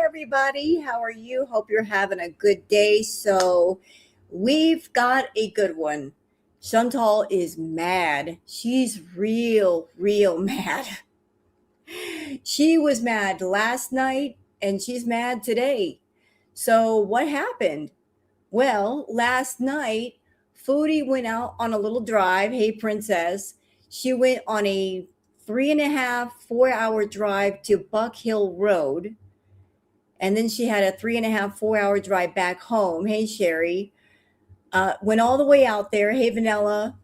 everybody. How are you? Hope you're having a good day. So, we've got a good one. Chantal is mad. She's real mad. She was mad last night and she's mad today. So, what happened? Well, last night, Foodie went out on a little drive. Hey, princess. She went on a 3.5, 4 hour drive to Buck Hill Road, and then she had a 3.5, 4 hour drive back home. Hey, Sherry. Went all the way out there. Hey, Vanilla.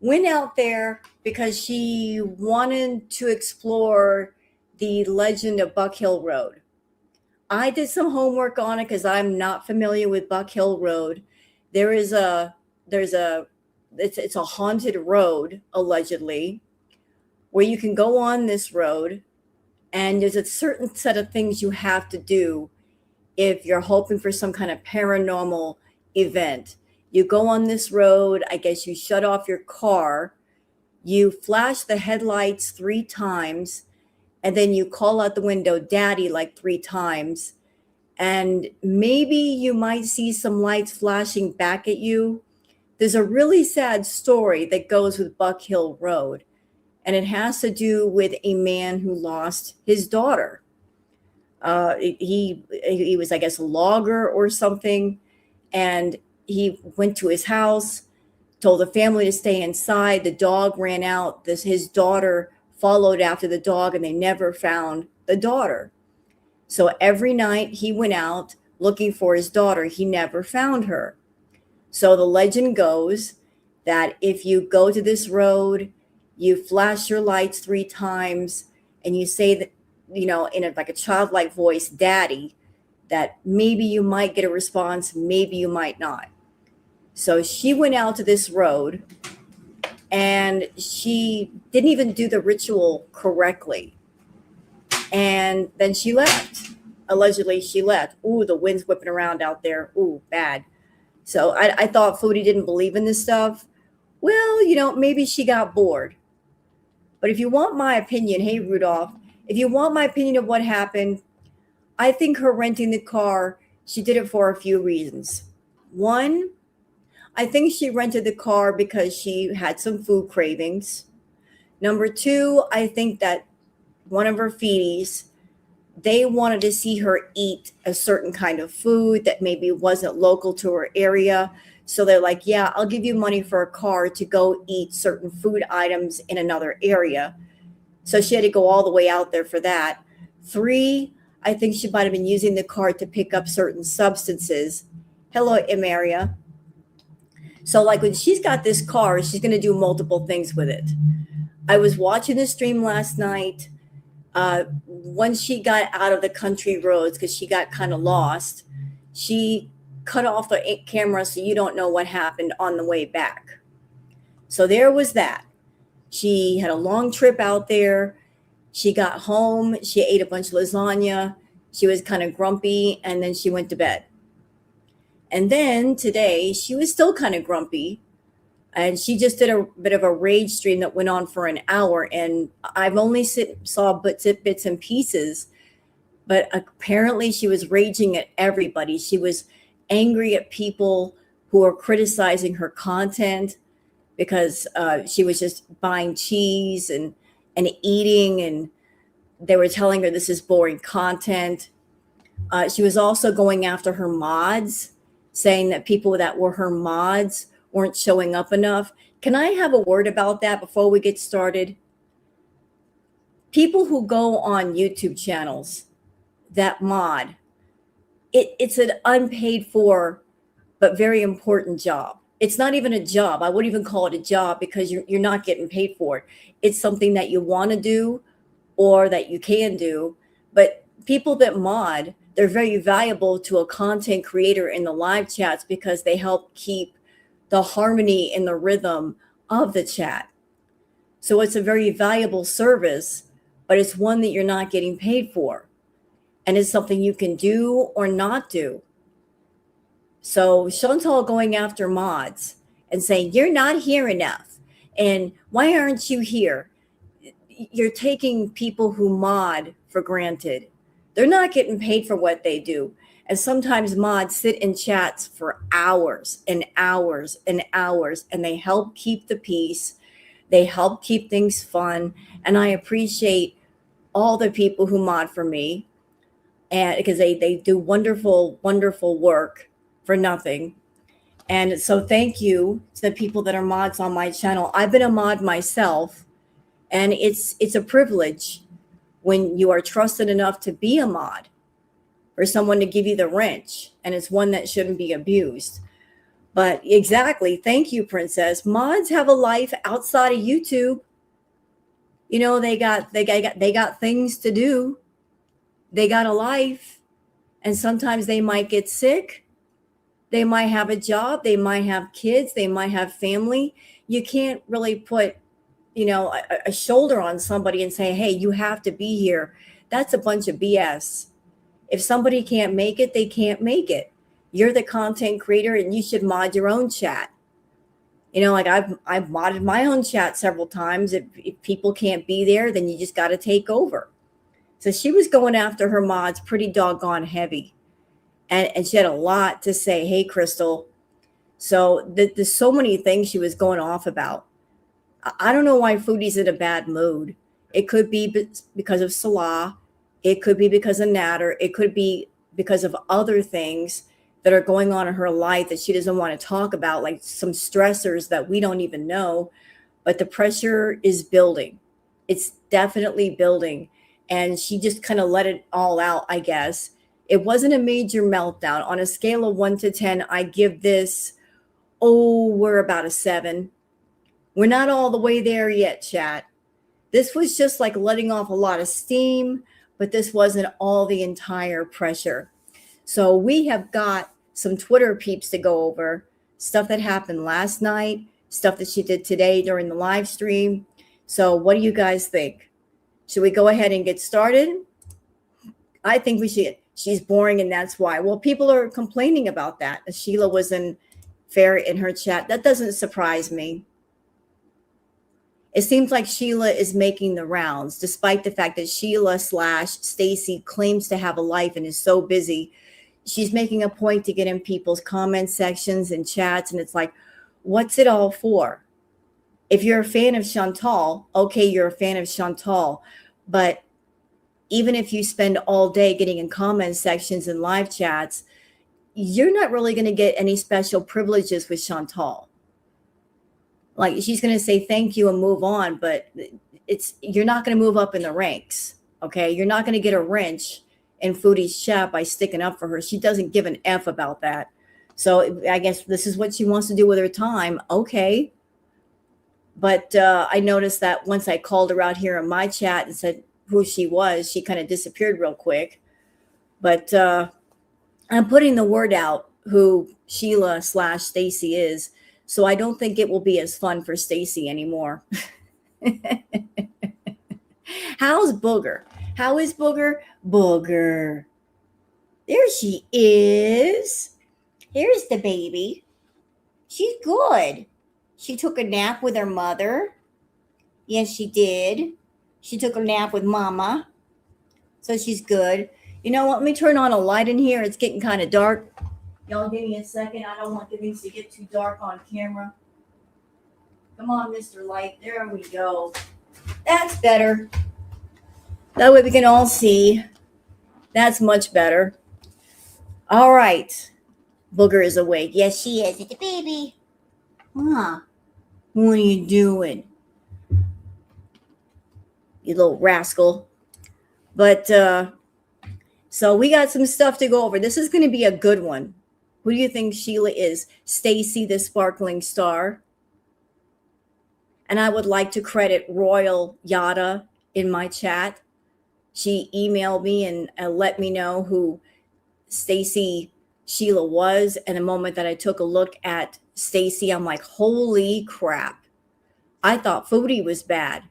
Went out there because she wanted to explore the legend of Buck Hill Road. I did some homework on it because I'm not familiar with Buck Hill Road. There is a there's a it's a haunted road allegedly, where you can go on this road, and there's a certain set of things you have to do if you're hoping for some kind of paranormal event. You go on this road, I guess you shut off your car, you flash the headlights 3 times, and then you call out the window, Daddy, like 3 times. And maybe you might see some lights flashing back at you. There's a really sad story that goes with Buck Hill Road, and it has to do with a man who lost his daughter. He was, I guess, a logger or something, and he went to his house, told the family to stay inside. The dog ran out. His daughter followed after the dog, and they never found the daughter. So every night he went out looking for his daughter. He never found her. So the legend goes that if you go to this road, you flash your lights 3 times, and you say that, in like a childlike voice, Daddy, that maybe you might get a response, maybe you might not. So she went out to this road, and she didn't even do the ritual correctly. And then she left. Allegedly, she left. Ooh, the wind's whipping around out there. Ooh, bad. So I thought Foodie didn't believe in this stuff. Well, maybe she got bored. But if you want my opinion, hey, Rudolph, if you want my opinion of what happened, I think her renting the car, she did it for a few reasons. One, I think she rented the car because she had some food cravings. Number two, I think that one of her feedies, they wanted to see her eat a certain kind of food that maybe wasn't local to her area. So they're like, yeah, I'll give you money for a car to go eat certain food items in another area. So she had to go all the way out there for that. Three, I think she might have been using the car to pick up certain substances. Hello, Emeria. So like when she's got this car, she's going to do multiple things with it. I was watching the stream last night. Once she got out of the country roads, because she got kind of lost, she cut off the camera so you don't know what happened on the way back. So there was that. She had a long trip out there. She got home. She ate a bunch of lasagna. She was kind of grumpy, and then she went to bed. And then today, she was still kind of grumpy. And she just did a bit of a rage stream that went on for an hour. And I've only saw bits and pieces. But apparently she was raging at everybody. She was angry at people who were criticizing her content because she was just buying cheese and eating. And they were telling her this is boring content. She was also going after her mods, saying that people that were her mods weren't showing up enough. Can I have a word about that before we get started? People who go on YouTube channels that mod, it's an unpaid for but very important job. It's not even a job. I wouldn't even call it a job because you're not getting paid for it. It's something that you want to do or that you can do. But people that mod, they're very valuable to a content creator in the live chats because they help keep the harmony and the rhythm of the chat. So it's a very valuable service, but it's one that you're not getting paid for. And it's something you can do or not do. So Chantal going after mods and saying, you're not here enough. And why aren't you here? You're taking people who mod for granted. They're not getting paid for what they do. And sometimes mods sit in chats for hours and hours and hours, and they help keep the peace. They help keep things fun. And I appreciate all the people who mod for me, and because they do wonderful, wonderful work for nothing. And so thank you to the people that are mods on my channel. I've been a mod myself, and it's a privilege when you are trusted enough to be a mod for someone to give you the wrench, and it's one that shouldn't be abused. But exactly, thank you, Princess. Mods have a life outside of YouTube. You know, they got things to do. They got a life, and sometimes they might get sick. They might have a job. They might have kids. They might have family. You can't really put, a shoulder on somebody and say, hey, you have to be here. That's a bunch of BS. If somebody can't make it, they can't make it. You're the content creator, and you should mod your own chat. Like I've modded my own chat several times. If people can't be there, then you just got to take over. So she was going after her mods pretty doggone heavy. And she had a lot to say. Hey, Crystal. So there's so many things she was going off about. I don't know why Foodie's in a bad mood. It could be because of Salah. It could be because of Natter. It could be because of other things that are going on in her life that she doesn't want to talk about, like some stressors that we don't even know. But the pressure is building. It's definitely building. And she just kind of let it all out, I guess. It wasn't a major meltdown. On a scale of 1 to 10, I give this, we're about a 7. We're not all the way there yet, chat. This was just like letting off a lot of steam, but this wasn't all the entire pressure. So we have got some Twitter peeps to go over, stuff that happened last night, stuff that she did today during the live stream. So what do you guys think? Should we go ahead and get started? I think we should. She's boring, and that's why. Well, people are complaining about that. Sheila wasn't fair in her chat. That doesn't surprise me. It seems like Sheila is making the rounds, despite the fact that Sheila / Stacy claims to have a life and is so busy. She's making a point to get in people's comment sections and chats, and it's like, what's it all for? If you're a fan of Chantal, okay, you're a fan of Chantal, but even if you spend all day getting in comment sections and live chats, you're not really going to get any special privileges with Chantal. Like, she's going to say thank you and move on, but you're not going to move up in the ranks. Okay. You're not going to get a wrench in Foodie's chat by sticking up for her. She doesn't give an F about that. So I guess this is what she wants to do with her time. Okay. But I noticed that once I called her out here in my chat and said who she was, she kind of disappeared real quick. But I'm putting the word out who Sheila / Stacy is. So I don't think it will be as fun for Stacy anymore. How's Booger? How is Booger? Booger. There she is. Here's the baby. She's good. She took a nap with her mother. Yes, she did. She took a nap with Mama. So she's good. You know what? Let me turn on a light in here. It's getting kind of dark. Y'all give me a second. I don't want things to get too dark on camera. Come on, Mr. Light. There we go. That's better. That way we can all see. That's much better. All right. Booger is awake. Yes, she is. It's a baby. Huh. What are you doing? You little rascal. But, so we got some stuff to go over. This is going to be a good one. Who do you think Sheila is? Stacy, the sparkling star. And I would like to credit Royal Yada in my chat. She emailed me and let me know who Stacy Sheila was. And the moment that I took a look at Stacy, I'm like, holy crap. I thought Foodie was bad.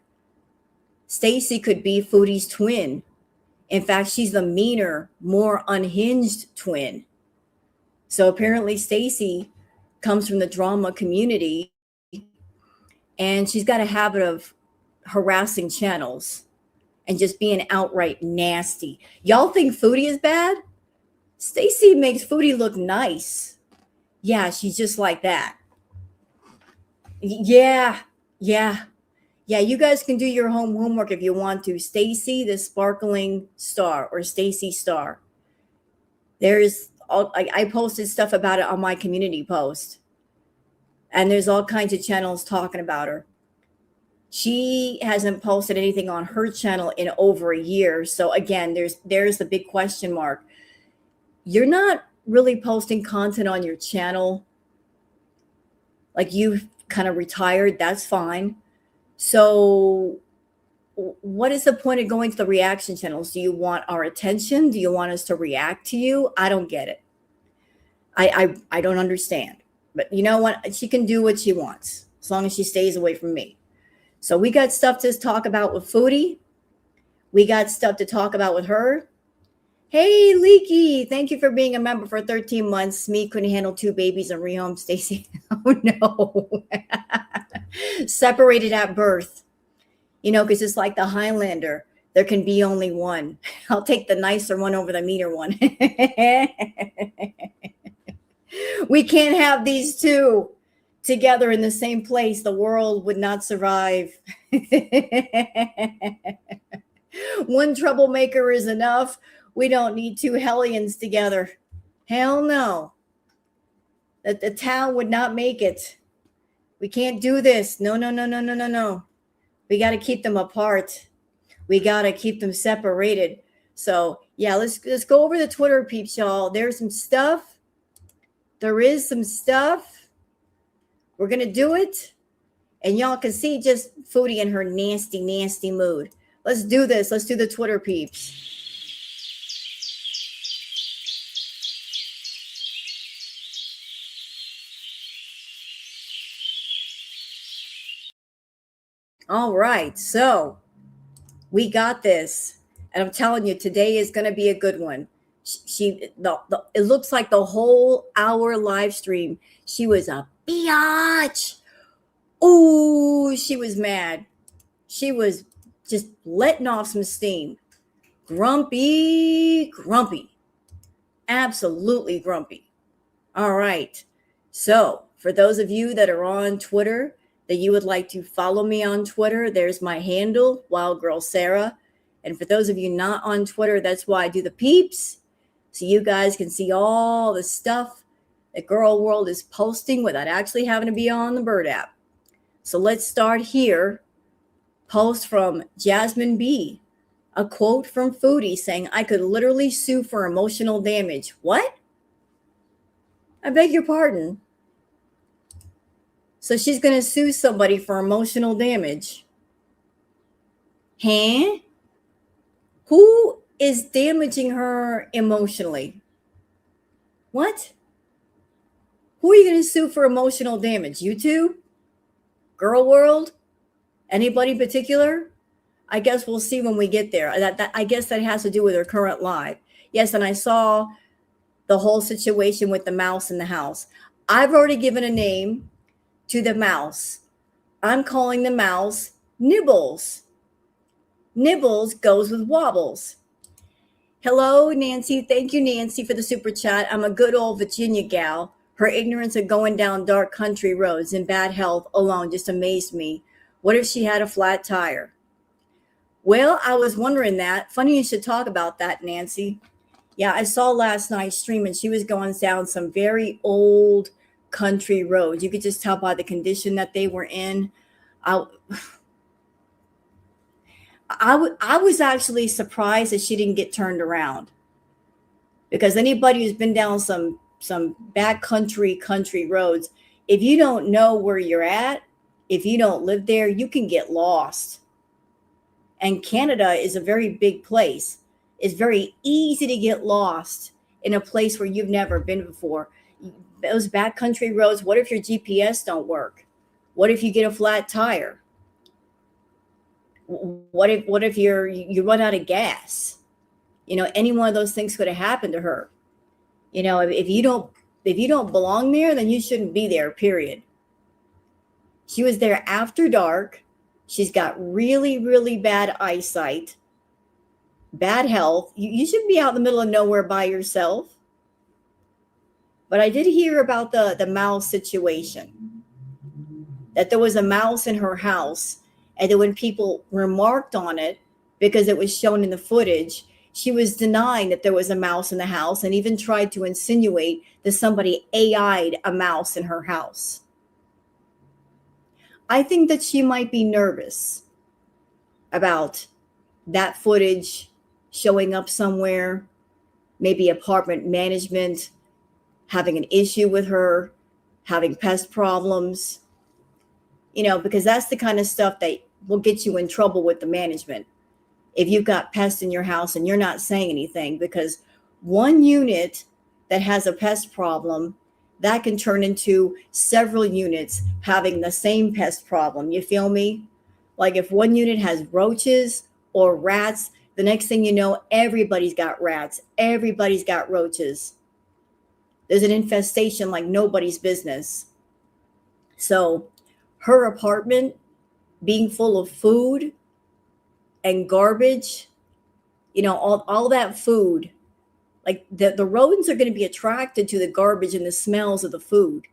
Stacy could be Foodie's twin. In fact, she's the meaner, more unhinged twin. So apparently Stacy comes from the drama community, and she's got a habit of harassing channels. and just being outright nasty. Y'all think Foodie is bad? Stacy makes Foodie look nice. Yeah, she's just like that. Yeah, yeah. Yeah, you guys can do your homework if you want to. Stacy, the sparkling star, or Stacy Star. I posted stuff about it on my community post. And there's all kinds of channels talking about her. She hasn't posted anything on her channel in over a year. So again, there's the big question mark. You're not really posting content on your channel. Like, you've kind of retired, that's fine. So what is the point of going to the reaction channels? Do you want our attention? Do you want us to react to you? I don't get it. I don't understand. But you know what? She can do what she wants as long as she stays away from me. So we got stuff to talk about with Foodie. We got stuff to talk about with her. Hey, Leaky, thank you for being a member for 13 months. Me couldn't handle 2 babies and rehome Stacy. Oh, no. Separated at birth. You know, because it's like the Highlander. There can be only one. I'll take the nicer one over the meaner one. We can't have these two together in the same place. The world would not survive. One troublemaker is enough. We don't need 2 hellions together. Hell no. The town would not make it. We can't do this. No. We got to keep them apart. We got to keep them separated. So, yeah, let's go over the Twitter peeps, y'all. There's some stuff. There is some stuff. We're going to do it. And y'all can see just Foodie in her nasty, nasty mood. Let's do this. Let's do the Twitter peeps. All right. So we got this. And I'm telling you, today is going to be a good one. It looks like the whole hour live stream, she was a biatch. Oh, she was mad. She was just letting off some steam. Grumpy. Absolutely grumpy. All right. So for those of you that are on Twitter, that you would like to follow me on Twitter, there's my handle, Wild Girl Sarah. And for those of you not on Twitter, that's why I do the peeps. So you guys can see all the stuff that Girl World is posting without actually having to be on the Bird app. So let's start here. Post from Jasmine B. A quote from Foodie saying, I could literally sue for emotional damage. What? I beg your pardon. So she's going to sue somebody for emotional damage. Huh? Who is damaging her emotionally? What? Who are you going to sue for emotional damage? You two? Girl World? Anybody particular? I guess we'll see when we get there. I guess that has to do with her current live. Yes, and I saw the whole situation with the mouse in the house. I've already given a name to the mouse. I'm calling the mouse Nibbles. Nibbles goes with wobbles. Hello, Nancy. Thank you, Nancy, for the super chat. I'm a good old Virginia gal. Her ignorance of going down dark country roads in bad health alone just amazed me. What if she had a flat tire? Well, I was wondering that. Funny you should talk about that, Nancy. Yeah, I saw last night's stream and she was going down some very old country roads. You could just tell by the condition that they were in. I was actually surprised that she didn't get turned around, because anybody who's been down some back country roads, if you don't know where you're at, if you don't live there, you can get lost. And Canada is a very big place. It's very easy to get lost in a place where you've never been before. Those backcountry roads, what if your GPS don't work? What if you get a flat tire? What if you run out of gas? You know, any one of those things could have happened to her. You know, if you don't belong there, then you shouldn't be there, period. She was there after dark. She's got really, really bad eyesight. bad health. You shouldn't be out in the middle of nowhere by yourself. But I did hear about the mouse situation, that there was a mouse in her house, and that when people remarked on it, because it was shown in the footage, she was denying that there was a mouse in the house and even tried to insinuate that somebody AI'd a mouse in her house. I think that she might be nervous about that footage showing up somewhere, maybe apartment management having an issue with her, having pest problems, because that's the kind of stuff that will get you in trouble with the management. If you've got pests in your house and you're not saying anything, because one unit that has a pest problem, that can turn into several units having the same pest problem. You feel me? Like if one unit has roaches or rats, the next thing you know, everybody's got rats, everybody's got roaches. There's an infestation like nobody's business. So her apartment being full of food and garbage, all that food, like the rodents are going to be attracted to the garbage and the smells of the food.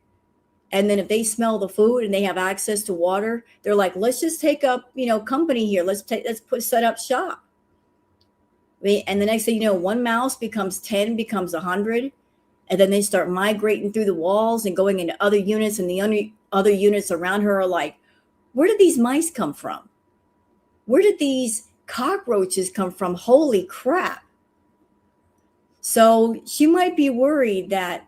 And then if they smell the food and they have access to water, they're like, let's just take up, company here. Let's set up shop. And the next thing you know, one mouse becomes 10, becomes 100. And then they start migrating through the walls and going into other units. And the other units around her are like, where did these mice come from? Where did these cockroaches come from? Holy crap. So she might be worried that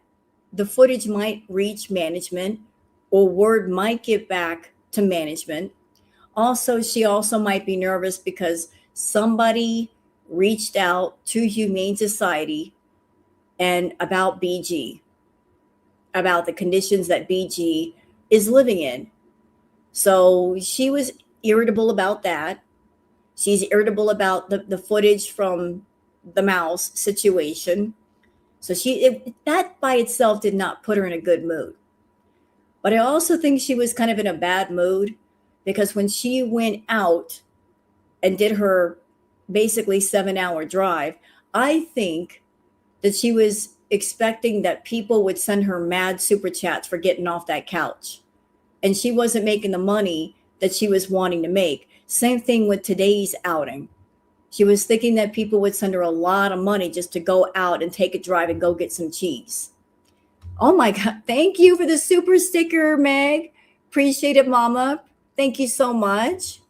the footage might reach management, or word might get back to management. Also, she also might be nervous because somebody reached out to Humane Society and about BG, about the conditions that BG is living in. So she was irritable about that. She's irritable about the footage from the mouse situation. So that by itself did not put her in a good mood. But I also think she was kind of in a bad mood because when she went out and did her basically 7-hour drive, I think that she was expecting that people would send her mad super chats for getting off that couch. And she wasn't making the money that she was wanting to make. Same thing with today's outing. She was thinking that people would send her a lot of money just to go out and take a drive and go get some cheese. Oh my God. Thank you for the super sticker, Meg. Appreciate it, Mama. Thank you so much.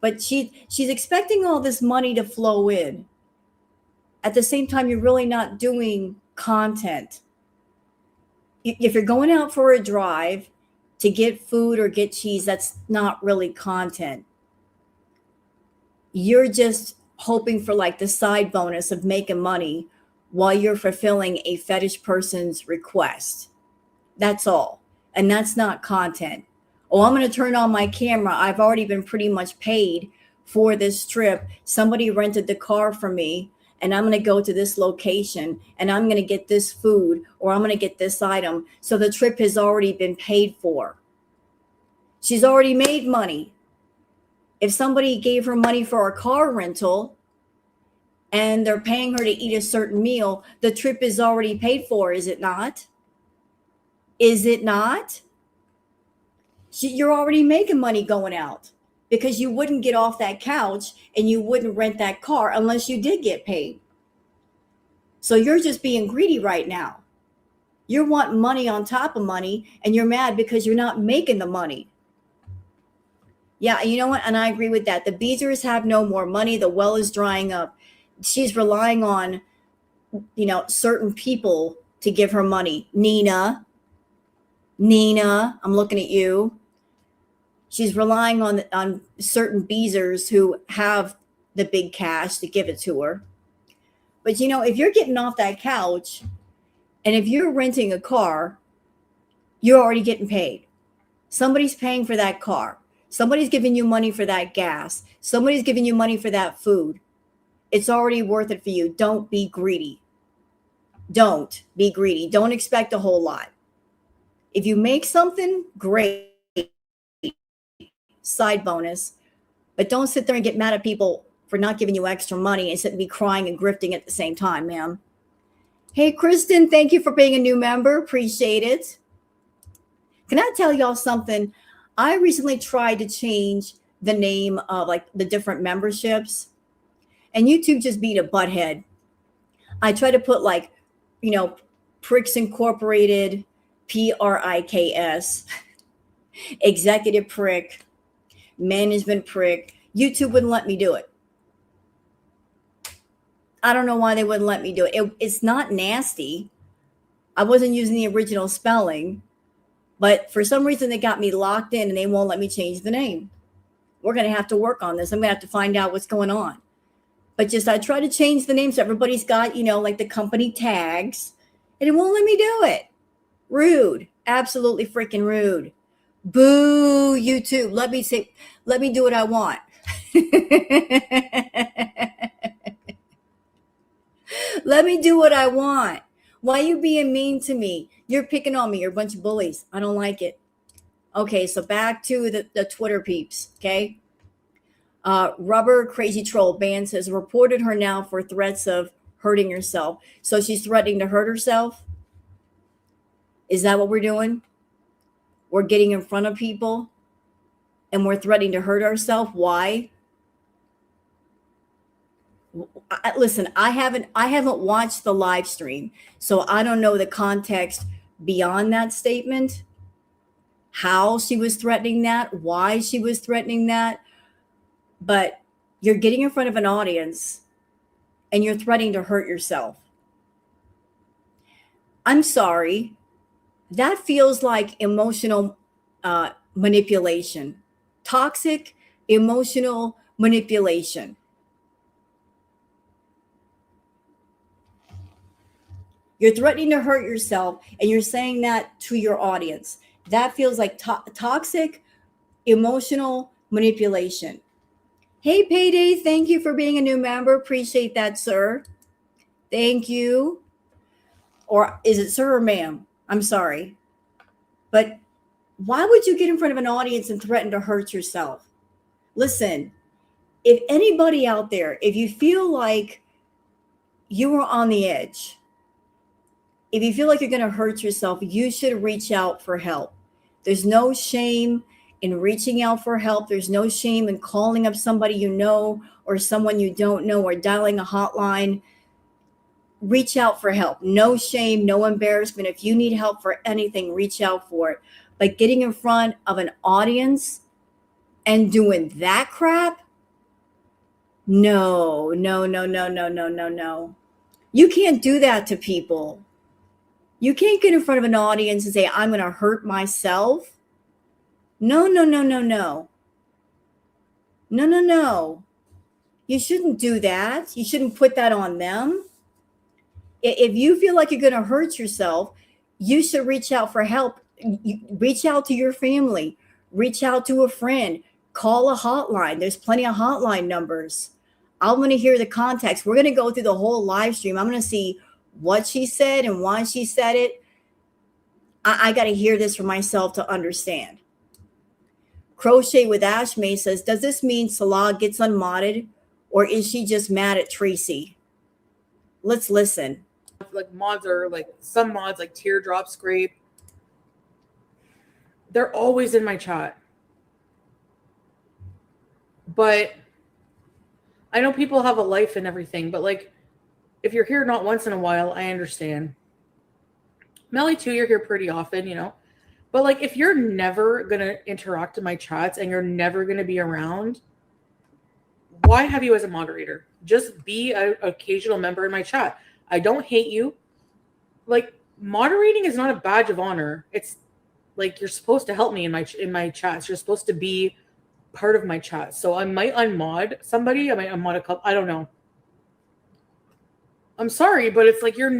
But she's expecting all this money to flow in. At the same time, you're really not doing content. If you're going out for a drive to get food or get cheese, that's not really content. You're just hoping for like the side bonus of making money while you're fulfilling a fetish person's request. That's all. And that's not content. Oh, I'm going to turn on my camera. I've already been pretty much paid for this trip. Somebody rented the car for me, and I'm going to go to this location and I'm going to get this food or I'm going to get this item. So the trip has already been paid for. She's already made money. If somebody gave her money for a car rental and they're paying her to eat a certain meal, the trip is already paid for, is it not? Is it not? You're already making money going out because you wouldn't get off that couch and you wouldn't rent that car unless you did get paid. So you're just being greedy right now. You're wanting money on top of money and you're mad because you're not making the money. Yeah, you know what? And I agree with that. The Beezers have no more money. The well is drying up. She's relying on, certain people to give her money. Nina, I'm looking at you. She's relying on certain Beezers who have the big cash to give it to her. But, if you're getting off that couch and if you're renting a car, you're already getting paid. Somebody's paying for that car. Somebody's giving you money for that gas. Somebody's giving you money for that food. It's already worth it for you. Don't be greedy. Don't be greedy. Don't expect a whole lot. If you make something, great. Side bonus. But don't sit there and get mad at people for not giving you extra money instead of me crying and grifting at the same time, ma'am. Hey, Kristen, thank you for being a new member. Appreciate it. Can I tell y'all something? I recently tried to change the name of like the different memberships, and YouTube just beat a butthead. I tried to put like, Pricks Incorporated, PRIKS, Executive Prick, Management Prick. YouTube wouldn't let me do it. I don't know why they wouldn't let me do it. It's not nasty. I wasn't using the original spelling, but for some reason they got me locked in and they won't let me change the name. We're going to have to work on this. I'm going to have to find out what's going on. But I try to change the name so everybody's got, like the company tags, and it won't let me do it. Rude. Absolutely freaking rude. Boo, YouTube. Let me do what I want. Let me do what I want. Why are you being mean to me? You're picking on me. You're a bunch of bullies. I don't like it. Okay, so back to the Twitter peeps, okay? Rubber Crazy Troll Band says, reported her now for threats of hurting herself. So she's threatening to hurt herself? Is that what we're doing? We're getting in front of people and we're threatening to hurt ourselves. Why? Listen, I haven't watched the live stream, so I don't know the context beyond that statement, how she was threatening that, why she was threatening that. But you're getting in front of an audience and you're threatening to hurt yourself. I'm sorry. That feels like emotional manipulation, toxic emotional manipulation. You're threatening to hurt yourself and you're saying that to your audience. That feels like toxic emotional manipulation. Hey, Payday, thank you for being a new member. Appreciate that, sir. Thank you. Or is it sir or ma'am? I'm sorry. But why would you get in front of an audience and threaten to hurt yourself? Listen, if anybody out there, if you feel like you are on the edge, if you feel like you're going to hurt yourself, you should reach out for help. There's no shame in reaching out for help. There's no shame in calling up somebody you know or someone you don't know or dialing a hotline. Reach out for help. No shame, no embarrassment. If you need help for anything, reach out for it. But getting in front of an audience and doing that crap? No. You can't do that to people. You can't get in front of an audience and say, I'm going to hurt myself. No. You shouldn't do that. You shouldn't put that on them. If you feel like you're going to hurt yourself, you should reach out for help. Reach out to your family. Reach out to a friend. Call a hotline. There's plenty of hotline numbers. I want to hear the context. We're going to go through the whole live stream. I'm going to see what she said and why she said it. I got to hear this for myself to understand. Crochet with Ashmay says, does this mean Salah gets unmodded or is she just mad at Tracy? Let's listen. Like mods are like some mods like Teardrop, Scrape. They're always in my chat. But I know people have a life and everything, but like if you're here not once in a while, I understand. Melly too, you're here pretty often, But like if you're never gonna interact in my chats and you're never gonna be around, why have you as a moderator? Just be an occasional member in my chat. I don't hate you. Like moderating is not a badge of honor. It's like you're supposed to help me in my chats. You're supposed to be part of my chat. So I might unmod somebody. I might unmod a couple. I don't know. I'm sorry, but it's like you're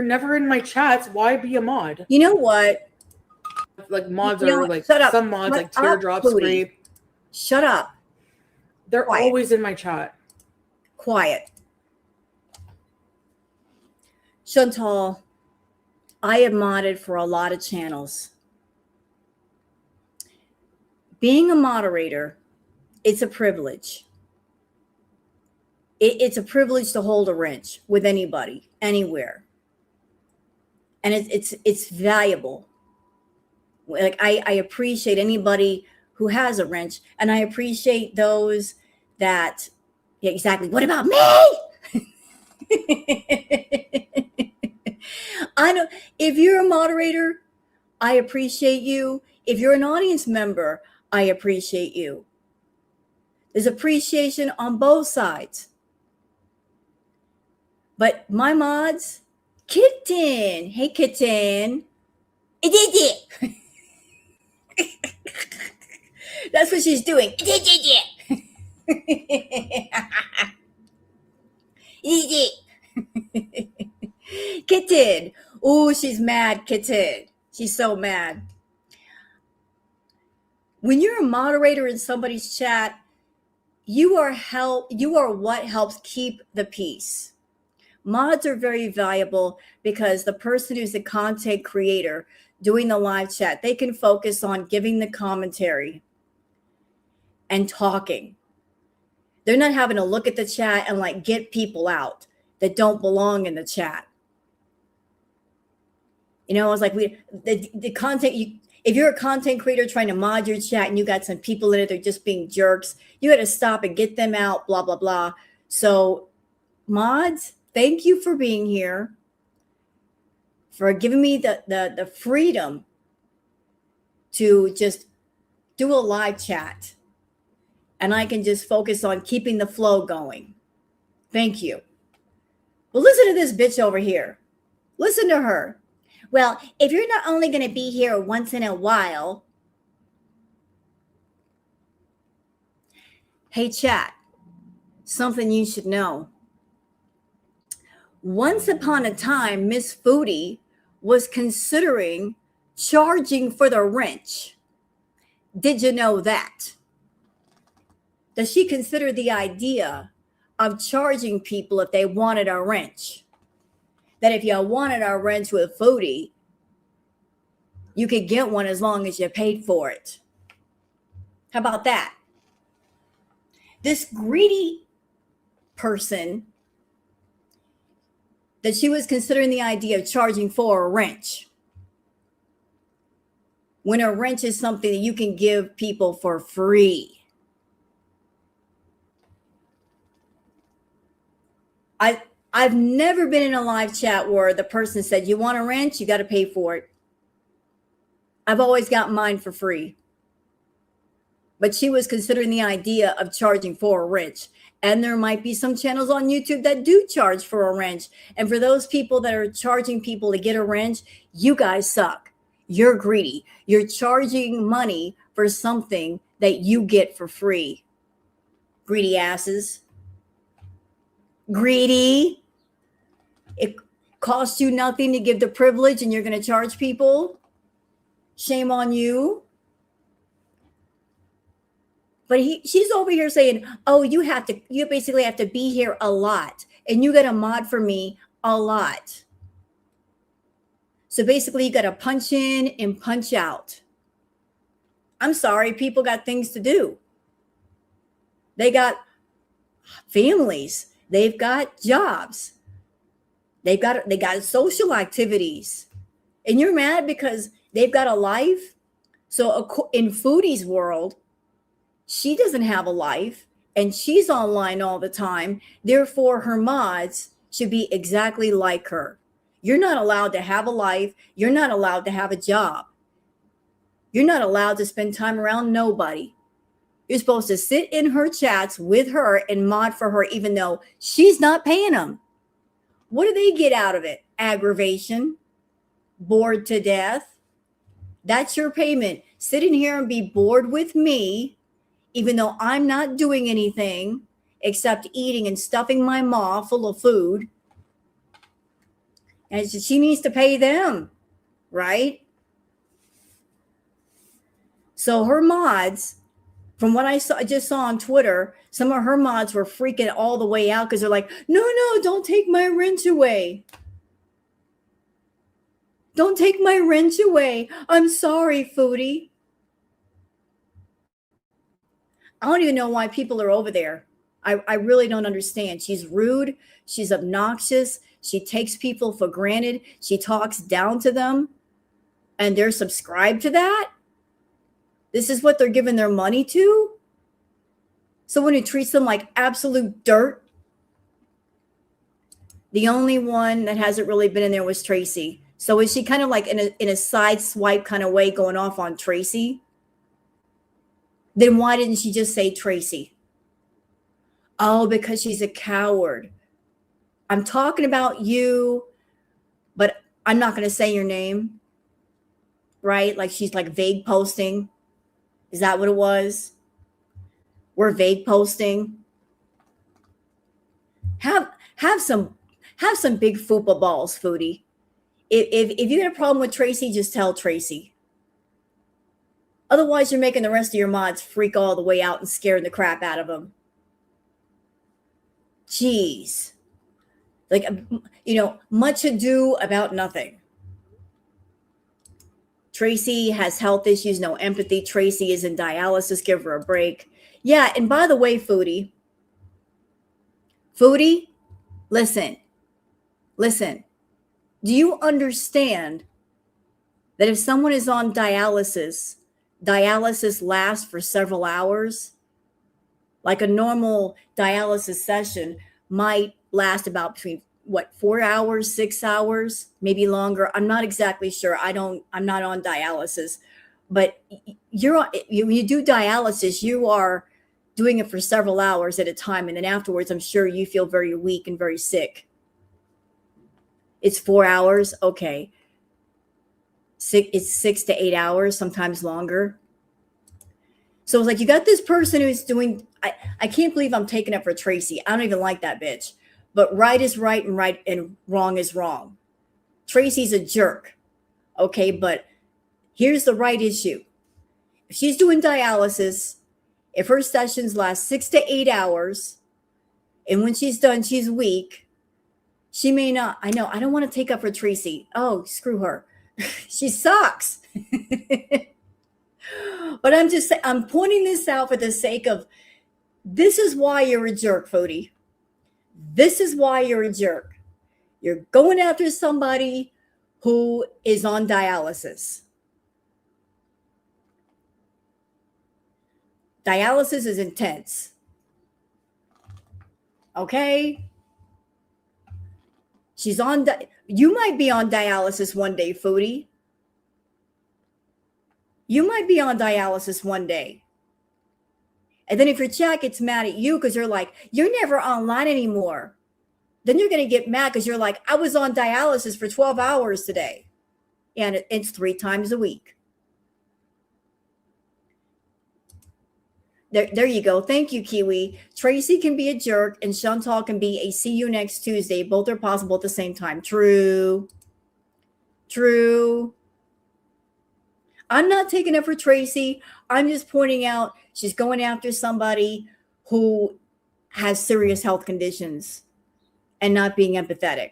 never in my chats. Why be a mod? You know what? Like mods are like some mods like Teardrop, Scrape. Shut up. They're always in my chat. Quiet. Chantal, I have modded for a lot of channels. Being a moderator, it's a privilege. It's a privilege to hold a wrench with anybody, anywhere. And it's valuable. Like I appreciate anybody who has a wrench, and I appreciate those that, yeah, exactly. What about me? I know if you're a moderator, I appreciate you. If you're an audience member, I appreciate you. There's appreciation on both sides. But my mods, Kitten. Hey, Kitten. I did it. That's what she's doing. I did it. Kitten. Oh, she's mad, Kitten. She's so mad. When you're a moderator in somebody's chat, you are what helps keep the peace. Mods are very valuable because the person who's the content creator doing the live chat, they can focus on giving the commentary and talking. They're not having to look at the chat and like get people out that don't belong in the chat. You know, it's like the content, if you're a content creator trying to mod your chat and you got some people in it, they're just being jerks, you got to stop and get them out, blah, blah, blah. So mods, thank you for being here, for giving me the freedom to just do a live chat. And I can just focus on keeping the flow going. Thank you. But listen to this bitch over here. Listen to her. Well, if you're not only going to be here once in a while. Hey, chat, something you should know. Once upon a time, Miss Foodie was considering charging for the wrench. Did you know that? Does she consider the idea of charging people if they wanted a wrench? That if you wanted a wrench with Foodie, you could get one as long as you paid for it. How about that? This greedy person, that she was considering the idea of charging for a wrench, when a wrench is something that you can give people for free. I've never been in a live chat where the person said, you want a wrench, you got to pay for it. I've always got mine for free. But she was considering the idea of charging for a wrench. And there might be some channels on YouTube that do charge for a wrench. And for those people that are charging people to get a wrench, you guys suck. You're greedy. You're charging money for something that you get for free. Greedy asses. Greedy. It costs you nothing to give the privilege and you're going to charge people. Shame on you. But she's over here saying, oh, you basically have to be here a lot and you got to mod for me a lot. So basically you got to punch in and punch out. I'm sorry, people got things to do. They got families. They've got jobs. They got social activities. And you're mad because they've got a life. So in Foodie's world, she doesn't have a life and she's online all the time. Therefore, her mods should be exactly like her. You're not allowed to have a life. You're not allowed to have a job. You're not allowed to spend time around nobody. You're supposed to sit in her chats with her and mod for her, even though she's not paying them. What do they get out of it? Aggravation, bored to death. That's your payment. Sit in here and be bored with me, even though I'm not doing anything except eating and stuffing my maw full of food. And she needs to pay them, right? So her mods, from what I just saw on Twitter, some of her mods were freaking all the way out because they're like, no, don't take my wrench away. Don't take my wrench away. I'm sorry, Foodie. I don't even know why people are over there. I really don't understand. She's rude. She's obnoxious. She takes people for granted. She talks down to them, and they're subscribed to that. This is what they're giving their money to. Someone who treats them like absolute dirt. The only one that hasn't really been in there was Tracy. So is she kind of like in a side swipe kind of way going off on Tracy? Then why didn't she just say Tracy? Oh, because she's a coward. I'm talking about you, but I'm not going to say your name. Right? Like she's like vague posting. Is that what it was? We're vague posting. Have some big fupa balls, Foodie. If you got a problem with Tracy, just tell Tracy. Otherwise, you're making the rest of your mods freak all the way out and scaring the crap out of them. Jeez. Like, much ado about nothing. Tracy has health issues, no empathy. Tracy is in dialysis. Give her a break. Yeah, and by the way, Foodie, listen. Do you understand that if someone is on dialysis lasts for several hours? Like a normal dialysis session might last about between 4 hours, 6 hours, maybe longer. I'm not exactly sure. I'm not on dialysis, but when you do dialysis, you are doing it for several hours at a time. And then afterwards, I'm sure you feel very weak and very sick. It's 4 hours. Okay. It's 6 to 8 hours, sometimes longer. So it's like you got this person who's doing, I can't believe I'm taking it for Tracy. I don't even like that bitch. But right is right and wrong is wrong. Tracy's a jerk. Okay, but here's the right issue. If she's doing dialysis, if her sessions last 6 to 8 hours, and when she's done, she's weak, she may not, I don't want to take up for Tracy. Oh, screw her. She sucks. But I'm pointing this out for the sake of, this is why you're a jerk, Foodie. This is why you're a jerk. You're going after somebody who is on dialysis. Dialysis is intense. Okay? You might be on dialysis one day, Foodie. You might be on dialysis one day. And then if your chat gets mad at you because you're like, you're never online anymore, then you're going to get mad because you're like, I was on dialysis for 12 hours today. And it's 3 times a week. There you go. Thank you, Kiwi. Tracy can be a jerk and Chantal can be a see you next Tuesday. Both are possible at the same time. True. I'm not taking it for Tracy. I'm just pointing out she's going after somebody who has serious health conditions and not being empathetic.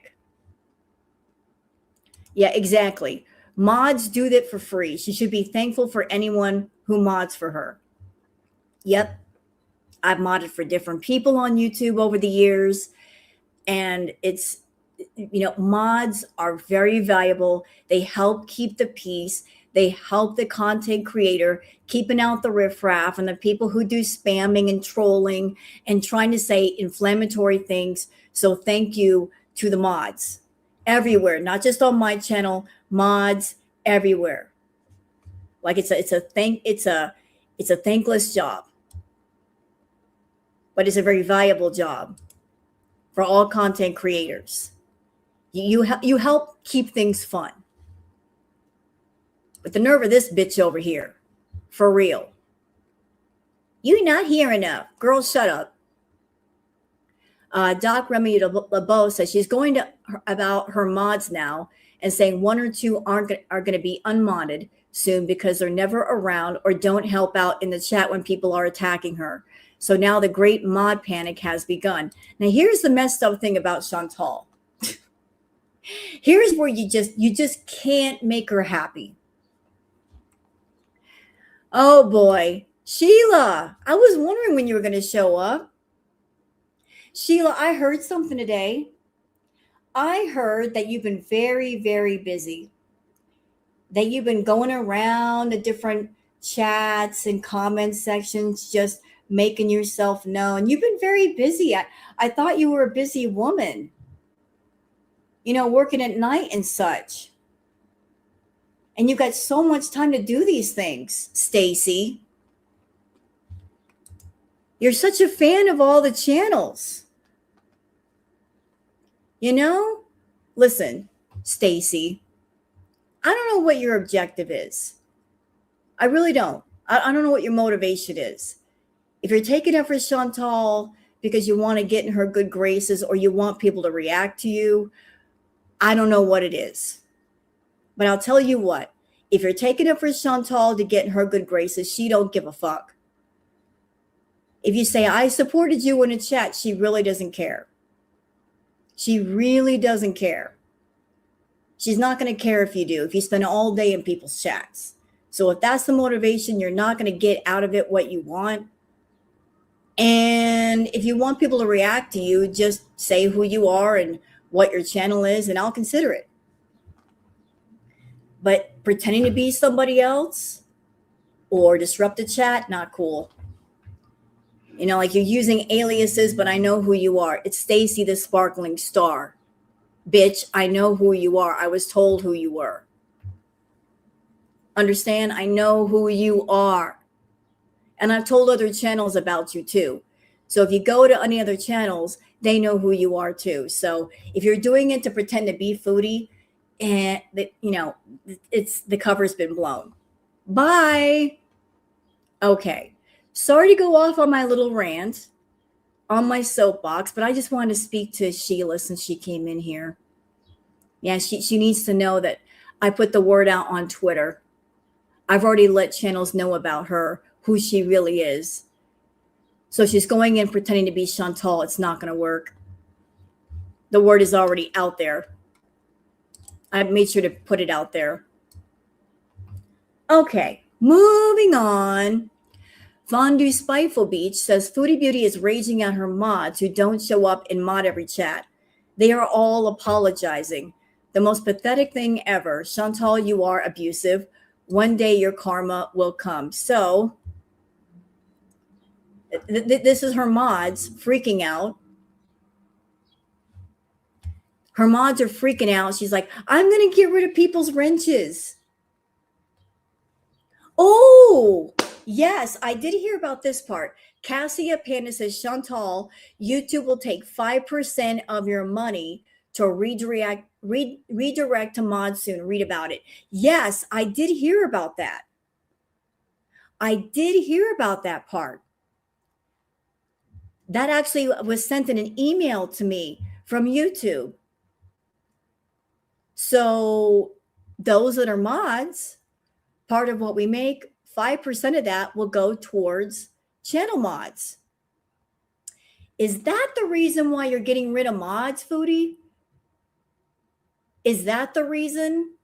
Yeah, exactly. Mods do that for free. She should be thankful for anyone who mods for her. Yep. I've modded for different people on YouTube over the years. And it's, mods are very valuable. They help keep the peace. They help the content creator, keeping out the riffraff and the people who do spamming and trolling and trying to say inflammatory things. So thank you to the mods everywhere, not just on my channel, mods everywhere. Like it's a thankless job, but it's a very valuable job for all content creators. You help keep things fun. But the nerve of this bitch over here, for real. You not hear enough. Girl, shut up. Doc Remy LeBeau says she's going to about her mods now and saying 1 or 2 are going to be unmodded soon because they're never around or don't help out in the chat when people are attacking her. So now the great mod panic has begun. Now here's the messed up thing about Chantal. Here's where you just can't make her happy. Oh boy, Sheila, I was wondering when you were going to show up. Sheila, I heard something today. I heard that you've been very, very busy, that you've been going around the different chats and comment sections, just making yourself known. You've been very busy. I thought you were a busy woman, working at night and such. And you got so much time to do these things, Stacy. You're such a fan of all the channels. Listen, Stacy, I don't know what your objective is. I really don't. I don't know what your motivation is. If you're taking up for Chantal because you want to get in her good graces or you want people to react to you, I don't know what it is. But I'll tell you what, if you're taking up for Chantal to get in her good graces, she don't give a fuck. If you say, I supported you in a chat, she really doesn't care. She really doesn't care. She's not going to care if you do, if you spend all day in people's chats. So if that's the motivation, you're not going to get out of it what you want. And if you want people to react to you, just say who you are and what your channel is, and I'll consider it. But pretending to be somebody else or disrupt the chat, not cool. Like you're using aliases, but I know who you are. It's Stacy the Sparkling Star. Bitch, I know who you are. I was told who you were. Understand? I know who you are. And I've told other channels about you too. So if you go to any other channels, they know who you are too. So if you're doing it to pretend to be Foodie, and it's the cover's been blown. Bye. Okay. Sorry to go off on my little rant on my soapbox, but I just wanted to speak to Sheila since she came in here. Yeah, she needs to know that I put the word out on Twitter. I've already let channels know about her, who she really is. So she's going in pretending to be Chantal. It's not going to work. The word is already out there. I made sure to put it out there. Okay, moving on. Fondue Spiteful Beach says Foodie Beauty is raging at her mods who don't show up in mod every chat. They are all apologizing. The most pathetic thing ever. Chantal, you are abusive. One day your karma will come. So this is her mods freaking out. Her mods are freaking out. She's like, I'm going to get rid of people's wrenches. Oh, yes, I did hear about this part. Cassia Panda says, Chantal, YouTube will take 5% of your money to redirect to mod soon. Read about it. Yes, I did hear about that. I did hear about that part. That actually was sent in an email to me from YouTube. So those that are mods, part of what we make, 5% of that will go towards channel mods. Is that the reason why you're getting rid of mods, Foodie? Is that the reason?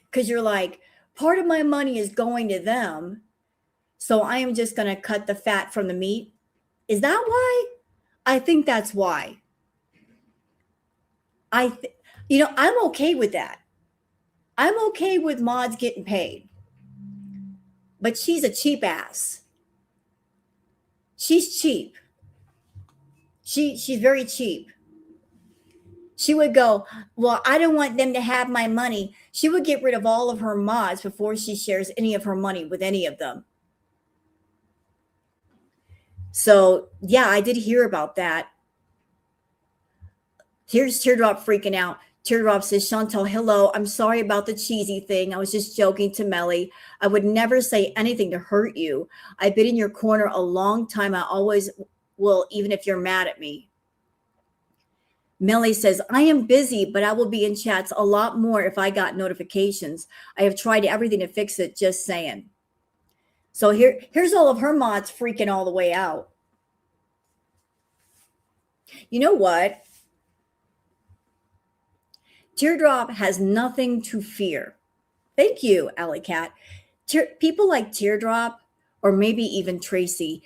Because you're like, part of my money is going to them, so I am just going to cut the fat from the meat. Is that why? I think that's why. I'm okay with that. I'm okay with mods getting paid. But she's a cheap ass. She's cheap. She's very cheap. She would go, well, I don't want them to have my money. She would get rid of all of her mods before she shares any of her money with any of them. So, yeah, I did hear about that. Here's Teardrop freaking out. Teardrop says, Chantal, hello. I'm sorry about the cheesy thing. I was just joking to Melly. I would never say anything to hurt you. I've been in your corner a long time. I always will, even if you're mad at me. Melly says, I am busy, but I will be in chats a lot more if I got notifications. I have tried everything to fix it, just saying. So here's all of her mods freaking all the way out. You know what? Teardrop has nothing to fear. Thank you, Alley Cat. People like Teardrop, or maybe even Tracy,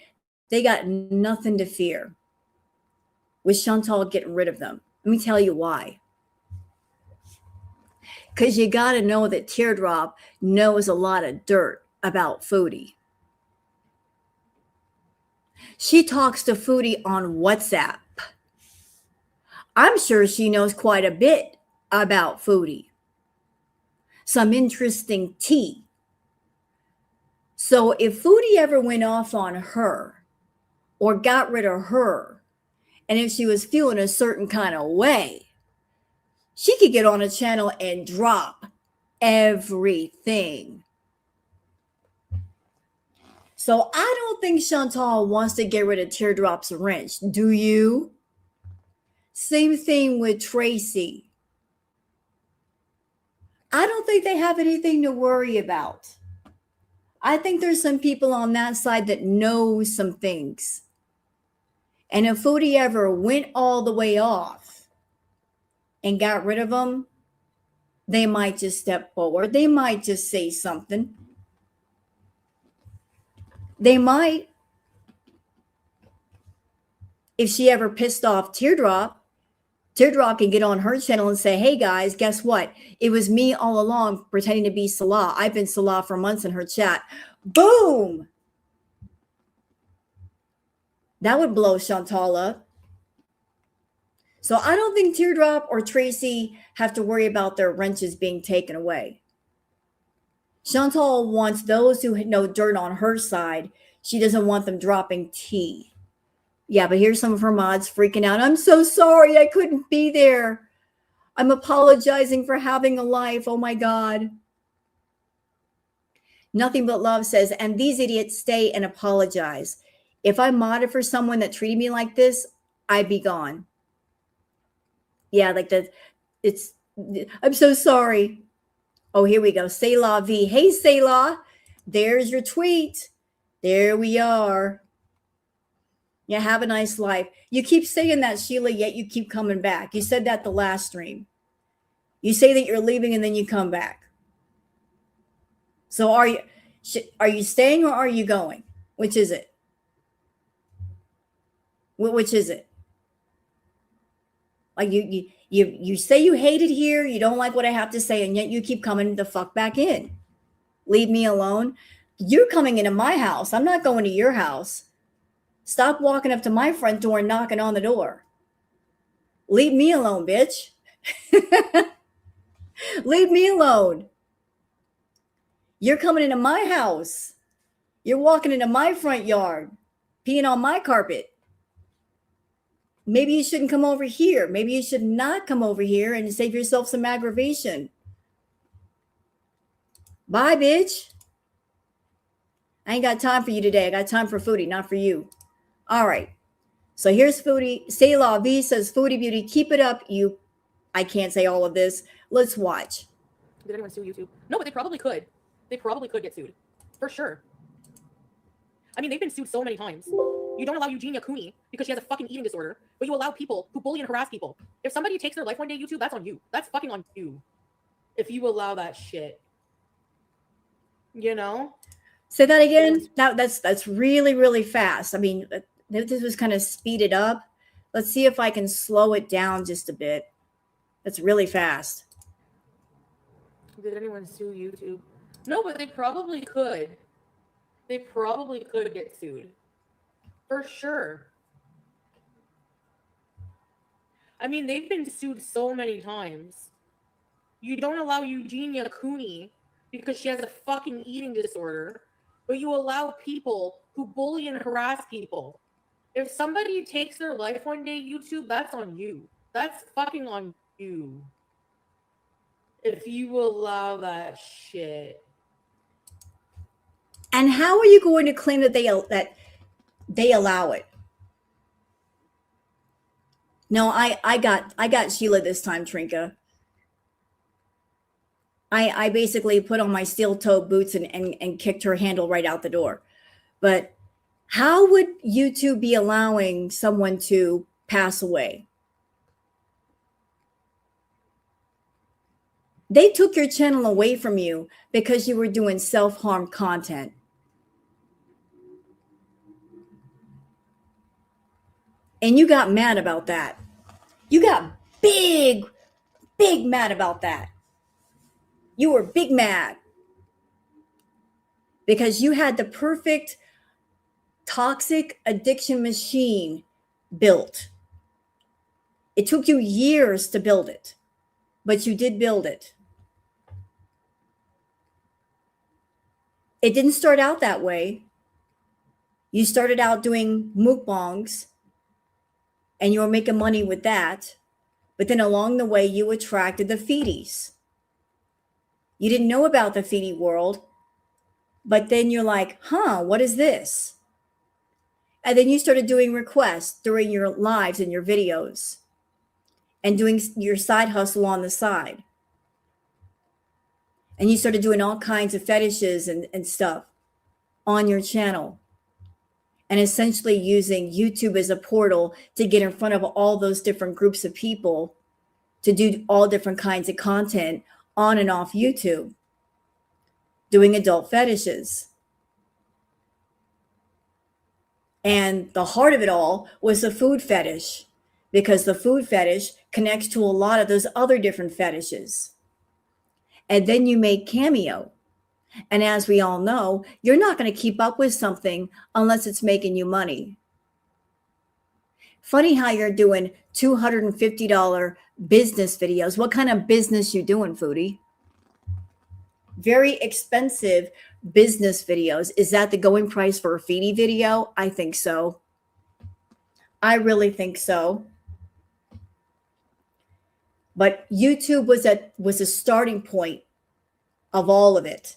they got nothing to fear. with Chantal getting rid of them. Let me tell you why. Because you got to know that Teardrop knows a lot of dirt about Foodie. She talks to Foodie on WhatsApp. I'm sure she knows quite a bit about Foodie. Some interesting tea. So if Foodie ever went off on her or got rid of her, and if she was feeling a certain kind of way, she could get on a channel and drop everything. So I don't think Chantal wants to get rid of Teardrop's wrench. Do you? Same thing with Tracy. I don't think they have anything to worry about. I think there's some people on that side that know some things. And if Foodie ever went all the way off and got rid of them, they might just step forward. They might just say something. They might. If she ever pissed off Teardrop, Teardrop can get on her channel and say, hey guys, guess what? It was me all along pretending to be Salah. I've been Salah for months in her chat. Boom! That would blow Chantal up. So I don't think Teardrop or Tracy have to worry about their wrenches being taken away. Chantal wants those who know dirt on her side. She doesn't want them dropping tea. Yeah, but here's some of her mods freaking out. I'm so sorry I couldn't be there. I'm apologizing for having a life. Oh my God. Nothing But Love says, and these idiots stay and apologize. If I modded for someone that treated me like this, I'd be gone. Yeah, like that. I'm so sorry. Oh, here we go. Salah V. Hey, Salah. There's your tweet. There we are. Yeah, have a nice life. You keep saying that, Sheila, yet you keep coming back. You said that the last stream. You say that you're leaving and then you come back. So are you staying or are you going? Which is it? Which is it? Like you say you hate it here, you don't like what I have to say, and yet you keep coming the fuck back in. Leave me alone. You're coming into my house. I'm not going to your house. Stop walking up to my front door and knocking on the door. Leave me alone, bitch. Leave me alone. You're coming into my house. You're walking into my front yard, peeing on my carpet. Maybe you shouldn't come over here. Maybe you should not come over here and save yourself some aggravation. Bye, bitch. I ain't got time for you today. I got time for Foodie, not for you. All right. So here's Foodie. Salah V says, Foodie Beauty, keep it up. I can't say all of this. Let's watch. Did anyone sue YouTube? No, but they probably could. They probably could get sued. For sure. I mean, they've been sued so many times. You don't allow Eugenia Cooney because she has a fucking eating disorder, but you allow people who bully and harass people. If somebody takes their life one day, YouTube, that's on you. That's fucking on you. If you allow that shit. You know? Say that again. That's really, really fast. I mean, this was kind of speeded up. Let's see if I can slow it down just a bit. That's really fast. Did anyone sue YouTube? No, but they probably could. They probably could get sued. For sure. I mean, they've been sued so many times. You don't allow Eugenia Cooney because she has a fucking eating disorder, but you allow people who bully and harass people. If somebody takes their life one day, YouTube, that's on you. That's fucking on you. If you allow that shit. And how are you going to claim that they allow it? No, I got Sheila this time, Trinka. I basically put on my steel-toed boots and kicked her handle right out the door. But how would YouTube be allowing someone to pass away? They took your channel away from you because you were doing self-harm content. And you got mad about that. You got big mad about that. You were big mad because you had the perfect toxic addiction machine built. It took you years to build it, but you did build it. It didn't start out that way. You started out doing mukbangs and you were making money with that. But then along the way, you attracted the feedies. You didn't know about the feedie world, but then you're like, what is this? And then you started doing requests during your lives and your videos and doing your side hustle on the side. And you started doing all kinds of fetishes and stuff on your channel. And essentially using YouTube as a portal to get in front of all those different groups of people to do all different kinds of content on and off YouTube, doing adult fetishes. And the heart of it all was the food fetish, because the food fetish connects to a lot of those other different fetishes. And then you make Cameo. And as we all know, you're not going to keep up with something unless it's making you money. Funny how you're doing $250 business videos. What kind of business you doing, Foodie? Very expensive business videos. Is that the going price for a feedie video? I think so. I really think so. But YouTube was a starting point of all of it.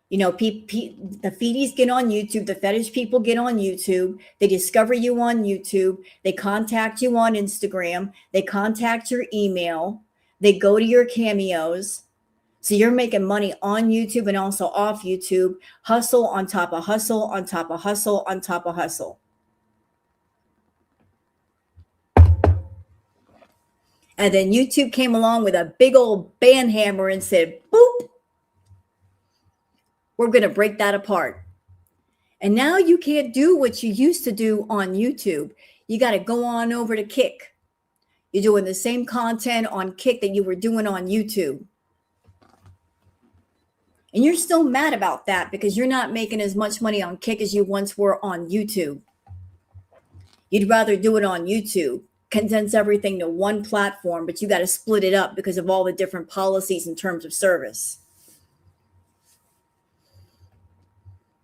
You know, the feedies get on YouTube, the fetish people get on YouTube, they discover you on YouTube, they contact you on Instagram, they contact your email, they go to your cameos. So you're making money on YouTube and also off YouTube, hustle on top of hustle, on top of hustle, on top of hustle. And then YouTube came along with a big old band hammer and said, boop, we're going to break that apart. And now you can't do what you used to do on YouTube. You got to go on over to Kick. You're doing the same content on Kick that you were doing on YouTube. And you're still mad about that because you're not making as much money on Kick as you once were on YouTube. You'd rather do it on YouTube, condense everything to one platform, but you got to split it up because of all the different policies in terms of service.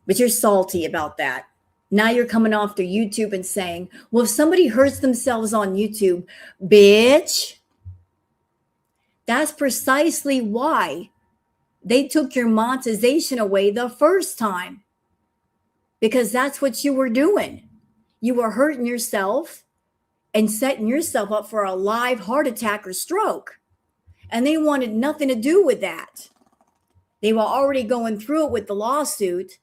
But you're salty about that. Now you're coming off to YouTube and saying, well, if somebody hurts themselves on YouTube, bitch, that's precisely why they took your monetization away the first time. Because that's what you were doing. You were hurting yourself and setting yourself up for a live heart attack or stroke. And they wanted nothing to do with that. They were already going through it with the lawsuit.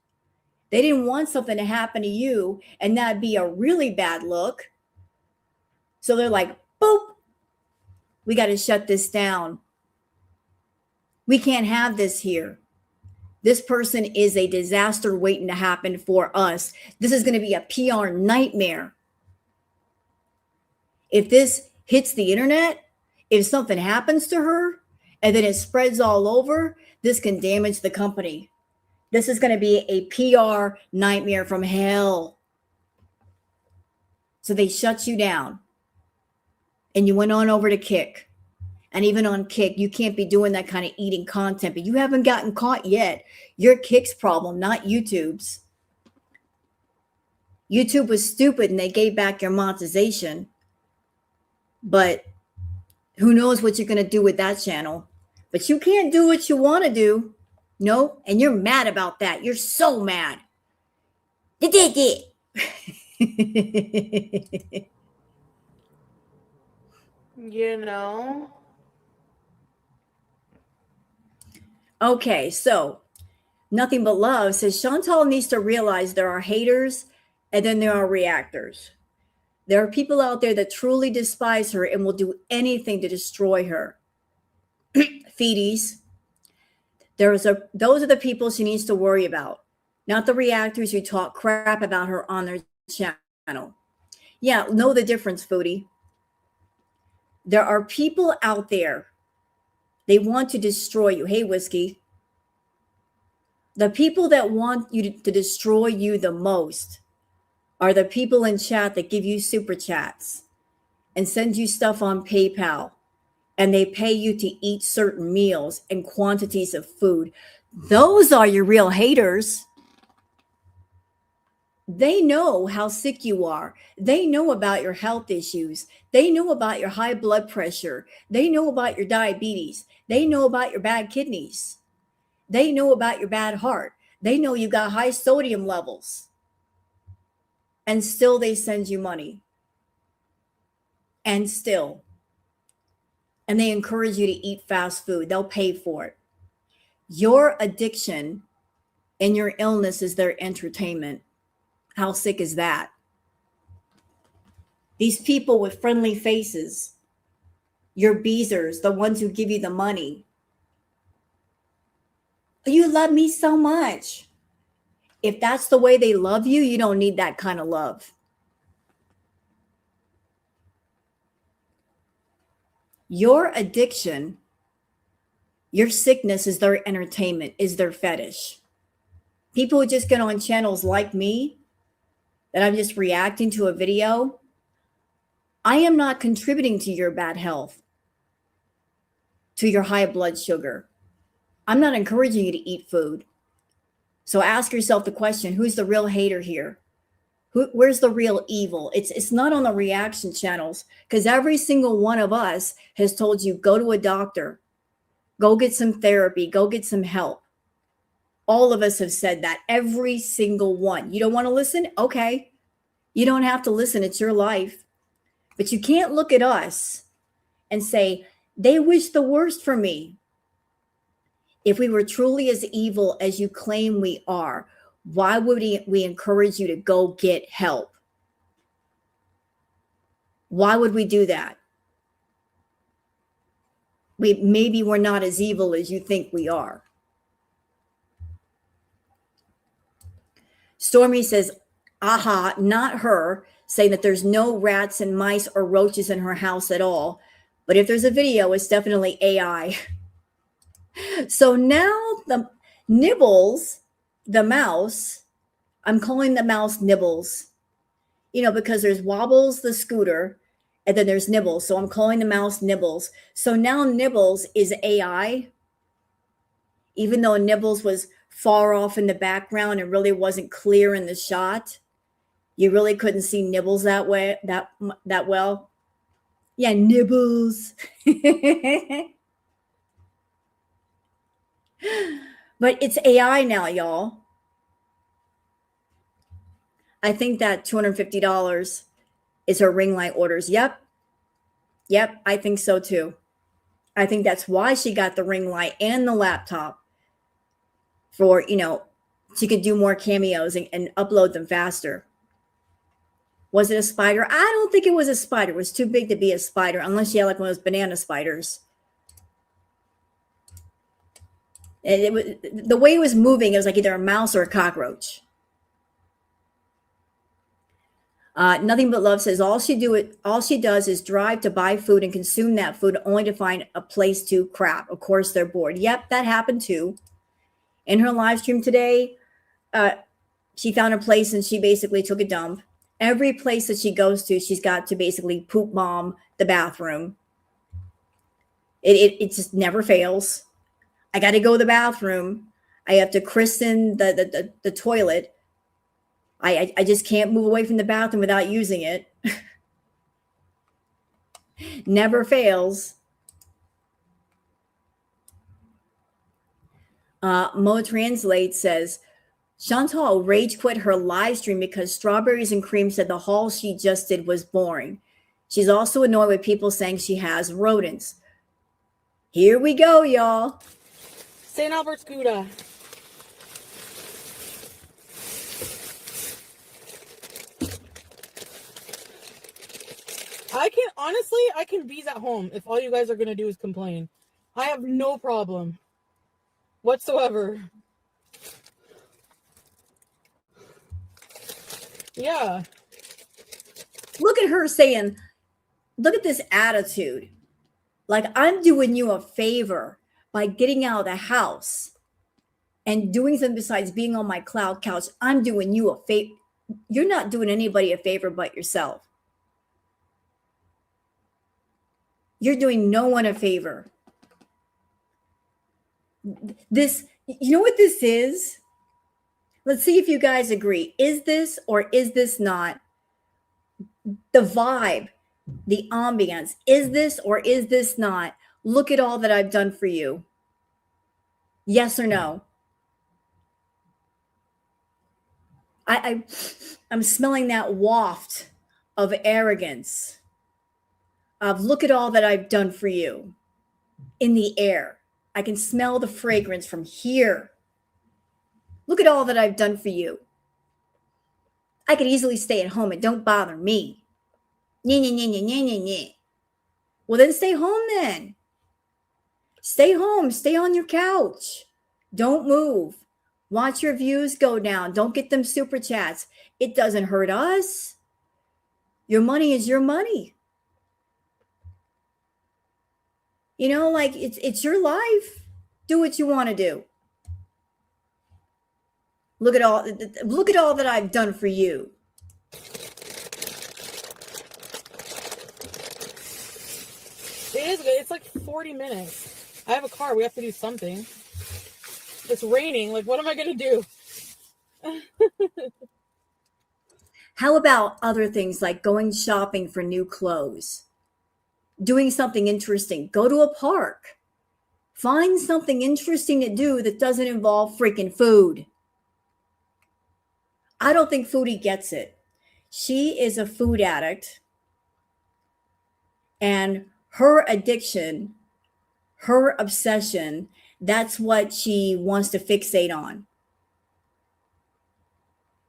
They didn't want something to happen to you and that'd be a really bad look. So they're like, boop, we got to shut this down. We can't have this here. This person is a disaster waiting to happen for us. This is going to be a PR nightmare. If this hits the internet, if something happens to her and then it spreads all over, this can damage the company. This is going to be a PR nightmare from hell. So they shut you down and you went on over to Kick. And even on Kick, you can't be doing that kind of eating content, but you haven't gotten caught yet. You're Kick's problem, not YouTube's. YouTube was stupid and they gave back your monetization. But who knows what you're going to do with that channel. But you can't do what you want to do. No, and you're mad about that. You're so mad. You know? Okay, so Nothing But Love says Chantal needs to realize there are haters and then there are reactors. There are people out there that truly despise her and will do anything to destroy her. Feedies. Those are the people she needs to worry about, not the reactors who talk crap about her on their channel. Yeah, know the difference, Foodie. There are people out there, they want to destroy you. Hey, Whiskey. The people that want you to destroy you the most are the people in chat that give you super chats and send you stuff on PayPal, and they pay you to eat certain meals and quantities of food. Those are your real haters. They know how sick you are. They know about your health issues. They know about your high blood pressure. They know about your diabetes. They know about your bad kidneys. They know about your bad heart. They know you got high sodium levels. And still they send you money. And still. And they encourage you to eat fast food. They'll pay for it. Your addiction and your illness is their entertainment. How sick is that? These people with friendly faces, your beezers, the ones who give you the money. You love me so much. If that's the way they love you, you don't need that kind of love. Your addiction, your sickness is their entertainment, is their fetish. People who just get on channels like me, that I'm just reacting to a video, I am not contributing to your bad health, to your high blood sugar. I'm not encouraging you to eat food. So ask yourself the question, who's the real hater here? Where's the real evil? It's not on the reaction channels, because every single one of us has told you, go to a doctor, go get some therapy, go get some help. All of us have said that, every single one. You don't want to listen? Okay. You don't have to listen. It's your life. But you can't look at us and say, they wish the worst for me. If we were truly as evil as you claim we are, why would we encourage you to go get help? Why would we do that? Maybe we're not as evil as you think we are. Stormy says, aha, not her, saying that there's no rats and mice or roaches in her house at all. But if there's a video, it's definitely AI. So now the Nibbles, the mouse, I'm calling the mouse Nibbles, because there's Wobbles, the scooter, and then there's Nibbles. So I'm calling the mouse Nibbles. So now Nibbles is AI, even though Nibbles was far off in the background and really wasn't clear in the shot. You really couldn't see Nibbles that well. Yeah, Nibbles. But it's AI now, y'all. I think that $250 is her ring light orders. Yep, I think so too. I think that's why she got the ring light and the laptop, for, she could do more cameos and upload them faster. Was it a spider? I don't think it was a spider. It was too big to be a spider, unless she had like one of those banana spiders. And it was, the way it was moving, it was like either a mouse or a cockroach. Nothing But Love says all she does is drive to buy food and consume that food, only to find a place to crap. Of course, they're bored. Yep, that happened too. In her live stream today, she found a place and she basically took a dump. Every place that she goes to, she's got to basically poop bomb the bathroom. It just never fails. I got to go to the bathroom. I have to christen the toilet. I just can't move away from the bathroom without using it. Never fails. Mo Translate says, Chantal rage quit her live stream because Strawberries and Cream said the haul she just did was boring. She's also annoyed with people saying she has rodents. Here we go, y'all. St. Albert's Gouda. I can bees at home if all you guys are going to do is complain. I have no problem whatsoever. Yeah. Look at her saying, look at this attitude. Like, I'm doing you a favor by getting out of the house and doing something besides being on my cloud couch. I'm doing you a favor. You're not doing anybody a favor but yourself. You're doing no one a favor. This, you know what this is? Let's see if you guys agree. Is this or is this not the vibe, the ambience? Is this or is this not? Look at all that I've done for you. Yes or no? I'm smelling that waft of arrogance, of look at all that I've done for you in the air. I can smell the fragrance from here. Look at all that I've done for you. I could easily stay at home and don't bother me. Nye, nye, nye, nye, nye, nye, nye. Well, then stay home then. Stay home. Stay on your couch. Don't move. Watch your views go down. Don't get them super chats. It doesn't hurt us. Your money is your money. You know, like it's your life. Do what you want to do. Look at all that I've done for you. It is good. It's like 40 minutes. I have a car. We have to do something. It's raining. Like, what am I going to do? How about other things like going shopping for new clothes? Doing something interesting. Go to a park. Find something interesting to do that doesn't involve freaking food. I don't think Foodie gets it. She is a food addict. And her addiction, her obsession, that's what she wants to fixate on.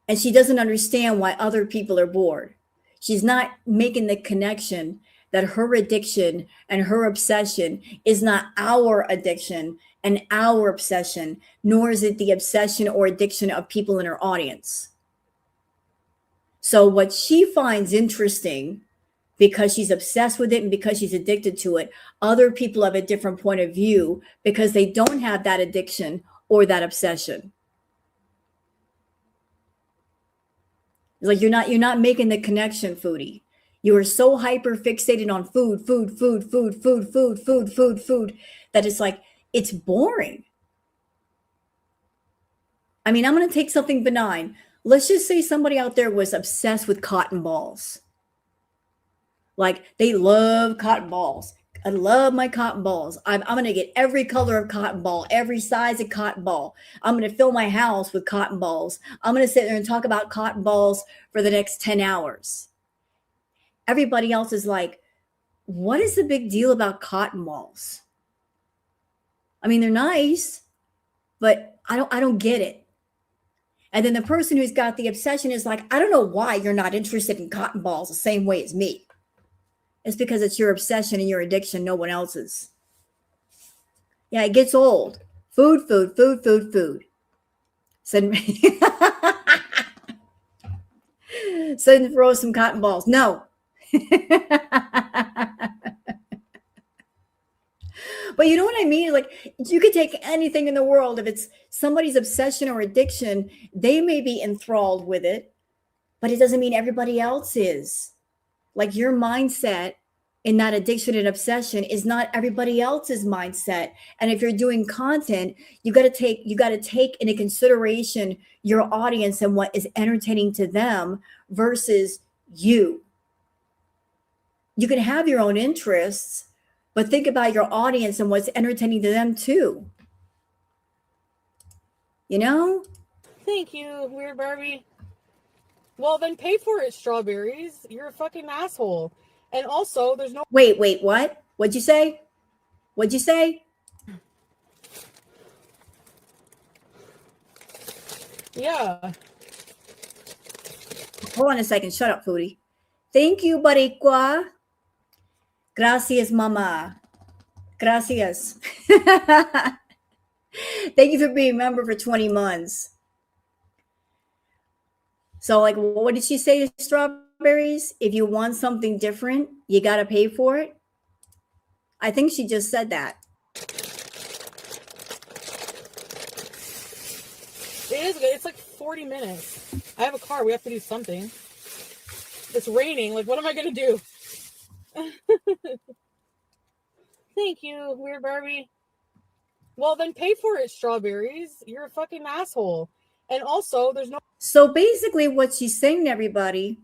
And she doesn't understand why other people are bored. She's not making the connection that her addiction and her obsession is not our addiction and our obsession, nor is it the obsession or addiction of people in her audience. So what she finds interesting, because she's obsessed with it and because she's addicted to it, other people have a different point of view because they don't have that addiction or that obsession. It's like you're not making the connection, Foodie. You are so hyper fixated on food, that it's like, it's boring. I mean, I'm going to take something benign. Let's just say somebody out there was obsessed with cotton balls. Like, they love cotton balls. I love my cotton balls. I'm going to get every color of cotton ball, every size of cotton ball. I'm going to fill my house with cotton balls. I'm going to sit there and talk about cotton balls for the next 10 hours. Everybody else is like, what is the big deal about cotton balls? I mean, they're nice, but I don't get it. And then the person who's got the obsession is like, I don't know why you're not interested in cotton balls the same way as me. It's because it's your obsession and your addiction, no one else's. Yeah, it gets old. Food. Send throw some cotton balls. No. But you know what I mean? Like, you could take anything in the world. If it's somebody's obsession or addiction, they may be enthralled with it, but it doesn't mean everybody else is. Like, your mindset in that addiction and obsession is not everybody else's mindset. And if you're doing content, you got to take into consideration your audience and what is entertaining to them versus you. You can have your own interests, but think about your audience and what's entertaining to them too. You know? Thank you, Weird Barbie. Well, then pay for it, Strawberries. You're a fucking asshole. And also, there's no... Wait, what? What'd you say? Yeah. Hold on a second. Shut up, Foodie. Thank you, Baricua. Gracias, mama. Gracias. Thank you for being a member for 20 months. So, like, what did she say, Strawberry? strawberries, if you want something different, you got to pay for it. I think she just said that. It is good. It's like 40 minutes. I have a car. We have to do something. It's raining. Like, what am I going to do? Thank you, Weird Barbie. Well, then pay for it, strawberries. You're a fucking asshole. And also, there's no... So basically what she's saying to everybody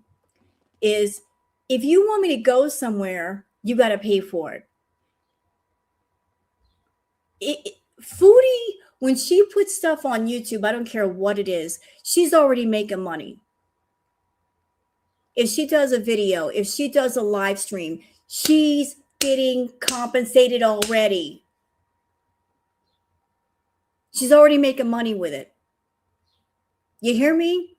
is, if you want me to go somewhere, you got to pay for it. Foodie, when she puts stuff on YouTube, I don't care what it is, she's already making money. If she does a video, if she does a live stream, she's getting compensated already. She's already making money with it. You hear me?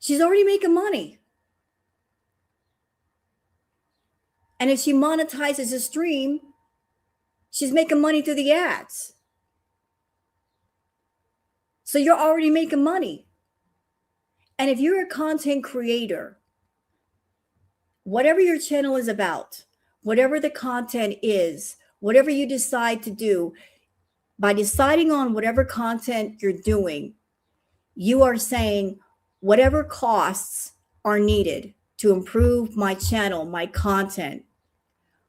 She's already making money. And if she monetizes a stream, she's making money through the ads. So you're already making money. And if you're a content creator, whatever your channel is about, whatever the content is, whatever you decide to do, by deciding on whatever content you're doing, you are saying whatever costs are needed to improve my channel, my content,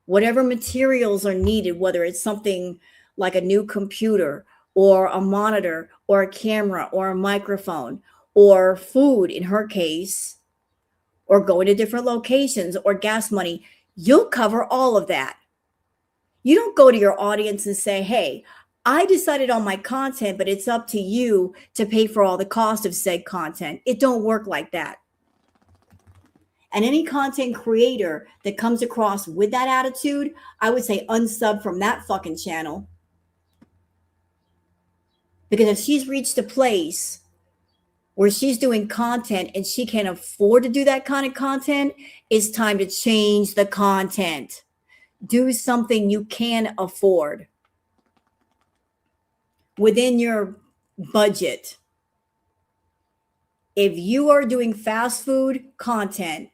whatever materials are needed, whether it's something like a new computer or a monitor or a camera or a microphone or food in her case, or going to different locations or gas money, you'll cover all of that. You don't go to your audience and say, hey, I decided on my content, but it's up to you to pay for all the cost of said content. It don't work like that. And any content creator that comes across with that attitude, I would say unsub from that fucking channel. Because if she's reached a place where she's doing content and she can't afford to do that kind of content, it's time to change the content. Do something you can afford within your budget. If you are doing fast food content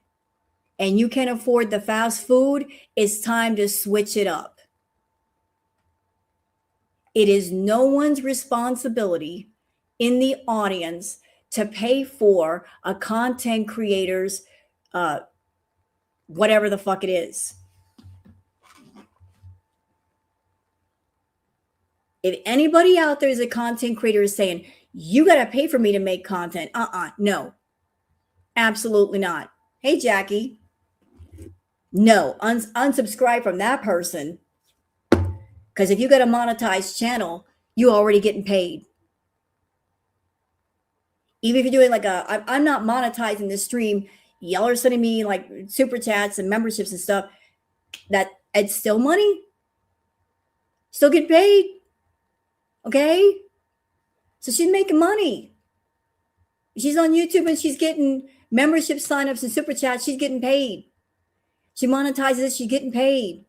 and you can afford the fast food, it's time to switch it up. It is no one's responsibility in the audience to pay for a content creator's whatever the fuck it is. If anybody out there is a content creator is saying, you got to pay for me to make content. No, absolutely not. Hey, Jackie. No, unsubscribe from that person. Because if you got a monetized channel, you already getting paid. Even if you're doing like I'm not monetizing the stream, y'all are sending me like super chats and memberships and stuff, that it's still money. Still get paid. Okay? So she's making money. She's on YouTube and she's getting membership signups and super chats. She's getting paid. She monetizes, she's getting paid.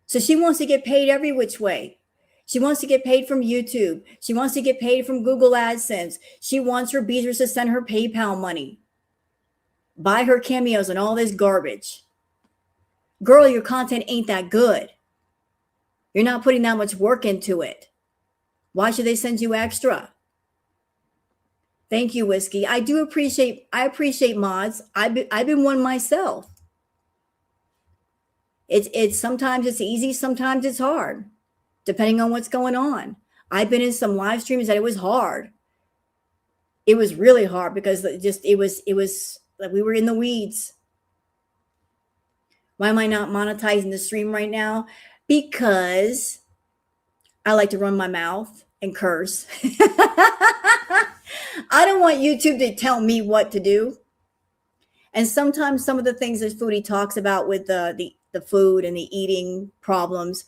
So she wants to get paid every which way. She wants to get paid from YouTube. She wants to get paid from Google AdSense. She wants her beaters to send her PayPal money. Buy her cameos and all this garbage. Girl, your content ain't that good. You're not putting that much work into it. Why should they send you extra? Thank you, Whiskey. I appreciate mods. I've been one myself. It's sometimes it's easy, sometimes it's hard, depending on what's going on. I've been in some live streams that it was hard. It was really hard because it was like we were in the weeds. Why am I not monetizing the stream right now? Because I like to run my mouth and curse. I don't want YouTube to tell me what to do. And sometimes some of the things that Foodie talks about with the food and the eating problems,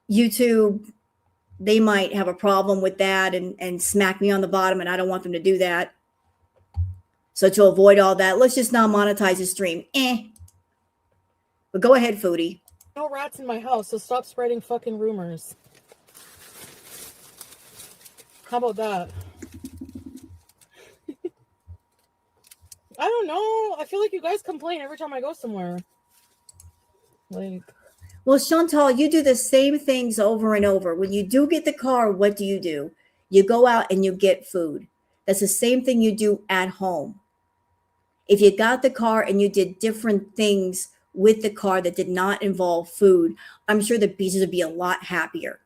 YouTube, they might have a problem with that and smack me on the bottom, and I don't want them to do that. So to avoid all that, let's just not monetize the stream. But go ahead, Foodie. No rats in my house, so stop spreading fucking rumors. How about that? don't know. I feel like you guys complain every time I go somewhere. Like, well, Chantal, you do the same things over and over. When you do get the car, what do? You go out and you get food. That's the same thing you do at home. If you got the car and you did different things with the car that did not involve food, I'm sure the beaches would be a lot happier.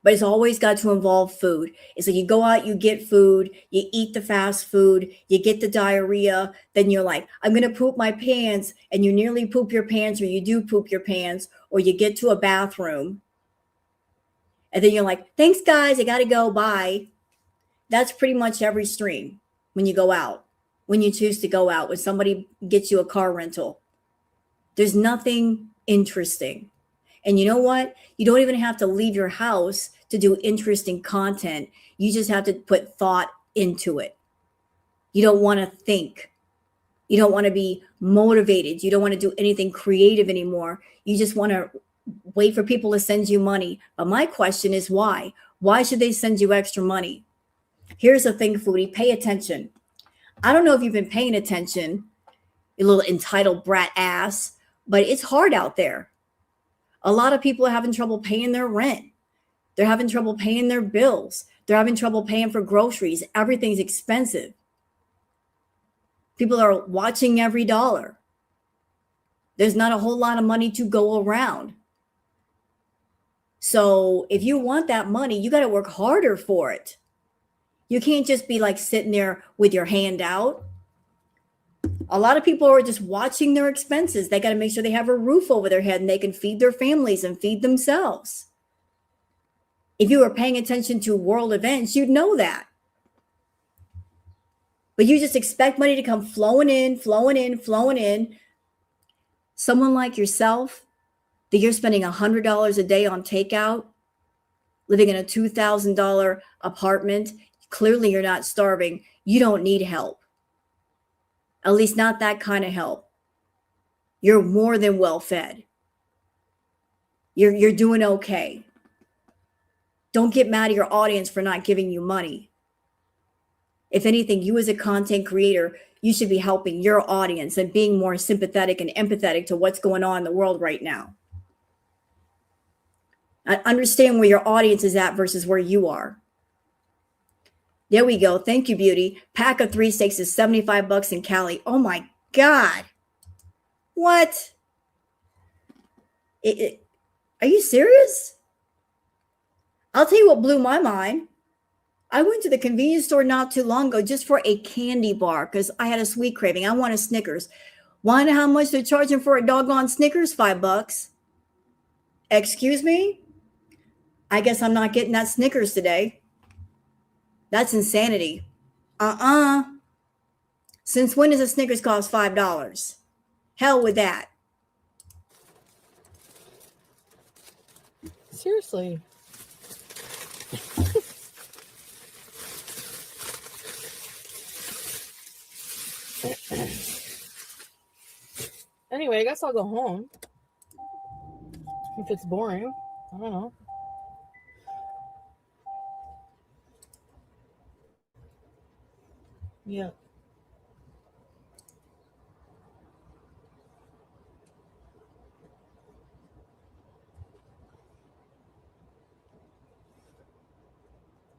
But it's always got to involve food. It's like you go out, you get food, you eat the fast food, you get the diarrhea, then you're like, I'm going to poop my pants, and you nearly poop your pants, or you do poop your pants, or you get to a bathroom, and then you're like, thanks, guys, I got to go, bye. That's pretty much every stream when you go out, when you choose to go out, when somebody gets you a car rental. There's nothing interesting. And you know what? You don't even have to leave your house to do interesting content. You just have to put thought into it. You don't want to think. You don't want to be motivated. You don't want to do anything creative anymore. You just want to wait for people to send you money. But my question is why? Why should they send you extra money? Here's the thing, Foodie, pay attention. I don't know if you've been paying attention, you little entitled brat ass, but it's hard out there. A lot of people are having trouble paying their rent. They're having trouble paying their bills. They're having trouble paying for groceries. Everything's expensive. People are watching every dollar. There's not a whole lot of money to go around. So if you want that money, you got to work harder for it. You can't just be like sitting there with your hand out. A lot of people are just watching their expenses. They got to make sure they have a roof over their head and they can feed their families and feed themselves. If you were paying attention to world events, you'd know that. But you just expect money to come flowing in, flowing in, flowing in. Someone like yourself, that you're spending $100 a day on takeout, living in a $2,000 apartment, clearly you're not starving. You don't need help. At least not that kind of help. You're more than well fed. You're doing okay. Don't get mad at your audience for not giving you money. If anything, you as a content creator, you should be helping your audience and being more sympathetic and empathetic to what's going on in the world right now. Understand where your audience is at versus where you are. There we go. Thank you, Beauty. Pack of 3 steaks is $75 in Cali. Oh my God. What? Are you serious? I'll tell you what blew my mind. I went to the convenience store not too long ago just for a candy bar because I had a sweet craving. I want a Snickers. Want to know how much they're charging for a doggone Snickers? $5. Excuse me? I guess I'm not getting that Snickers today. That's insanity. Since when does a Snickers cost $5? Hell with that. seriously. Anyway, I guess I'll go home. If it's boring. I don't know. Yeah.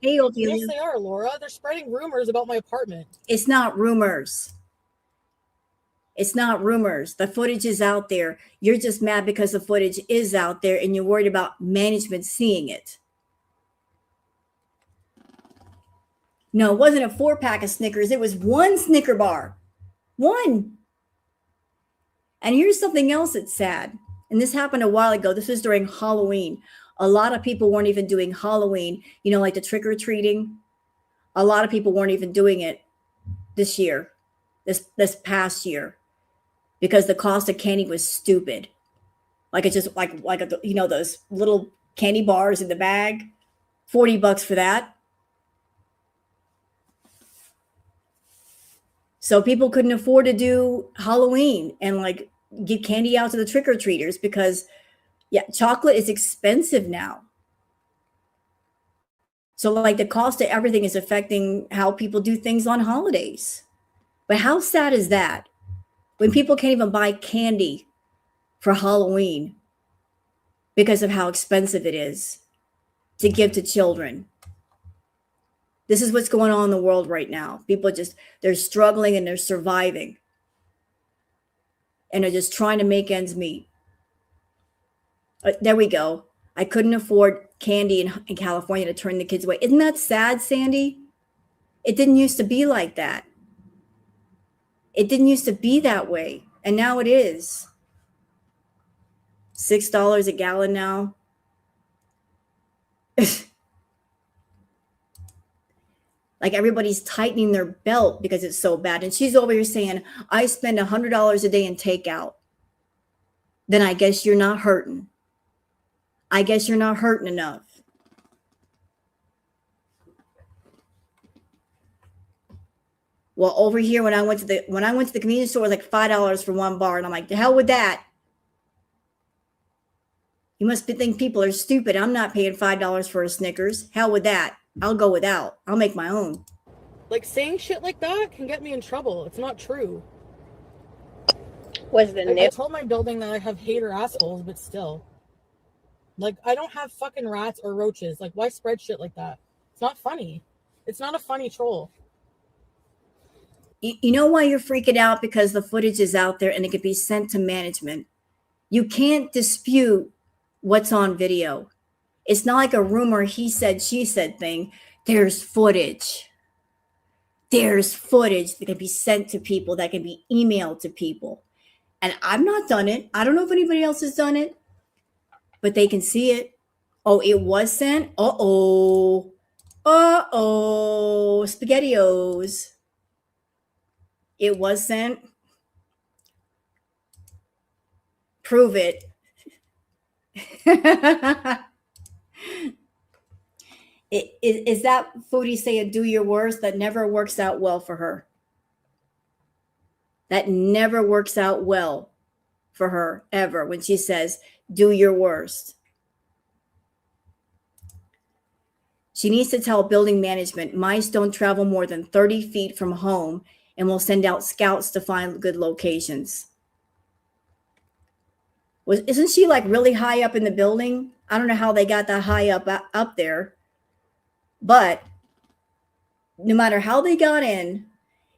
Hey, Ophelia. Yes, they are, Laura. They're spreading rumors about my apartment. It's not rumors. It's not rumors. The footage is out there. You're just mad because the footage is out there and you're worried about management seeing it. No, it wasn't a 4-pack of Snickers. It was one Snicker bar. One. And here's something else that's sad. And this happened a while ago. This was during Halloween. A lot of people weren't even doing Halloween, you know, like the trick-or-treating. A lot of people weren't even doing it this year, this past year, because the cost of candy was stupid. Like it's just like you know, those little candy bars in the bag, $40 for that. So people couldn't afford to do Halloween and like give candy out to the trick-or-treaters because, yeah, chocolate is expensive now. So like the cost of everything is affecting how people do things on holidays. But how sad is that? When people can't even buy candy for Halloween because of how expensive it is to give to children. This is what's going on in the world right now. People they're struggling and they're surviving. And they're just trying to make ends meet. There we go. I couldn't afford candy in California to turn the kids away. Isn't that sad, Sandy? It didn't used to be like that. It didn't used to be that way. And now it is. $6 a gallon now. Like everybody's tightening their belt because it's so bad. And she's over here saying, I spend $100 a day in takeout. Then I guess you're not hurting. I guess you're not hurting enough. Well, over here when I went to the convenience store, it was like $5 for one bar, and I'm like, the hell with that. You must think people are stupid. I'm not paying $5 for a Snickers. Hell with that. I'll go without. I'll make my own. Like saying shit like that can get me in trouble. It's not true. Was the I told my building that I have hater assholes, but still. Like, I don't have fucking rats or roaches. Like, why spread shit like that? It's not funny. It's not a funny troll. You know why you're freaking out? Because the footage is out there and it could be sent to management. You can't dispute what's on video. It's not like a rumor, he said, she said thing. There's footage. There's footage that can be sent to people, that can be emailed to people. And I've not done it. I don't know if anybody else has done it, but they can see it. Oh, it was sent? Uh-oh. Uh-oh. SpaghettiOs. It was sent. Prove it. Is that Foodie saying do your worst? That never works out well for her. That never works out well for her ever when she says do your worst. She needs to tell building management mice don't travel more than 30 feet from home and will send out scouts to find good locations. Isn't she like really high up in the building? I don't know how they got that high up there. But no matter how they got in,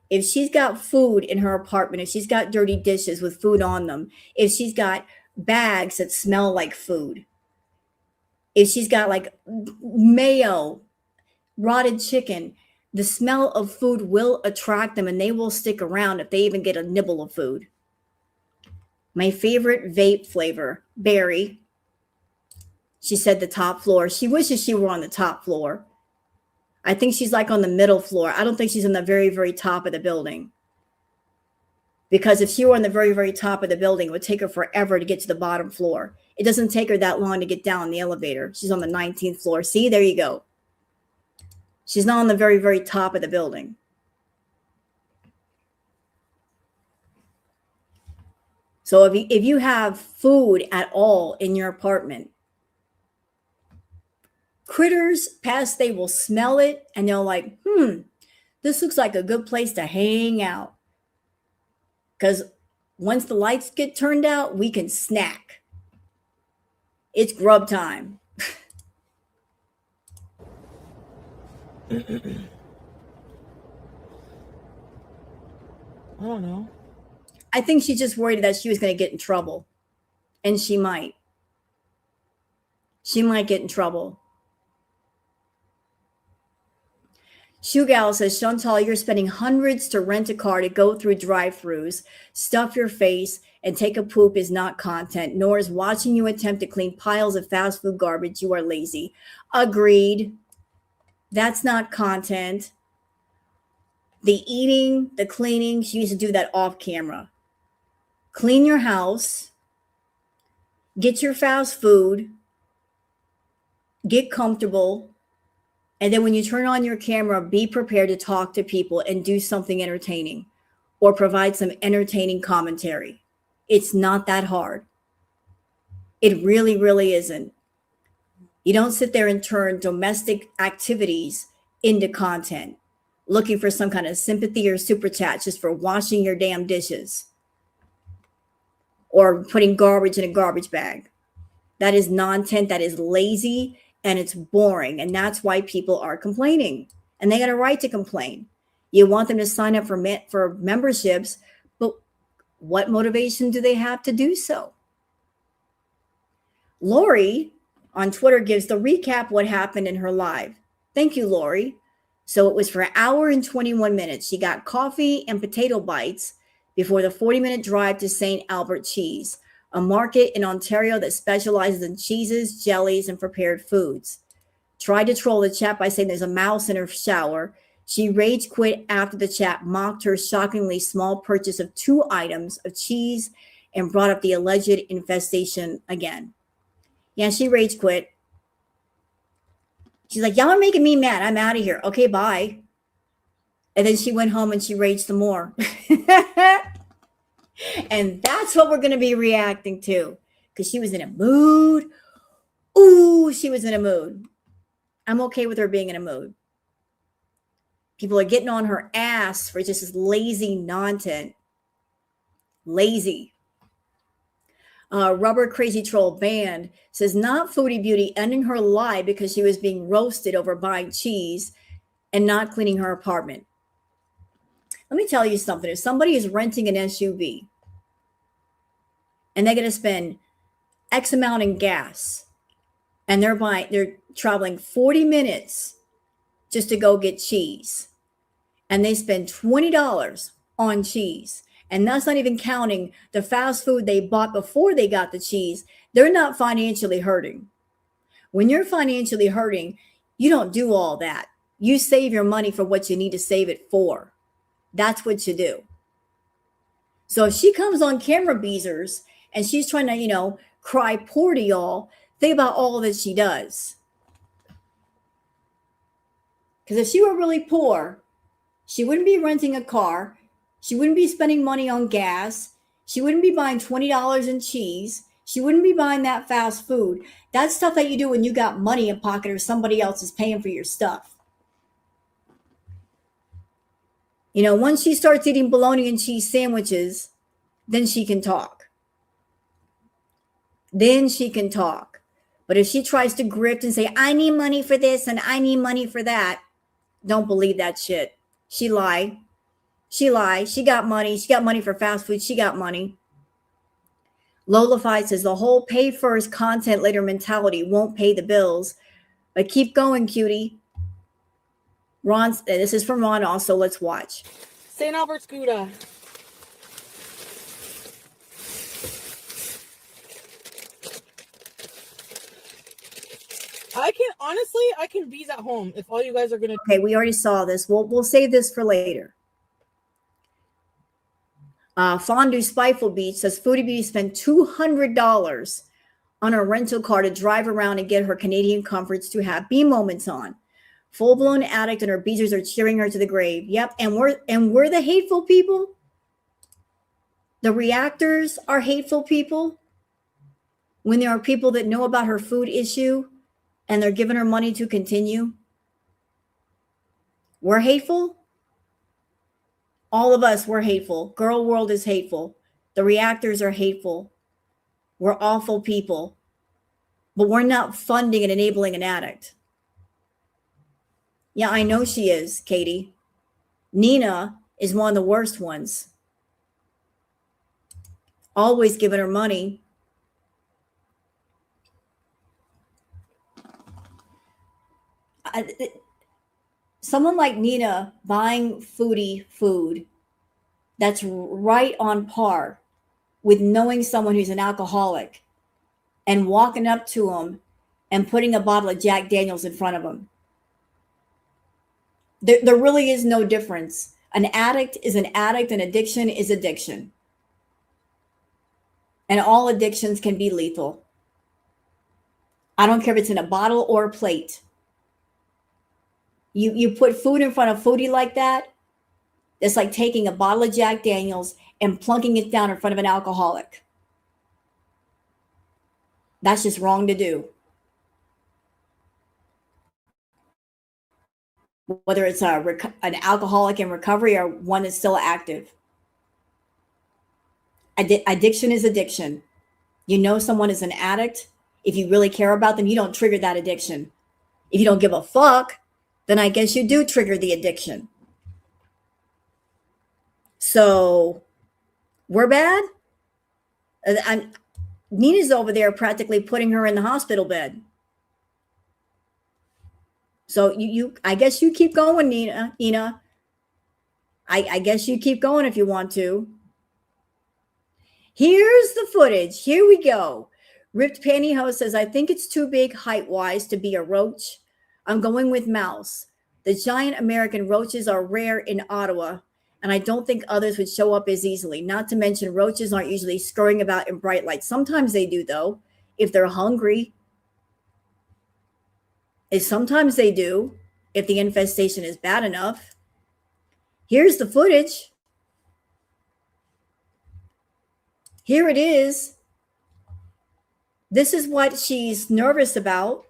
if she's got food in her apartment, if she's got dirty dishes with food on them, if she's got bags that smell like food, if she's got like mayo, rotted chicken, the smell of food will attract them and they will stick around if they even get a nibble of food. My favorite vape flavor, berry. She said the top floor. She wishes she were on the top floor. I think she's like on the middle floor. I don't think she's on the very, very top of the building. Because if she were on the very, very top of the building, it would take her forever to get to the bottom floor. It doesn't take her that long to get down the elevator. She's on the 19th floor. See, there you go. She's not on the very, very top of the building. So if you have food at all in your apartment, critters, pests, they will smell it and they're like, this looks like a good place to hang out. Because once the lights get turned out, we can snack. It's grub time. I don't know. I think she's just worried that she was going to get in trouble. And she might. She might get in trouble. Shugal says, Chantal, you're spending hundreds to rent a car to go through drive-thrus, stuff your face, and take a poop is not content, nor is watching you attempt to clean piles of fast food garbage. You are lazy. Agreed. That's not content. The eating, the cleaning, she needs to do that off camera. Clean your house. Get your fast food. Get comfortable. And then when you turn on your camera, be prepared to talk to people and do something entertaining or provide some entertaining commentary. It's not that hard. It really, really isn't. You don't sit there and turn domestic activities into content, looking for some kind of sympathy or super chat just for washing your damn dishes or putting garbage in a garbage bag. That is nonsense. That is lazy and it's boring. And that's why people are complaining. And they got a right to complain. You want them to sign up for memberships, but what motivation do they have to do so? Lori on Twitter gives the recap what happened in her live. Thank you, Lori. So it was for an hour and 21 minutes. She got coffee and potato bites before the 40-minute drive to St. Albert Cheese, a market in Ontario that specializes in cheeses, jellies, and prepared foods. Tried to troll the chat by saying there's a mouse in her shower. She rage quit after the chat mocked her shockingly small purchase of 2 items of cheese and brought up the alleged infestation again. Yeah, she rage quit. She's like, y'all are making me mad. I'm out of here. Okay, bye. And then she went home and she raged some more. And that's what we're going to be reacting to because she was in a mood. Ooh, she was in a mood. I'm okay with her being in a mood. People are getting on her ass for just this lazy nonsense. Lazy. Rubber Crazy Troll Band says, not Foodie Beauty ending her life because she was being roasted over buying cheese and not cleaning her apartment. Let me tell you something. If somebody is renting an SUV and they're going to spend X amount in gas and they're traveling 40 minutes just to go get cheese and they spend $20 on cheese, and that's not even counting the fast food they bought before they got the cheese, they're not financially hurting. When you're financially hurting, you don't do all that. You save your money for what you need to save it for. That's what you do. So if she comes on camera, Beezers, and she's trying to, cry poor to y'all, think about all that she does. Because if she were really poor, she wouldn't be renting a car. She wouldn't be spending money on gas. She wouldn't be buying $20 in cheese. She wouldn't be buying that fast food. That's stuff that you do when you got money in pocket or somebody else is paying for your stuff. Once she starts eating bologna and cheese sandwiches, then she can talk. But if she tries to grift and say, I need money for this and I need money for that, don't believe that shit. She lied. She got money. She got money for fast food. She got money. Lola Fight says the whole pay first, content later mentality won't pay the bills. But keep going, cutie. Ron, this is from Ron also. Let's watch. St. Albert's Gouda. I can bees at home if all you guys are gonna. Okay, we already saw this. We'll save this for later. Fondue Spiteful Beach says Foodie Beauty spent $200 on a rental car to drive around and get her Canadian comforts to have bee moments on. Full-blown addict and her beezers are cheering her to the grave. Yep, and we're the hateful people. The reactors are hateful people. When there are people that know about her food issue and they're giving her money to continue. We're hateful. All of us, we're hateful. Girl world is hateful. The reactors are hateful. We're awful people. But we're not funding and enabling an addict. Yeah, I know she is, Katie. Nina is one of the worst ones. Always giving her money. Someone like Nina buying Foodie food that's right on par with knowing someone who's an alcoholic and walking up to him and putting a bottle of Jack Daniels in front of him. There really is no difference. An addict is an addict, and addiction is addiction. And all addictions can be lethal. I don't care if it's in a bottle or a plate. You put food in front of Foodie like that, it's like taking a bottle of Jack Daniels and plunking it down in front of an alcoholic. That's just wrong to do. whether it's an alcoholic in recovery or one that's still active. Addiction is addiction. You know someone is an addict. If you really care about them, you don't trigger that addiction. If you don't give a fuck, then I guess you do trigger the addiction. So we're bad. Nina's over there practically putting her in the hospital bed. So I guess you keep going, Nina. I guess you keep going if you want to. Here's the footage. Here we go. Ripped Pantyhose says, I think it's too big height-wise to be a roach. I'm going with mouse. The giant American roaches are rare in Ottawa, and I don't think others would show up as easily. Not to mention roaches aren't usually scurrying about in bright light. Sometimes they do, though, if they're hungry. Sometimes they do, if the infestation is bad enough. Here's the footage. Here it is. This is what she's nervous about.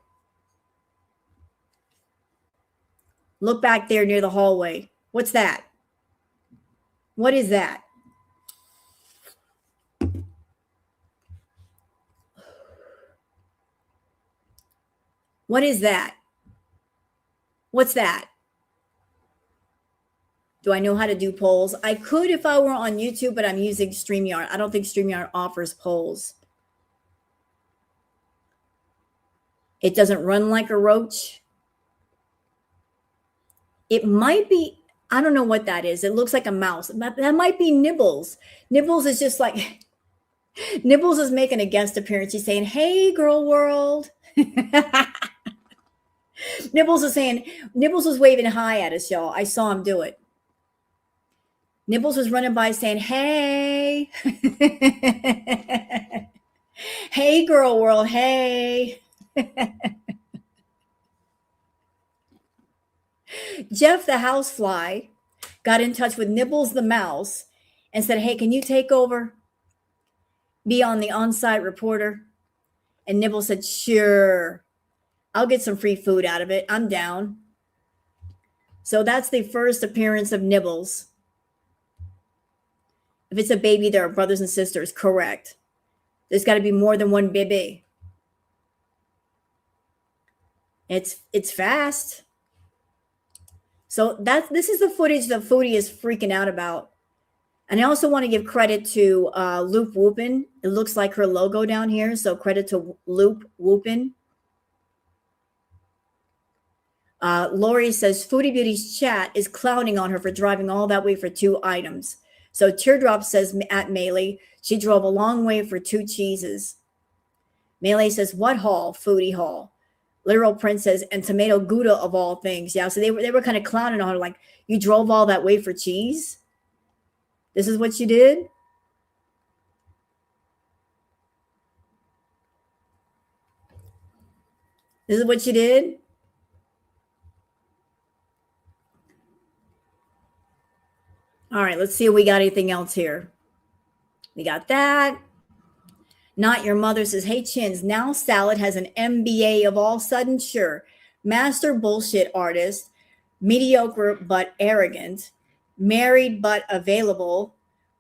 Look back there near the hallway. What's that? What is that? What is that? What's that? Do I know how to do polls? I could if I were on YouTube, but I'm using StreamYard. I don't think StreamYard offers polls. It doesn't run like a roach. It might be, I don't know what that is. It looks like a mouse. That might be Nibbles. Nibbles is just like, Nibbles is making a guest appearance. He's saying, hey, girl world. Nibbles was waving hi at us, y'all. I saw him do it. Nibbles was running by saying, hey. Hey, girl world, hey. Jeff the housefly got in touch with Nibbles the mouse and said, hey, can you take over? Be on the on-site reporter? And Nibbles said, sure. I'll get some free food out of it. I'm down. So that's the first appearance of Nibbles. If it's a baby, there are brothers and sisters. Correct. There's got to be more than one baby. It's fast. So this is the footage that Foodie is freaking out about. And I also want to give credit to Loop Whoopin. It looks like her logo down here. So credit to Loop Whoopin. Lori says Foodie Beauty's chat is clowning on her for driving all that way for 2 items. So Teardrop says at Melee, she drove a long way for 2 cheeses. Melee says, what hall? Foodie hall. Literal Prince says, and tomato Gouda of all things. Yeah, so they were kind of clowning on her, like, you drove all that way for cheese? This is what you did? This is what you did? All right, let's see if we got anything else here. We got that. Not Your Mother says, hey, Chins, now Salad has an MBA of all sudden, sure. Master bullshit artist, mediocre but arrogant, married but available,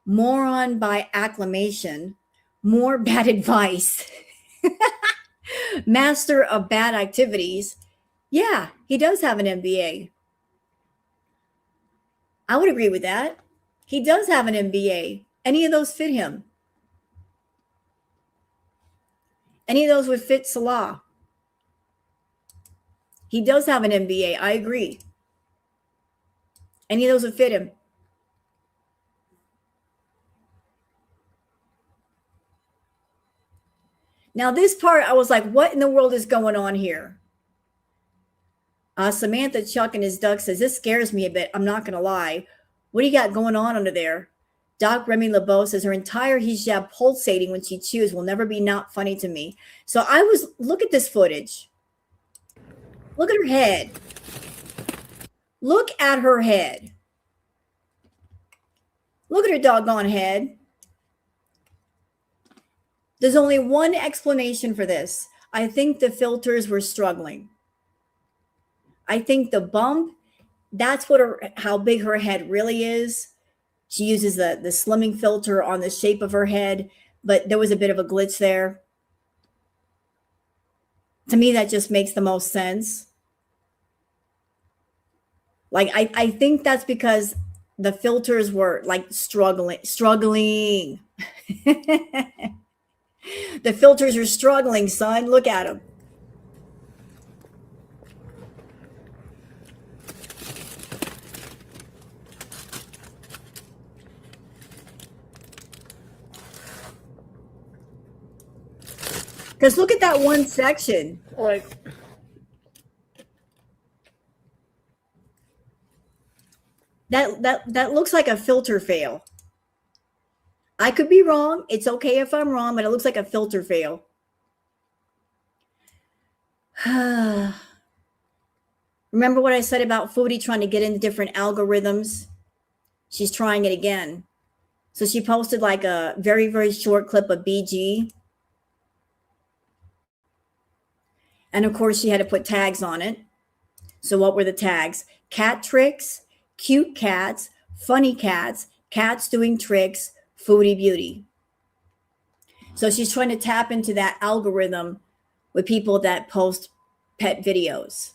moron by acclamation, more bad advice, master of bad activities. Yeah, he does have an MBA. I would agree with that. He does have an MBA. Any of those fit him. Any of those would fit Salah. He does have an MBA. I agree. Any of those would fit him. Now, this part, I was like, what in the world is going on here? Samantha Chuck and his duck says, this scares me a bit. I'm not going to lie. What do you got going on under there? Doc Remy LeBeau says her entire hijab pulsating when she chews will never be not funny to me. So look at this footage. Look at her head. Look at her head. Look at her doggone head. There's only one explanation for this. I think the filters were struggling. I think the bump that's what how big her head really is. She uses the slimming filter on the shape of her head, but there was a bit of a glitch there. To me, that just makes the most sense. Like, I think that's because the filters were like struggling. The filters are struggling, son. Look at them. Because look at that one section. Like, that looks like a filter fail. I could be wrong. It's okay if I'm wrong, but it looks like a filter fail. Remember what I said about Foodie trying to get into different algorithms? She's trying it again. So she posted like a very, very short clip of BG. And of course, she had to put tags on it. So what were the tags? Cat tricks, cute cats, funny cats, cats doing tricks, Foodie beauty. So she's trying to tap into that algorithm with people that post pet videos.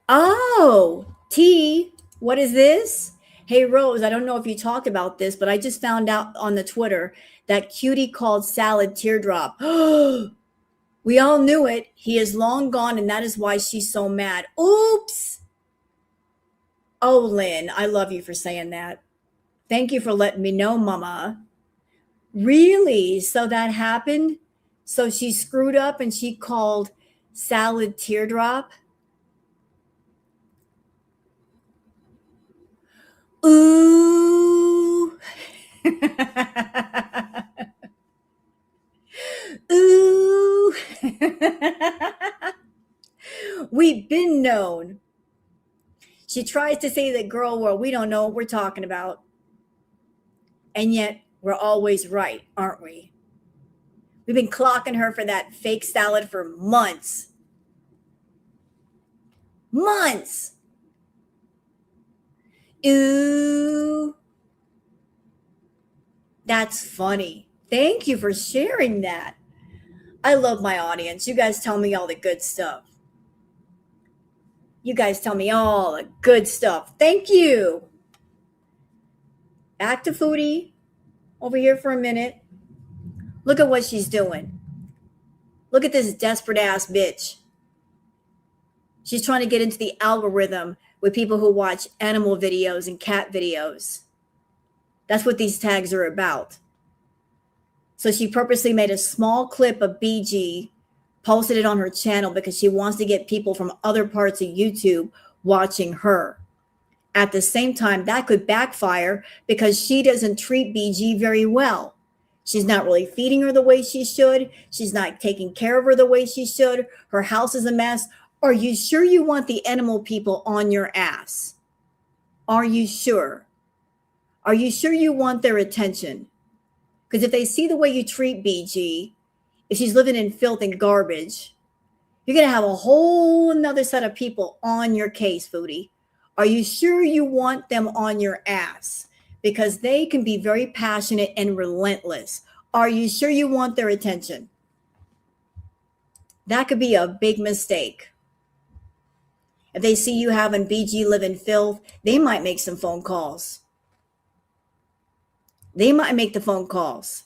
Oh, T, what is this? Hey, Rose, I don't know if you talked about this, but I just found out on the Twitter that cutie called Salad Teardrop. We all knew it. He is long gone, and that is why she's so mad. Oops. Oh, Lynn, I love you for saying that. Thank you for letting me know, Mama. Really? So that happened? So she screwed up and she called Salad Teardrop? Ooh. Ooh. We've been known. She tries to say that girl world, we don't know what we're talking about. And yet we're always right, aren't we? We've been clocking her for that fake salad for months. Months. Ooh. That's funny. Thank you for sharing that. I love my audience. You guys tell me all the good stuff. You guys tell me all the good stuff. Thank you. Back to Foodie. Over here for a minute. Look at what she's doing. Look at this desperate ass bitch. She's trying to get into the algorithm with people who watch animal videos and cat videos. That's what these tags are about. So she purposely made a small clip of BG, posted it on her channel because she wants to get people from other parts of YouTube watching her. At the same time, that could backfire because she doesn't treat BG very well. She's not really feeding her the way she should. She's not taking care of her the way she should. Her house is a mess. Are you sure you want the animal people on your ass? Are you sure? Are you sure you want their attention? Because if they see the way you treat BG, if she's living in filth and garbage, you're going to have a whole nother set of people on your case, Foodie. Are you sure you want them on your ass? Because they can be very passionate and relentless. Are you sure you want their attention? That could be a big mistake. If they see you having BG live in filth, they might make some phone calls. They might make the phone calls.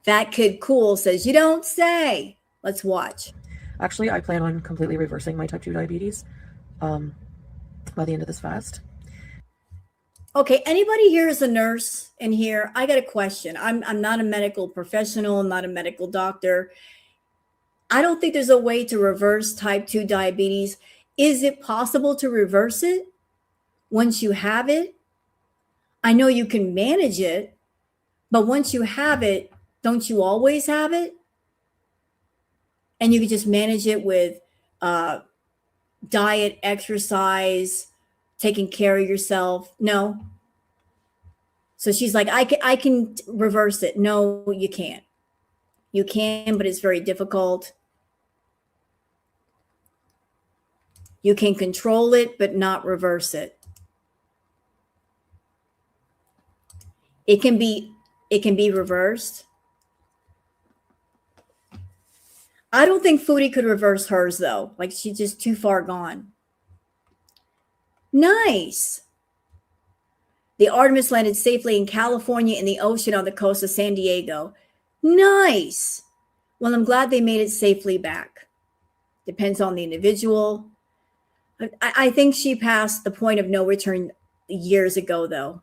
Fat Kid Cool says, you don't say. Let's watch. Actually, I plan on completely reversing my type 2 diabetes by the end of this fast. Okay, anybody here is a nurse in here? I got a question. I'm not a medical professional. I'm not a medical doctor. I don't think there's a way to reverse type 2 diabetes. Is it possible to reverse it once you have it? I know you can manage it, but once you have it, don't you always have it? And you can just manage it with diet, exercise, taking care of yourself. No. So she's like, I can reverse it. No, you can't. You can, but it's very difficult. You can control it, but not reverse it. It can be reversed. I don't think Foodie could reverse hers though. Like she's just too far gone. Nice. The Artemis landed safely in California in the ocean on the coast of San Diego. Nice. Well, I'm glad they made it safely back. Depends on the individual. I think she passed the point of no return years ago, though.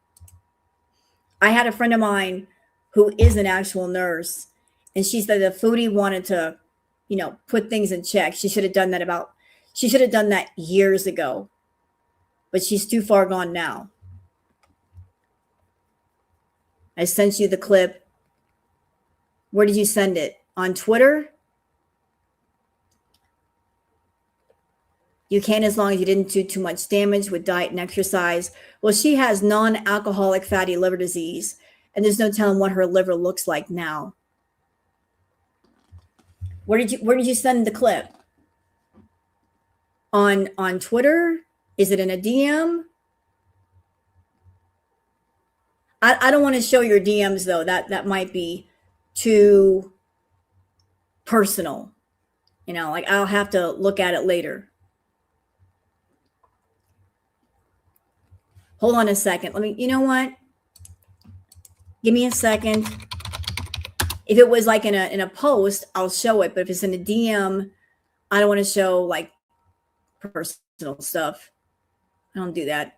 I had a friend of mine who is an actual nurse, and she said the Foodie wanted to, put things in check. She should have done that years ago, but she's too far gone now. I sent you the clip. Where did you send it? On Twitter? You can as long as you didn't do too much damage with diet and exercise. Well, she has non-alcoholic fatty liver disease, and there's no telling what her liver looks like now. Where did you send the clip? On Twitter? Is it in a DM? I don't want to show your DMs though. That might be too personal. Like I'll have to look at it later. Hold on a second. You know what? Give me a second. If it was like in a post, I'll show it. But if it's in a DM, I don't want to show like personal stuff. I don't do that.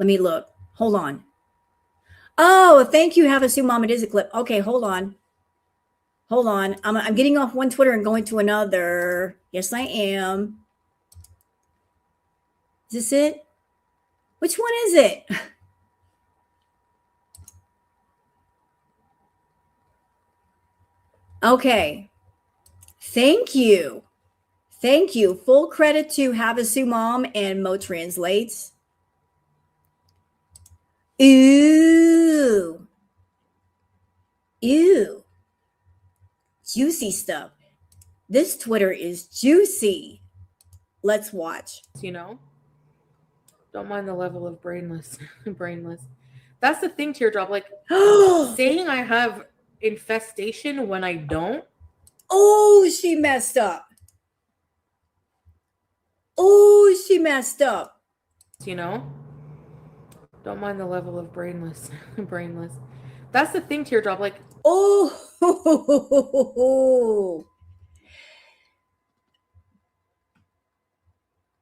Let me look. Hold on. Oh, thank you. Have a Sue Mom. It is a clip. Okay, hold on. I'm getting off one Twitter and going to another. Yes, I am. Is this it? Which one is it? Okay. Thank you. Full credit to Havasu Mom and Mo Translates. Ooh. Juicy stuff. This Twitter is juicy. Let's watch. Don't mind the level of brainless. That's the thing, Teardrop. Like saying I have infestation when I don't. Oh, she messed up. Don't mind the level of brainless. That's the thing, Teardrop. Like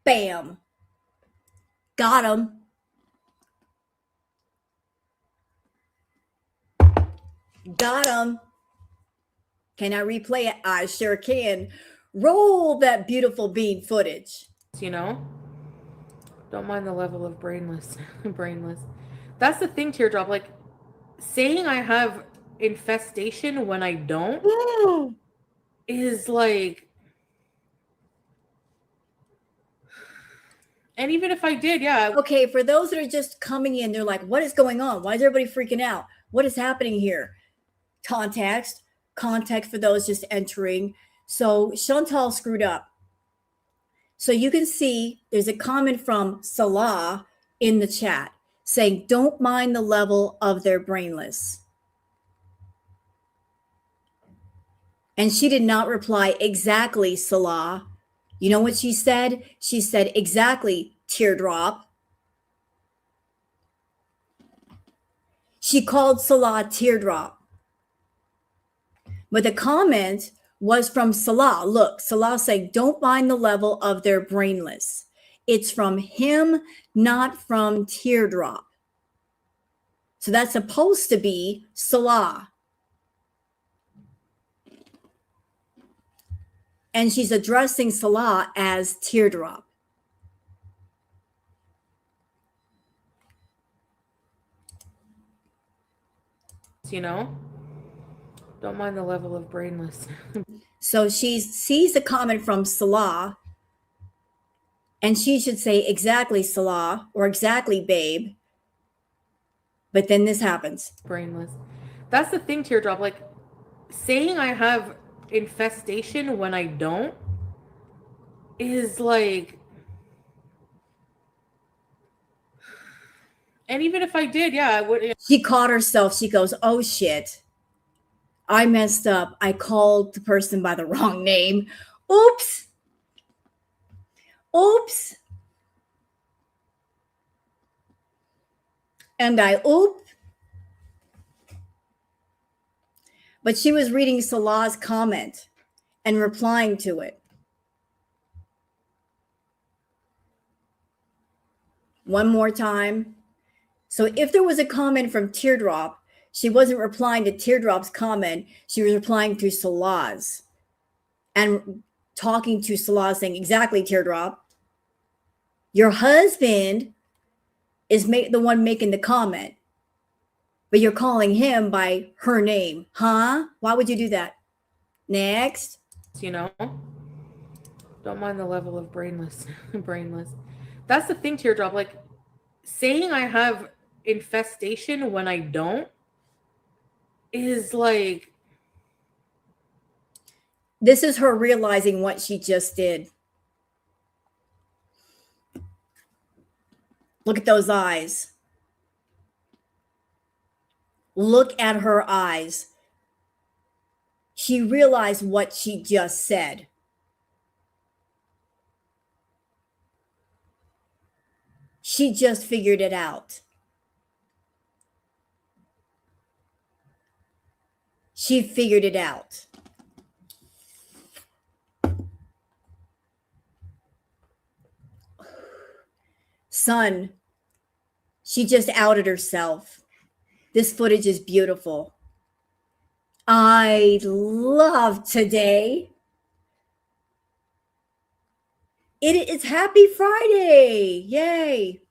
bam. Got him. Can I replay it? I sure can. Roll that beautiful bean footage. Don't mind the level of brainless. That's the thing, Teardrop. Like saying I have infestation when I don't is like. And even if I did, yeah. Okay, for those that are just coming in, they're like, what is going on? Why is everybody freaking out? What is happening here? Context for those just entering. So Chantal screwed up. So you can see there's a comment from Salah in the chat saying, don't mind the level of their brainless. And she did not reply exactly, Salah. You know what she said? She said, exactly, Teardrop. She called Salah Teardrop. But the comment was from Salah. Look, Salah saying, don't mind the level of their brainless. It's from him, not from Teardrop. So that's supposed to be Salah. And she's addressing Salah as Teardrop. Don't mind the level of brainless. So she sees the comment from Salah, and she should say exactly Salah or exactly babe. But then this happens. Brainless. That's the thing, Teardrop. Like saying I have infestation when I don't is like, and even if I did, yeah, I would. She caught herself. She goes, oh shit. I messed up. I called the person by the wrong name. Oops. Oops. And I oop. But she was reading Salah's comment and replying to it. One more time. So if there was a comment from Teardrop, she wasn't replying to Teardrop's comment. She was replying to Salah's and talking to Salah, saying, exactly, Teardrop. Your husband is the one making the comment, but you're calling him by her name. Huh? Why would you do that? Next. You know, don't mind the level of brainless. That's the thing, Teardrop. Like, saying I have infestation when I don't is like, this is her realizing what she just did. Look at those eyes. Look at her eyes. She realized what she just said. She just figured it out. She figured it out. Son, she just outed herself. This footage is beautiful. I love today. It's Happy Friday. Yay.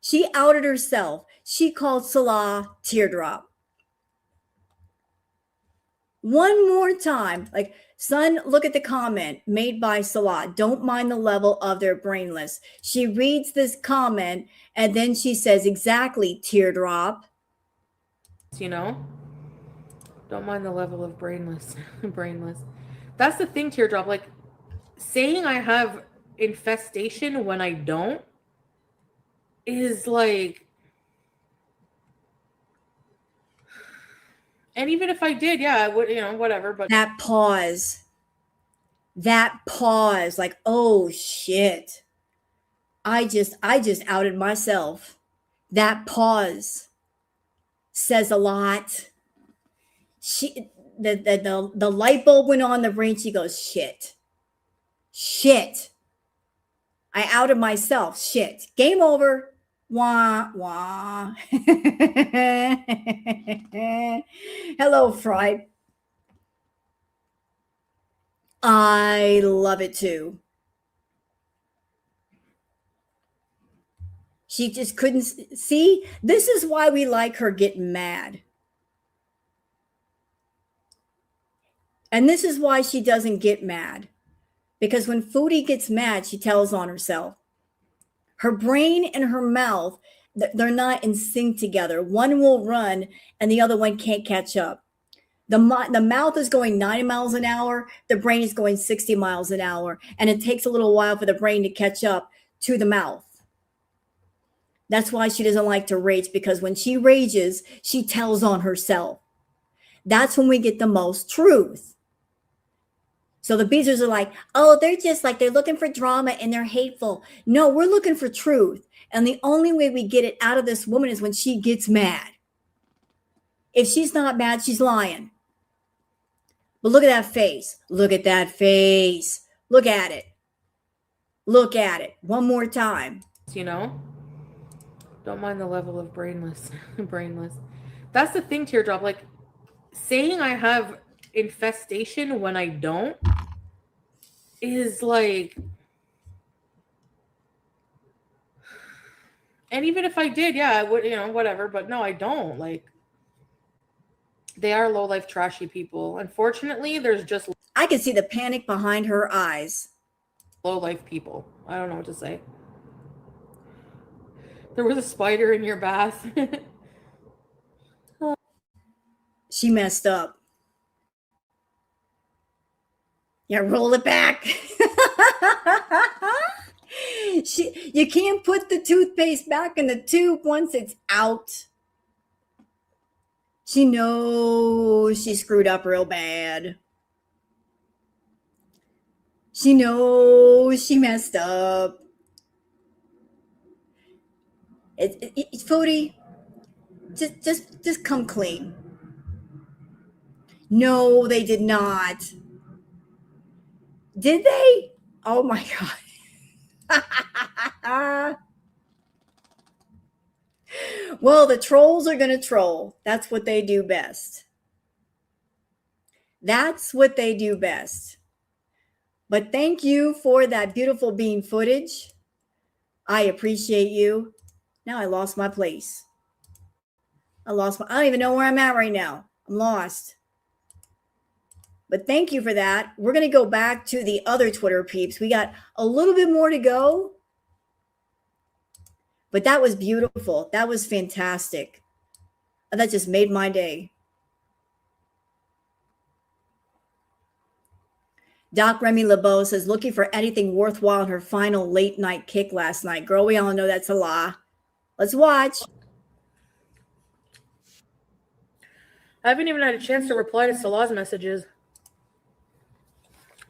She outed herself. She called Salah Teardrop. One more time. Like, son, look at the comment made by Salah. Don't mind the level of their brainless. She reads this comment and then she says, exactly, Teardrop. you know, don't mind the level of brainless. That's the thing, Teardrop. Like, saying I have infestation when I don't is like, and even if I did, yeah, I would, whatever. But that pause, like, oh shit, I just outed myself. That pause says a lot. The light bulb went on the brain. She goes, shit, I outed myself. Shit, game over. Wah, wah. Hello, Fried. I love it too. She just couldn't see. This is why we like her getting mad. And this is why she doesn't get mad. Because when Foodie gets mad, she tells on herself. Her brain and her mouth, they're not in sync together. One will run and the other one can't catch up. The mouth is going 90 miles an hour. The brain is going 60 miles an hour. And it takes a little while for the brain to catch up to the mouth. That's why she doesn't like to rage, because when she rages, she tells on herself. That's when we get the most truth. So the beezers are like, oh, they're just like, they're looking for drama and they're hateful. No, we're looking for truth. And the only way we get it out of this woman is when she gets mad. If she's not mad, she's lying. But look at that face. Look at that face. Look at it. Look at it. One more time. Don't mind the level of brainless. That's the thing, Teardrop. Like, saying I have infestation when I don't is like, and even if I did, yeah, I would, whatever. But no, I don't. Like, they are low life, trashy people. Unfortunately, there's just, I can see the panic behind her eyes. Low life people. I don't know what to say. There was a spider in your bath. She messed up. Yeah, roll it back. You can't put the toothpaste back in the tube once it's out. She knows she screwed up real bad. She knows she messed up. It's Foodie. Just come clean. No, they did not. Did they? Oh my God. Well, the trolls are going to troll. That's what they do best. That's what they do best. But thank you for that beautiful bean footage. I appreciate you. Now I lost my place. I don't even know where I'm at right now. I'm lost. But thank you for that. We're going to go back to the other Twitter peeps. We got a little bit more to go. But that was beautiful. That was fantastic. That just made my day. Doc Remy LeBeau says, looking for anything worthwhile in her final late night kick last night. Girl, we all know that's Salah. Let's watch. I haven't even had a chance to reply to Salah's messages.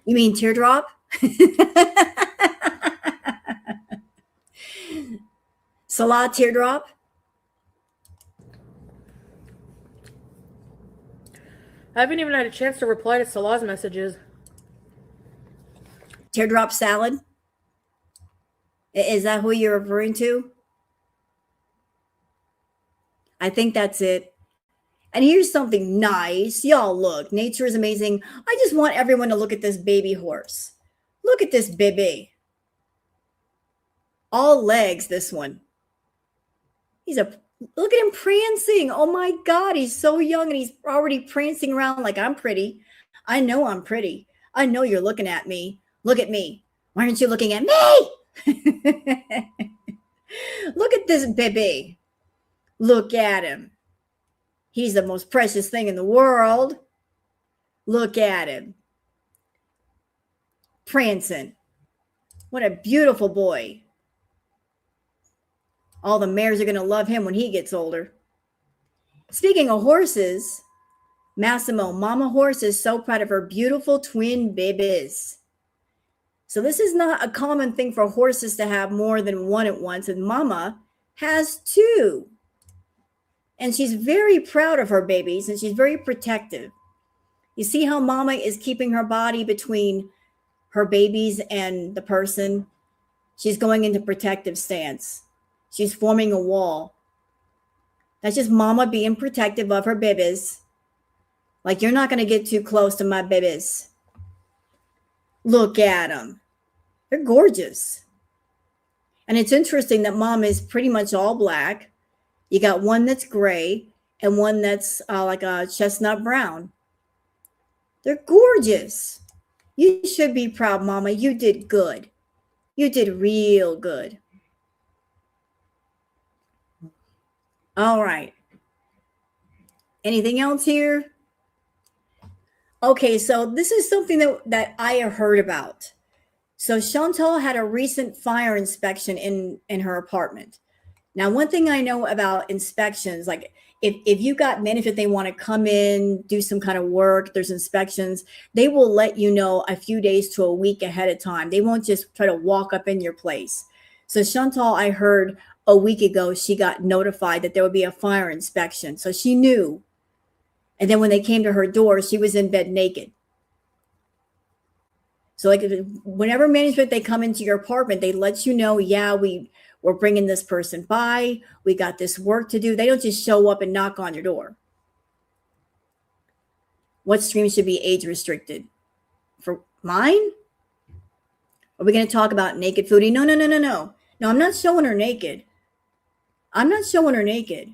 You mean Teardrop? Salah Teardrop? I haven't even had a chance to reply to Salah's messages. Teardrop salad? Is that who you're referring to? I think that's it. And here's something nice. Y'all look, nature is amazing. I just want everyone to look at this baby horse. Look at this baby. All legs, this one. Look at him prancing. Oh my God, he's so young and he's already prancing around like I'm pretty. I know I'm pretty. I know you're looking at me. Look at me. Why aren't you looking at me? Look at this baby. Look at him. He's the most precious thing in the world. Look at him. Prancing. What a beautiful boy. All the mares are going to love him when he gets older. Speaking of horses, Massimo, Mama Horse is so proud of her beautiful twin babies. So this is not a common thing for horses to have more than one at once, and Mama has two. And she's very proud of her babies, and she's very protective. You see how Mama is keeping her body between her babies and the person? She's going into protective stance. She's forming a wall. That's just Mama being protective of her babies. Like, you're not going to get too close to my babies. Look at them. They're gorgeous. And it's interesting that Mom is pretty much all black. You got one that's gray and one that's like a chestnut brown. They're gorgeous. You should be proud, Mama. You did good. You did real good. All right. Anything else here? Okay, so this is something that I heard about. So Chantal had a recent fire inspection in her apartment. Now, one thing I know about inspections, like if you got management, they want to come in, do some kind of work, there's inspections, they will let you know a few days to a week ahead of time. They won't just try to walk up in your place. So Chantal, I heard a week ago, she got notified that there would be a fire inspection. So she knew. And then when they came to her door, she was in bed naked. So like whenever management, they come into your apartment, they let you know, yeah, we're bringing this person by. We got this work to do. They don't just show up and knock on your door. What stream should be age restricted? For mine? Are we going to talk about naked Foodie? No. No, I'm not showing her naked. I'm not showing her naked.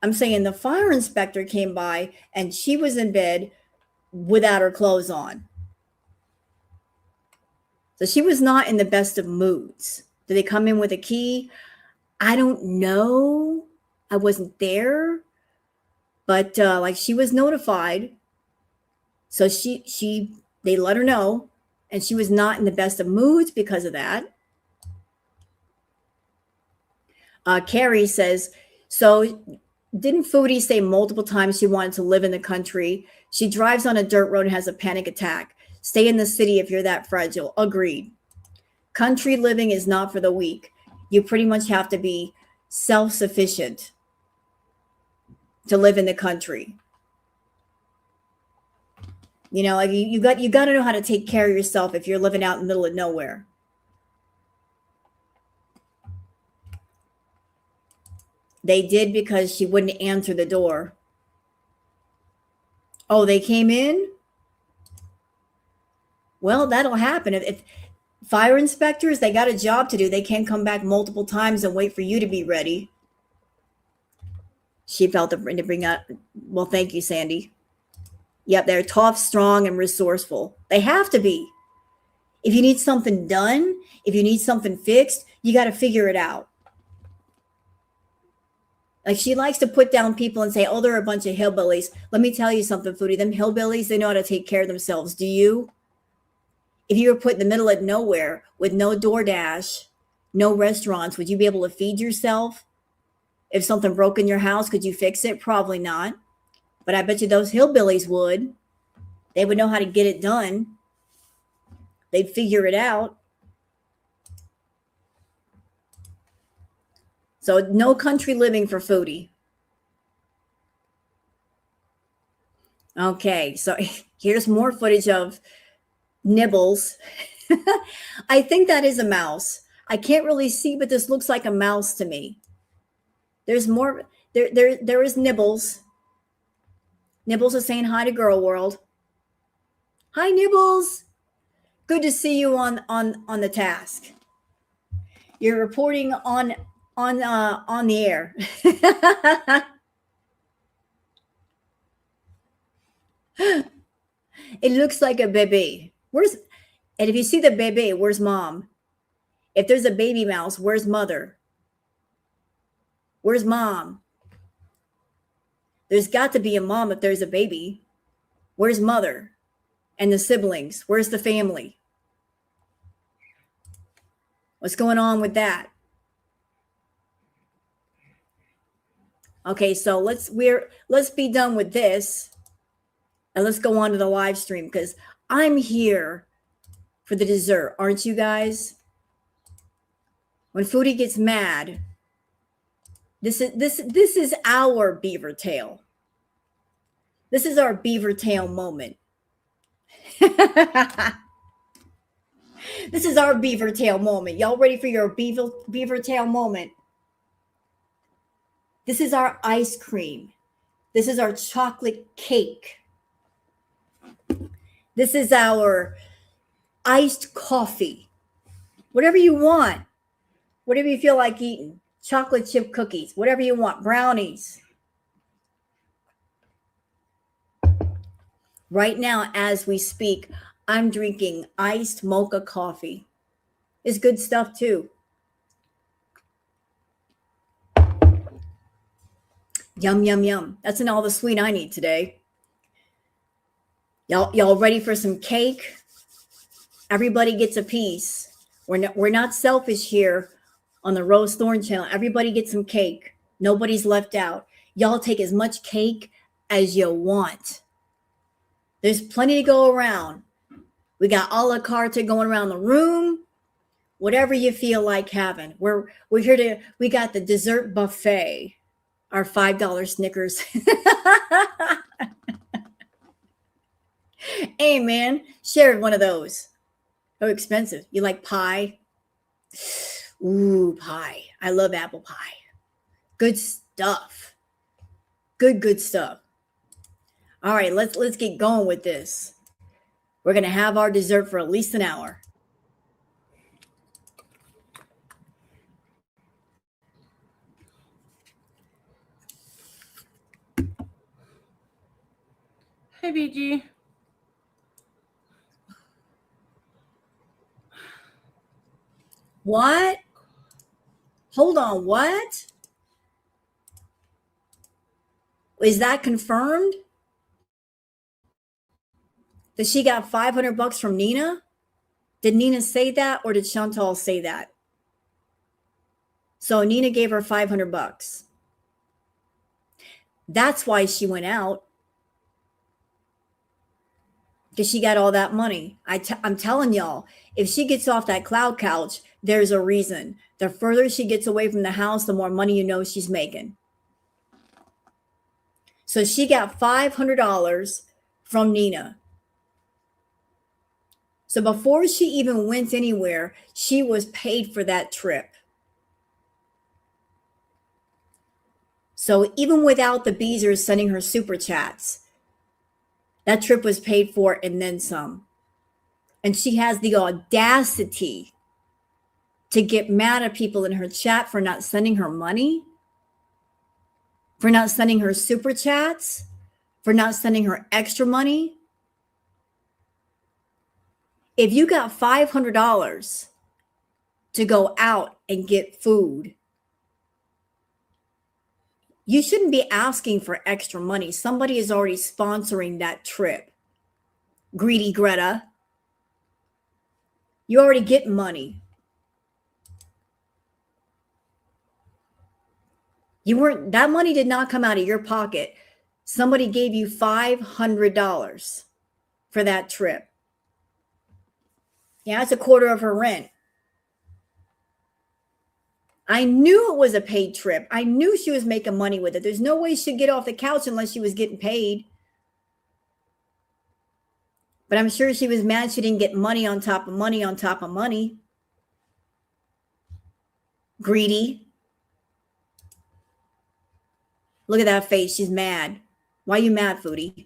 I'm saying the fire inspector came by and she was in bed without her clothes on. So she was not in the best of moods. Did they come in with a key? I don't know. I wasn't there. But like she was notified. So she They let her know, and she was not in the best of moods because of that. Carrie says, so didn't Foodie say multiple times she wanted to live in the country? She drives on a dirt road and has a panic attack. Stay in the city if you're that fragile. Agreed. Country living is not for the weak. You pretty much have to be self-sufficient to live in the country. You know, like you got to know how to take care of yourself if you're living out in the middle of nowhere. They did because she wouldn't answer the door. Oh, they came in? Well, that'll happen. If fire inspectors, they got a job to do. They can't come back multiple times and wait for you to be ready. She felt to bring up, well, thank you, Sandy. Yep, they're tough, strong, and resourceful. They have to be. If you need something done, if you need something fixed, you got to figure it out. Like she likes to put down people and say, oh, they're a bunch of hillbillies. Let me tell you something, Foodie. Them hillbillies, they know how to take care of themselves. Do you? If you were put in the middle of nowhere with no DoorDash, no restaurants, would you be able to feed yourself? If something broke in your house, could you fix it? Probably not. But I bet you those hillbillies would. They would know how to get it done. They'd figure it out. So no country living for Foodie. Okay, so here's more footage of Nibbles. I think that is a mouse. I can't really see, but this looks like a mouse to me. There's more. There is Nibbles. Nibbles is saying hi to Girl World. Hi, Nibbles. Good to see you on the task. You're reporting on the air. It looks like a baby. And if you see the baby, where's mom? If there's a baby mouse, where's mother? Where's mom? There's got to be a mom if there's a baby. Where's mother? And the siblings? Where's the family? What's going on with that? Okay, so let's be done with this. And let's go on to the live stream because I'm here for the dessert, aren't you guys? When Foodie gets mad, this is our beaver tail. This is our beaver tail moment. This is our beaver tail moment. Y'all ready for your beaver tail moment? This is our ice cream. This is our chocolate cake. This is our iced coffee. Whatever you want. Whatever you feel like eating. Chocolate chip cookies. Whatever you want. Brownies. Right now, as we speak, I'm drinking iced mocha coffee. It's good stuff too. Yum, yum, yum. That's all the sweet I need today. Y'all ready for some cake? Everybody gets a piece. We're not selfish here on the Rose Thorn channel. Everybody gets some cake. Nobody's left out. Y'all take as much cake as you want. There's plenty to go around. We got a la carte going around the room. Whatever you feel like having. We're here we got the dessert buffet. Our $5 Snickers. Hey, man, share one of those. Oh, expensive. You like pie? Ooh, pie. I love apple pie. Good stuff. Good stuff. All right, let's get going with this. We're going to have our dessert for at least an hour. Hey, BG. What? Hold on, what? Is that confirmed? that she got $500 from Nina? Did Nina say that, or did Chantal say that? So Nina gave her $500. That's why she went out, because she got all that money. I'm telling y'all, if she gets off that cloud couch, there's a reason. The further she gets away from the house, the more money you know she's making. So she got $500 from Nina. So before she even went anywhere, she was paid for that trip. So even without the Beezers sending her super chats, that trip was paid for and then some. And she has the audacity to get mad at people in her chat for not sending her money, for not sending her super chats, for not sending her extra money. If you got $500 to go out and get food, you shouldn't be asking for extra money. Somebody is already sponsoring that trip. Greedy Greta. You already get money. That money did not come out of your pocket. Somebody gave you $500 for that trip. Yeah, it's a quarter of her rent. I knew it was a paid trip. I knew she was making money with it. There's no way she'd get off the couch unless she was getting paid. But I'm sure she was mad she didn't get money on top of money on top of money. Greedy. Look at that face. She's mad. Why are you mad, Foodie?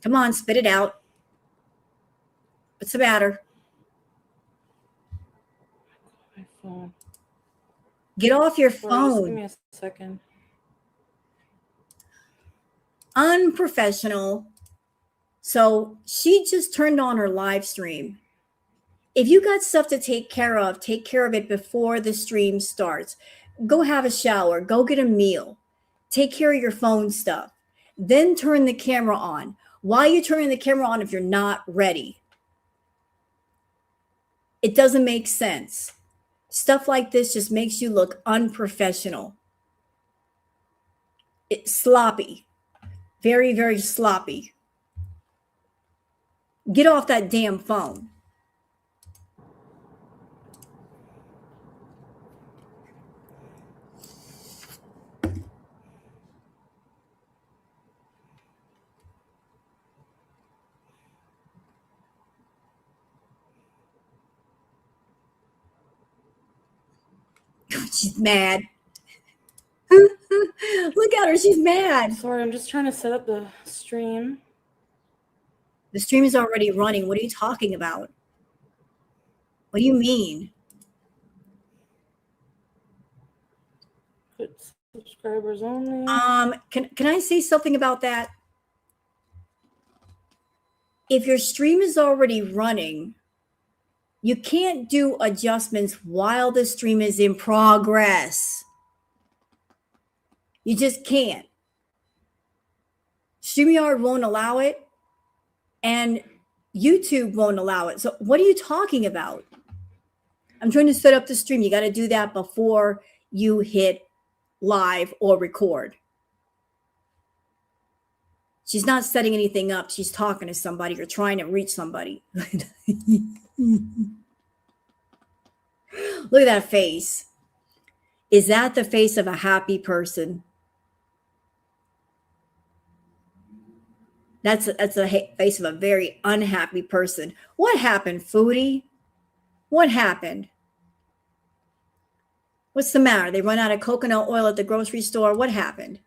Come on, spit it out. What's the matter? My phone. Get off your Sorry, just give phone. me a second. Unprofessional. So she just turned on her live stream. If you got stuff to take care of it before the stream starts. Go have a shower. Go get a meal. Take care of your phone stuff. Then turn the camera on. Why are you turning the camera on if you're not ready? It doesn't make sense. Stuff like this just makes you look unprofessional. It's sloppy. Very, very sloppy. Get off that damn phone. She's mad. Look at her. She's mad. Sorry, I'm just trying to set up the stream. The stream is already running. What are you talking about? What do you mean? Put subscribers only. Can I say something about that? If your stream is already running, you can't do adjustments while the stream is in progress. You just can't. StreamYard won't allow it, and YouTube won't allow it. So what are you talking about? I'm trying to set up the stream. You got to do that before you hit live or record. She's not setting anything up. She's talking to somebody or trying to reach somebody. Look at that face. Is that the face of a happy person? That's a face of a very unhappy person. What happened, Foodie? What happened? What's the matter? They run out of coconut oil at the grocery store. What happened?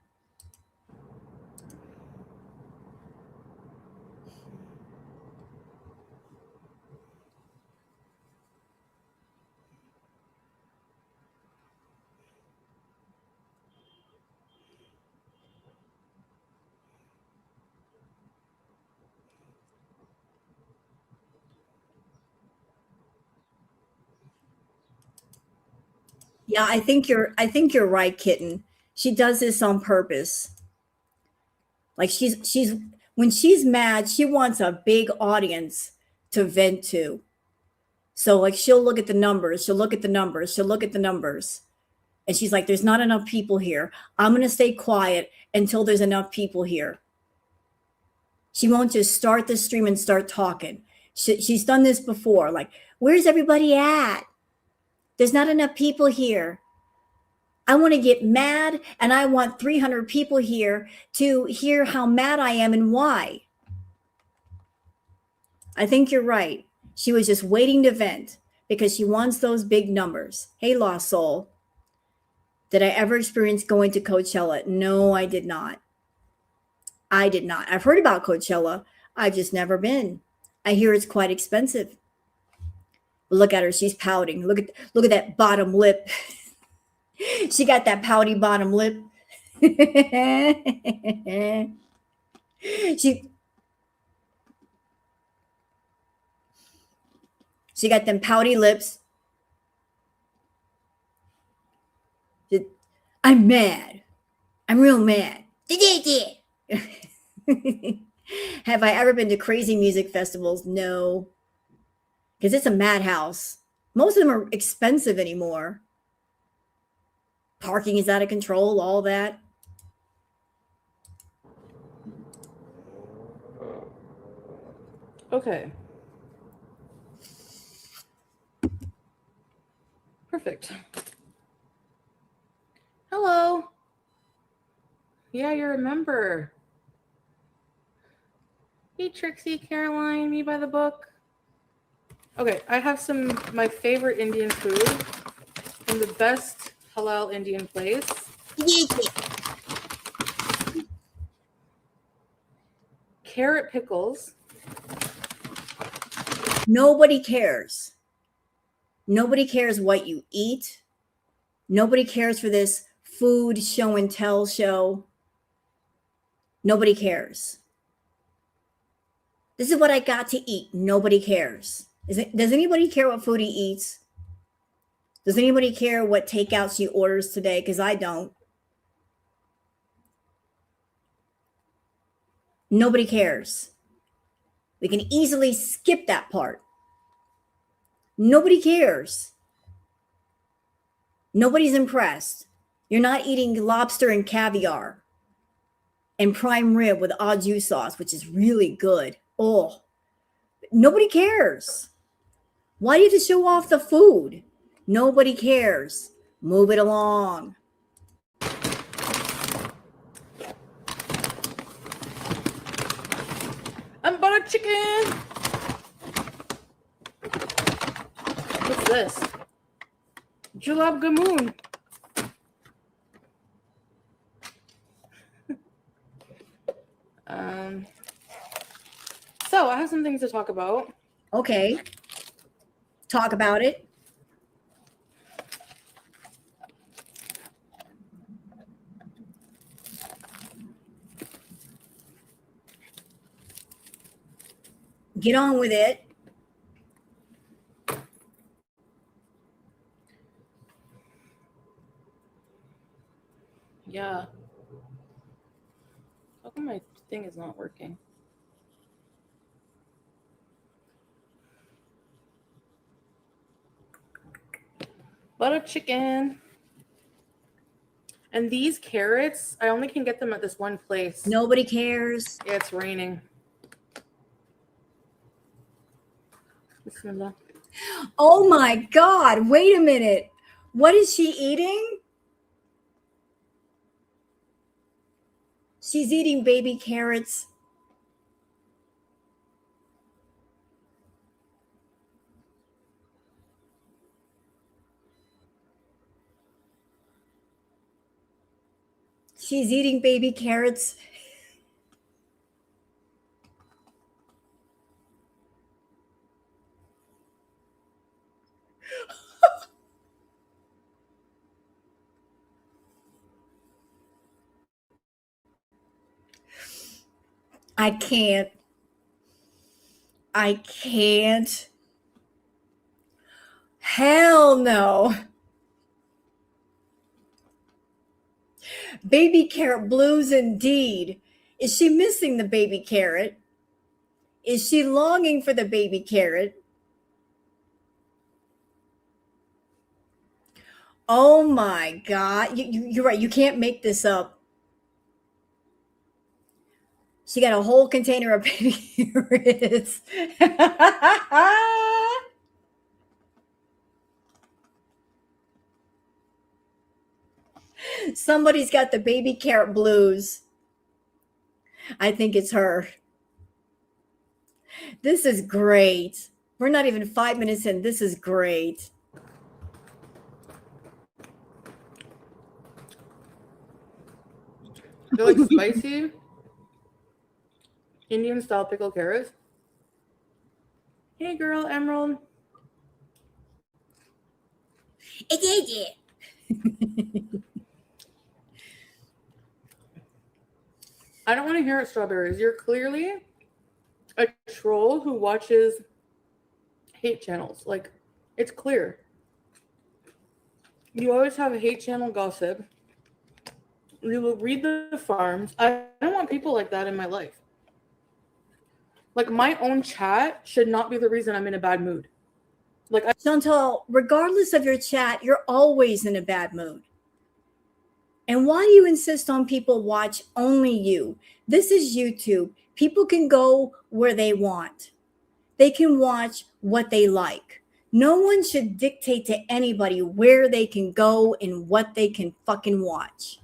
Yeah, I think you're right, kitten. She does this on purpose. Like she's when she's mad, she wants a big audience to vent to. So like she'll look at the numbers, she'll look at the numbers, she'll look at the numbers. And she's like, there's not enough people here. I'm going to stay quiet until there's enough people here. She won't just start the stream and start talking. She's done this before. Like, where's everybody at? There's not enough people here. I want to get mad, and I want 300 people here to hear how mad I am and why. I think you're right. She was just waiting to vent because she wants those big numbers. Hey, Lost Soul. Did I ever experience going to Coachella? No, I did not. I did not. I've heard about Coachella. I've just never been. I hear it's quite expensive. Look at her. She's pouting. Look at that bottom lip. She got that pouty bottom lip. she got them pouty lips. I'm mad. I'm real mad. Have I ever been to crazy music festivals? No. Because it's a madhouse. Most of them are expensive anymore. Parking is out of control, all that. Okay. Perfect. Hello. Yeah, you're a member. Hey, Trixie, Caroline, me by the book. Okay, I have my favorite Indian food from the best halal Indian place. Carrot pickles. Nobody cares. Nobody cares what you eat. Nobody cares for this food show and tell show. Nobody cares. This is what I got to eat. Nobody cares. Does anybody care what Foodie eats? Does anybody care what takeout she orders today? Because I don't. Nobody cares. We can easily skip that part. Nobody cares. Nobody's impressed. You're not eating lobster and caviar and prime rib with au jus sauce, which is really good. Oh, nobody cares. Why do you have to show off the food? Nobody cares. Move it along. I'm butter chicken. What's this? Julab Gamoon. So I have some things to talk about. Okay. Talk about it. Get on with it. Yeah. How come my thing is not working? Butter chicken. And these carrots, I only can get them at this one place. Nobody cares. Yeah, it's raining. Bismillah. Oh my God. Wait a minute. What is she eating? She's eating baby carrots. She's eating baby carrots. I can't. I can't. Hell no. Baby carrot blues indeed. Is she missing the baby carrot? Is she longing for the baby carrot? Oh my God. You're right. You can't make this up. She got a whole container of baby carrots. Somebody's got the baby carrot blues. I think it's her. This is great. We're not even 5 minutes in. This is great. They're like spicy Indian style pickled carrots. Hey girl, Emerald. I don't want to hear it, strawberries. You're clearly a troll who watches hate channels. Like, it's clear. You always have a hate channel gossip. You will read the farms. I don't want people like that in my life. Like, my own chat should not be the reason I'm in a bad mood. Like, Chantal, regardless of your chat, you're always in a bad mood. And why do you insist on people watch only you? This is YouTube. People can go where they want. They can watch what they like. No one should dictate to anybody where they can go and what they can fucking watch.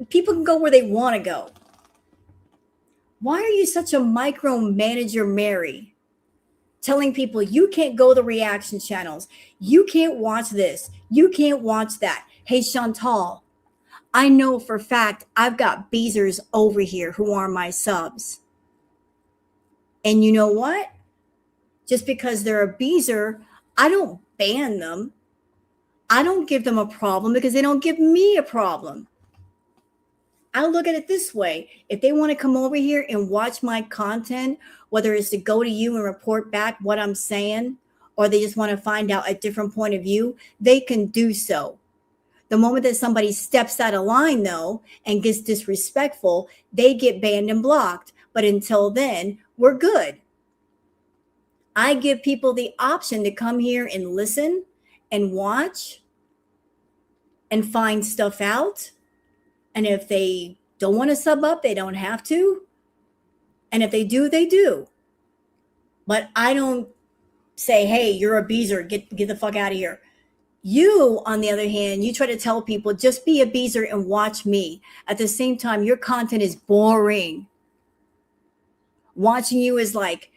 People can go where they want to go. Why are you such a micromanager, Mary? Telling people you can't go to reaction channels. You can't watch this. You can't watch that. Hey, Chantal, I know for a fact I've got beezers over here who are my subs. And you know what? Just because they're a beezer, I don't ban them. I don't give them a problem because they don't give me a problem. I look at it this way. If they want to come over here and watch my content, whether it's to go to you and report back what I'm saying, or they just want to find out a different point of view, they can do so. The moment that somebody steps out of line, though, and gets disrespectful, they get banned and blocked. But until then, we're good. I give people the option to come here and listen and watch and find stuff out. And if they don't want to sub up, they don't have to. And if they do, they do. But I don't say, hey, you're a beezer, get the fuck out of here. You, on the other hand, you try to tell people, just be a beezer and watch me. At the same time, your content is boring. Watching you is like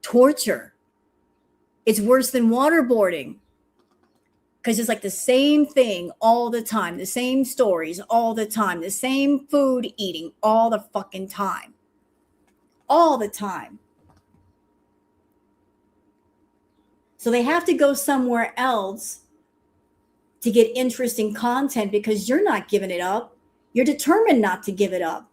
torture. It's worse than waterboarding. Because it's like the same thing all the time, the same stories all the time, the same food eating all the fucking time. All the time. So they have to go somewhere else to get interesting content because you're not giving it up. You're determined not to give it up.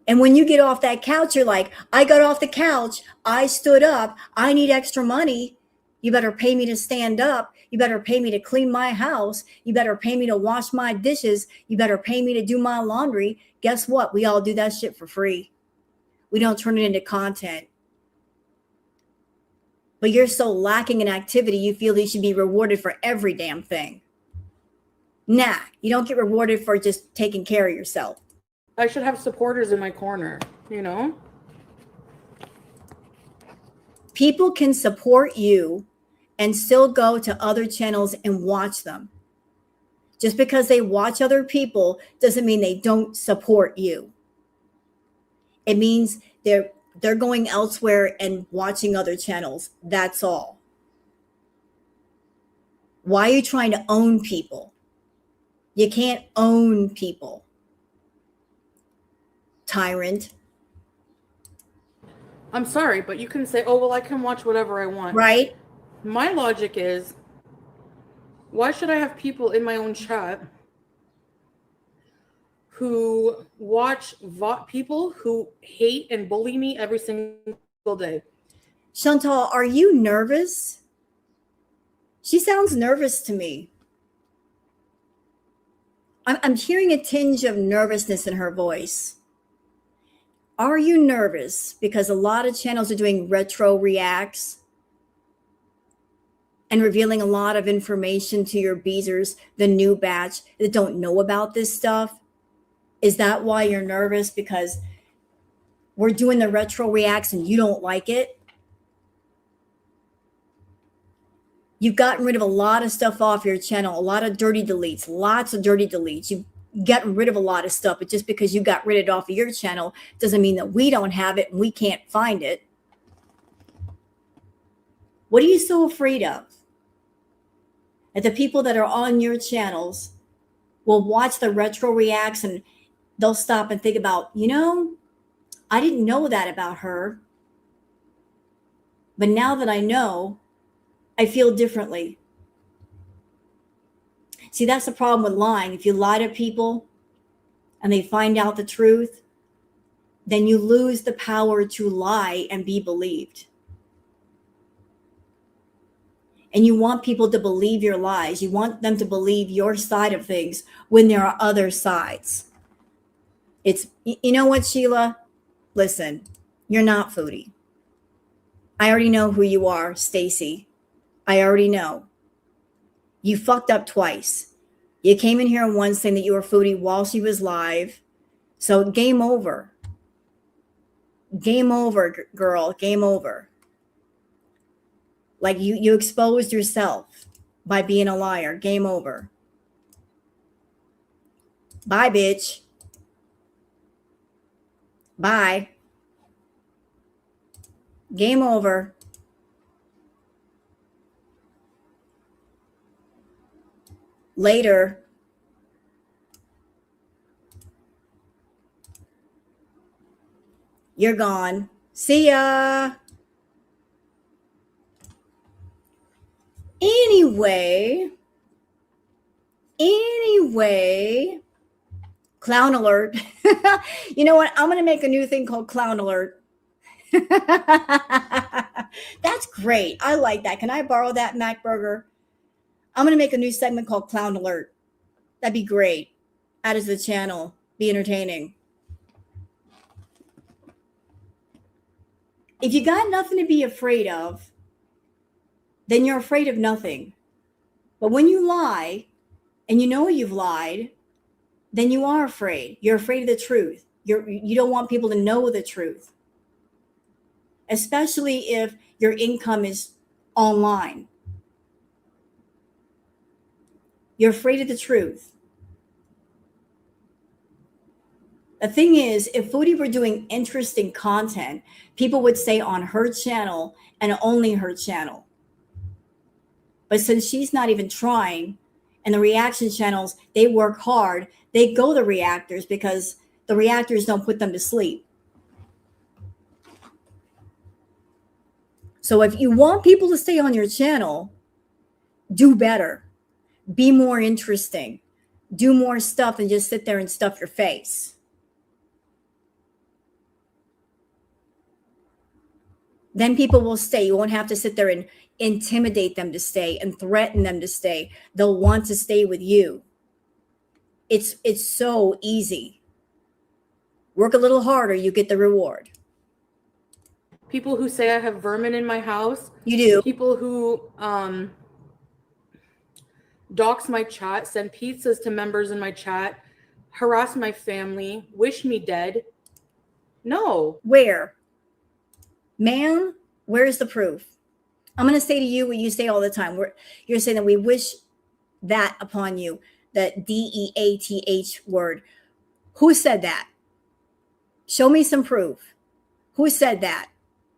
And when you get off that couch, you're like, I got off the couch. I stood up. I need extra money. You better pay me to stand up. You better pay me to clean my house. You better pay me to wash my dishes. You better pay me to do my laundry. Guess what? We all do that shit for free. We don't turn it into content. But you're so lacking in activity, you feel you should be rewarded for every damn thing. Nah, you don't get rewarded for just taking care of yourself. I should have supporters in my corner, you know? People can support you and still go to other channels and watch them. Just because they watch other people doesn't mean they don't support you. It means they're going elsewhere and watching other channels. That's all. Why are you trying to own people? You can't own people. Tyrant. I'm sorry, but you can say, oh, well, I can watch whatever I want. Right? My logic is, why should I have people in my own chat who watch people who hate and bully me every single day? Chantal, are you nervous? She sounds nervous to me. I'm hearing a tinge of nervousness in her voice. Are you nervous? Because a lot of channels are doing retro reacts and revealing a lot of information to your beezers, the new batch that don't know about this stuff. Is that why you're nervous? Because we're doing the retro reacts and you don't like it? You've gotten rid of a lot of stuff off your channel, a lot of dirty deletes, lots of dirty deletes. You've gotten rid of a lot of stuff, but just because you got rid of it off of your channel doesn't mean that we don't have it and we can't find it. What are you so afraid of? That the people that are on your channels will watch the retro reacts and they'll stop and think about, you know, I didn't know that about her. But now that I know, I feel differently. See, that's the problem with lying. If you lie to people and they find out the truth, then you lose the power to lie and be believed. And you want people to believe your lies. You want them to believe your side of things when there are other sides. It's, you know what, Sheila? Listen, you're not Foodie. I already know who you are, Stacy. I already know. You fucked up twice. You came in here once saying that you were Foodie while she was live. So game over. Game over, girl. Game over. Like you exposed yourself by being a liar. Game over. Bye, bitch. Bye. Game over. Later. You're gone. See ya. Anyway, clown alert. You know what? I'm going to make a new thing called clown alert. That's great. I like that. Can I borrow that, Mac Burger? I'm going to make a new segment called clown alert. That'd be great. Add it to the channel. Be entertaining. If you got nothing to be afraid of, then you're afraid of nothing. But when you lie and you know you've lied, then you are afraid. You're afraid of the truth. You don't want people to know the truth, especially if your income is online. You're afraid of the truth. The thing is, if Foodie were doing interesting content, people would say on her channel and only her channel. But since she's not even trying, and the reaction channels, they work hard, they go the reactors because the reactors don't put them to sleep. So if you want people to stay on your channel, do better. Be more interesting. Do more stuff than just sit there and stuff your face. Then people will stay. You won't have to sit there and intimidate them to stay and threaten them to stay. They'll want to stay with you. It's so easy. Work a little harder, you get the reward. People who say I have vermin in my house. You do. People who dox my chat, send pizzas to members in my chat, harass my family, wish me dead. No. Where? Ma'am, where's the proof? I'm going to say to you what you say all the time. You're saying that we wish that upon you, that DEATH word. Who said that? Show me some proof. Who said that?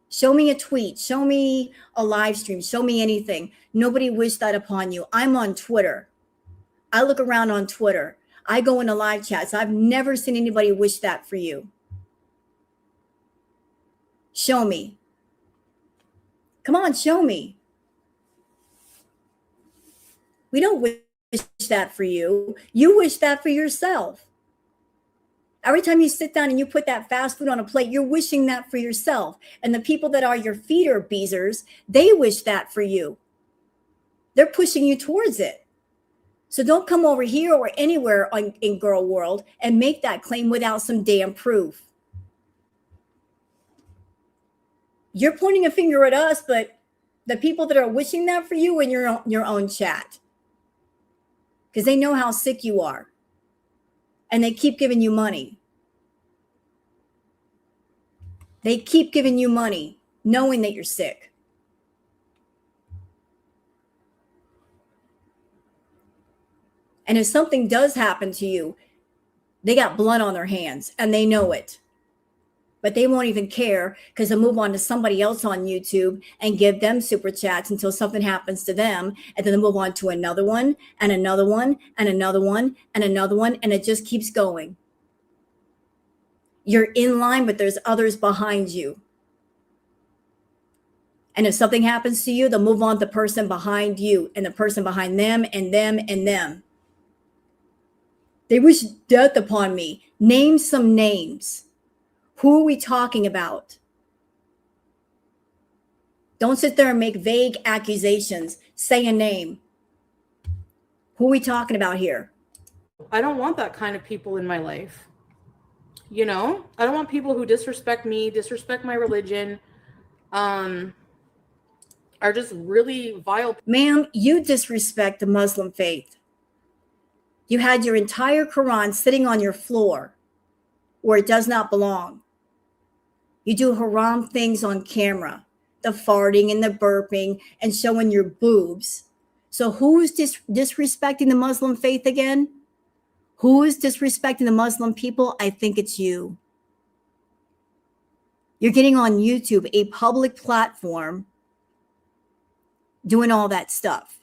Show me a tweet. Show me a live stream. Show me anything. Nobody wished that upon you. I'm on Twitter. I look around on Twitter. I go into live chats. I've never seen anybody wish that for you. Show me. Come on, show me. We don't wish that for you. You wish that for yourself. Every time you sit down and you put that fast food on a plate, you're wishing that for yourself. And the people that are your feeder beezers, they wish that for you. They're pushing you towards it. So don't come over here or anywhere in girl world and make that claim without some damn proof. You're pointing a finger at us, but the people that are wishing that for you in your own chat, because they know how sick you are, and they keep giving you money. They keep giving you money, knowing that you're sick. And if something does happen to you, they got blood on their hands and they know it. But they won't even care because they'll move on to somebody else on YouTube and give them super chats until something happens to them. And then they'll move on to another one and another one and another one and another one. And it just keeps going. You're in line, but there's others behind you. And if something happens to you, they'll move on to the person behind you and the person behind them and them and them. They wish death upon me. Name some names. Who are we talking about? Don't sit there and make vague accusations. Say a name. Who are we talking about here? I don't want that kind of people in my life. You know, I don't want people who disrespect me, disrespect my religion, are just really vile. Ma'am, you disrespect the Muslim faith. You had your entire Quran sitting on your floor where it does not belong. You do haram things on camera, the farting and the burping and showing your boobs. So who's disrespecting the Muslim faith again? Who is disrespecting the Muslim people? I think it's you. You're getting on YouTube, a public platform, doing all that stuff,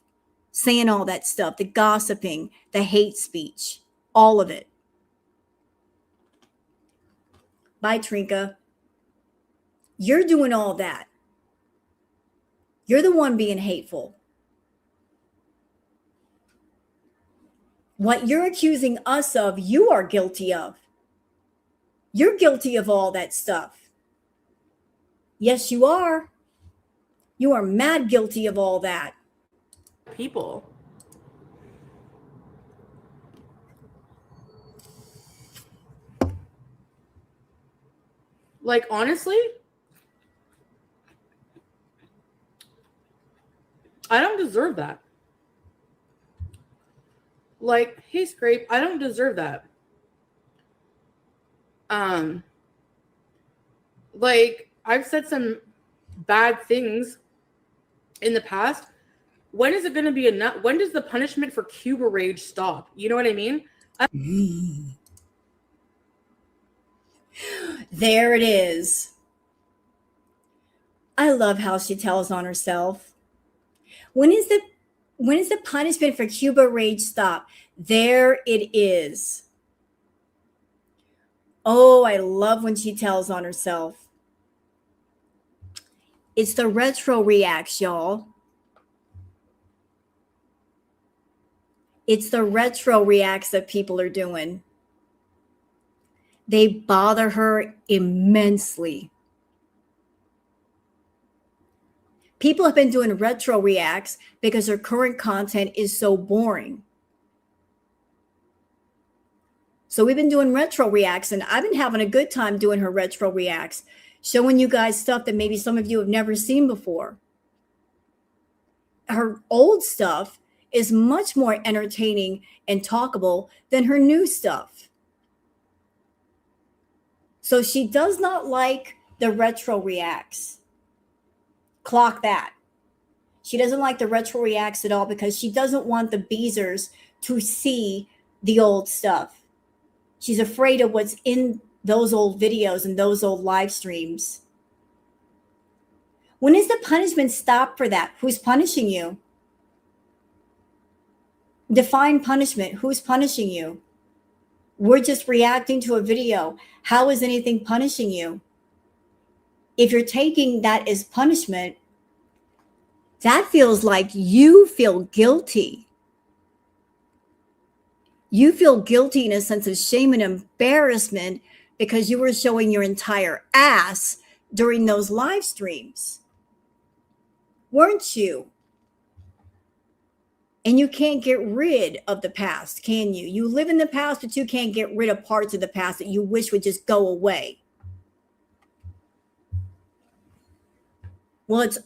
saying all that stuff, the gossiping, the hate speech, all of it. Bye, Trinka. You're doing all that. You're the one being hateful. What you're accusing us of, you are guilty of. You're guilty of all that stuff. Yes, you are. You are mad guilty of all that. People. Like, honestly, I don't deserve that. Like, hey, Scrape, I don't deserve that. Like, I've said some bad things in the past. When is it going to be enough? When does the punishment for Cuba rage stop? You know what I mean? There it is. I love how she tells on herself. When is the punishment for Cuba rage stop? There it is. Oh, I love when she tells on herself. It's the retro reacts, y'all. It's the retro reacts that people are doing. They bother her immensely. People have been doing retro reacts because their current content is so boring. So we've been doing retro reacts, and I've been having a good time doing her retro reacts, showing you guys stuff that maybe some of you have never seen before. Her old stuff is much more entertaining and talkable than her new stuff. So she does not like the retro reacts. Clock that. She doesn't like the retro reacts at all because she doesn't want the Beezers to see the old stuff. She's afraid of what's in those old videos and those old live streams. When is the punishment stop for that? Who's punishing you? Define punishment. Who's punishing you? We're just reacting to a video. How is anything punishing you? If you're taking that as punishment, that feels like you feel guilty. You feel guilty in a sense of shame and embarrassment because you were showing your entire ass during those live streams. Weren't you? And you can't get rid of the past, can you? You live in the past, but you can't get rid of parts of the past that you wish would just go away. Well, it's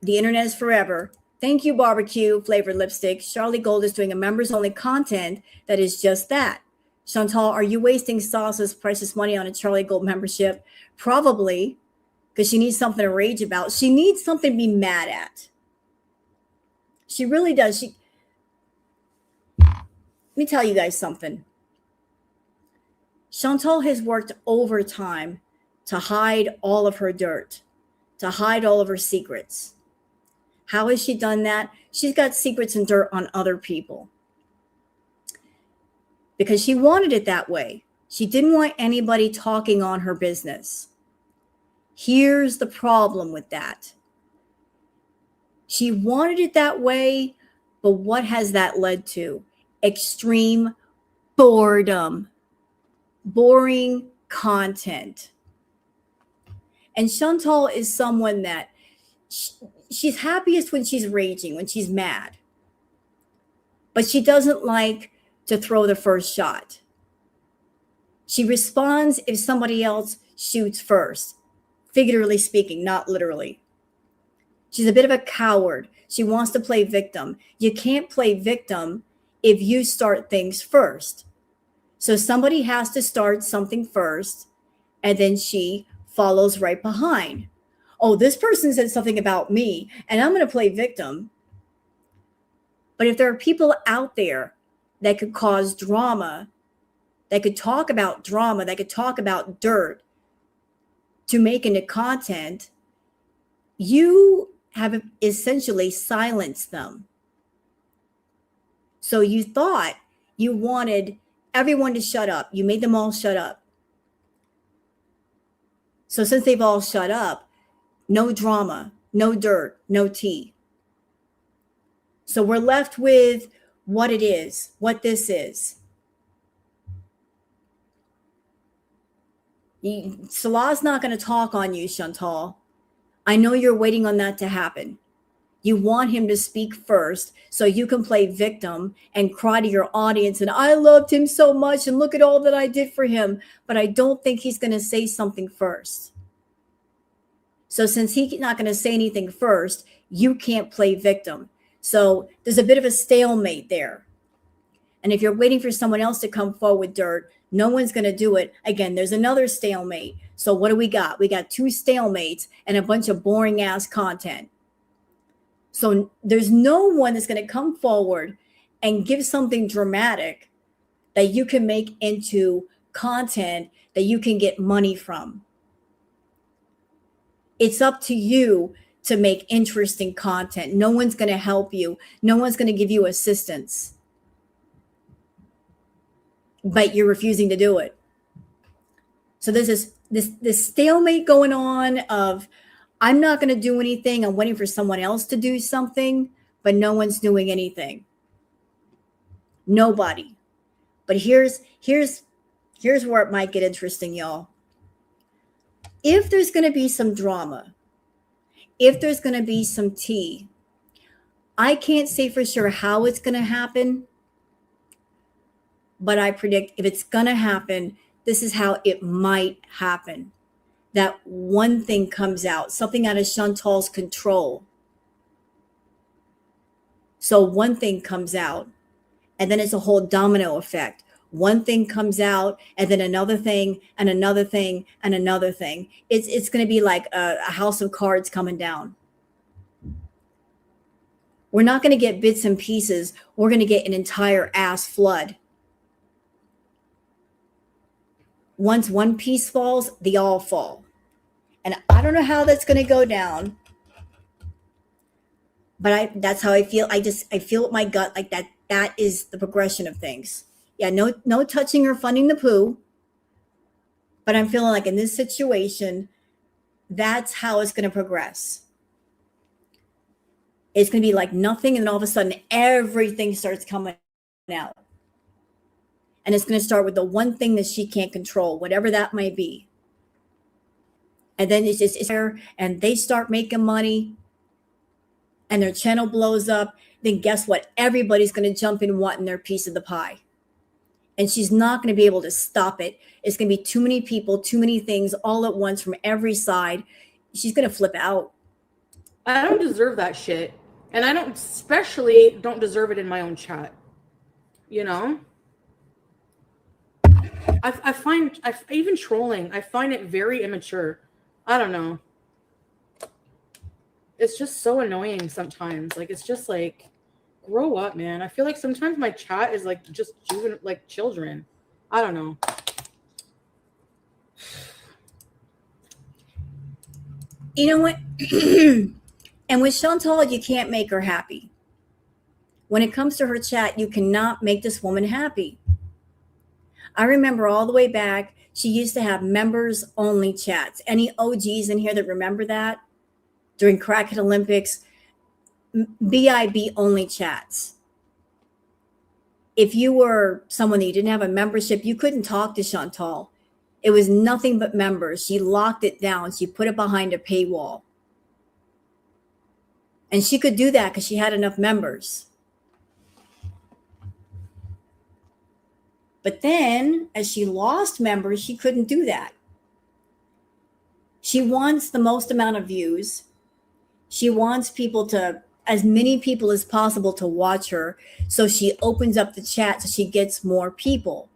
the internet is forever. Thank you, barbecue flavored lipstick. Charlie Gold is doing a members only content that is just that. Chantal, are you wasting Salsa's precious money on a Charlie Gold membership? Probably, because she needs something to rage about. She needs something to be mad at. She really does. Let me tell you guys something. Chantal has worked overtime to hide all of her dirt, to hide all of her secrets. How has she done that? She's got secrets and dirt on other people because she wanted it that way. She didn't want anybody talking on her business. Here's the problem with that. She wanted it that way, but what has that led to? Extreme boredom, boring content. And Chantal is someone that she's happiest when she's raging, when she's mad. But she doesn't like to throw the first shot. She responds if somebody else shoots first, figuratively speaking, not literally. She's a bit of a coward. She wants to play victim. You can't play victim if you start things first. So somebody has to start something first, and then she follows right behind. Oh, this person said something about me, and I'm going to play victim. But if there are people out there that could cause drama, that could talk about drama, that could talk about dirt to make into content, you have essentially silenced them. So you thought you wanted everyone to shut up. You made them all shut up. So since they've all shut up, no drama, no dirt, no tea. So we're left with what it is, what this is. Salah's not going to talk on you, Chantal. I know you're waiting on that to happen. You want him to speak first so you can play victim and cry to your audience and I loved him so much and look at all that I did for him. But I don't think he's going to say something first. So since he's not going to say anything first, you can't play victim. So there's a bit of a stalemate there. And if you're waiting for someone else to come forward with dirt, no one's going to do it. Again, there's another stalemate. So what do we got? We got two stalemates and a bunch of boring ass content. So there's no one that's going to come forward and give something dramatic that you can make into content that you can get money from. It's up to you to make interesting content. No one's going to help you. No one's going to give you assistance. But you're refusing to do it. So there's this stalemate going on of, I'm not going to do anything. I'm waiting for someone else to do something, but no one's doing anything. Nobody. But here's where it might get interesting, y'all. If there's going to be some drama, if there's going to be some tea, I can't say for sure how it's going to happen, but I predict if it's going to happen, this is how it might happen. That one thing comes out, something out of Chantal's control. So one thing comes out, and then it's a whole domino effect. One thing comes out, and then another thing, and another thing, and another thing. It's going to be like a house of cards coming down. We're not going to get bits and pieces. We're going to get an entire ass flood. Once one piece falls, they all fall. And I don't know how that's going to go down. But that's how I feel. I feel with my gut like that. That is the progression of things. Yeah, no touching or funding the poo. But I'm feeling like in this situation, that's how it's going to progress. It's going to be like nothing, and then all of a sudden, everything starts coming out. And it's going to start with the one thing that she can't control, whatever that may be. And then it's there, and they start making money, and their channel blows up, then guess what? Everybody's going to jump in wanting their piece of the pie. And she's not going to be able to stop it. It's going to be too many people, too many things all at once from every side. She's going to flip out. I don't deserve that shit. And I don't deserve it in my own chat. You know? I find even trolling, I find it very immature. I don't know. It's just so annoying sometimes. Like, it's just like, grow up, man. I feel like sometimes my chat is like just like children. I don't know. You know what? And with Chantal, you can't make her happy. When it comes to her chat, you cannot make this woman happy. I remember all the way back, she used to have members only chats. Any OGs in here that remember that? During Crackhead Olympics, BIB only chats. If you were someone that you didn't have a membership, you couldn't talk to Chantal. It was nothing but members. She locked it down. She put it behind a paywall. And she could do that because she had enough members. But then, as she lost members, she couldn't do that. She wants the most amount of views. She wants people to, as many people as possible to watch her. So she opens up the chat so she gets more people.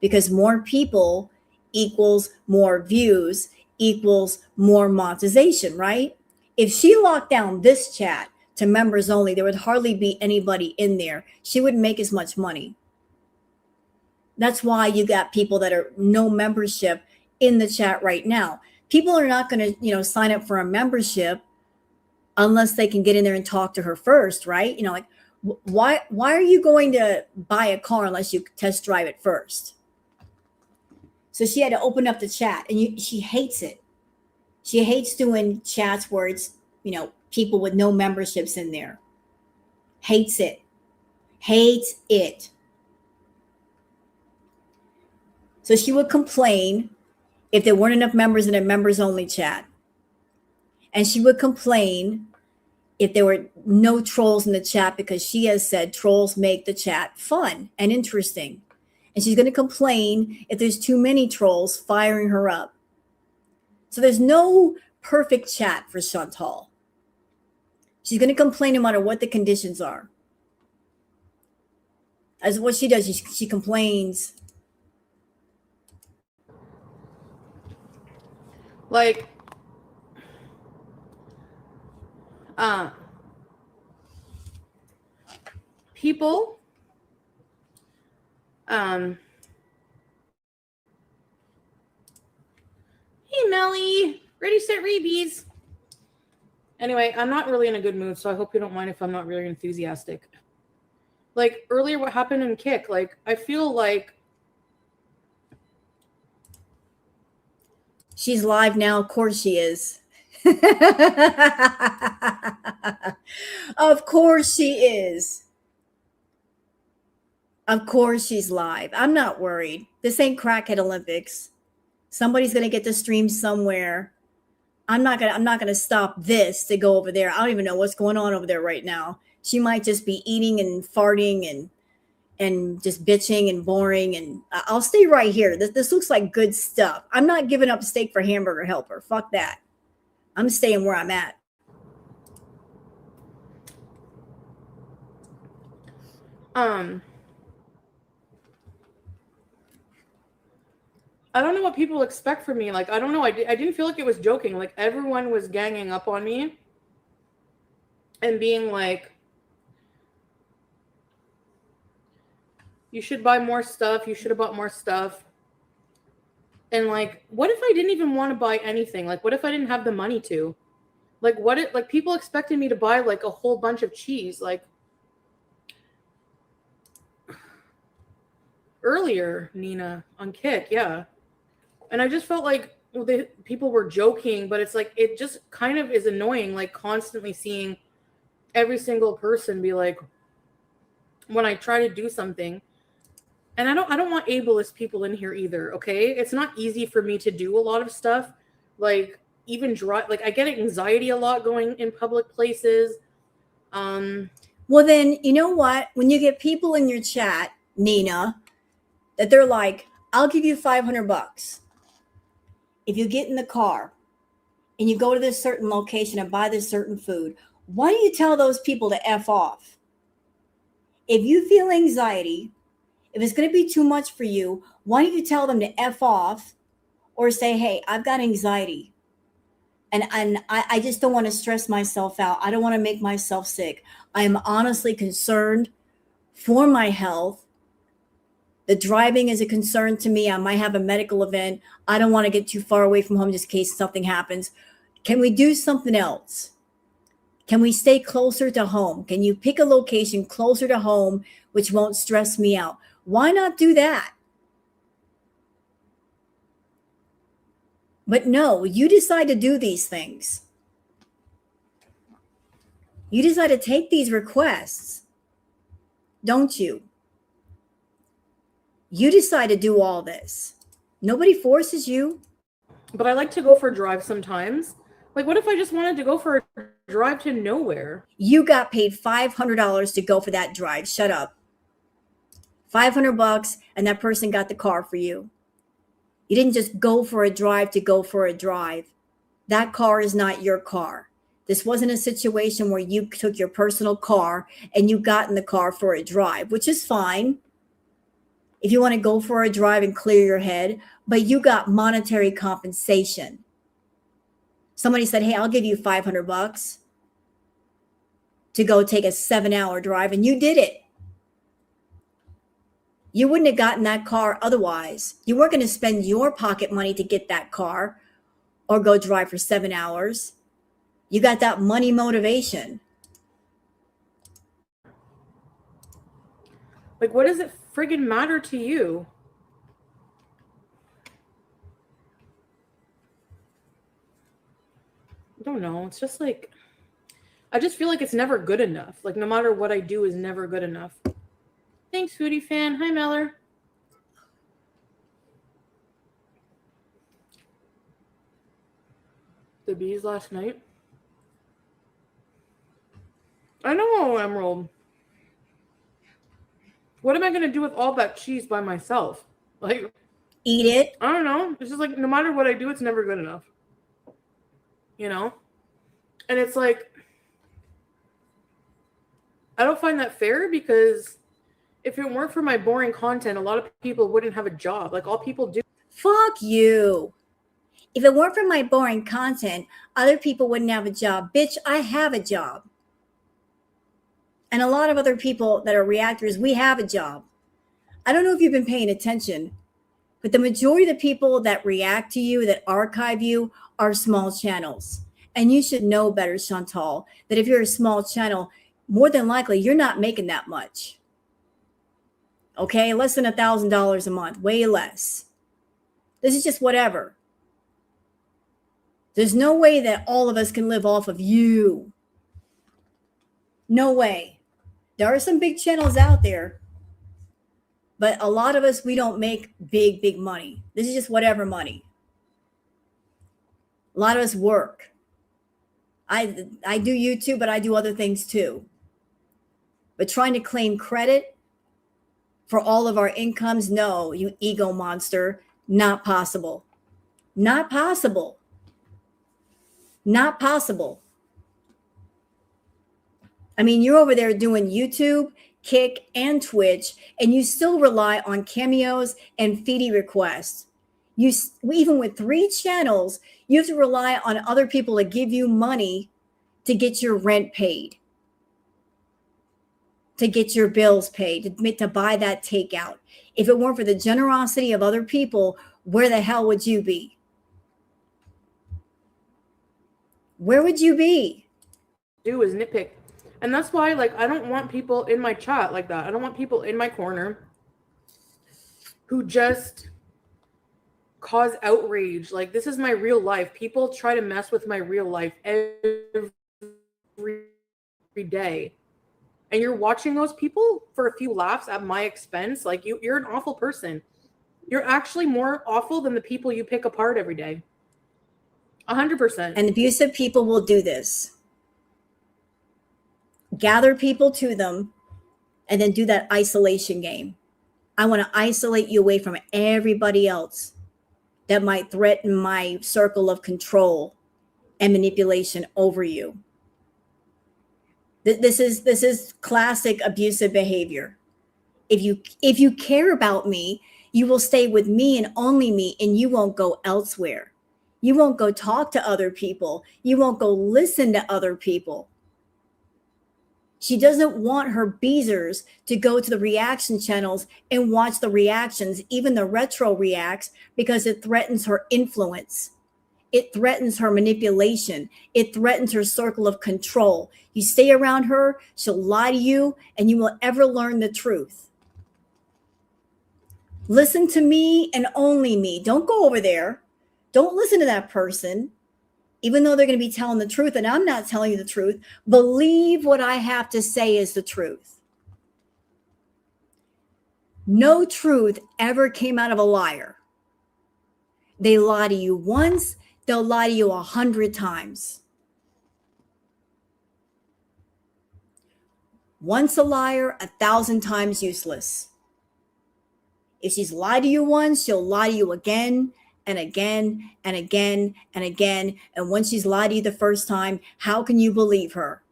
Because more people equals more views equals more monetization, right? If she locked down this chat to members only, there would hardly be anybody in there. She wouldn't make as much money. That's why you got people that are no membership in the chat right now. People are not going to, sign up for a membership unless they can get in there and talk to her first, right? Like, why are you going to buy a car unless you test drive it first? So she had to open up the chat, and she hates it. She hates doing chats where it's, people with no memberships in there. Hates it. Hates it. So she would complain if there weren't enough members in a members only chat. And she would complain if there were no trolls in the chat, because she has said trolls make the chat fun and interesting. And she's going to complain if there's too many trolls firing her up. So there's no perfect chat for Chantal. She's going to complain no matter what the conditions are. As what she does, she complains. Like, people, hey Melly, ready, set, rebees. Anyway, I'm not really in a good mood, so I hope you don't mind if I'm not really enthusiastic. Like, earlier what happened in Kick, like, I feel like she's live now. Of course she is. Of course she is. Of course she's live. I'm not worried. This ain't Crackhead Olympics. Somebody's going to get the stream somewhere. I'm not going to stop this to go over there. I don't even know what's going on over there right now. She might just be eating and farting and just bitching and boring. And I'll stay right here. This looks like good stuff. I'm not giving up steak for hamburger helper. Fuck that. I'm staying where I'm at. I don't know what people expect from me. Like, I don't know. I didn't feel like it was joking. Like, everyone was ganging up on me and being like, you should buy more stuff. You should have bought more stuff. And like, what if I didn't even want to buy anything? Like, what if I didn't have the money to? Like, people expected me to buy like a whole bunch of cheese. Like, earlier, Nina, on Kick, yeah. And I just felt like people were joking, but it's like, it just kind of is annoying, like constantly seeing every single person be like, when I try to do something, and I don't want ableist people in here either, okay? It's not easy for me to do a lot of stuff, like even like I get anxiety a lot going in public places. Well, Well, then, you know what? When you get people in your chat, Nina, that they're like, I'll give you $500 if you get in the car and you go to this certain location and buy this certain food. Why do you tell those people to F off? If you feel anxiety, if it's going to be too much for you, why don't you tell them to F off or say, hey, I've got anxiety and I just don't want to stress myself out. I don't want to make myself sick. I am honestly concerned for my health. The driving is a concern to me. I might have a medical event. I don't want to get too far away from home just in case something happens. Can we do something else? Can we stay closer to home? Can you pick a location closer to home, which won't stress me out? Why not do that? But no, you decide to do these things. You decide to take these requests, don't you? You decide to do all this. Nobody forces you. But I like to go for a drive sometimes. Like, what if I just wanted to go for a drive to nowhere? You got paid $500 to go for that drive. Shut up. $500 and that person got the car for you. You didn't just go for a drive to go for a drive. That car is not your car. This wasn't a situation where you took your personal car and you got in the car for a drive, which is fine if you want to go for a drive and clear your head, but you got monetary compensation. Somebody said, hey, I'll give you $500 to go take a 7-hour drive, and you did it. You wouldn't have gotten that car otherwise. You weren't going to spend your pocket money to get that car or go drive for 7 hours. You got that money motivation. Like, what does it friggin' matter to you? I don't know. It's just like, I just feel like it's never good enough. Like, no matter what I do is never good enough. Thanks, Foodie fan. Hi, Meller. The bees last night. I know, Emerald. What am I going to do with all that cheese by myself? Like, Eat it. I don't know. It's just like, no matter what I do, it's never good enough. You know? And it's like, I don't find that fair because if it weren't for my boring content, a lot of people wouldn't have a job. Like, all people do. Fuck you. If it weren't for my boring content, other people wouldn't have a job. Bitch, I have a job. And a lot of other people that are reactors, we have a job. I don't know if you've been paying attention, but the majority of the people that react to you, that archive you, are small channels. And you should know better, Chantal, that if you're a small channel, more than likely, you're not making that much. Okay? Less than $1,000 a month, way less. This is just whatever. There's no way that all of us can live off of you. No way. There are some big channels out there, but a lot of us, we don't make big money. This is just whatever money. A lot of us work. I do YouTube, but I do other things too. But trying to claim credit for all of our incomes, no, you ego monster, not possible. Not possible. Not possible. I mean, you're over there doing YouTube, Kick, and Twitch, and you still rely on cameos and Foodie requests. Even with 3 channels, you have to rely on other people to give you money to get your rent paid, to get your bills paid, to buy that takeout. If it weren't for the generosity of other people, where the hell would you be? Where would you be? Do is nitpick. And that's why, like, I don't want people in my chat like that. I don't want people in my corner who just cause outrage. Like, this is my real life. People try to mess with my real life every day. And you're watching those people for a few laughs at my expense. Like, you're an awful person. You're actually more awful than the people you pick apart every day. 100%. And abusive people will do this. gather people to them, and then do that isolation game. I want to isolate you away from everybody else that might threaten my circle of control and manipulation over you. This is classic abusive behavior. If you care about me, you will stay with me and only me, and you won't go elsewhere. You won't go talk to other people. You won't go listen to other people. She doesn't want her beezers to go to the reaction channels and watch the reactions, even the retro reacts, because it threatens her influence. It threatens her manipulation. It threatens her circle of control. You stay around her, she'll lie to you, and you will ever learn the truth. Listen to me and only me. Don't go over there. Don't listen to that person. Even though they're going to be telling the truth and I'm not telling you the truth, believe what I have to say is the truth. No truth ever came out of a liar. They lie to you once, they'll lie to you 100 times. Once a liar, 1,000 times useless. If she's lied to you once, she'll lie to you again and again and again and again. And once she's lied to you the first time, how can you believe her?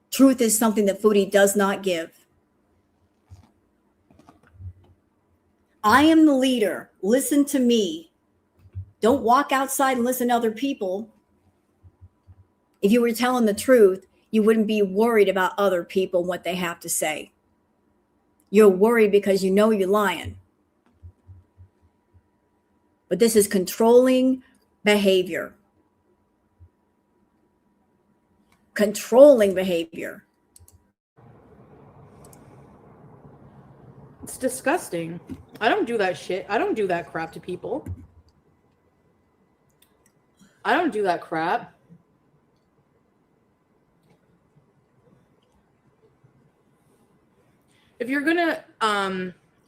Truth is something that Foodie does not give. I am the leader. Listen to me. Don't walk outside and listen to other people. If you were telling the truth, you wouldn't be worried about other people and what they have to say. You're worried because you know you're lying. But this is controlling behavior. Controlling behavior. It's disgusting. I don't do that shit. I don't do that crap to people. I don't do that crap. If you're gonna,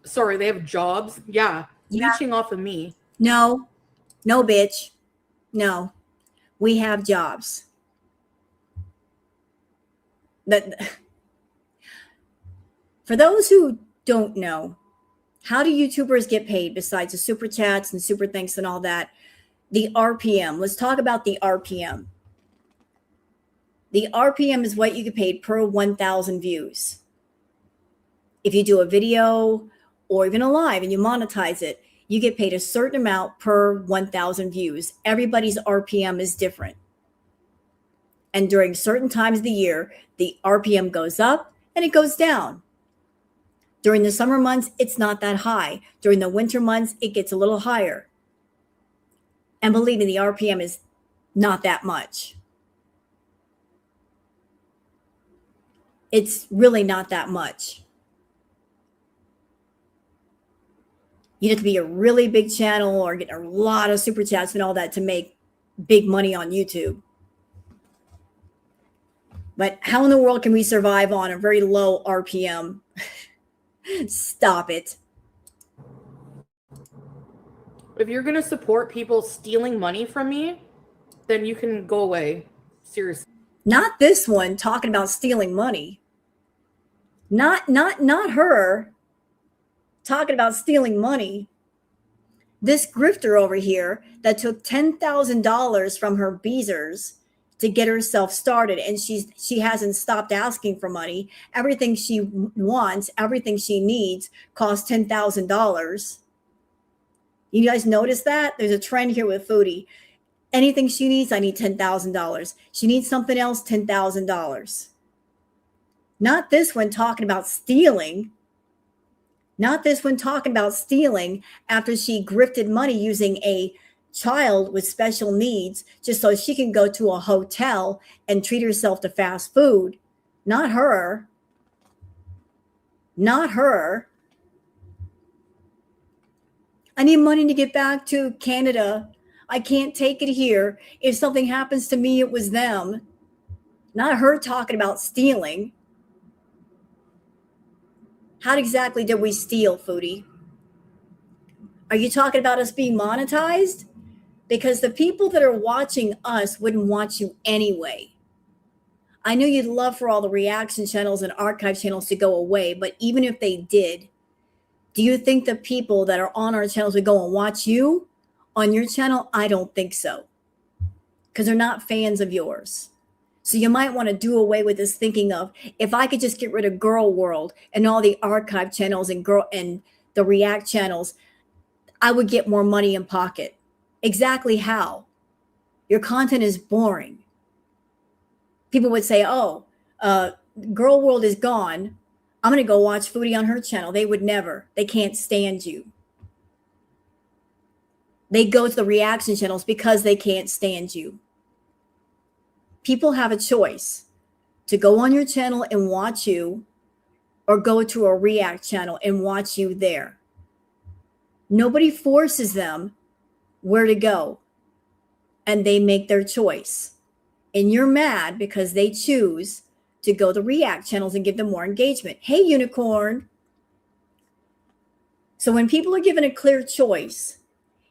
sorry, they have jobs. Yeah. Leeching off of me. No, bitch. No, we have jobs. But for those who don't know, how do YouTubers get paid besides the super chats and super thanks and all that? The RPM. Let's talk about the RPM. The RPM is what you get paid per 1,000 views. If you do a video or even a live and you monetize it, you get paid a certain amount per 1,000 views. Everybody's RPM is different. And during certain times of the year, the RPM goes up and it goes down. During the summer months, it's not that high. During the winter months, it gets a little higher. And believe me, the RPM is not that much. It's really not that much. You have to be a really big channel or get a lot of super chats and all that to make big money on YouTube. But how in the world can we survive on a very low RPM? Stop it. If you're going to support people stealing money from me, then you can go away. Seriously. Not this one talking about stealing money. Not her talking about stealing money. This grifter over here that took $10,000 from her beezers to get herself started, and she hasn't stopped asking for money. Everything she wants, everything she needs costs $10,000. You guys notice that? There's a trend here with Foodie. Anything she needs, I need $10,000. She needs something else, $10,000. Not this one talking about stealing. Not this one talking about stealing after she grifted money using a child with special needs just so she can go to a hotel and treat herself to fast food. Not her. Not her. I need money to get back to Canada. I can't take it here. If something happens to me, it was them. Not her talking about stealing. How exactly did we steal, Foodie? Are you talking about us being monetized? Because the people that are watching us wouldn't watch you anyway. I know you'd love for all the reaction channels and archive channels to go away, but even if they did, do you think the people that are on our channels would go and watch you on your channel? I don't think so, because they're not fans of yours. So you might want to do away with this thinking of, if I could just get rid of Girl World and all the archive channels and the react channels, I would get more money in pocket. Exactly how? Your content is boring. People would say, oh, Girl World is gone. I'm going to go watch Foodie on her channel. They would never. They can't stand you. They go to the reaction channels because they can't stand you. People have a choice to go on your channel and watch you, or go to a react channel and watch you there. Nobody forces them where to go, and they make their choice. And you're mad because they choose to go to react channels and give them more engagement. Hey, unicorn. So when people are given a clear choice,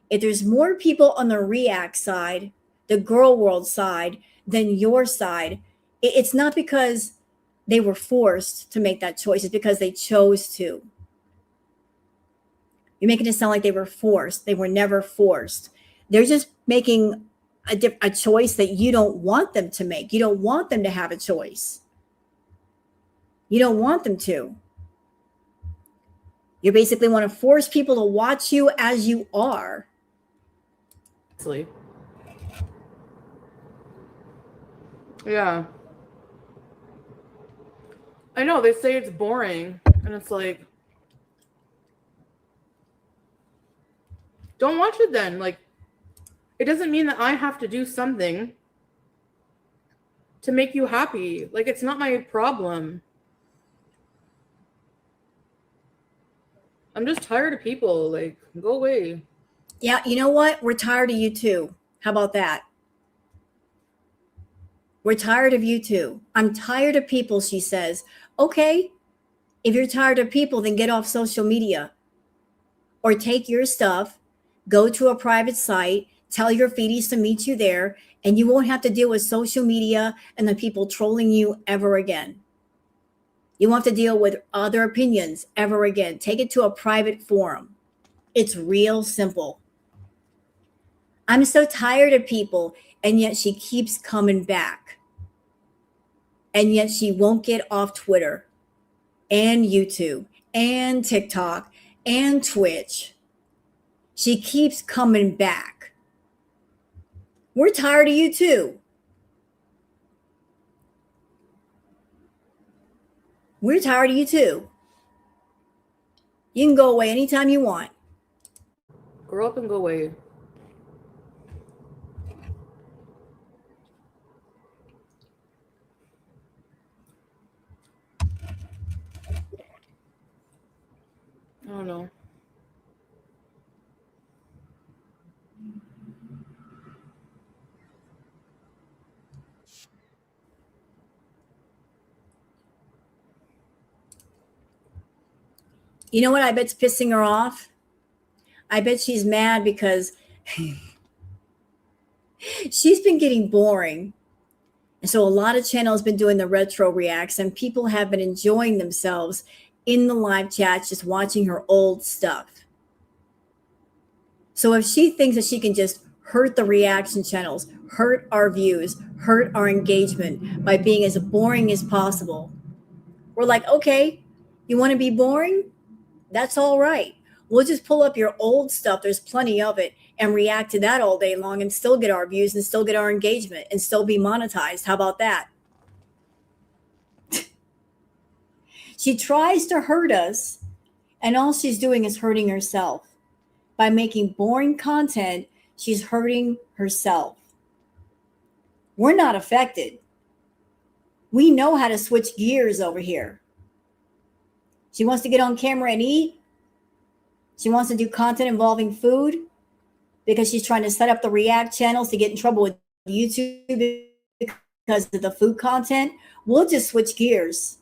if there's more people on the react side, the Girl World side, than your side, it's not because they were forced to make that choice. It's because they chose to. You're making it sound like they were forced. They were never forced. They're just making a choice that you don't want them to make. You don't want them to have a choice. You don't want them to. You basically want to force people to watch you as you are. Yeah. I know, they say it's boring, and it's like, don't watch it then. Like, it doesn't mean that I have to do something to make you happy. Like, it's not my problem. I'm just tired of people. Like, go away. Yeah, you know what? We're tired of you too. How about that? We're tired of you too. I'm tired of people, she says. Okay, if you're tired of people, then get off social media. Or take your stuff, go to a private site, tell your feedies to meet you there, and you won't have to deal with social media and the people trolling you ever again. You won't have to deal with other opinions ever again. Take it to a private forum. It's real simple. I'm so tired of people, and yet she keeps coming back. And yet she won't get off Twitter and YouTube and TikTok and Twitch. She keeps coming back. We're tired of you too. We're tired of you too. You can go away anytime you want. Grow up and go away. I don't know. You know what I bet's pissing her off? I bet she's mad because she's been getting boring. And so a lot of channels been doing the retro reacts, and people have been enjoying themselves in the live chats, just watching her old stuff. So if she thinks that she can just hurt the reaction channels, hurt our views, hurt our engagement by being as boring as possible, we're like, okay, you want to be boring? That's all right. We'll just pull up your old stuff. There's plenty of it, and react to that all day long and still get our views and still get our engagement and still be monetized. How about that? She tries to hurt us, and all she's doing is hurting herself. By making boring content, she's hurting herself. We're not affected. We know how to switch gears over here. She wants to get on camera and eat. She wants to do content involving food because she's trying to set up the react channels to get in trouble with YouTube because of the food content. We'll just switch gears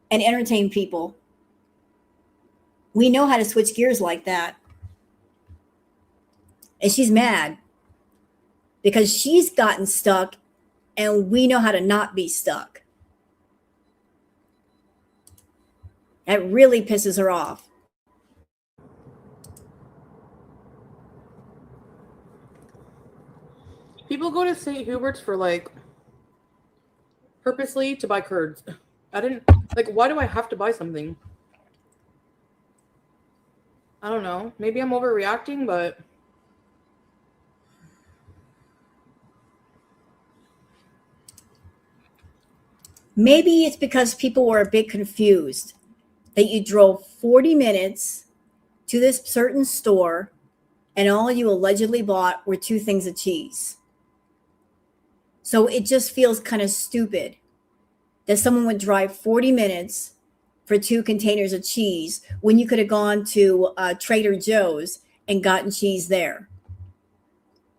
and entertain people. We know how to switch gears like that. And she's mad because she's gotten stuck and we know how to not be stuck. That really pisses her off. People go to St. Hubert's for like purposely to buy curds. I didn't like, why do I have to buy something? I don't know. Maybe I'm overreacting, but maybe it's because people were a bit confused that you drove 40 minutes to this certain store and all you allegedly bought were 2 things of cheese. So it just feels kind of stupid that someone would drive 40 minutes for 2 containers of cheese when you could have gone to Trader Joe's and gotten cheese there,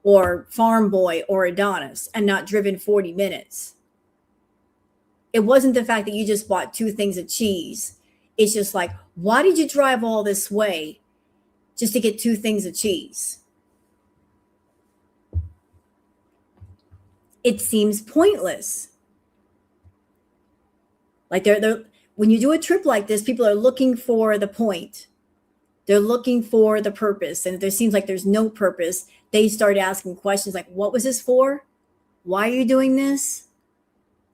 or Farm Boy or Adonis, and not driven 40 minutes. It wasn't the fact that you just bought 2 things of cheese. It's just like, why did you drive all this way just to get 2 things of cheese? It seems pointless. Like they're when you do a trip like this, people are looking for the point. They're looking for the purpose. And if there seems like there's no purpose, they start asking questions like, what was this for? Why are you doing this?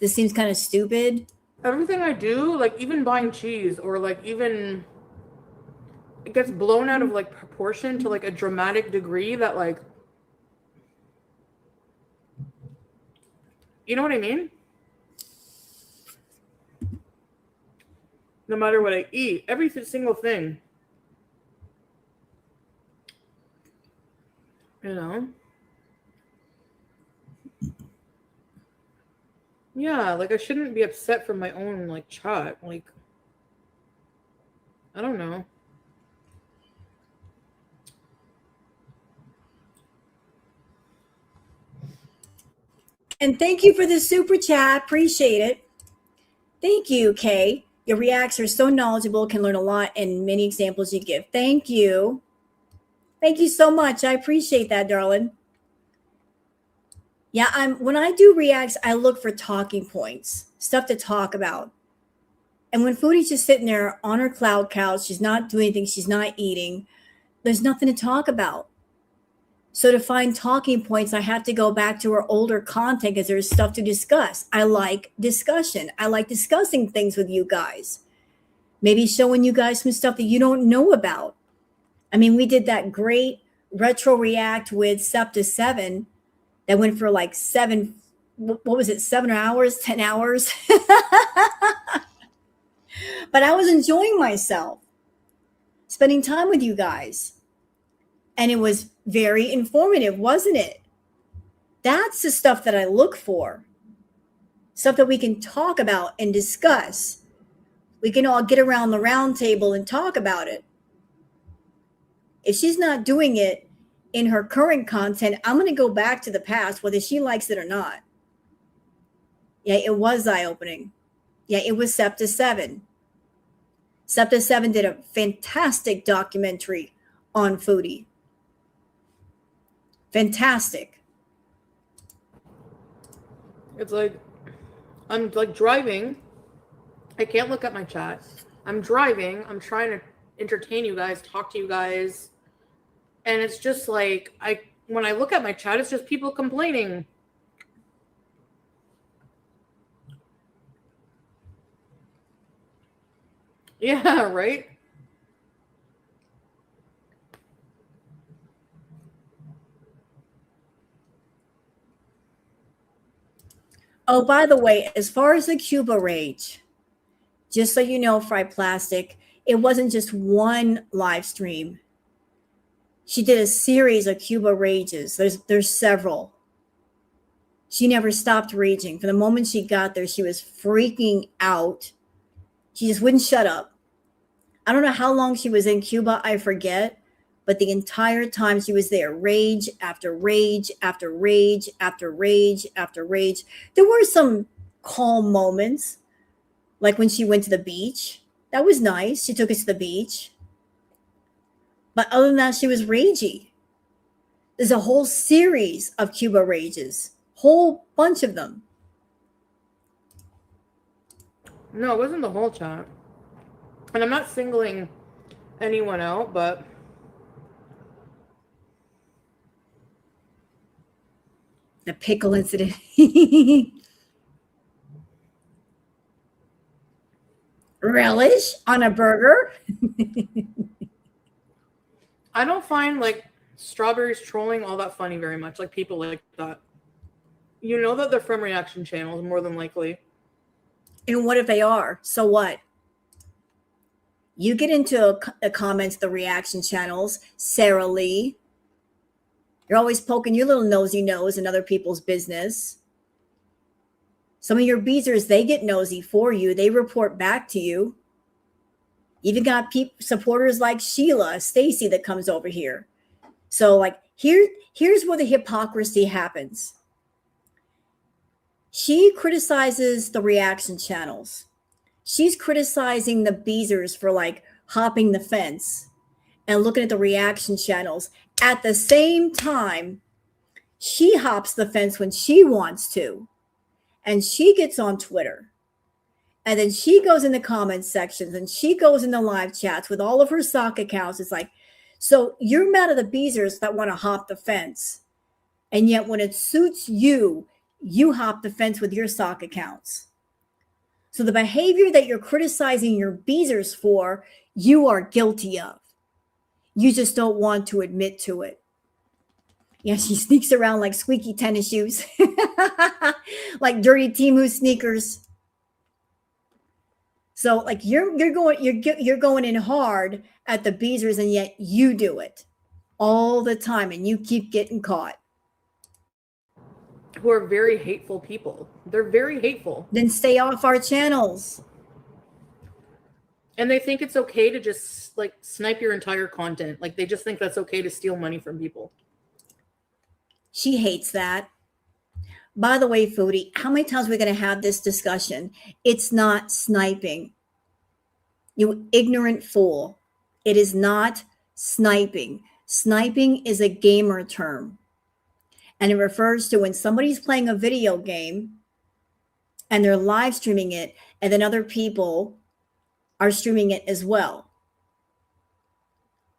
This seems kind of stupid. everything I do, like even buying cheese or like even it gets blown out of like proportion to like a dramatic degree that like, you know what I mean? No matter what I eat, every single thing. You know? Yeah, like I shouldn't be upset from my own like chat. Like, I don't know. And thank you for the super chat. Appreciate it. Thank you, Kay. Your reacts are so knowledgeable, can learn a lot, and many examples you give. Thank you. Thank you so much. I appreciate that, darling. Yeah, when I do reacts, I look for talking points, stuff to talk about. And when Foodie's just sitting there on her cloud couch, she's not doing anything, she's not eating, there's nothing to talk about. So to find talking points, I have to go back to her older content because there's stuff to discuss. I like discussion. I like discussing things with you guys. Maybe showing you guys some stuff that you don't know about. I mean, we did that great retro react with Septa 7 that went for like 7, what was it, 7 hours, 10 hours? But I was enjoying myself, spending time with you guys. And it was very informative, wasn't it? That's the stuff that I look for. Stuff that we can talk about and discuss. We can all get around the round table and talk about it. If she's not doing it in her current content, I'm going to go back to the past, whether she likes it or not. Yeah, it was eye-opening. Yeah, it was Septa 7. Septa 7 did a fantastic documentary on Foodie. Fantastic. It's like, I'm like driving. I can't look at my chat. I'm driving. I'm trying to entertain you guys, talk to you guys. And it's just like, when I look at my chat, it's just people complaining. Yeah, right? Oh, by the way, as far as the Cuba rage, just so you know, Fried Plastic, it wasn't just one live stream. She did a series of Cuba rages. There's several. She never stopped raging. From the moment she got there, she was freaking out. She just wouldn't shut up. I don't know how long she was in Cuba, I forget, but the entire time she was there, rage after rage after rage after rage after rage. There were some calm moments, like when she went to the beach. That was nice. She took us to the beach. But other than that, she was ragey. There's a whole series of Cuba rages, whole bunch of them. No, it wasn't the whole chat. And I'm not singling anyone out, but The pickle incident. Relish on a burger? I don't find like strawberries trolling all that funny very much. Like people like that. You know that they're from reaction channels more than likely. And what if they are? So what? You get into the comments, the reaction channels, Sarah Lee. You're always poking your little nosy nose in other people's business. Some of your beezers, they get nosy for you. They report back to you. Even got supporters like Sheila, Stacy that comes over here. So like here's where the hypocrisy happens. She criticizes the reaction channels. She's criticizing the beezers for like hopping the fence and looking at the reaction channels. At the same time, she hops the fence when she wants to. And she gets on Twitter. And then she goes in the comment sections and she goes in the live chats with all of her sock accounts. It's like, so you're mad at the beezers that want to hop the fence. And yet when it suits you, you hop the fence with your sock accounts. So the behavior that you're criticizing your beezers for, you are guilty of. You just don't want to admit to it. Yeah, she sneaks around like squeaky tennis shoes, like dirty Temu sneakers. So like you're going in hard at the beezers, and yet you do it all the time, and you keep getting caught. Who are very hateful people. They're very hateful. Then stay off our channels. And they think it's okay to just like snipe your entire content. Like they just think that's okay to steal money from people. She hates that. By the way, Foodie, how many times are we going to have this discussion? It's not sniping. You ignorant fool. It is not sniping. Sniping is a gamer term. And it refers to when somebody's playing a video game and they're live streaming it, and then other people are streaming it as well.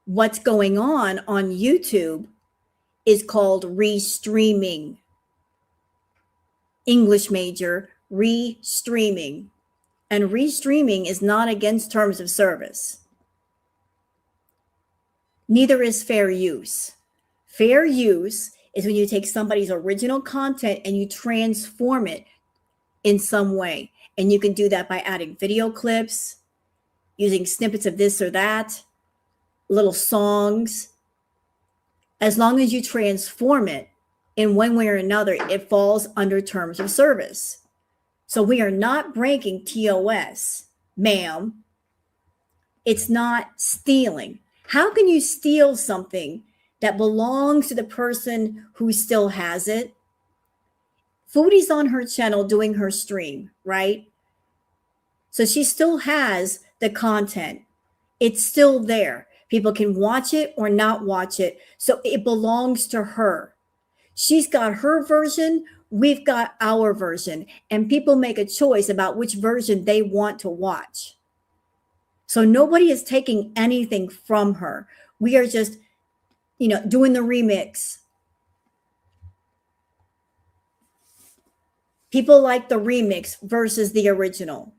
What's going on YouTube is called restreaming. English major, restreaming. And restreaming is not against terms of service. Neither is fair use. Fair use is when you take somebody's original content and you transform it in some way. And you can do that by adding video clips, using snippets of this or that, little songs. As long as you transform it in one way or another, it falls under terms of service. So we are not breaking TOS, ma'am. It's not stealing. How can you steal something that belongs to the person who still has it? Foodie's on her channel doing her stream, right? So she still has the content. It's still there. People can watch it or not watch it. So it belongs to her. She's got her version. We've got our version. And people make a choice about which version they want to watch. So nobody is taking anything from her. We are just, doing the remix. People like the remix versus the original.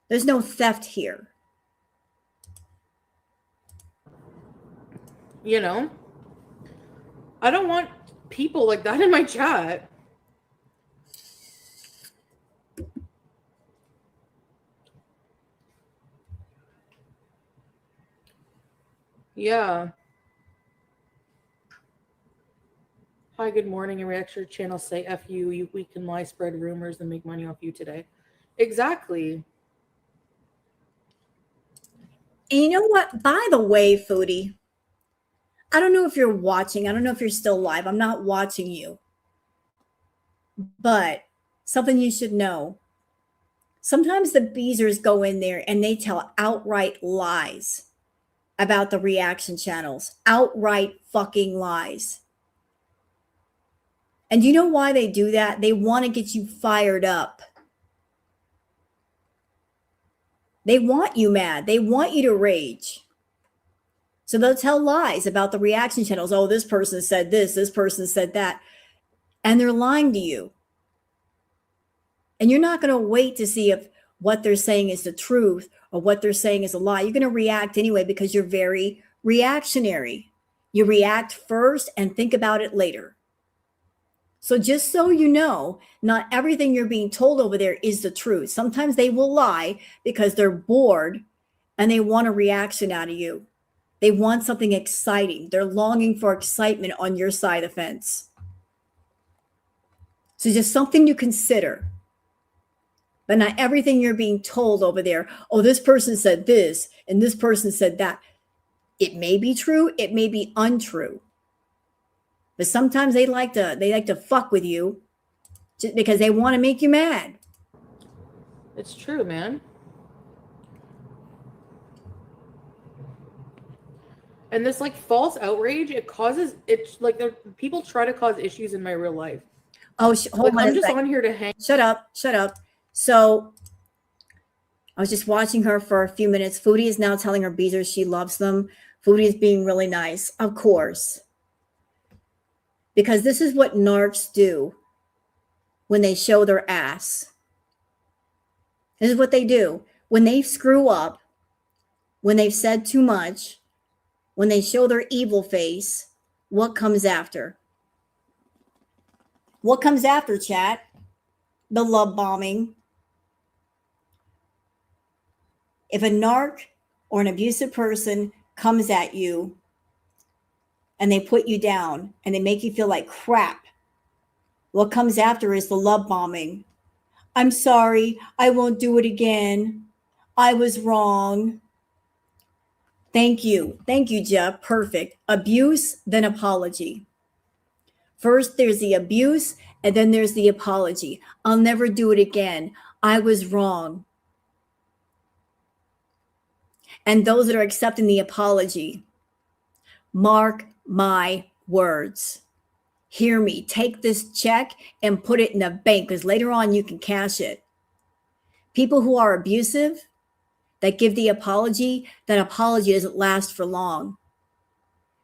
There's no theft here. I don't want people like that in my chat. Yeah. Hi, good morning. A reaction channel say F you, we can lie, spread rumors, and make money off you today. Exactly. And you know what? By the way, Foodie, I don't know if you're watching. I don't know if you're still live. I'm not watching you. But something you should know. Sometimes the beezers go in there and they tell outright lies about the reaction channels. Outright fucking lies. And do you know why they do that? They want to get you fired up. They want you mad. They want you to rage. So they'll tell lies about the reaction channels. Oh, this person said this person said that. And they're lying to you. And you're not going to wait to see if what they're saying is the truth or what they're saying is a lie. You're going to react anyway because you're very reactionary. You react first and think about it later. So just so you know, not everything you're being told over there is the truth. Sometimes they will lie because they're bored and they want a reaction out of you. They want something exciting. They're longing for excitement on your side of the fence. So just something to consider. But not everything you're being told over there, oh, this person said this and this person said that. It may be true, it may be untrue. But sometimes they like to fuck with you just because they want to make you mad. It's true, man. And this like false outrage, it's like people try to cause issues in my real life. Oh, hold on. I'm just on here to hang. Shut up. So I was just watching her for a few minutes. Foodie is now telling her beezers she loves them. Foodie is being really nice, of course. Because this is what narcs do when they show their ass. This is what they do. When they screw up, when they've said too much, when they show their evil face, what comes after? What comes after, chat? The love bombing. If a narc or an abusive person comes at you and they put you down and they make you feel like crap, what comes after is the love bombing. I'm sorry, I won't do it again. I was wrong. Thank you, Jeff. Perfect. Abuse, then apology. First, there's the abuse, and then there's the apology. I'll never do it again. I was wrong. And those that are accepting the apology, mark my words. Hear me. Take this check and put it in a bank because later on you can cash it. People who are abusive, that give the apology, that apology doesn't last for long.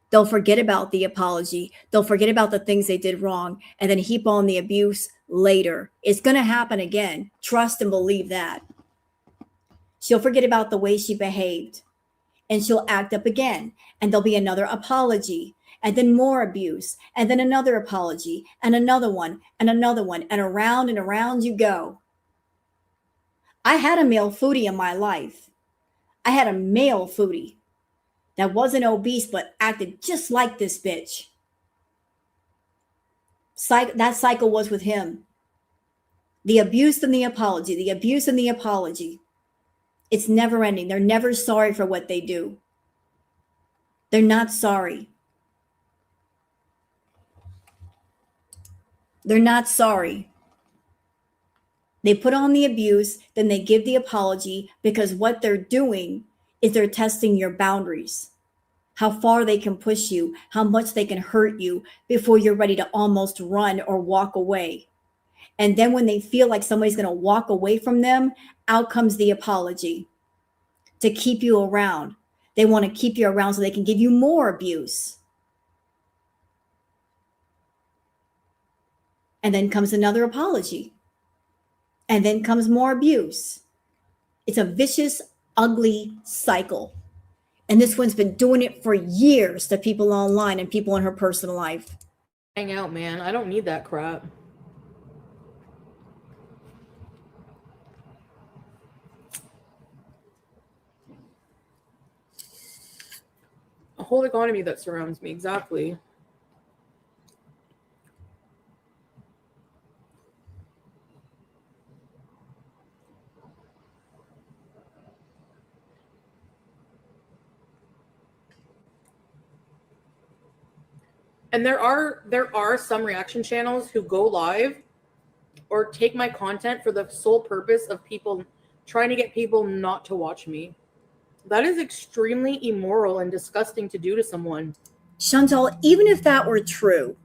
They'll forget about the apology. They'll forget about the things they did wrong and then heap on the abuse later. It's going to happen again. Trust and believe that. She'll forget about the way she behaved and she'll act up again. And there'll be another apology and then more abuse and then another apology and another one and another one. And around you go. I had a male foodie in my life. I had a male foodie that wasn't obese but acted just like this bitch. That cycle was with him. The abuse and the apology, the abuse and the apology. It's never ending. They're never sorry for what they do. They're not sorry. They're not sorry. They put on the abuse, then they give the apology because what they're doing is they're testing your boundaries, how far they can push you, how much they can hurt you before you're ready to almost run or walk away. And then when they feel like somebody's going to walk away from them, out comes the apology to keep you around. They want to keep you around so they can give you more abuse. And then comes another apology. And then comes more abuse. It's a vicious, ugly cycle. And this one's been doing it for years to people online and people in her personal life. Hang out, man. I don't need that crap. A whole economy that surrounds me, exactly. And there are some reaction channels who go live or take my content for the sole purpose of people trying to get people not to watch me. That is extremely immoral and disgusting to do to someone. Chantal, even if that were true,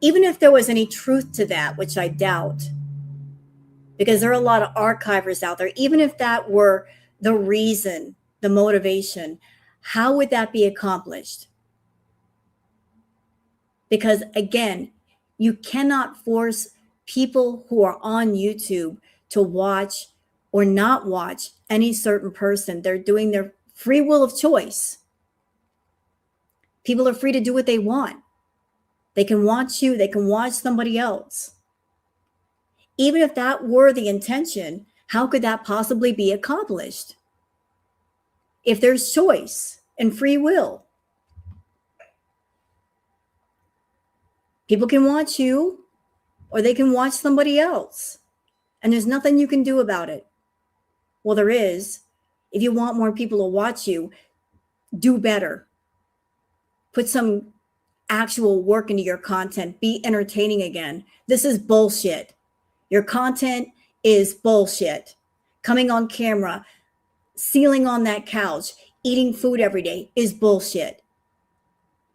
even if there was any truth to that, which I doubt, because there are a lot of archivers out there. Even if that were the reason, the motivation, how would that be accomplished? Because again, you cannot force people who are on YouTube to watch or not watch any certain person. They're doing their free will of choice. People are free to do what they want. They can watch you, they can watch somebody else. Even if that were the intention, how could that possibly be accomplished? If there's choice and free will, people can watch you or they can watch somebody else, and there's nothing you can do about it. Well, there is. If you want more people to watch you, do better. Put some actual work into your content. Be entertaining again. This is bullshit. Your content is bullshit. Coming on camera, sealing on that couch, eating food every day is bullshit.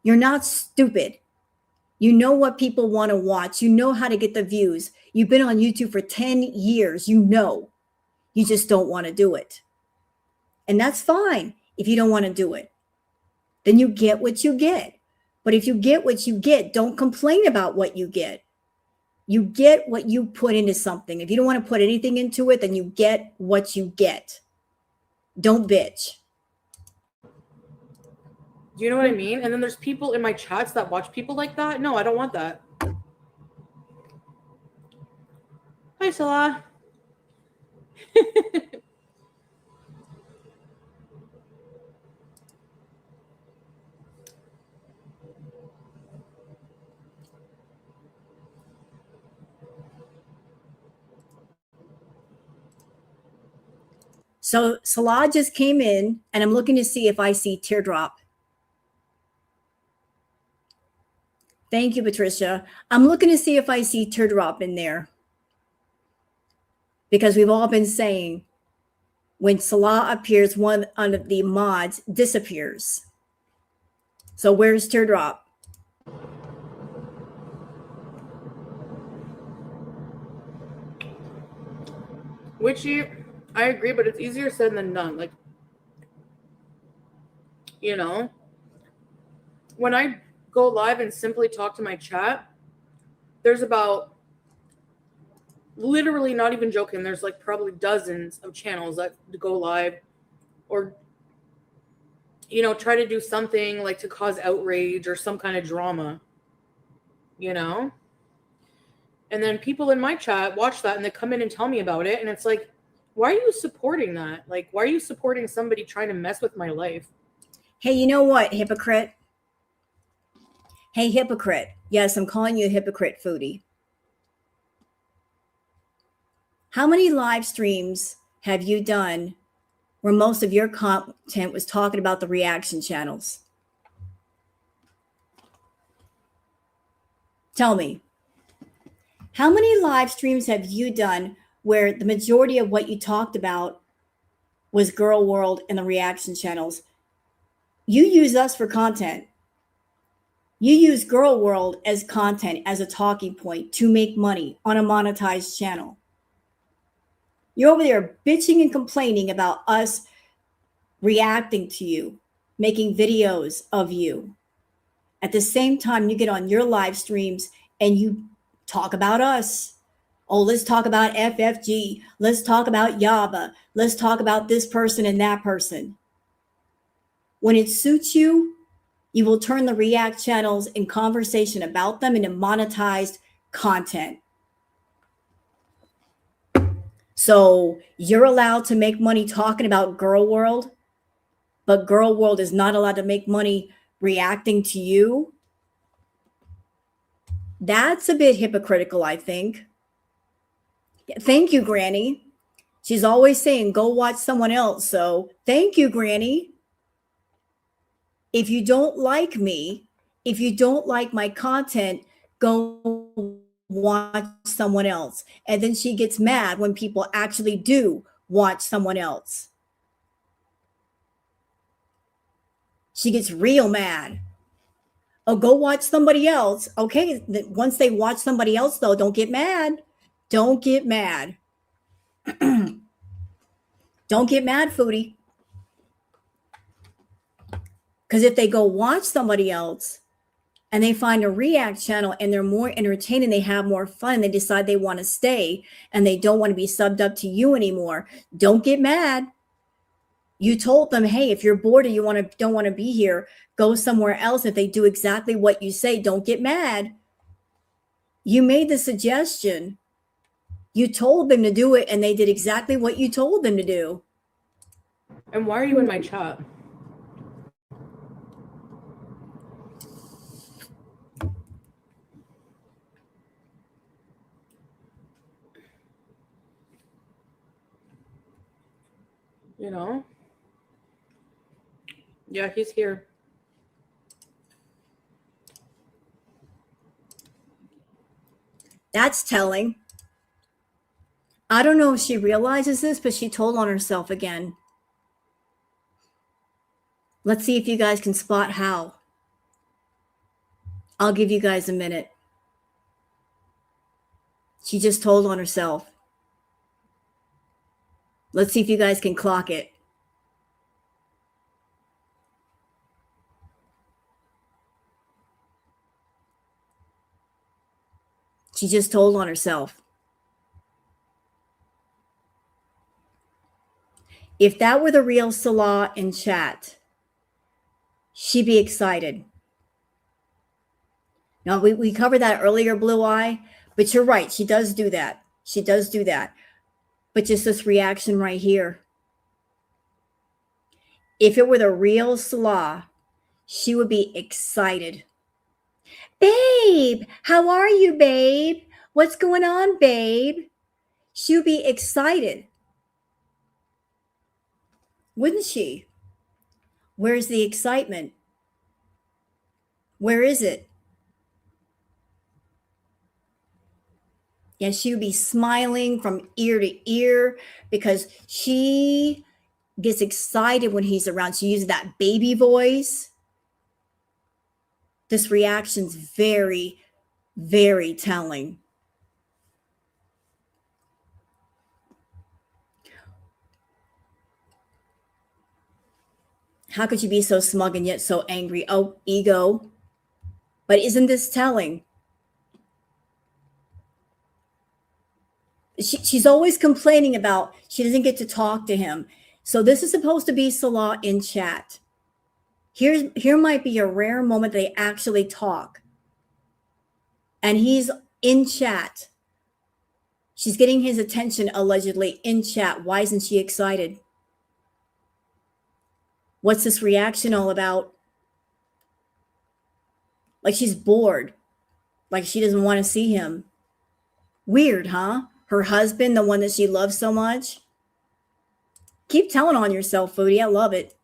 You're not stupid. You know what people want to watch. You know how to get the views. You've been on YouTube for 10 years. You know. You just don't want to do it. And that's fine if you don't want to do it. Then you get what you get. But if you get what you get, don't complain about what you get. You get what you put into something. If you don't want to put anything into it, then you get what you get. Don't bitch. Do you know what I mean? And then there's people in my chats that watch people like that. No, I don't want that. Hi, Salah. So Salah just came in, and I'm looking to see if I see Teardrop. Thank you, Patricia. I'm looking to see if I see Teardrop in there. Because we've all been saying when Salah appears, one of the mods disappears. So where's Teardrop? Witchy, I agree, but it's easier said than done. Like, you know, when I go live and simply talk to my chat, there's about, literally not even joking, there's like probably dozens of channels that go live or, you know, try to do something like to cause outrage or some kind of drama, you know? And then people in my chat watch that and they come in and tell me about it. And it's like, why are you supporting that? Like, why are you supporting somebody trying to mess with my life? Hey, you know what, hypocrite? Hey, hypocrite. Yes, I'm calling you a hypocrite, Foodie. How many live streams have you done where most of your content was talking about the reaction channels? Tell me. How many live streams have you done where the majority of what you talked about was Girl World and the reaction channels? You use us for content. You use Girl World as content, as a talking point to make money on a monetized channel. You're over there bitching and complaining about us reacting to you, making videos of you. At the same time, you get on your live streams and you talk about us. Oh, let's talk about FFG. Let's talk about Yaba. Let's talk about this person and that person. When it suits you, you will turn the React channels and conversation about them into monetized content. So you're allowed to make money talking about Girl World, but Girl World is not allowed to make money reacting to you. That's a bit hypocritical, I think. Thank you, Granny. She's always saying, go watch someone else. So thank you, Granny. If you don't like me, if you don't like my content, go watch someone else. And then she gets mad when people actually do watch someone else. She gets real mad. Oh, go watch somebody else. Okay, once they watch somebody else, though, don't get mad. Don't get mad. Don't get mad, Foodie. Because if they go watch somebody else and they find a React channel and they're more entertaining, they have more fun, they decide they want to stay and they don't want to be subbed up to you anymore, don't get mad. You told them, hey, if you're bored or you don't want to be here, go somewhere else. If they do exactly what you say, don't get mad. You made the suggestion. You told them to do it and they did exactly what you told them to do. And why are you in my chat? You know? Yeah, he's here. That's telling. I don't know if she realizes this, but she told on herself again. Let's see if you guys can spot how. I'll give you guys a minute. She just told on herself. Let's see if you guys can clock it. She just told on herself. If that were the real Salah in chat, she'd be excited. Now, we covered that earlier, Blue Eye, but you're right. She does do that. She does do that. But just this reaction right here. If it were the real Salah, she would be excited. Babe, how are you, babe? What's going on, babe? She would be excited. Wouldn't she? Where's the excitement? Where is it? Yeah, she would be smiling from ear to ear because she gets excited when he's around. She uses that baby voice. This reaction's very, very telling. How could you be so smug and yet so angry? Oh, ego. But isn't this telling? She's always complaining about she doesn't get to talk to him. So this is supposed to be Salah in chat. Here might be a rare moment they actually talk. And he's in chat. She's getting his attention allegedly in chat. Why isn't she excited? What's this reaction all about? Like she's bored. Like she doesn't want to see him. Weird, huh? Her husband, the one that she loves so much. Keep telling on yourself, Foodie. I love it.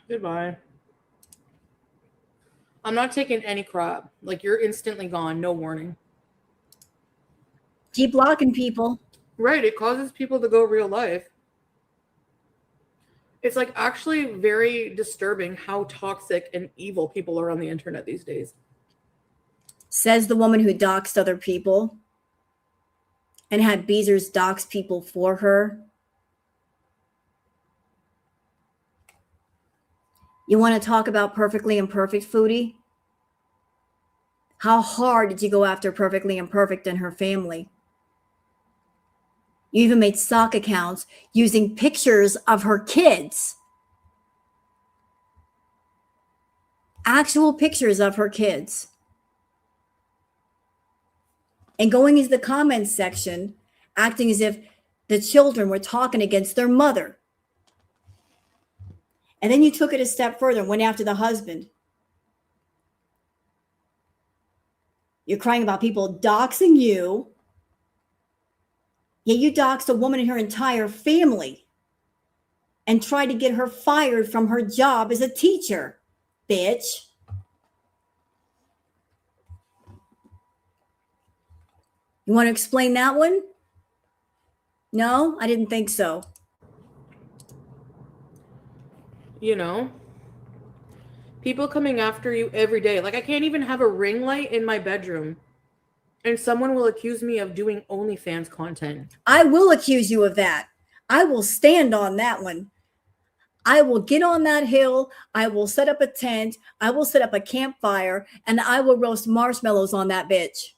Goodbye. I'm not taking any crap. Like, you're instantly gone. No warning. Keep blocking people. Right. It causes people to go real life. It's like actually very disturbing how toxic and evil people are on the internet these days. Says the woman who doxed other people and had Beezers dox people for her. You want to talk about perfectly imperfect, Foodie? How hard did you go after perfectly imperfect and her family? You even made sock accounts using pictures of her kids. Actual pictures of her kids. And going into the comments section, acting as if the children were talking against their mother. And then you took it a step further and went after the husband. You're crying about people doxing you. Yet you doxed a woman and her entire family and tried to get her fired from her job as a teacher, bitch. You want to explain that one? No, I didn't think so. You know, people coming after you every day. Like, I can't even have a ring light in my bedroom, and someone will accuse me of doing OnlyFans content. I will accuse you of that. I will stand on that one. I will get on that hill. I will set up a tent. I will set up a campfire, and I will roast marshmallows on that bitch.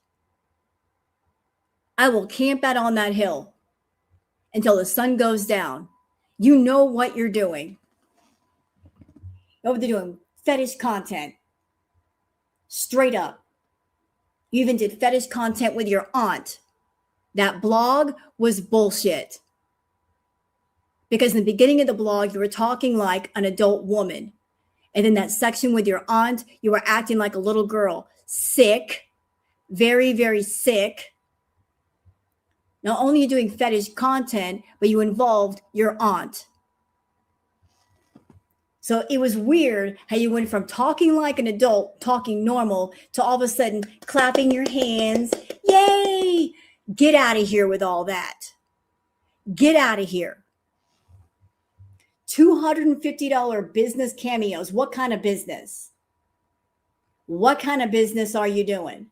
I will camp out on that hill until the sun goes down. You know what you're doing. You know what they're doing? Fetish content. Straight up. You even did fetish content with your aunt. That blog was bullshit. Because in the beginning of the blog, you were talking like an adult woman. And in that section with your aunt, you were acting like a little girl. Sick. Very, very sick. Not only are you doing fetish content, but you involved your aunt. So it was weird how you went from talking like an adult, talking normal, to all of a sudden clapping your hands. Yay! Get out of here with all that. Get out of here. $250 business cameos. What kind of business? What kind of business are you doing?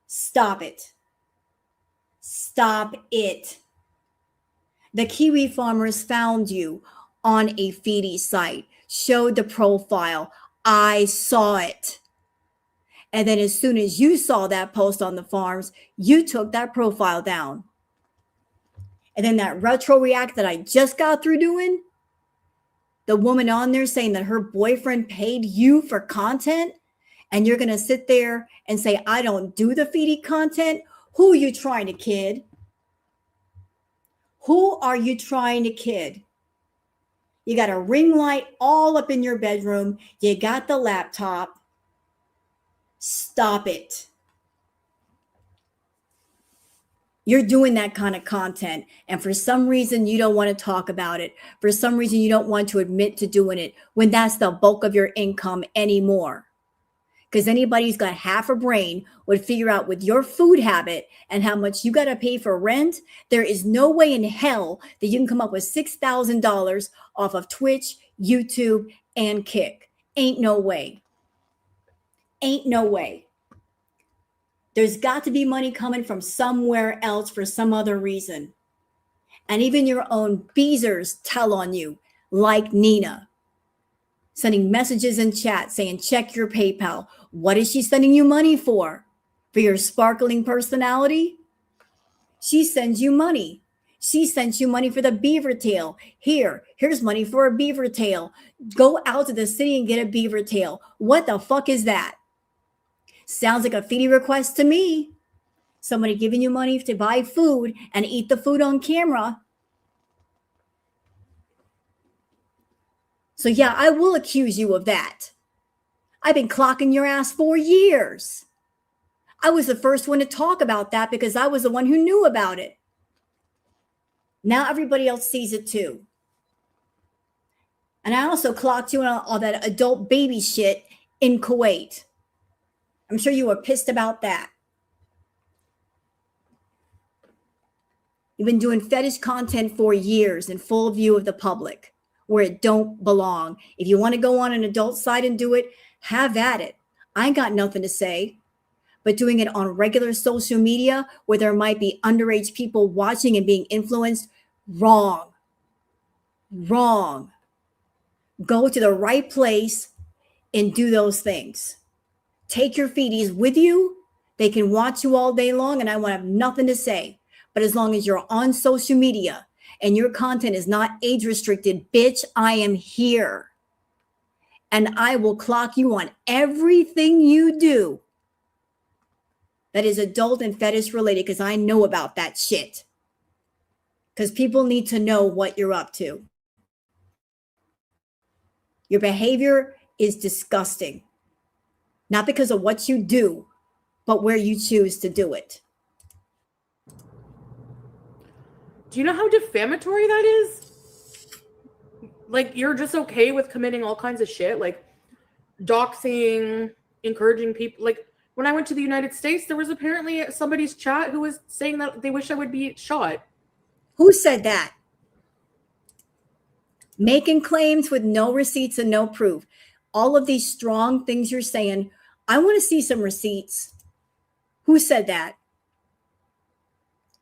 Stop it. Stop it. The Kiwi farmers found you on a Foodie site, showed the profile. I saw it. And then as soon as you saw that post on the farms, you took that profile down. And then that retro react that I just got through doing, the woman on there saying that her boyfriend paid you for content, and you're going to sit there and say, I don't do the Foodie content. Who are you trying to kid? Who are you trying to kid? You got a ring light all up in your bedroom. You got the laptop. Stop it. You're doing that kind of content, and for some reason you don't want to talk about it. For some reason you don't want to admit to doing it when that's the bulk of your income anymore. Because anybody who's got half a brain would figure out with your food habit and how much you got to pay for rent, there is no way in hell that you can come up with $6,000 off of Twitch, YouTube, and Kick. Ain't no way. Ain't no way. There's got to be money coming from somewhere else for some other reason. And even your own beezers tell on you, like Nina. Sending messages in chat saying, check your PayPal. What is she sending you money for? For your sparkling personality? She sends you money. She sent you money for the beaver tail. Here's money for a beaver tail. Go out to the city and get a beaver tail. What the fuck is that? Sounds like a Foodie request to me. Somebody giving you money to buy food and eat the food on camera. So yeah, I will accuse you of that. I've been clocking your ass for years. I was the first one to talk about that because I was the one who knew about it. Now everybody else sees it too. And I also clocked you on all that adult baby shit in Kuwait. I'm sure you were pissed about that. You've been doing fetish content for years in full view of the public, where it don't belong. If you want to go on an adult site and do it, have at it. I ain't got nothing to say. But doing it on regular social media where there might be underage people watching and being influenced, wrong. Wrong. Go to the right place and do those things. Take your feedies with you. They can watch you all day long and I won't have nothing to say. But as long as you're on social media and your content is not age restricted, bitch, I am here. And I will clock you on everything you do that is adult and fetish related because I know about that shit. Because people need to know what you're up to. Your behavior is disgusting. Not because of what you do, but where you choose to do it. Do you know how defamatory that is? Like, you're just okay with committing all kinds of shit, like doxing, encouraging people. Like, When I went to the United States, there was apparently somebody's chat who was saying that they wish I would be shot. Who said that? Making claims with no receipts and no proof. All of these strong things you're saying, I want to see some receipts. Who said that?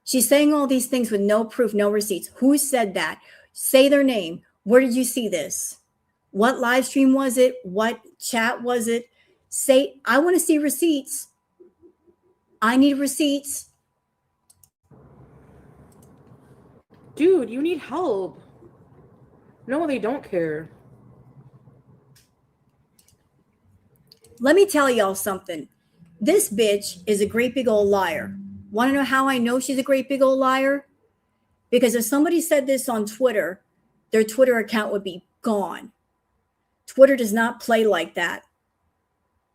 She's saying all these things with no proof, no receipts. Who said that? Say their name. Where did you see this? What live stream was it? What chat was it? Say, I want to see receipts. I need receipts. Dude, you need help. No, they don't care. Let me tell y'all something. This bitch is a great big old liar. Want to know how I know she's a great big old liar? Because if somebody said this on Twitter, their Twitter account would be gone. Twitter does not play like that.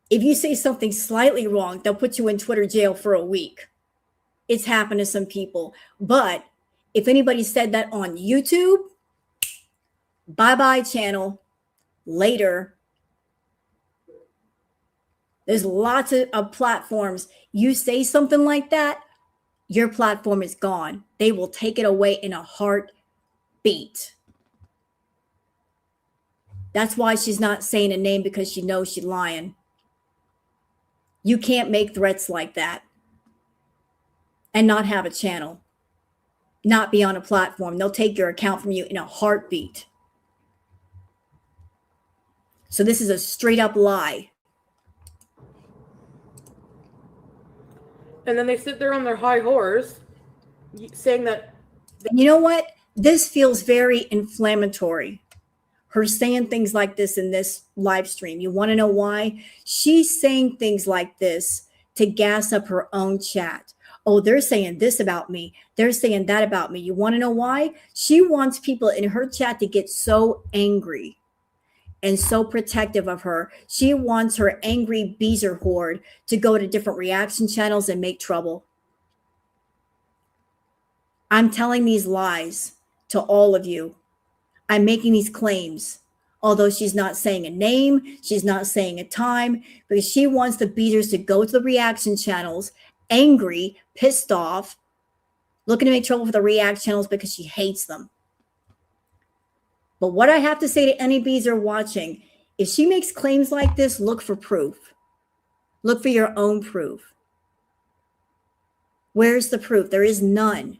If you say something slightly wrong, they'll put you in Twitter jail for a week. It's happened to some people. But if anybody said that on YouTube, bye-bye channel. Later. There's lots of platforms. You say something like that, your platform is gone. They will take it away in a heartbeat. That's why she's not saying a name, because she knows she's lying. You can't make threats like that and not have a channel, not be on a platform. They'll take your account from you in a heartbeat. So this is a straight up lie. And then they sit there on their high horse saying that. You know what? This feels very inflammatory. Her saying things like this in this live stream. You want to know why? She's saying things like this to gas up her own chat. Oh, they're saying this about me. They're saying that about me. You want to know why? She wants people in her chat to get so angry and so protective of her. She wants her angry Beezer horde to go to different reaction channels and make trouble. I'm telling these lies to all of you. I'm making these claims, although she's not saying a name, she's not saying a time, because she wants the Beezers to go to the reaction channels, angry, pissed off, looking to make trouble for the react channels because she hates them. But what I have to say to any Beezer watching, if she makes claims like this, look for proof. Look for your own proof. Where's the proof? There is none.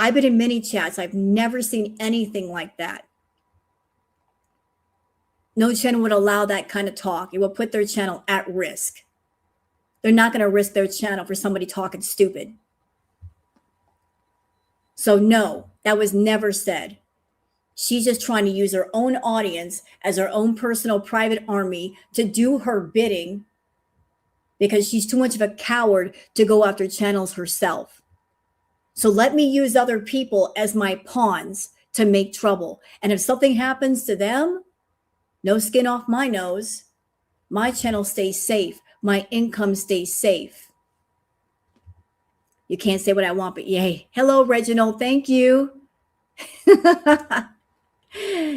I've been in many chats. I've never seen anything like that. No channel would allow that kind of talk. It would put their channel at risk. They're not going to risk their channel for somebody talking stupid. So no, that was never said. She's just trying to use her own audience as her own personal private army to do her bidding, because she's too much of a coward to go after channels herself. So let me use other people as my pawns to make trouble. And if something happens to them, no skin off my nose. My channel stays safe. My income stays safe. You can't say what I want, but yay. Hello, Reginald. Thank you.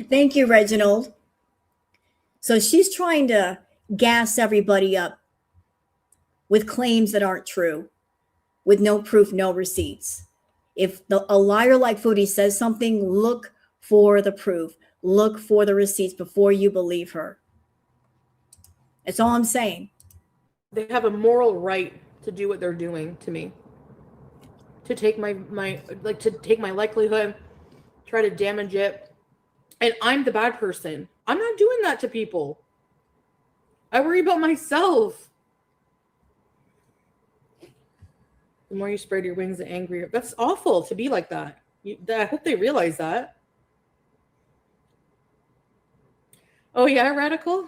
Thank you, Reginald. So she's trying to gas everybody up with claims that aren't true, with no proof, no receipts. If a liar like Foodie says something, look for the proof. Look for the receipts before you believe her. That's all I'm saying. They have a moral right to do what they're doing to me. To take my likelihood, try to damage it. And I'm the bad person. I'm not doing that to people. I worry about myself. The more you spread your wings, the angrier. That's awful to be like that. I hope they realize that. Oh yeah, radical?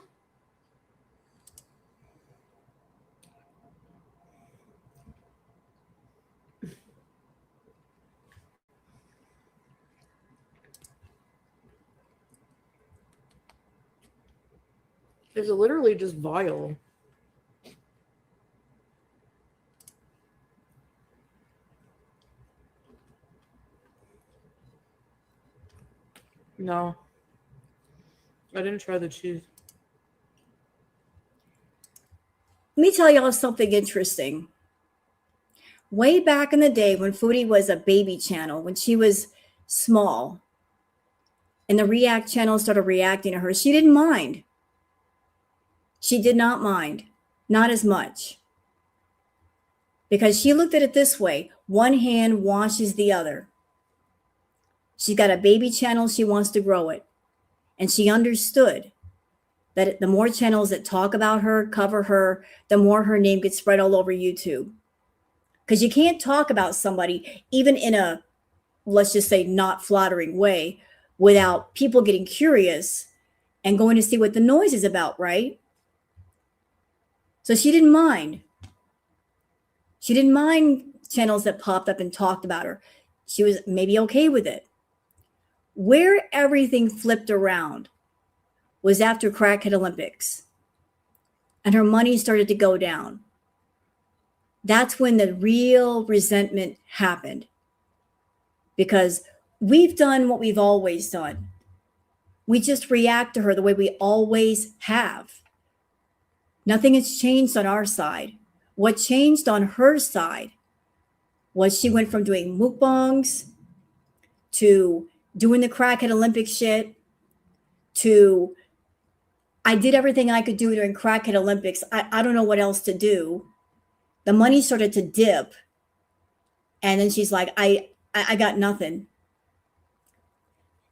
It's literally just vile. No. I didn't try the cheese. Let me tell y'all something interesting. Way back in the day when Foodie was a baby channel, when she was small, and the React channel started reacting to her, she didn't mind. She did not mind, not as much. Because she looked at it this way, one hand washes the other. She's got a baby channel, she wants to grow it. And she understood that the more channels that talk about her, cover her, the more her name gets spread all over YouTube. Because you can't talk about somebody, even in a, let's just say, not flattering way, without people getting curious and going to see what the noise is about, right? So she didn't mind. She didn't mind channels that popped up and talked about her. She was maybe okay with it. Where everything flipped around was after Crackhead Olympics. And her money started to go down. That's when the real resentment happened. Because we've done what we've always done. We just react to her the way we always have. Nothing has changed on our side. What changed on her side was she went from doing mukbangs to doing the Crackhead Olympic shit to I did everything I could do during Crackhead Olympics. I don't know what else to do. The money started to dip. And then she's like, I got nothing.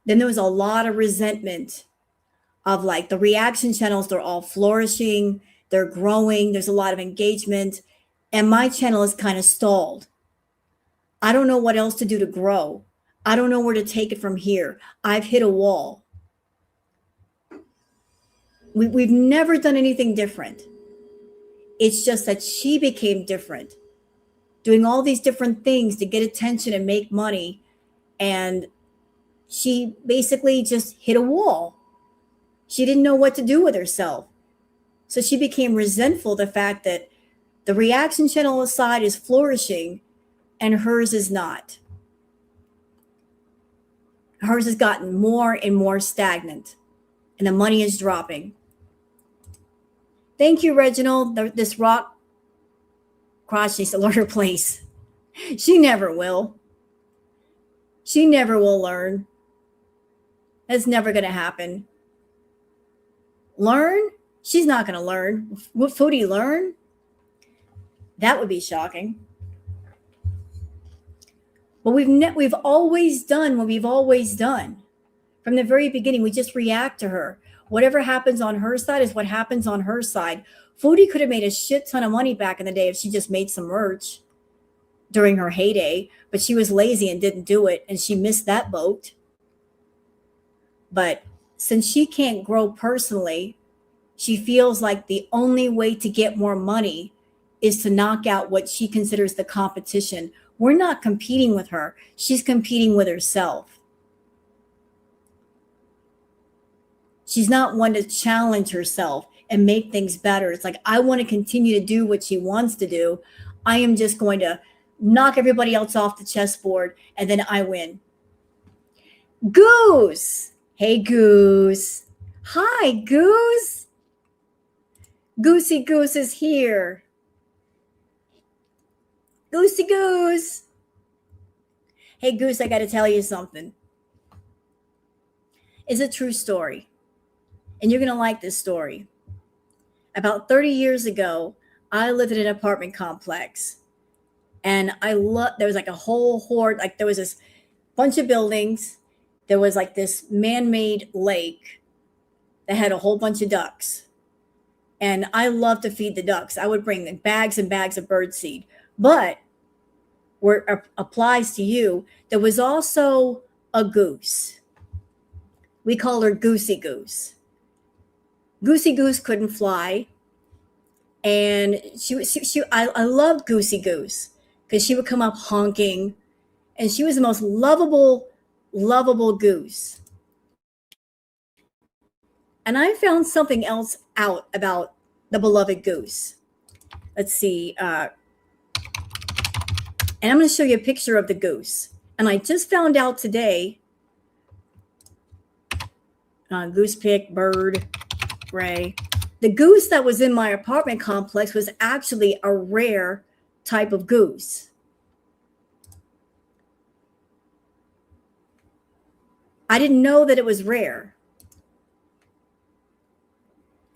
Then there was a lot of resentment of like the reaction channels. They're all flourishing. They're growing. There's a lot of engagement. And my channel is kind of stalled. I don't know what else to do to grow. I don't know where to take it from here. I've hit a wall. We've never done anything different. It's just that she became different, doing all these different things to get attention and make money. And she basically just hit a wall. She didn't know what to do with herself. So she became resentful of the fact that the reaction channel side is flourishing and hers is not. Hers has gotten more and more stagnant and the money is dropping. Thank you, Reginald. This rock cross needs to learn her place. She never will. She never will learn. That's never going to happen. Learn? She's not going to learn. Would Foodie learn? That would be shocking. But we've always done what we've always done. From the very beginning, we just react to her. Whatever happens on her side is what happens on her side. Foodie could have made a shit ton of money back in the day if she just made some merch during her heyday, but she was lazy and didn't do it, and she missed that boat. But since she can't grow personally, she feels like the only way to get more money is to knock out what she considers the competition. We're not competing with her. She's competing with herself. She's not one to challenge herself and make things better. It's like, I want to continue to do what she wants to do. I am just going to knock everybody else off the chessboard and then I win. Goose. Hey, Goose. Hi, Goose. Goosey Goose is here. Goosey Goose. Hey, Goose, I got to tell you something. It's a true story. And you're going to like this story. About 30 years ago, I lived in an apartment complex. And there was like a whole horde, like there was this bunch of buildings. There was like this man-made lake that had a whole bunch of ducks. And I loved to feed the ducks. I would bring them bags and bags of birdseed. But where it applies to you, there was also a goose. We called her Goosey Goose. Goosey Goose couldn't fly. And I loved Goosey Goose because she would come up honking. And she was the most lovable goose. And I found something else out about the beloved goose. Let's see. And I'm going to show you a picture of the goose. And I just found out today, goose pick, bird, gray. the goose that was in my apartment complex was actually a rare type of goose. I didn't know that it was rare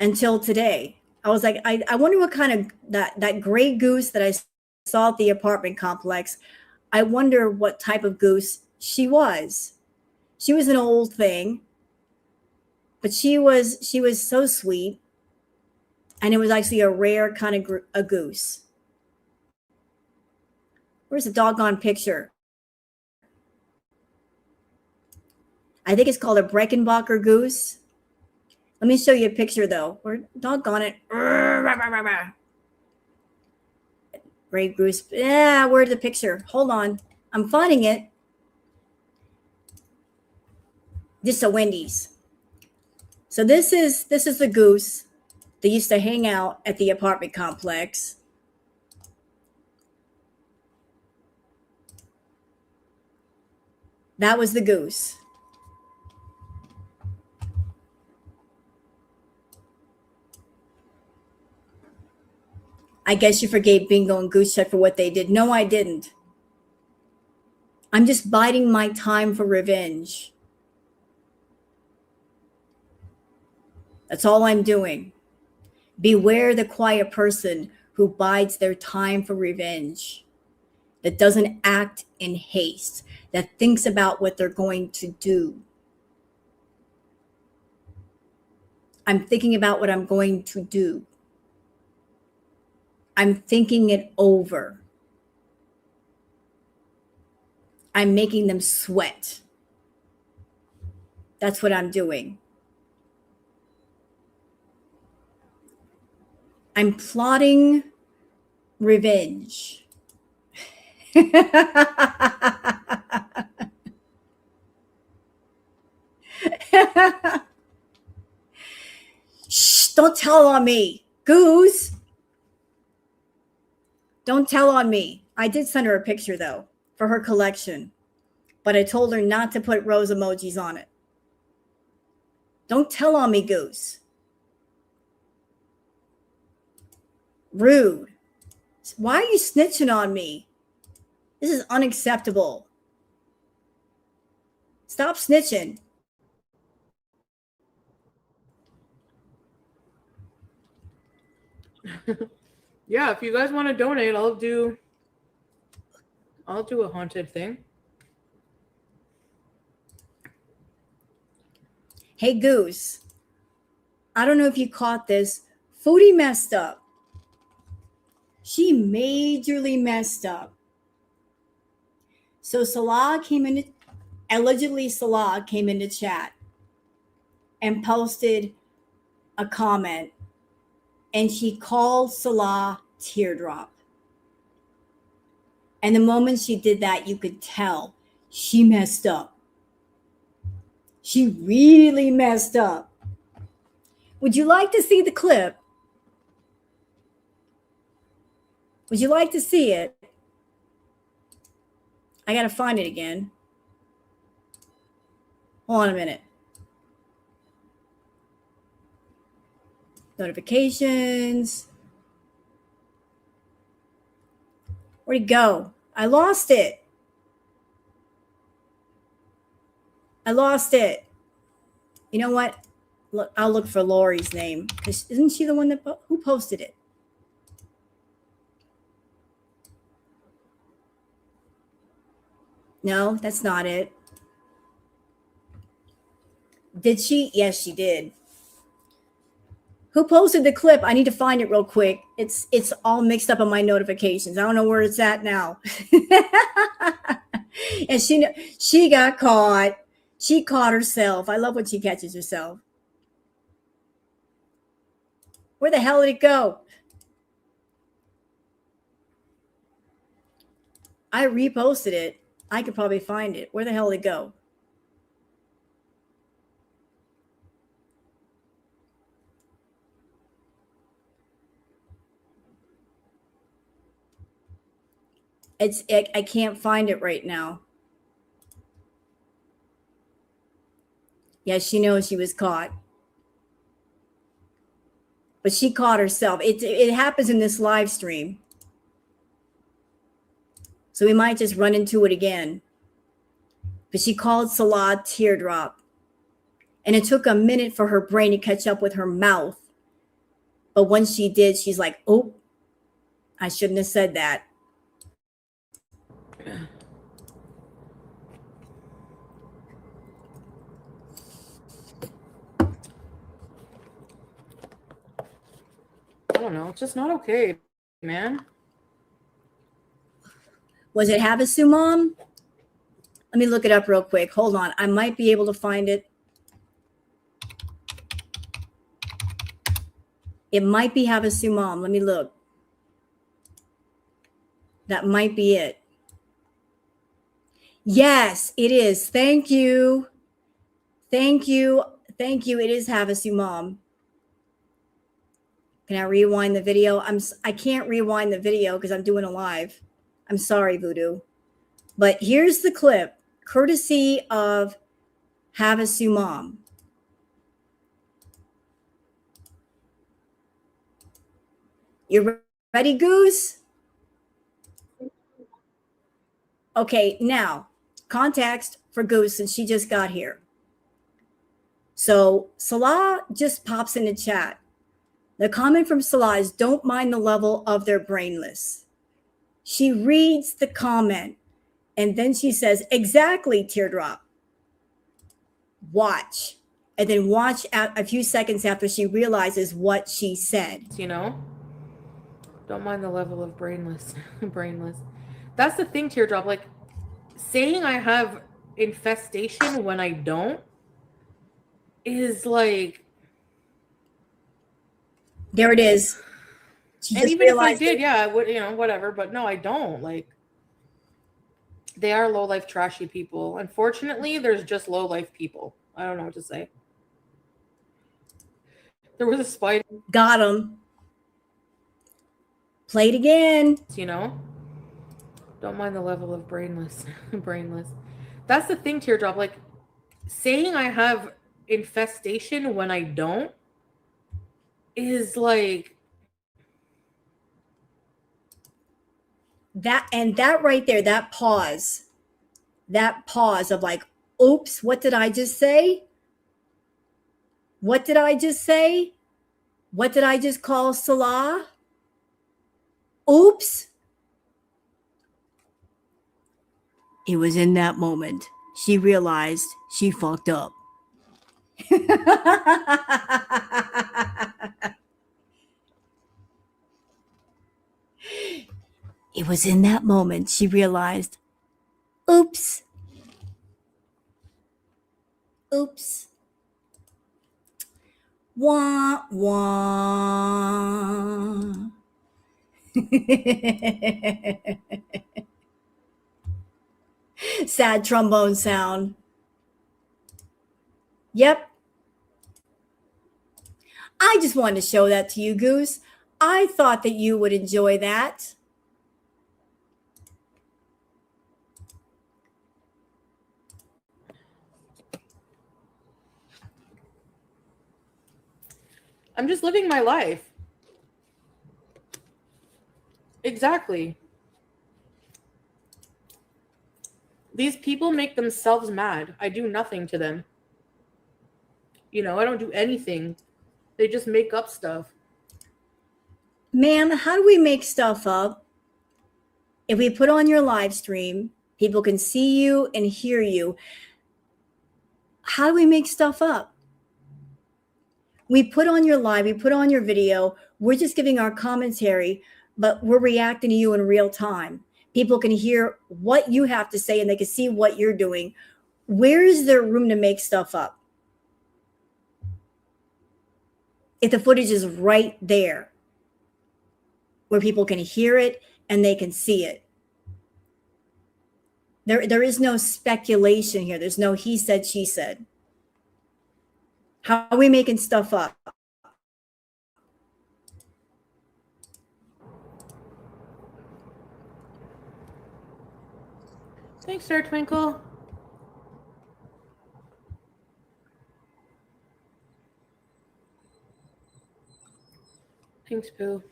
until today. I was like, I wonder what kind of that gray goose that I saw at the apartment complex. I wonder what type of goose she was. She was an old thing, but she was so sweet, and it was actually a rare kind of a goose. Where's the doggone picture? I think it's called a Breckenbacher goose. Let me show you a picture though. Where doggone it. Gray goose. Yeah, where's the picture? Hold on. I'm finding it. This is a Wendy's. So this is the goose that used to hang out at the apartment complex. That was the goose. I guess you forgave Bingo and Goose Check for what they did. No, I didn't. I'm just biding my time for revenge. That's all I'm doing. Beware the quiet person who bides their time for revenge, that doesn't act in haste, that thinks about what they're going to do. I'm thinking about what I'm going to do. I'm thinking it over. I'm making them sweat. That's what I'm doing. I'm plotting revenge. Shh, don't tell on me, Goose. Don't tell on me. I did send her a picture though for her collection, but I told her not to put rose emojis on it. Don't tell on me, Goose. Rude. Why are you snitching on me? This is unacceptable. Stop snitching. Yeah, if you guys want to donate, I'll do a haunted thing. Hey, Goose. I don't know if you caught this. Foodie messed up. She majorly messed up. So allegedly Salah came into chat and posted a comment, and she called Salah Teardrop. And the moment she did that, you could tell she messed up. She really messed up. Would you like to see the clip? Would you like to see it? I got to find it again. Hold on a minute. Notifications. Where'd it go? I lost it. You know what? Look, I'll look for Lori's name, because isn't she the one that who posted it? No, that's not it. Did she? Yes, she did. Who posted the clip? I need to find it real quick. It's all mixed up in my notifications. I don't know where it's at now. And she got caught. She caught herself. I love when she catches herself. Where the hell did it go? I reposted it. I could probably find it. Where the hell did it go? I can't find it right now. Yeah, she knows she was caught. but she caught herself. It happens in this live stream. So we might just run into it again. But she called Salah Teardrop. And it took a minute for her brain to catch up with her mouth. But once she did, she's like, oh, I shouldn't have said that. I don't know. It's just not okay, man. Was it Havasu Mom? Let me look it up real quick. Hold on. I might be able to find it. It might be Havasu Mom. Let me look. That might be it. Yes, it is. Thank you. Thank you. Thank you. It is Havasu Mom. Can I rewind the video? I can't rewind the video because I'm doing a live. I'm sorry, Voodoo. But here's the clip, courtesy of Havasu Mom. You ready, Goose? Okay, now, context for Goose since she just got here. So Salah just pops in the chat. The comment from Salah is, don't mind the level of their brainless. She reads the comment and then she says, exactly, Teardrop. Watch. And then watch a few seconds after she realizes what she said. You know? Don't mind the level of brainless. Brainless. That's the thing, Teardrop. Like, saying I have infestation when I don't is like... There it is. And even if I did, yeah, I would, you know, whatever. But no, I don't. Like, they are low-life, trashy people. Unfortunately, there's just low-life people. I don't know what to say. There was a spider. Got him. Play it again. You know? Don't mind the level of brainless. Brainless. That's the thing, Teardrop. Like, saying I have infestation when I don't is like... That right there, that pause of like, oops, what did I just say? What did I just say? What did I just call Salah? Oops. It was in that moment she realized she fucked up. It was in that moment she realized, oops. Oops. Wah, wah. Sad trombone sound. Yep. I just wanted to show that to you, Goose. I thought that you would enjoy that. I'm just living my life. Exactly. These people make themselves mad. I do nothing to them. You know, I don't do anything. They just make up stuff. Ma'am, how do we make stuff up? If we put on your live stream, people can see you and hear you. How do we make stuff up? We put on your live, we put on your video. We're just giving our commentary, but we're reacting to you in real time. People can hear what you have to say and they can see what you're doing. Where is there room to make stuff up? If the footage is right there, where people can hear it and they can see it. There is no speculation here. There's no he said, she said. How are we making stuff up? Thanks, Star Twinkle. Thanks, Boo.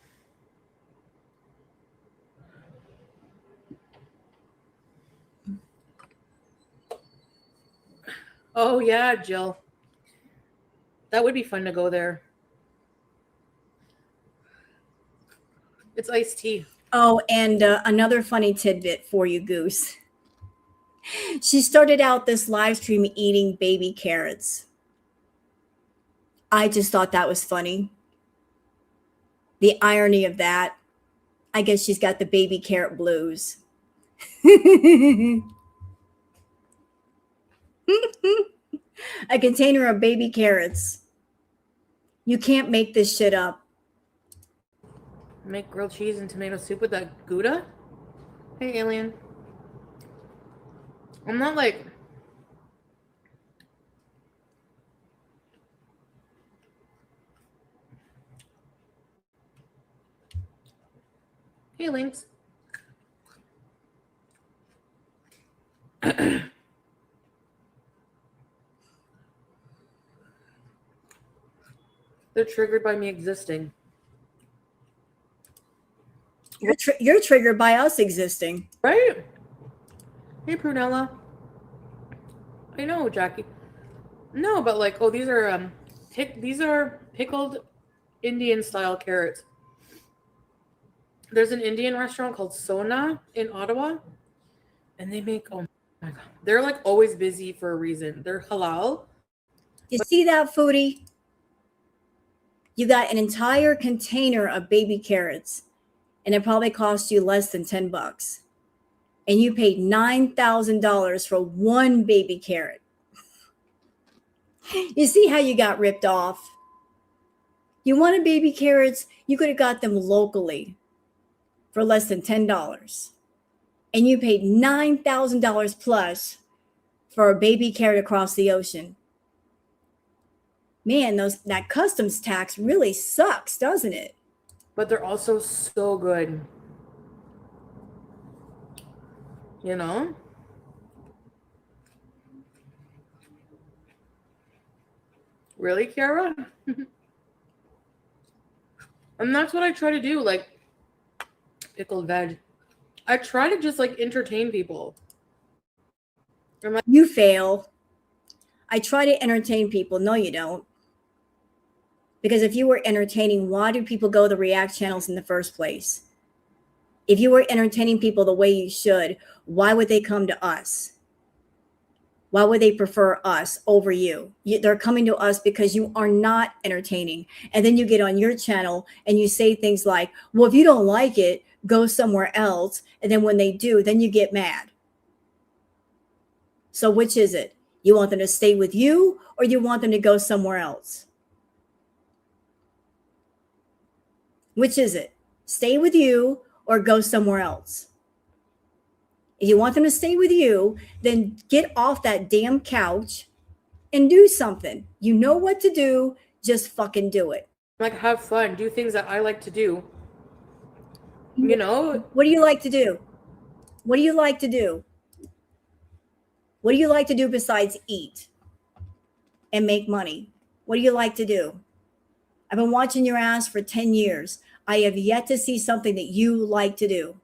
Oh, yeah, Jill. That would be fun to go there. It's iced tea. Oh, and another funny tidbit for you, Goose. She started out this live stream eating baby carrots. I just thought that was funny. The irony of that. I guess she's got the baby carrot blues. A container of baby carrots. You can't make this shit up. Make grilled cheese and tomato soup with that Gouda? Hey, alien. I'm not like... Hey, Lynx. They're triggered by me existing. You're triggered by us existing. Right? Hey, Prunella. I know, Jackie. No, but like, oh, these are pickled Indian style carrots. There's an Indian restaurant called Sona in Ottawa, and they make, oh my god, they're like always busy for a reason. They're halal. You see that, Foodie? You got an entire container of baby carrots, and it probably cost you less than $10. And you paid $9,000 for one baby carrot. You see how you got ripped off? You wanted baby carrots, you could have got them locally for less than $10. And you paid $9,000 plus for a baby carrot across the ocean. Man, that customs tax really sucks, doesn't it? But they're also so good. You know? Really, Kiara? And that's what I try to do, like pickled veg. I try to just like entertain people. You fail. I try to entertain people. No, you don't. Because if you were entertaining, why do people go to the React channels in the first place? If you were entertaining people the way you should, why would they come to us? Why would they prefer us over you? They're coming to us because you are not entertaining. And then you get on your channel and you say things like, well, if you don't like it, go somewhere else. And then when they do, then you get mad. So which is it? You want them to stay with you or you want them to go somewhere else? Which is it? Stay with you or go somewhere else? If you want them to stay with you, then get off that damn couch and do something. You know what to do. Just fucking do it. Like, have fun. Do things that I like to do. You know? What do you like to do? What do you like to do? What do you like to do besides eat and make money? What do you like to do? I've been watching your ass for 10 years. I have yet to see something that you like to do.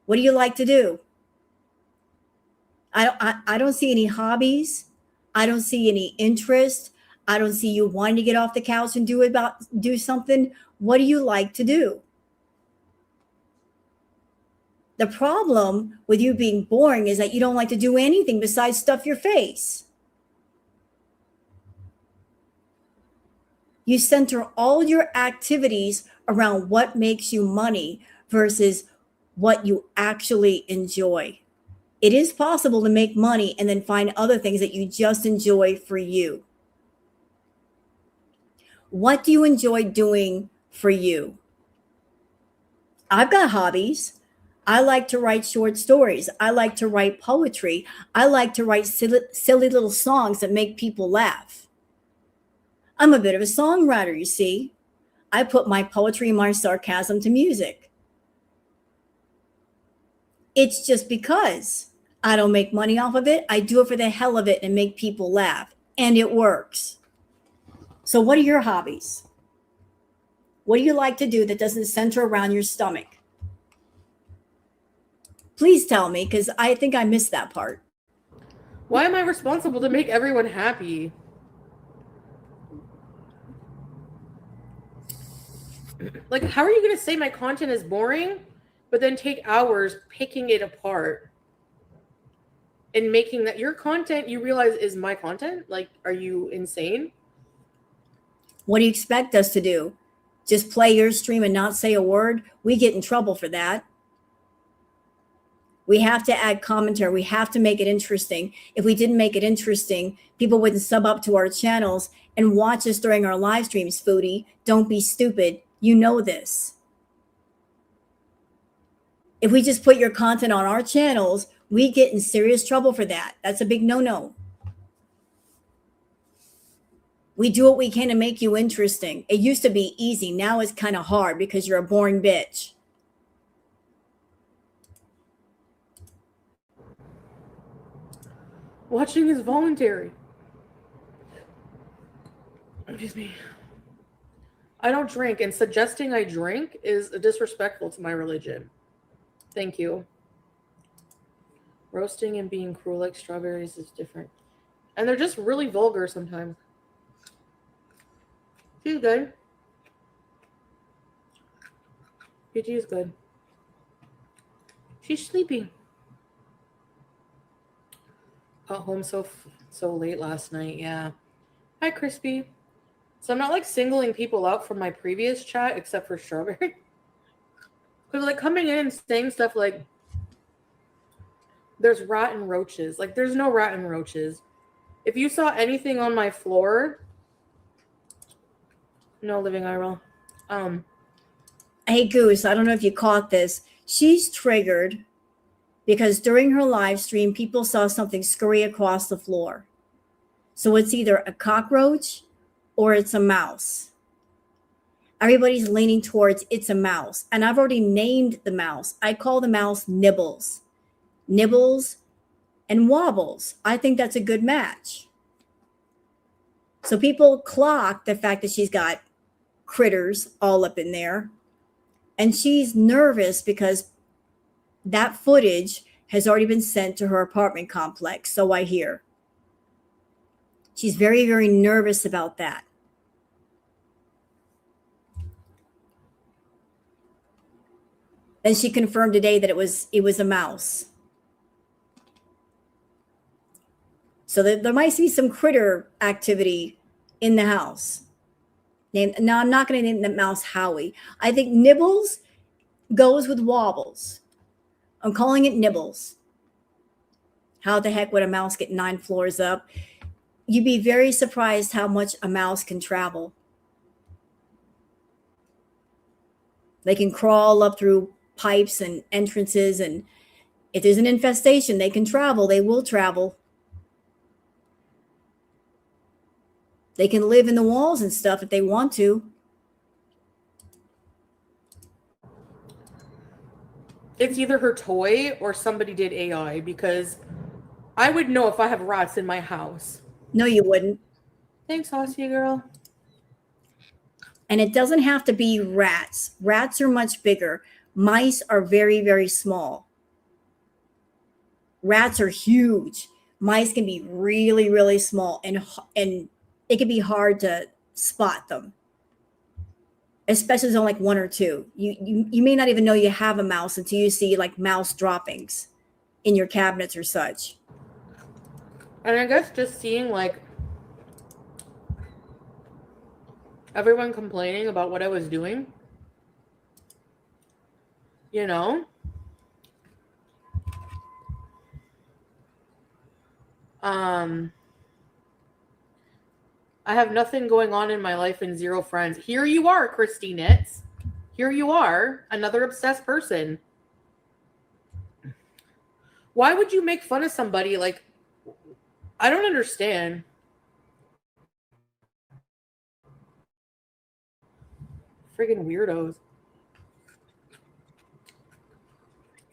What do you like to do? I don't see any hobbies. I don't see any interest. I don't see you wanting to get off the couch and do something. What do you like to do? The problem with you being boring is that you don't like to do anything besides stuff your face. You center all your activities around what makes you money versus what you actually enjoy. It is possible to make money and then find other things that you just enjoy for you. What do you enjoy doing for you? I've got hobbies. I like to write short stories. I like to write poetry. I like to write silly little songs that make people laugh. I'm a bit of a songwriter, you see. I put my poetry and my sarcasm to music. It's just because I don't make money off of it. I do it for the hell of it and make people laugh. And it works. So what are your hobbies? What do you like to do that doesn't center around your stomach? Please tell me, because I think I missed that part. Why am I responsible to make everyone happy? Like, how are you going to say my content is boring, but then take hours picking it apart and making that your content you realize is my content? Like, are you insane? What do you expect us to do? Just play your stream and not say a word? We get in trouble for that. We have to add commentary. We have to make it interesting. If we didn't make it interesting, people wouldn't sub up to our channels and watch us during our live streams, Foodie. Don't be stupid. You know this. If we just put your content on our channels, we get in serious trouble for that. That's a big no-no. We do what we can to make you interesting. It used to be easy. Now it's kind of hard because you're a boring bitch. Watching is voluntary. Excuse me. I don't drink, and suggesting I drink is disrespectful to my religion. Thank you. Roasting and being cruel like strawberries is different. And they're just really vulgar sometimes. She's good. PG is good. She's sleeping. Got home so late last night. Yeah. Hi, Crispy. So I'm not like singling people out from my previous chat except for Strawberry. Because like coming in and saying stuff like there's rat and roaches. Like there's no rat and roaches. If you saw anything on my floor, no living IRL. Hey, Goose, I don't know if you caught this. She's triggered because during her live stream, people saw something scurry across the floor. So it's either a cockroach or it's a mouse. Everybody's leaning towards it's a mouse. And I've already named the mouse. I call the mouse Nibbles. Nibbles and Wobbles. I think that's a good match. So people clock the fact that she's got critters all up in there. And she's nervous because that footage has already been sent to her apartment complex. So I hear. She's very, very nervous about that. And she confirmed today that it was a mouse. So there might be some critter activity in the house. Now, I'm not going to name the mouse Howie. I think Nibbles goes with Wobbles. I'm calling it Nibbles. How the heck would a mouse get 9 floors up? You'd be very surprised how much a mouse can travel. They can crawl up through pipes and entrances, and if there's an infestation, they can travel. They will travel. They can live in the walls and stuff if they want to. It's either her toy or somebody did AI, because I would know if I have rats in my house. No, you wouldn't. Thanks, Aussie girl. And it doesn't have to be rats. Rats are much bigger. Mice are very, very small. Rats are huge. Mice can be really, really small, and it can be hard to spot them, especially if there's only like 1 or 2. You may not even know you have a mouse until you see like mouse droppings in your cabinets or such. And I guess just seeing like everyone complaining about what I was doing, you know, I have nothing going on in my life and 0 friends. Here you are, Christy Knits. Here you are, another obsessed person. Why would you make fun of somebody? Like, I don't understand. Friggin' weirdos.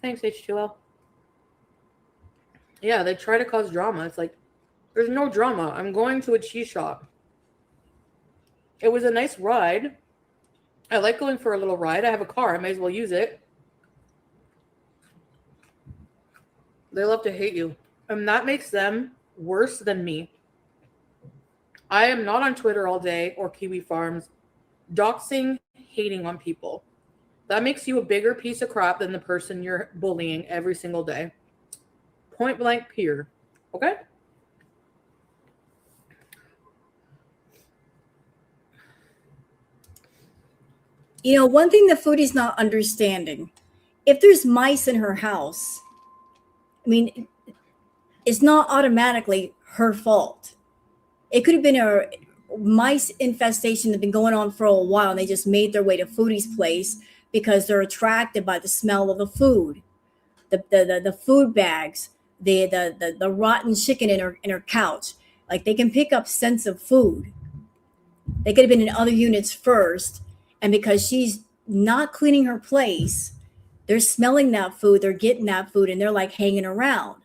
Thanks, H2L. Yeah, they try to cause drama. It's like, there's no drama. I'm going to a cheese shop. It was a nice ride. I like going for a little ride. I have a car. I may as well use it. They love to hate you. And that makes them worse than me. I am not on Twitter all day or Kiwi Farms doxing, hating on people. That makes you a bigger piece of crap than the person you're bullying every single day. Point blank, period. Okay? You know, one thing the Foodie's not understanding, if there's mice in her house, I mean, it's not automatically her fault. It could have been a mice infestation that's been going on for a while, and they just made their way to Foodie's place because they're attracted by the smell of the food, the food bags, the rotten chicken in her couch. Like, they can pick up scents of food. They could have been in other units first, and because she's not cleaning her place, they're smelling that food, they're getting that food, and they're like hanging around.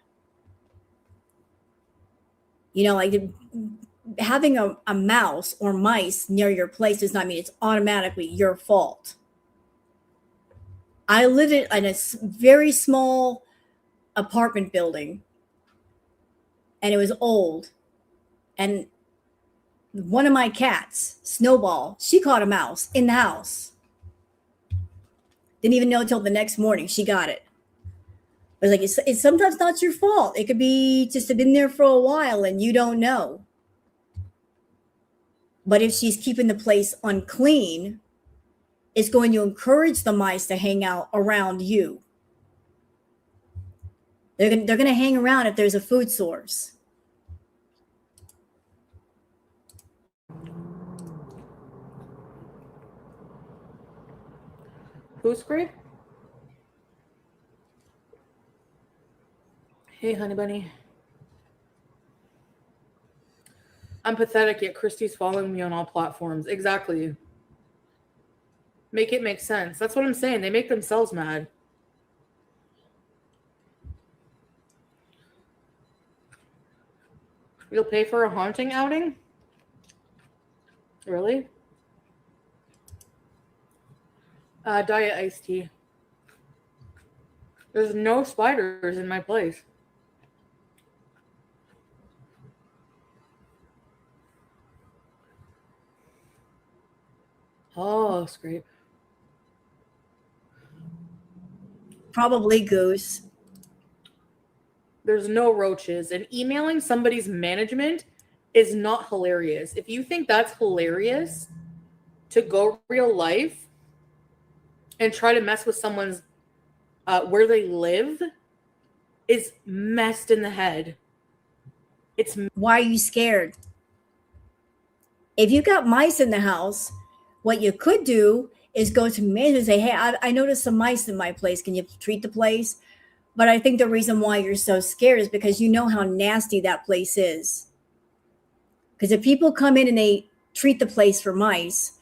You know, like having a mouse or mice near your place does not mean it's automatically your fault. I lived in a very small apartment building, and it was old. And one of my cats, Snowball, she caught a mouse in the house. Didn't even know until the next morning she got it. I was like, it's sometimes not your fault. It could be just been there for a while and you don't know. But if she's keeping the place unclean, it's going to encourage the mice to hang out around you. They're going to hang around if there's a food source. Who's great? Hey, honey bunny. I'm pathetic, yet Christy's following me on all platforms. Exactly. Make it make sense. That's what I'm saying. They make themselves mad. You'll pay for a haunting outing? Really? Diet iced tea. There's no spiders in my place. Oh, scrape. Probably Goose. There's no roaches. And emailing somebody's management is not hilarious. If you think that's hilarious to go real life and try to mess with someone's where they live, is messed in the head. Why are you scared? If you got mice in the house, what you could do is go to management and say, hey, I noticed some mice in my place. Can you treat the place? But I think the reason why you're so scared is because you know how nasty that place is. Because if people come in and they treat the place for mice,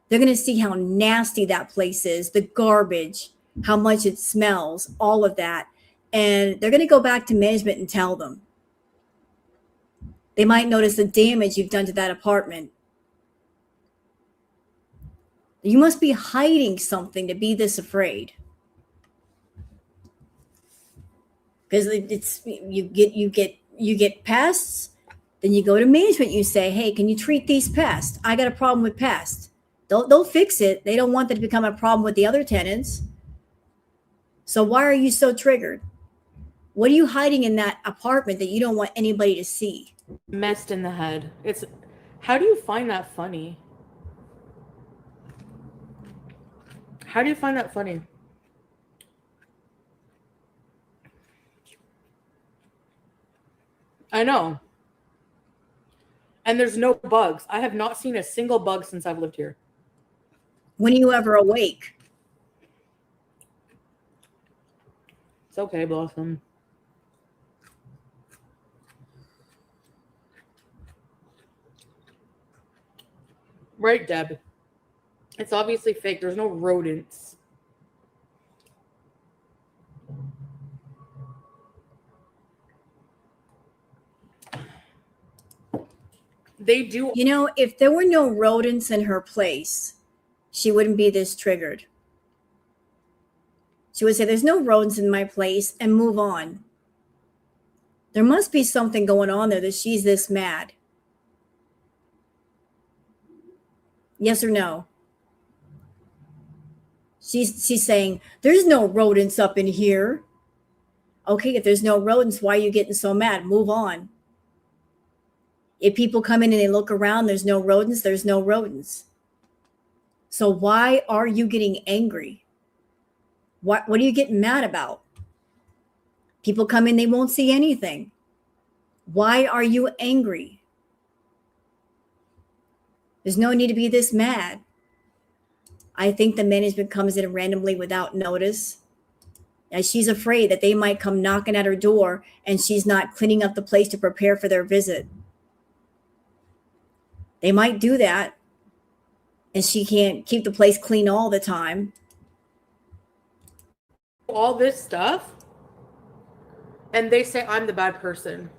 they're going to see how nasty that place is, the garbage, how much it smells, all of that. And they're going to go back to management and tell them. They might notice the damage you've done to that apartment. You must be hiding something to be this afraid. Because it's you get pests, then you go to management. You say, hey, can you treat these pests? I got a problem with pests. They'll fix it. They don't want that to become a problem with the other tenants. So why are you so triggered? What are you hiding in that apartment that you don't want anybody to see? Messed in the head. How do you find that funny? How do you find that funny? I know. And there's no bugs. I have not seen a single bug since I've lived here. When are you ever awake? It's okay, Blossom. Right, Deb. It's obviously fake. There's no rodents. They do. You know, if there were no rodents in her place, she wouldn't be this triggered. She would say, there's no rodents in my place, and move on. There must be something going on there that she's this mad. Yes or no? She's saying, there's no rodents up in here. Okay, if there's no rodents, why are you getting so mad? Move on. If people come in and they look around, there's no rodents, there's no rodents. So why are you getting angry? What are you getting mad about? People come in, they won't see anything. Why are you angry? There's no need to be this mad. I think the management comes in randomly without notice. And she's afraid that they might come knocking at her door and she's not cleaning up the place to prepare for their visit. They might do that, and she can't keep the place clean all the time. All this stuff, and they say I'm the bad person.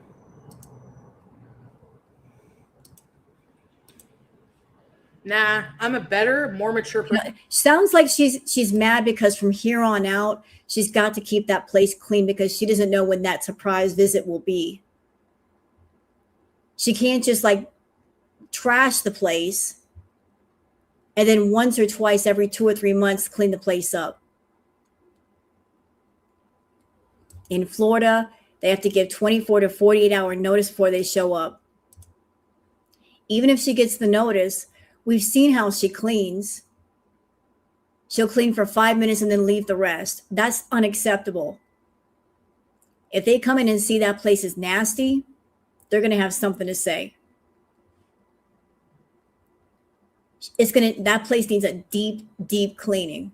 Nah, I'm a better, more mature person. Sounds like she's mad because from here on out, she's got to keep that place clean because she doesn't know when that surprise visit will be. She can't just like trash the place and then once or twice every 2 or 3 months clean the place up. In Florida, they have to give 24 to 48 hour notice before they show up. Even if she gets the notice, we've seen how she cleans. She'll clean for 5 minutes and then leave the rest. That's unacceptable. If they come in and see that place is nasty, they're going to have something to say. That place needs a deep, deep cleaning.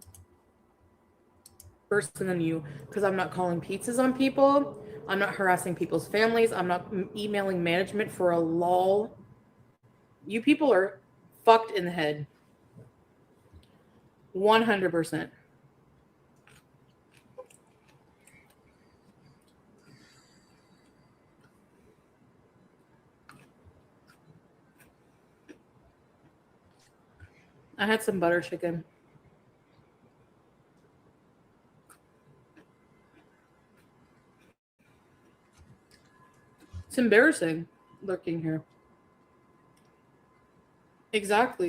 Person than you, because I'm not calling pizzas on people. I'm not harassing people's families. I'm not emailing management for a lull. You people are fucked in the head. 100%. I had some butter chicken. It's embarrassing lurking here. Exactly.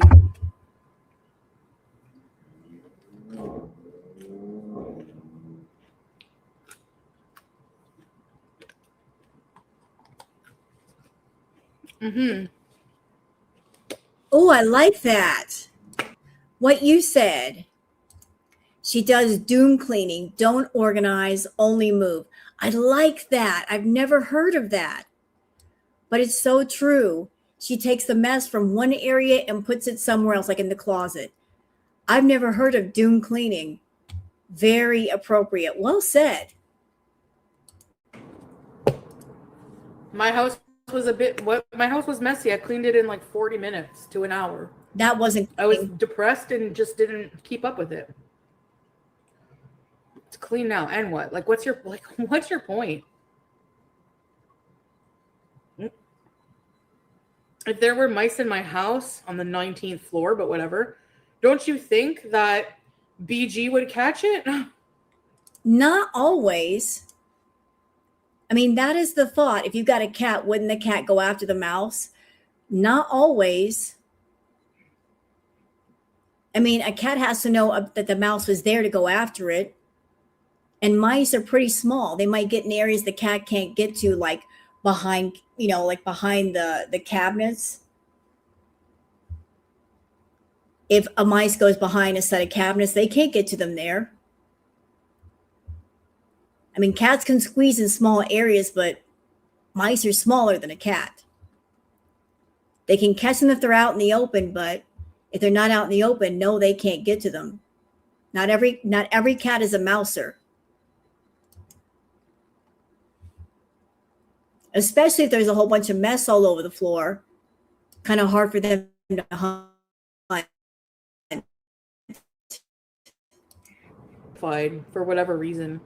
Mm-hmm. Oh, I like that. What you said. She does doom cleaning, don't organize, only move. I like that. I've never heard of that. But it's so true. She takes the mess from one area and puts it somewhere else, like in the closet. I've never heard of doom cleaning. Very appropriate. Well said. My house was messy. I cleaned it in like 40 minutes to an hour. That wasn't. I was depressed and just didn't keep up with it. It's clean now, and what? Like, what's your point? If there were mice in my house on the 19th floor, but whatever, don't you think that BG would catch it? Not always. I mean, that is the thought. If you've got a cat, wouldn't the cat go after the mouse? Not always. I mean, a cat has to know that the mouse was there to go after it. And mice are pretty small. They might get in areas the cat can't get to, like behind, like behind the cabinets. If a mice goes behind a set of cabinets, they can't get to them there. I mean, cats can squeeze in small areas, but mice are smaller than a cat. They can catch them if they're out in the open, but if they're not out in the open, no, they can't get to them. Not every cat is a mouser. Especially if there's a whole bunch of mess all over the floor. Kind of hard for them to hunt. Fine, for whatever reason.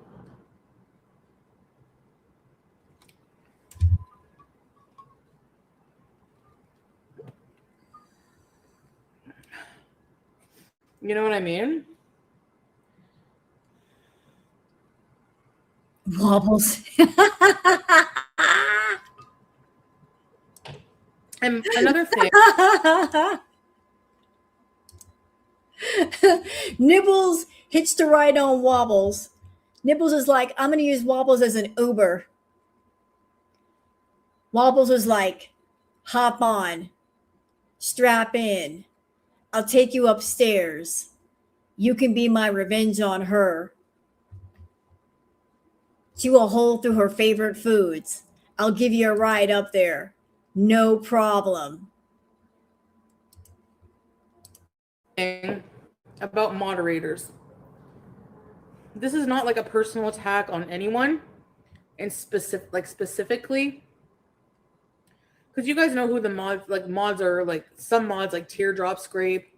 You know what I mean? Wobbles. And another thing, Nibbles hitched a ride on Wobbles. Nibbles is like, I'm going to use Wobbles as an Uber. Wobbles was like, hop on, strap in. I'll take you upstairs. You can be my revenge on her. She will hold through her favorite foods. I'll give you a ride up there. No problem. about moderators. This is not like a personal attack on anyone, and specifically, because you guys know who the mods are. Like some mods, like Teardrop, Scrape.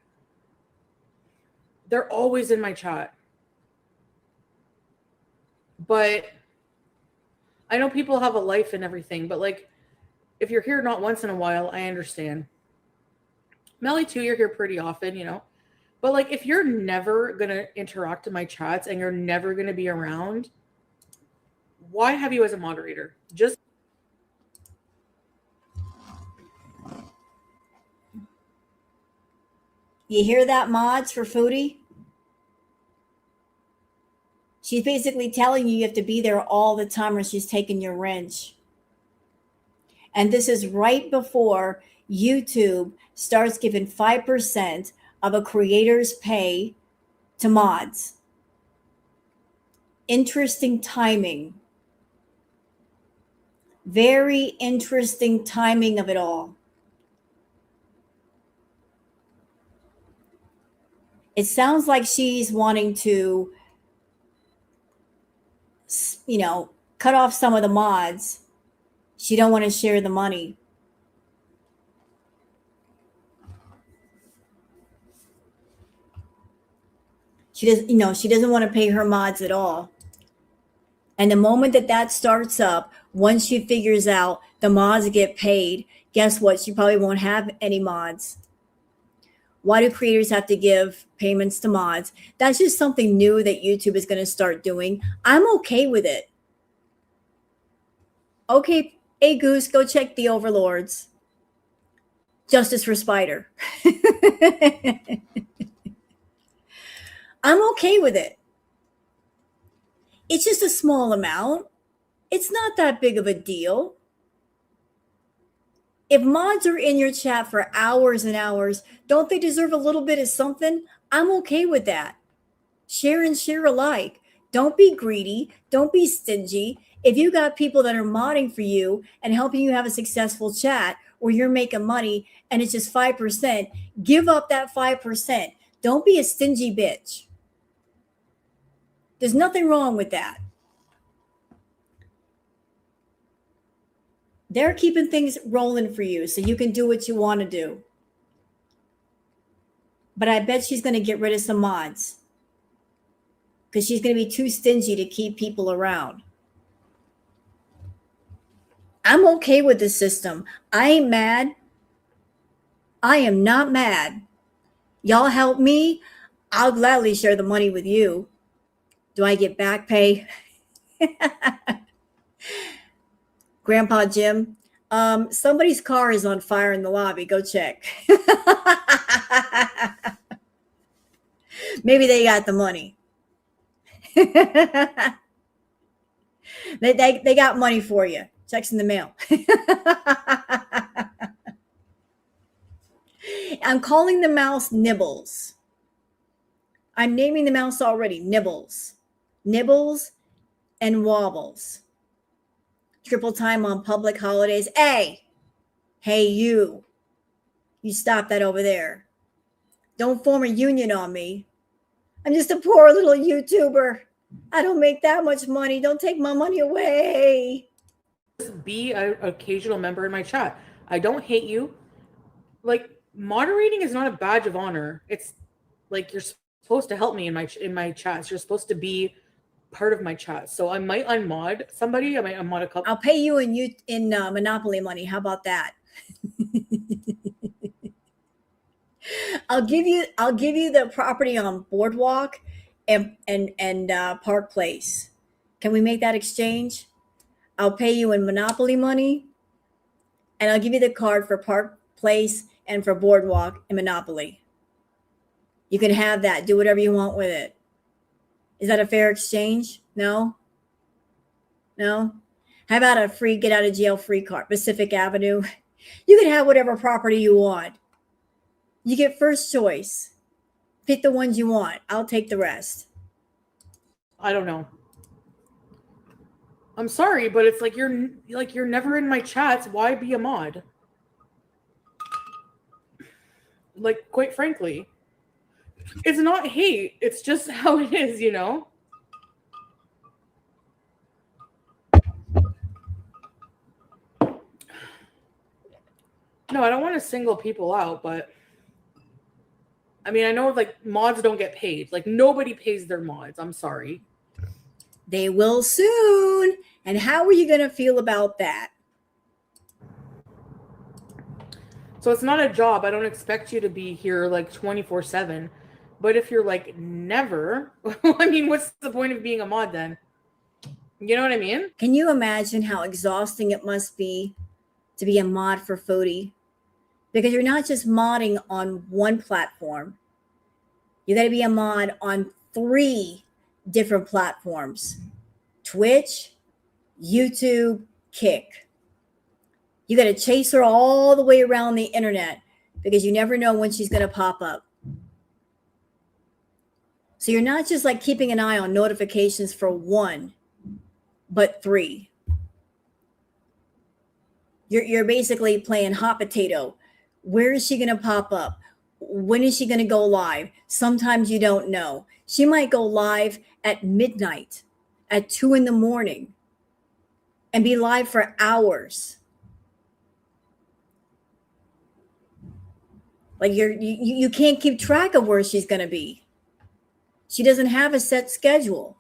They're always in my chat, but I know people have a life and everything. But like, if you're here not once in a while, I understand. Melly too, you're here pretty often, you know. But like, if you're never gonna interact in my chats and you're never gonna be around, why have you as a moderator? Just You hear that, mods for Foodie? She's basically telling you have to be there all the time or she's taking your wrench. And this is right before YouTube starts giving 5% of a creator's pay to mods. Interesting timing. Very interesting timing of it all. It sounds like she's wanting to, you know, cut off some of the mods. She don't want to share the money. She doesn't, she doesn't want to pay her mods at all. And the moment that starts up, once she figures out the mods get paid, guess what? She probably won't have any mods. Why do creators have to give payments to mods? That's just something new that YouTube is going to start doing. I'm okay with it. Okay, hey Goose, go check the overlords. Justice for Spider. I'm okay with it. It's just a small amount. It's not that big of a deal. If mods are in your chat for hours and hours, don't they deserve a little bit of something? I'm okay with that. Share and share alike. Don't be greedy. Don't be stingy. If you got people that are modding for you and helping you have a successful chat where you're making money and it's just 5%, give up that 5%. Don't be a stingy bitch. There's nothing wrong with that. They're keeping things rolling for you so you can do what you want to do. But I bet she's going to get rid of some mods because she's going to be too stingy to keep people around. I'm okay with this system. I ain't mad. I am not mad. Y'all help me. I'll gladly share the money with you. Do I get back pay? Grandpa Jim, somebody's car is on fire in the lobby. Go check. Maybe they got the money. They got money for you. Checks in the mail. I'm calling the mouse Nibbles. I'm naming the mouse already. Nibbles. Nibbles and Wobbles. Triple time on public holidays. Hey, you stop that over there. Don't form a union on me. I'm just a poor little YouTuber. I don't make that much money. Don't take my money away. be an occasional member in my chat. I don't hate you. Like, moderating is not a badge of honor. It's like you're supposed to help me in my chats. You're supposed to be part of my chat. So I might unmod somebody. I might unmod a couple. I'll pay you in Monopoly money. How about that? I'll give you the property on Boardwalk and Park Place. Can we make that exchange? I'll pay you in Monopoly money, and I'll give you the card for Park Place and for Boardwalk and Monopoly. You can have that. Do whatever you want with it. Is that a fair exchange? No? No? How about a free get out of jail free card? Pacific Avenue. You can have whatever property you want. You get first choice. Pick the ones you want. I'll take the rest. I don't know. I'm sorry, but it's like you're never in my chats. Why be a mod? Like, quite frankly, it's not hate. It's just how it is, you know? No, I don't want to single people out, but I mean, I know like mods don't get paid. Like nobody pays their mods. I'm sorry. They will soon. And how are you going to feel about that? So it's not a job. I don't expect you to be here like 24/7. But if you're like never, I mean, what's the point of being a mod then? You know what I mean? Can you imagine how exhausting it must be to be a mod for Foodie? Because you're not just modding on one platform. You got to be a mod on 3 different platforms. Twitch, YouTube, Kick. You got to chase her all the way around the internet because you never know when she's going to pop up. So you're not just like keeping an eye on notifications for 1, but 3. You're basically playing hot potato. Where is she going to pop up? When is she going to go live? Sometimes you don't know. She might go live at midnight, at 2 a.m, and be live for hours. Like you can't keep track of where she's going to be. She doesn't have a set schedule.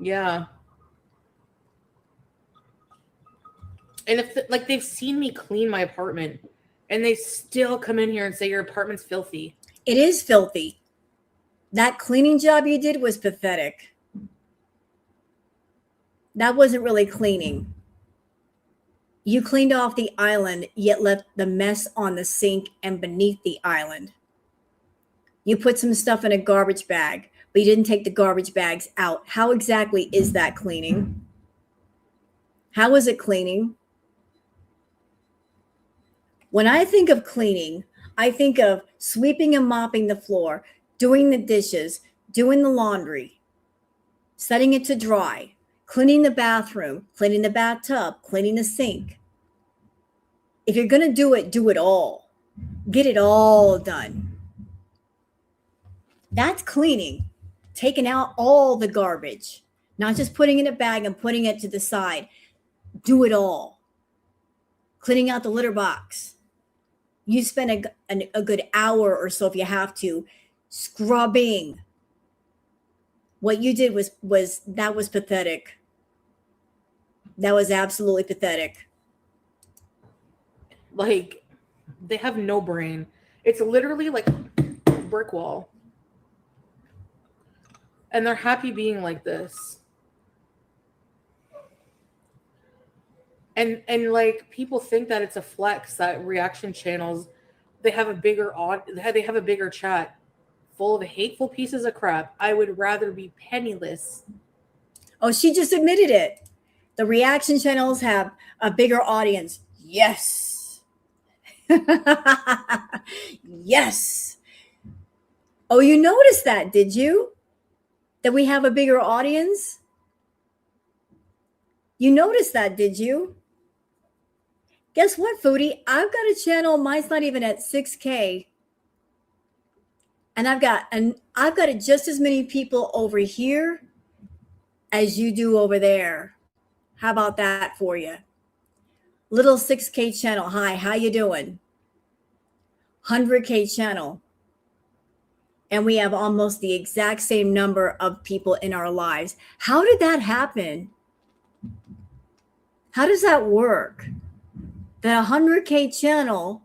Yeah. And if like they've seen me clean my apartment and they still come in here and say your apartment's filthy. It is filthy. That cleaning job you did was pathetic. That wasn't really cleaning. You cleaned off the island, yet left the mess on the sink and beneath the island. You put some stuff in a garbage bag, but you didn't take the garbage bags out. How exactly is that cleaning? How is it cleaning? When I think of cleaning, I think of sweeping and mopping the floor, doing the dishes, doing the laundry, setting it to dry, cleaning the bathroom, cleaning the bathtub, cleaning the sink. If you're going to do it all. Get it all done. That's cleaning. Taking out all the garbage, not just putting it in a bag and putting it to the side. Do it all. Cleaning out the litter box. You spend a good hour or so if you have to scrubbing. What you did was pathetic. That was absolutely pathetic. Like they have no brain. It's literally like a brick wall. And they're happy being like this. And like people think that it's a flex that reaction channels they have a bigger chat full of hateful pieces of crap. I would rather be penniless. Oh, she just admitted it. The reaction channels have a bigger audience. Yes. Yes. Oh, you noticed that, did you? That we have a bigger audience? You noticed that, did you? Guess what, Foodie? I've got a channel. Mine's not even at 6K. And I've got just as many people over here as you do over there. How about that for you? Little 6K channel. Hi, how you doing? 100K channel. And we have almost the exact same number of people in our lives. How did that happen? How does that work? That 100K channel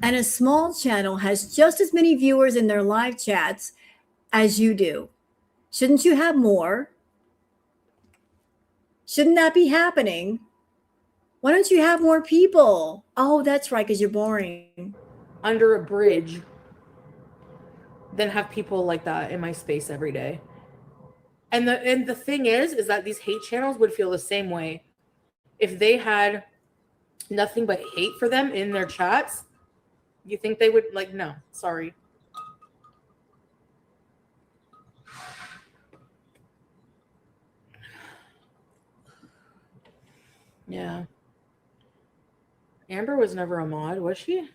and a small channel has just as many viewers in their live chats as you do. Shouldn't you have more? Shouldn't that be happening? Why don't you have more people? Oh, that's right, because you're boring. Under a bridge than have people like that in my space every day. And the thing is that these hate channels would feel the same way if they had nothing but hate for them in their chats. You think they would like, no, sorry. Yeah. Amber was never a mod, was she?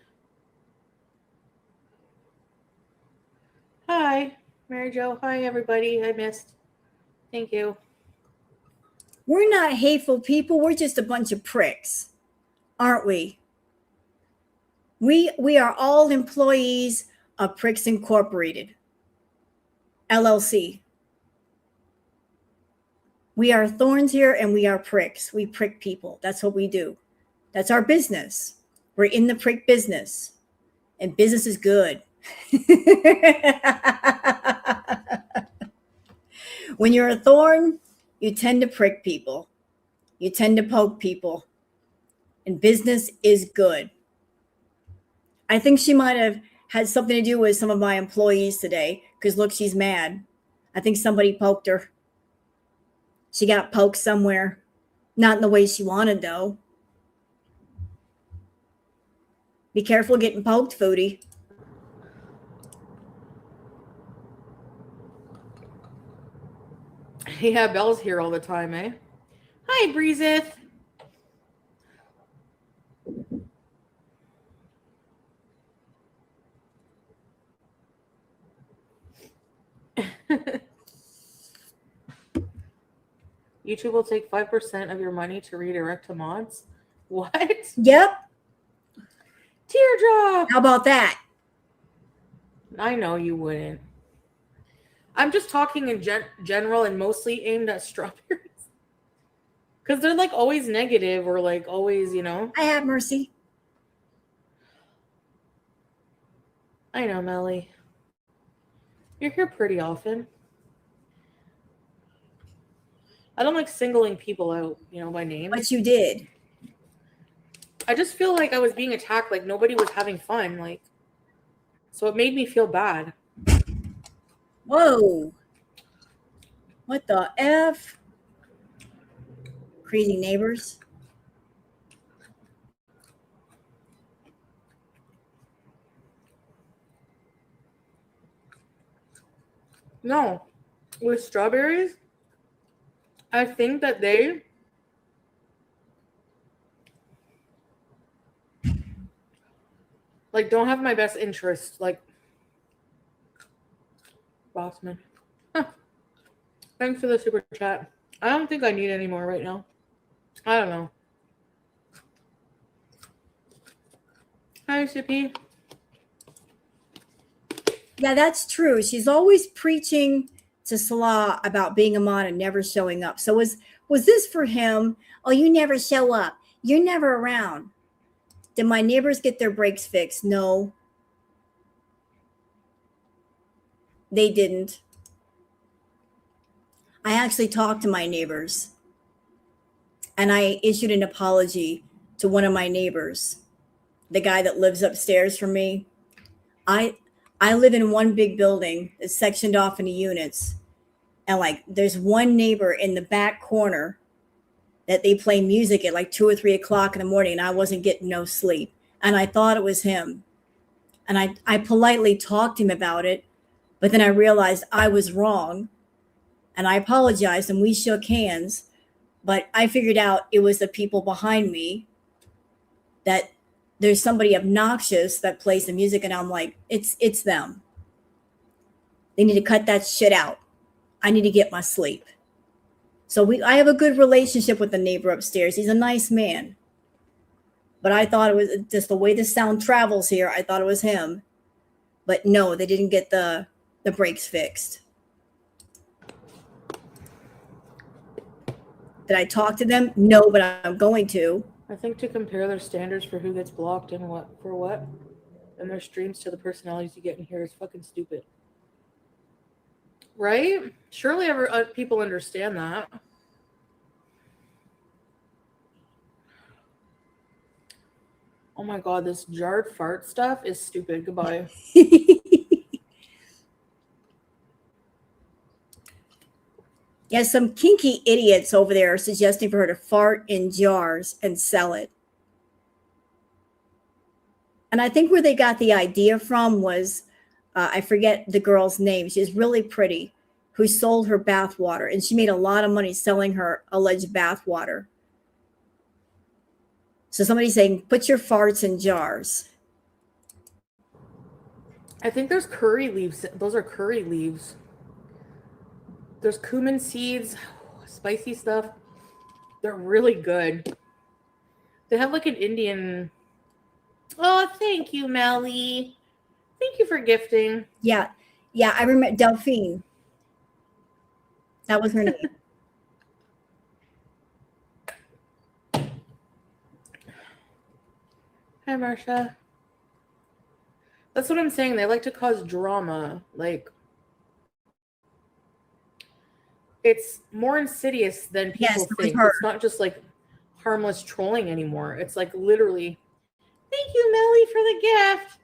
Hi, Mary Jo. Hi, everybody. I missed. Thank you. We're not hateful people. We're just a bunch of pricks, aren't we? We are all employees of Pricks Incorporated, LLC. We are thorns here and we are pricks. We prick people. That's what we do. That's our business. We're in the prick business, and business is good. When you're a thorn, you tend to prick people. You tend to poke people, and business is good. I think she might have had something to do with some of my employees today, because look, she's mad. I think somebody poked her. She got poked somewhere. Not in the way she wanted, though. Be careful getting poked, Foodie. Yeah, Belle's here all the time, eh? Hi, Breezeth. YouTube will take 5% of your money to redirect to mods. What? Yep. Teardrop. How about that? I know you wouldn't. I'm just talking in general and mostly aimed at strawberries. Because they're like always negative or like always, you know. I have mercy. I know, Melly. You're here pretty often. I don't like singling people out, you know, by name. But you did. I just feel like I was being attacked, like nobody was having fun, like. So it made me feel bad. Whoa. What the F? Crazy neighbors. No. With strawberries, I think that they like don't have my best interest, like Bossman. Huh. Thanks for the super chat. I don't think I need any more right now. I don't know. Hi, Sippy. Yeah, that's true. She's always preaching to Salah about being a mod and never showing up. So was this for him? Oh, you never show up. You're never around. Did my neighbors get their brakes fixed? No. They didn't. I actually talked to my neighbors, and I issued an apology to one of my neighbors, the guy that lives upstairs from me. I live in one big building that's sectioned off into units, and like there's one neighbor in the back corner that they play music at like 2 or 3 o'clock in the morning, and I wasn't getting no sleep, and I thought it was him, and I politely talked to him about it, but then I realized I was wrong. And I apologized and we shook hands, but I figured out it was the people behind me, that there's somebody obnoxious that plays the music, and I'm like, it's them. They need to cut that shit out. I need to get my sleep. So I have a good relationship with the neighbor upstairs. He's a nice man. But I thought it was just the way the sound travels here. I thought it was him. But no, they didn't get the brakes fixed. Did I talk to them? No, but I'm going to. I think to compare their standards for who gets blocked and what and their streams to the personalities you get in here is fucking stupid. Right? Surely people understand that. Oh my god, this jarred fart stuff is stupid. Goodbye. Yeah, some kinky idiots over there are suggesting for her to fart in jars and sell it. And I think where they got the idea from was, I forget the girl's name. She's really pretty, who sold her bath water. And she made a lot of money selling her alleged bath water. So somebody's saying, put your farts in jars. I think there's curry leaves. Those are curry leaves. There's cumin seeds, spicy stuff. They're really good. They have like an Indian. Oh, thank you, Melly. Thank you for gifting. Yeah, I remember Delphine. That was her name. Hi, Marsha. That's what I'm saying. They like to cause drama. Like, it's more insidious than people think. It's not just like harmless trolling anymore. It's like literally, thank you, Melly, for the gift.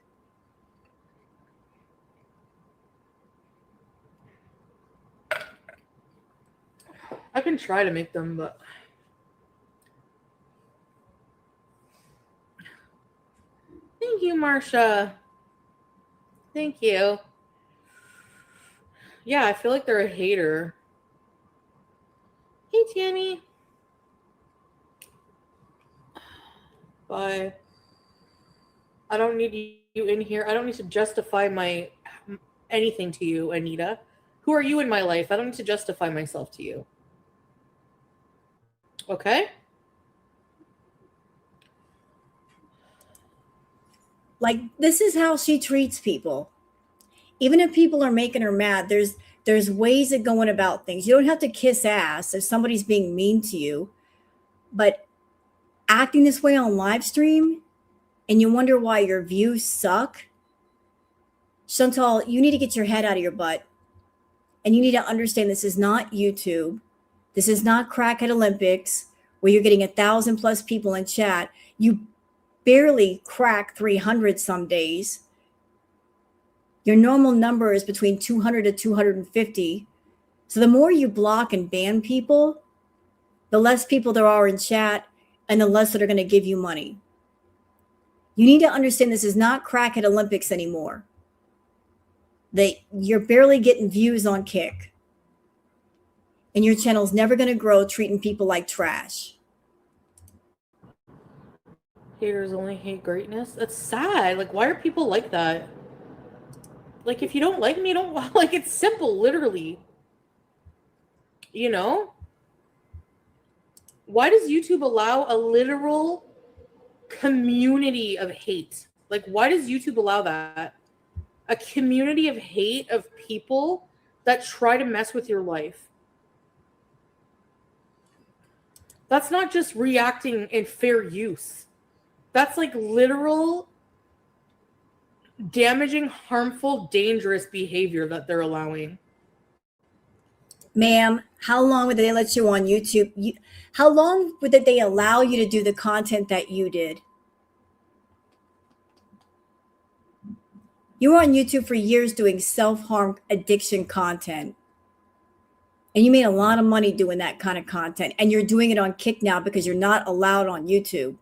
I can try to make them, but thank you, Marsha. Thank you. Yeah, I feel like they're a hater. Hey, Tammy. Bye. I don't need you in here. I don't need to justify anything to you, Anita. Who are you in my life? I don't need to justify myself to you. Okay? Like, this is how she treats people. Even if people are making her mad, there's ways of going about things. You don't have to kiss ass if somebody's being mean to you. But acting this way on live stream and you wonder why your views suck, Chantal, you need to get your head out of your butt. And you need to understand this is not YouTube. This is not Crackhead Olympics where you're getting 1,000+ people in chat. You barely crack 300 some days. Your normal number is between 200 to 250. So the more you block and ban people, the less people there are in chat and the less that are going to give you money. You need to understand this is not Crackhead Olympics anymore. You're barely getting views on Kick. And your channel's never going to grow treating people like trash. Haters only hate greatness. That's sad. Like, why are people like that? Like, if you don't like me, don't like. It's simple, literally. You know? Why does YouTube allow a literal community of hate? Like, why does YouTube allow that? A community of hate of people that try to mess with your life. That's not just reacting in fair use. That's like literal damaging, harmful, dangerous behavior that they're allowing. Ma'am, how long would they let you on YouTube? How long would they allow you to do the content that you did? You were on YouTube for years doing self-harm addiction content. And you made a lot of money doing that kind of content. And you're doing it on Kick now because you're not allowed on YouTube.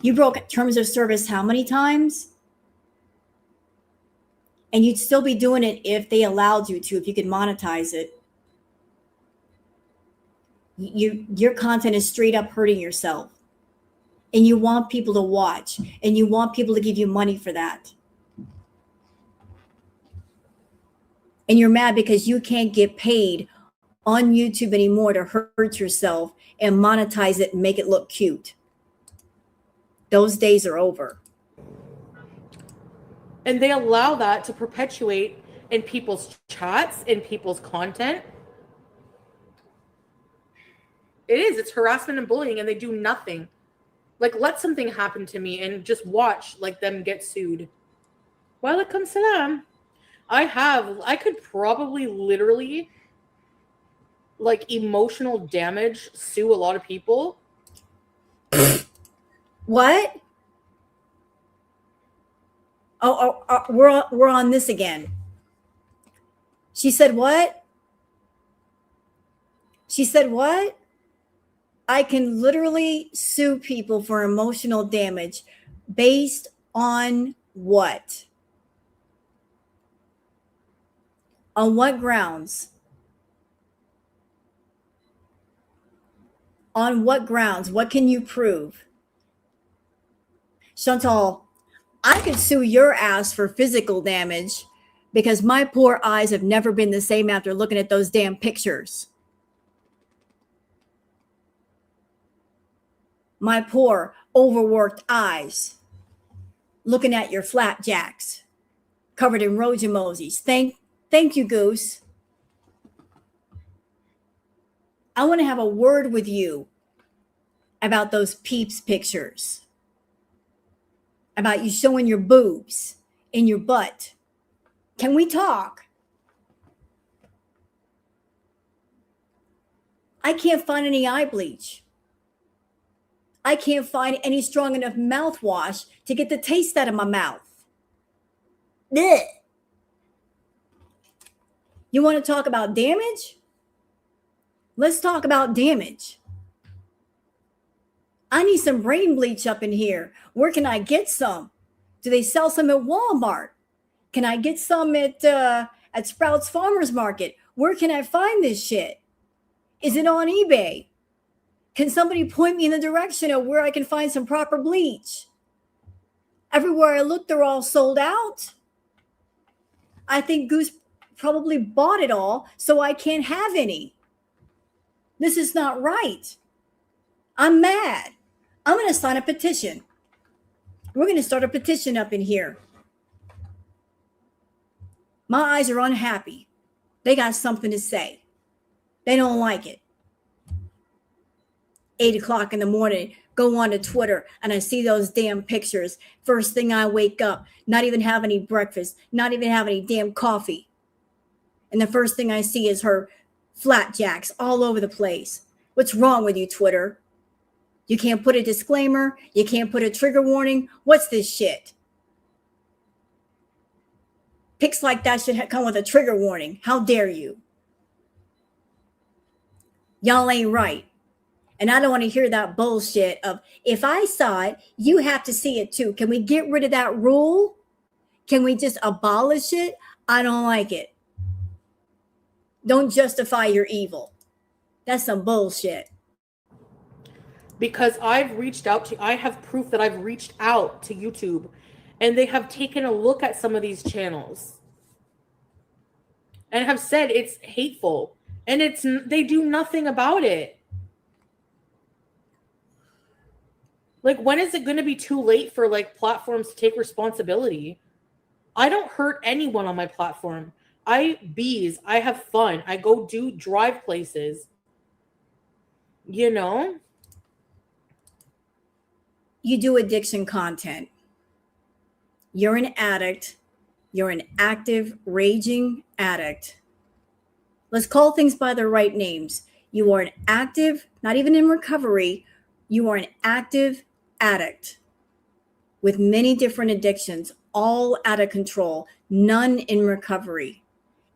You broke terms of service how many times? And you'd still be doing it if they allowed you to, if you could monetize it. Your content is straight up hurting yourself. And you want people to watch. And you want people to give you money for that. And you're mad because you can't get paid on YouTube anymore to hurt yourself and monetize it and make it look cute. Those days are over. And they allow that to perpetuate in people's chats, in people's content. It is. It's harassment and bullying, and they do nothing. Like, let something happen to me and just watch like them get sued. Walaikum salam. I could probably literally like emotional damage sue a lot of people. What? Oh, we're on this again. She said what? She said what? I can literally sue people for emotional damage based on what? On what grounds? On what grounds? What can you prove? Chantal, I could sue your ass for physical damage because my poor eyes have never been the same after looking at those damn pictures. My poor, overworked eyes looking at your flapjacks covered in rose emojis. Thank you, Goose. I want to have a word with you about those Peeps pictures, about you showing your boobs in your butt. Can we talk? I can't find any eye bleach. I can't find any strong enough mouthwash to get the taste out of my mouth. Blech. You want to talk about damage? Let's talk about damage. I need some brain bleach up in here. Where can I get some? Do they sell some at Walmart? Can I get some at Sprouts Farmers Market? Where can I find this shit? Is it on eBay? Can somebody point me in the direction of where I can find some proper bleach? Everywhere I look, they're all sold out. I think Goose probably bought it all, so I can't have any. This is not right. I'm mad. I'm going to sign a petition. We're going to start a petition up in here. My eyes are unhappy. They got something to say. They don't like it. 8 o'clock in the morning, go on to Twitter and I see those damn pictures. First thing I wake up, not even have any breakfast, not even have any damn coffee. And the first thing I see is her flapjacks all over the place. What's wrong with you, Twitter? You can't put a disclaimer. You can't put a trigger warning. What's this shit? Pics like that should come with a trigger warning. How dare you? Y'all ain't right. And I don't want to hear that bullshit of, if I saw it, you have to see it too. Can we get rid of that rule? Can we just abolish it? I don't like it. Don't justify your evil. That's some bullshit. Because I have proof that I've reached out to YouTube and they have taken a look at some of these channels and have said it's hateful and they do nothing about it. Like, when is it going to be too late for like platforms to take responsibility? I don't hurt anyone on my platform. I have fun. I go drive places. You know? You do addiction content. You're an addict. You're an active, raging addict. Let's call things by their right names. You are an active, not even in recovery, you are an active addict with many different addictions, all out of control, none in recovery.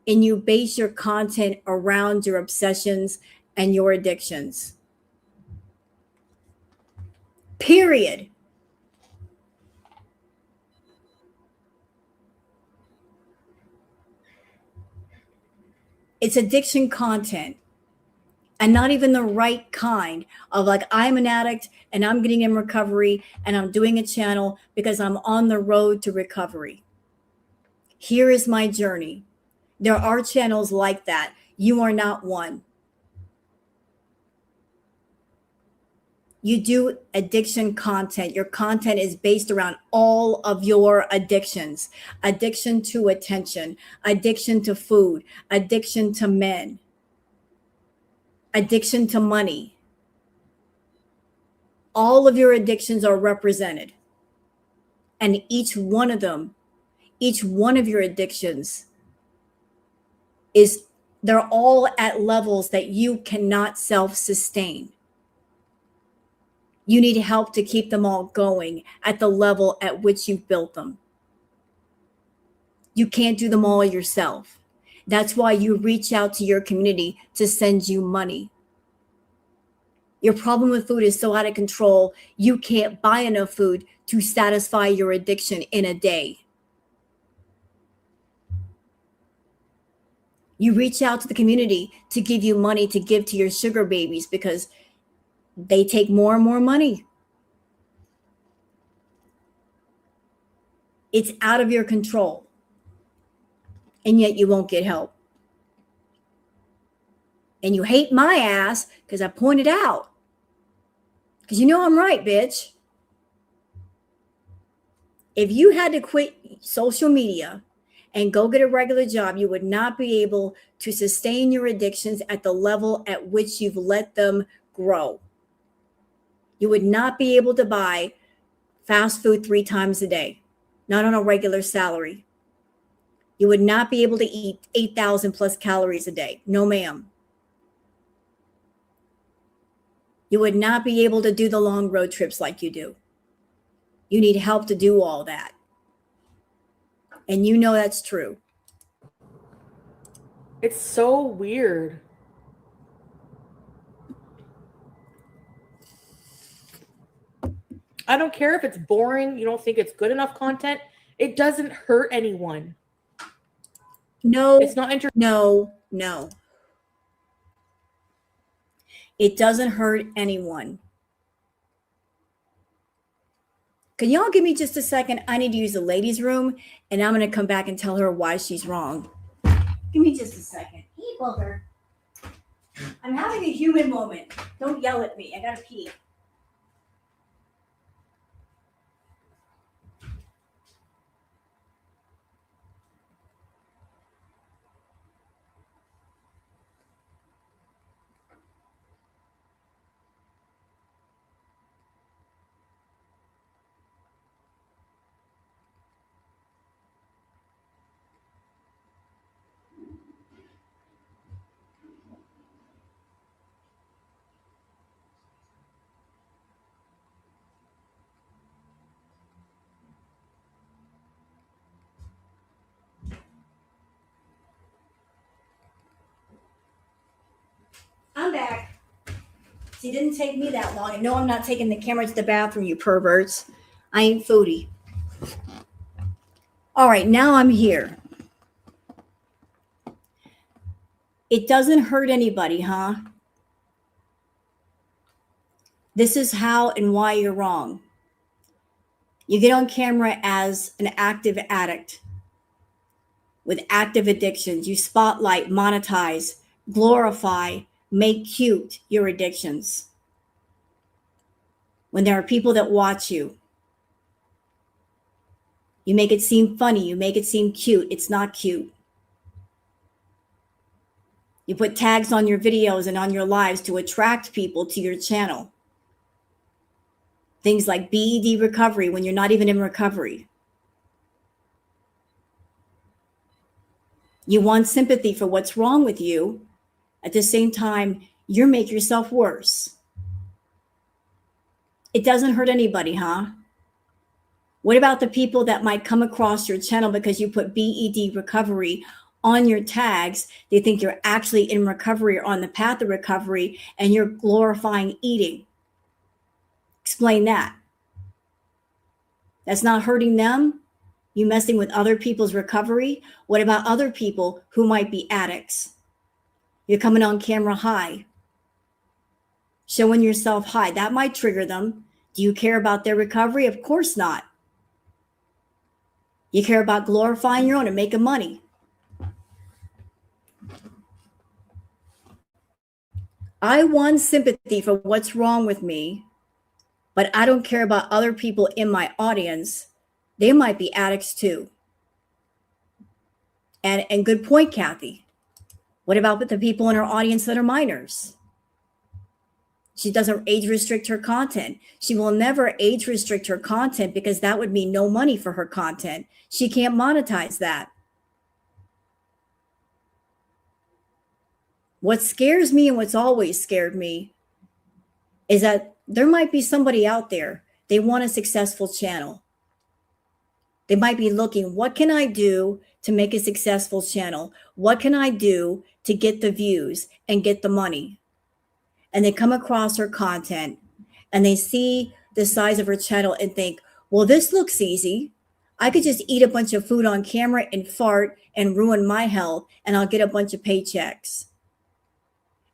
And you base your content around your obsessions and your addictions. Period. It's addiction content. And not even the right kind of like, I'm an addict and I'm getting in recovery and I'm doing a channel because I'm on the road to recovery. Here is my journey. There are channels like that. You are not one. You do addiction content. Your content is based around all of your addictions. Addiction to attention, addiction to food, addiction to men, addiction to money, All of your addictions are represented. And each one of them, each one of your addictions they're all at levels that you cannot self-sustain. You need help to keep them all going at the level at which you've built them. You can't do them all yourself. That's why you reach out to your community to send you money. Your problem with food is so out of control, you can't buy enough food to satisfy your addiction in a day. You reach out to the community to give you money to give to your sugar babies because they take more and more money. It's out of your control. And yet you won't get help. And you hate my ass because I pointed out. Because you know I'm right, bitch. If you had to quit social media and go get a regular job, you would not be able to sustain your addictions at the level at which you've let them grow. You would not be able to buy fast food 3 times a day, not on a regular salary. You would not be able to eat 8,000 plus calories a day. No, ma'am. You would not be able to do the long road trips like you do. You need help to do all that. And you know that's true. It's so weird. I don't care if it's boring, you don't think it's good enough content. It doesn't hurt anyone. No, it's not interesting. No. It doesn't hurt anyone. Can y'all give me just a second? I need to use the ladies' room, and I'm going to come back and tell her why she's wrong. Give me just a second. Hey, Booger. I'm having a human moment. Don't yell at me. I got to pee. I'm back. See, it didn't take me that long. And no, I'm not taking the camera to the bathroom, you perverts. I ain't Foodie. All right, now I'm here. It doesn't hurt anybody, huh? This is how and why you're wrong. You get on camera as an active addict with active addictions. You spotlight, monetize, glorify, make cute your addictions. When there are people that watch you, you make it seem funny. You make it seem cute. It's not cute. You put tags on your videos and on your lives to attract people to your channel. Things like BED recovery when you're not even in recovery. You want sympathy for what's wrong with you. At the same time, you make yourself worse. It doesn't hurt anybody, huh? What about the people that might come across your channel because you put BED recovery on your tags? They think you're actually in recovery or on the path of recovery, and you're glorifying eating. Explain that. That's not hurting them? You messing with other people's recovery? What about other people who might be addicts? You're coming on camera high, showing yourself high. That might trigger them. Do you care about their recovery? Of course not. You care about glorifying your own and making money. I want sympathy for what's wrong with me, but I don't care about other people in my audience. They might be addicts too. And good point, Kathy. What about the people in our audience that are minors? She doesn't age restrict her content. She will never age restrict her content because that would mean no money for her content. She can't monetize that. What scares me and what's always scared me is that there might be somebody out there. They want a successful channel. They might be looking, what can I do to make a successful channel? What can I do to get the views and get the money? And they come across her content and they see the size of her channel and think, well, this looks easy. I could just eat a bunch of food on camera and fart and ruin my health and I'll get a bunch of paychecks.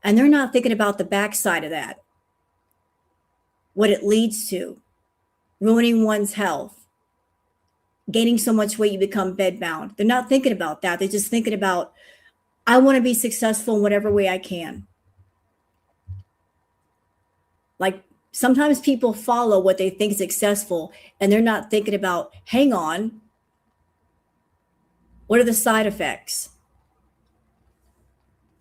And they're not thinking about the backside of that. What it leads to, ruining one's health, gaining so much weight you become bedbound. They're not thinking about that. They're just thinking about, I want to be successful in whatever way I can. Like sometimes people follow what they think is successful and they're not thinking about, hang on, what are the side effects?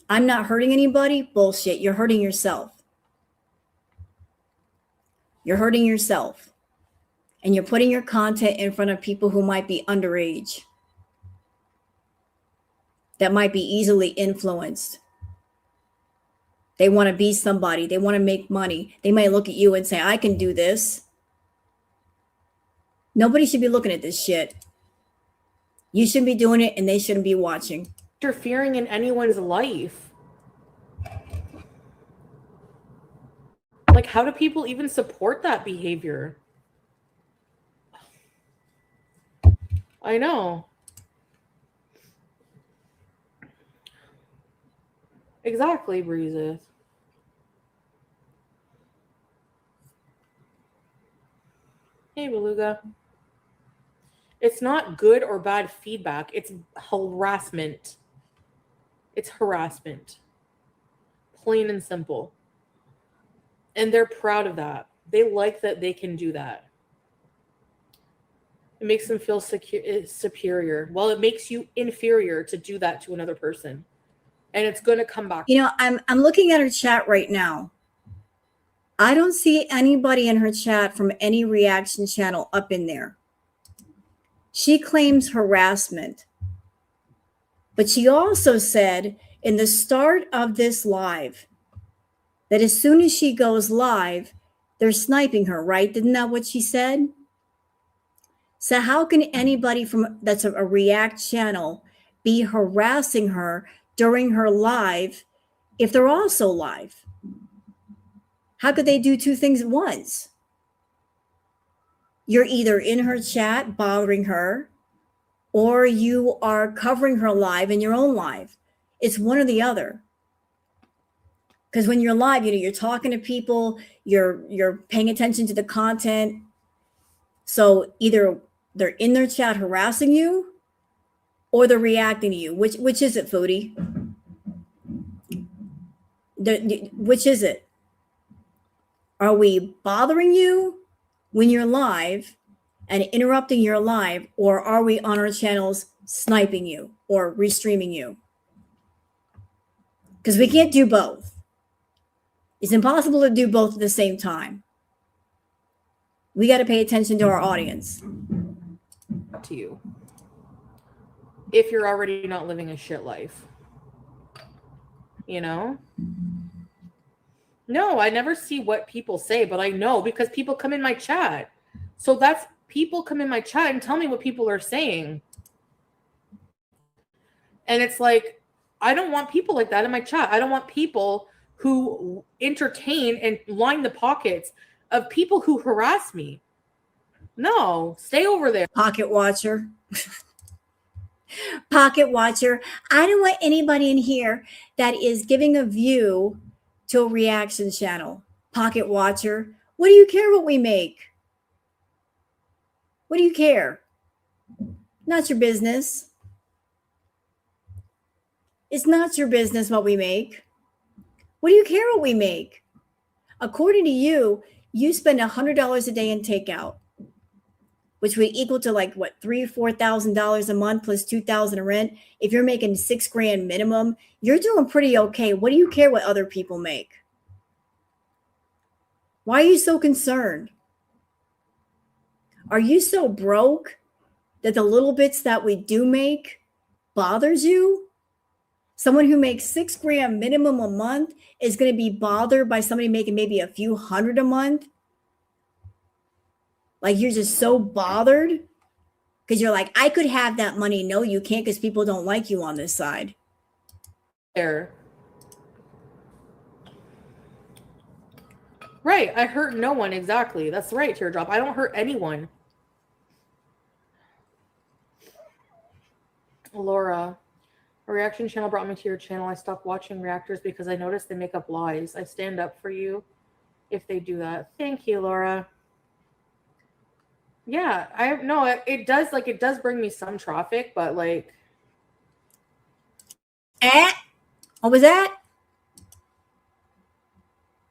I'm not hurting anybody. Bullshit. You're hurting yourself. You're hurting yourself. And you're putting your content in front of people who might be underage, that might be easily influenced. They want to be somebody. They want to make money. They might look at you and say, I can do this. Nobody should be looking at this shit. You shouldn't be doing it and they shouldn't be watching. Interfering in anyone's life. Like, how do people even support that behavior? I know. Exactly, Breezes. Hey, Beluga. It's not good or bad feedback. It's harassment. It's harassment. Plain and simple. And they're proud of that. They like that they can do that. It makes them feel superior. Well, it makes you inferior to do that to another person. And it's going to come back. You know, I'm looking at her chat right now. I don't see anybody in her chat from any reaction channel up in there. She claims harassment. But she also said in the start of this live that as soon as she goes live, they're sniping her, right? Isn't that what she said? So how can anybody that's a react channel be harassing her during her live if they're also live? How could they do two things at once? You're either in her chat bothering her, or you are covering her live in your own live. It's one or the other. Because when you're live, you know, you're talking to people, you're paying attention to the content. So either they're in their chat harassing you, or they're reacting to you. Which is it, Foodie? Which is it? Are we bothering you when you're live and interrupting your live, or are we on our channels sniping you or restreaming you? Because we can't do both. It's impossible to do both at the same time. We got to pay attention to our audience. To you. If you're already not living a shit life. You know? No, I never see what people say, but I know because people come in my chat. So that's people come in my chat and tell me what people are saying. And it's like, I don't want people like that in my chat. I don't want people who entertain and line the pockets of people who harass me. No, stay over there. Pocket watcher. Pocket watcher. I don't want anybody in here that is giving a view to a reaction channel. Pocket watcher. What do you care what we make? What do you care? Not your business. It's not your business what we make. What do you care what we make? According to you, you spend $100 a day in takeout, which would equal to like what, $3,000 or $4,000 a month plus $2,000 in rent. If you're making $6,000 minimum, you're doing pretty okay. What do you care what other people make? Why are you so concerned? Are you so broke that the little bits that we do make bothers you? Someone who makes $6,000 minimum a month is going to be bothered by somebody making maybe a few hundred a month. Like you're just so bothered because you're like, I could have that money. No, you can't because people don't like you on this side. There. Right. I hurt no one. Exactly. That's right, Teardrop. I don't hurt anyone. Laura, a reaction channel brought me to your channel. I stopped watching reactors because I noticed they make up lies. I stand up for you if they do that. Thank you, Laura. Yeah, it does, like, it does bring me some traffic, but like. What was that?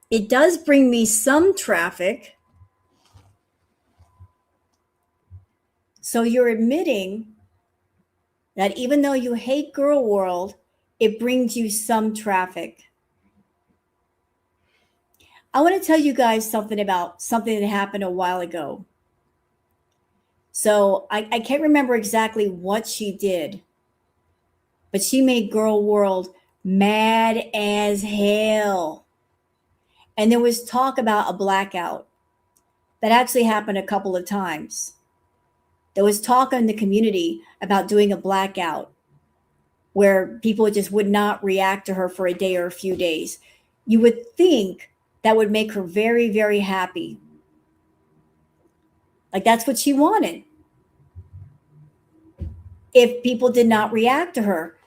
It does bring me some traffic. So you're admitting that even though you hate Girl World, it brings you some traffic. I want to tell you guys something about something that happened a while ago. So I can't remember exactly what she did, but she made Girl World mad as hell. And there was talk about a blackout that actually happened a couple of times. There was talk in the community about doing a blackout where people just would not react to her for a day or a few days. You would think that would make her very, very happy. Like that's what she wanted. If people did not react to her,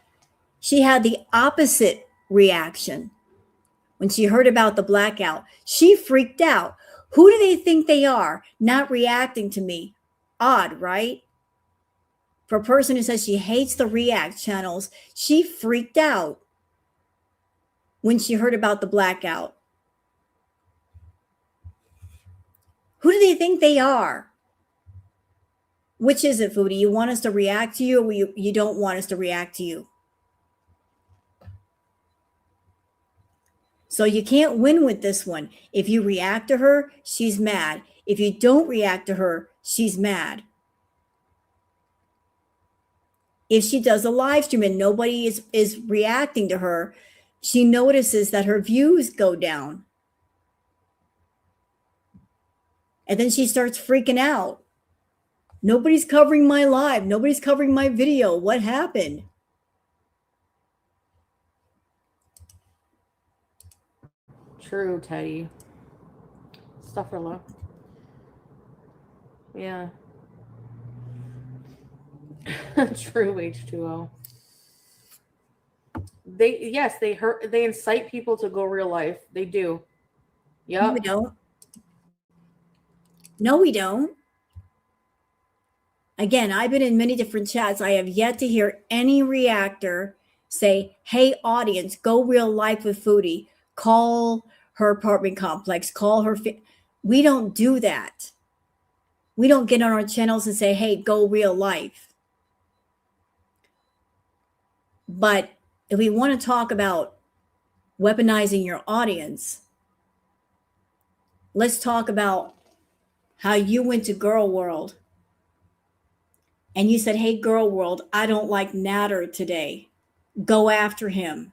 she had the opposite reaction. When she heard about the blackout, she freaked out. Who do they think they are, not reacting to me? Odd, right? For a person who says she hates the react channels, she freaked out when she heard about the blackout. Who do they think they are? Which is it, Foodie? You want us to react to you, or you don't want us to react to you? So you can't win with this one. If you react to her, she's mad. If you don't react to her, she's mad. If she does a live stream and nobody is reacting to her, she notices that her views go down. And then she starts freaking out. Nobody's covering my live. Nobody's covering my video. What happened? True, Teddy. Astaghfirullah. Yeah. True, H2O. They incite people to go real life. They do. Yeah. No, we don't. No, we don't. Again, I've been in many different chats. I have yet to hear any reactor say, hey, audience, go real life with Foodie. Call her apartment complex. Call her. We don't do that. We don't get on our channels and say, hey, go real life. But if we want to talk about weaponizing your audience, let's talk about how you went to Girl World and you said, hey, Girl World, I don't like Natter today. Go after him.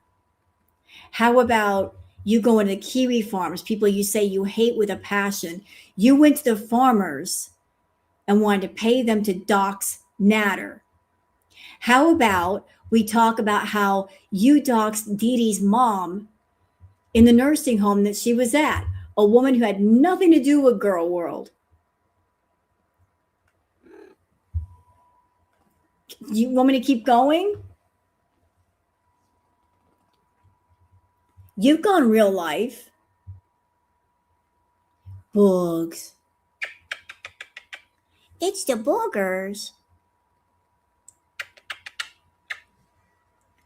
How about you going to kiwi farms, people you say you hate with a passion? You went to the farmers and wanted to pay them to dox Natter. How about we talk about how you doxed Dee Dee's mom in the nursing home that she was at, a woman who had nothing to do with Girl World? You want me to keep going? You've gone real life. Boogs. It's the boogers.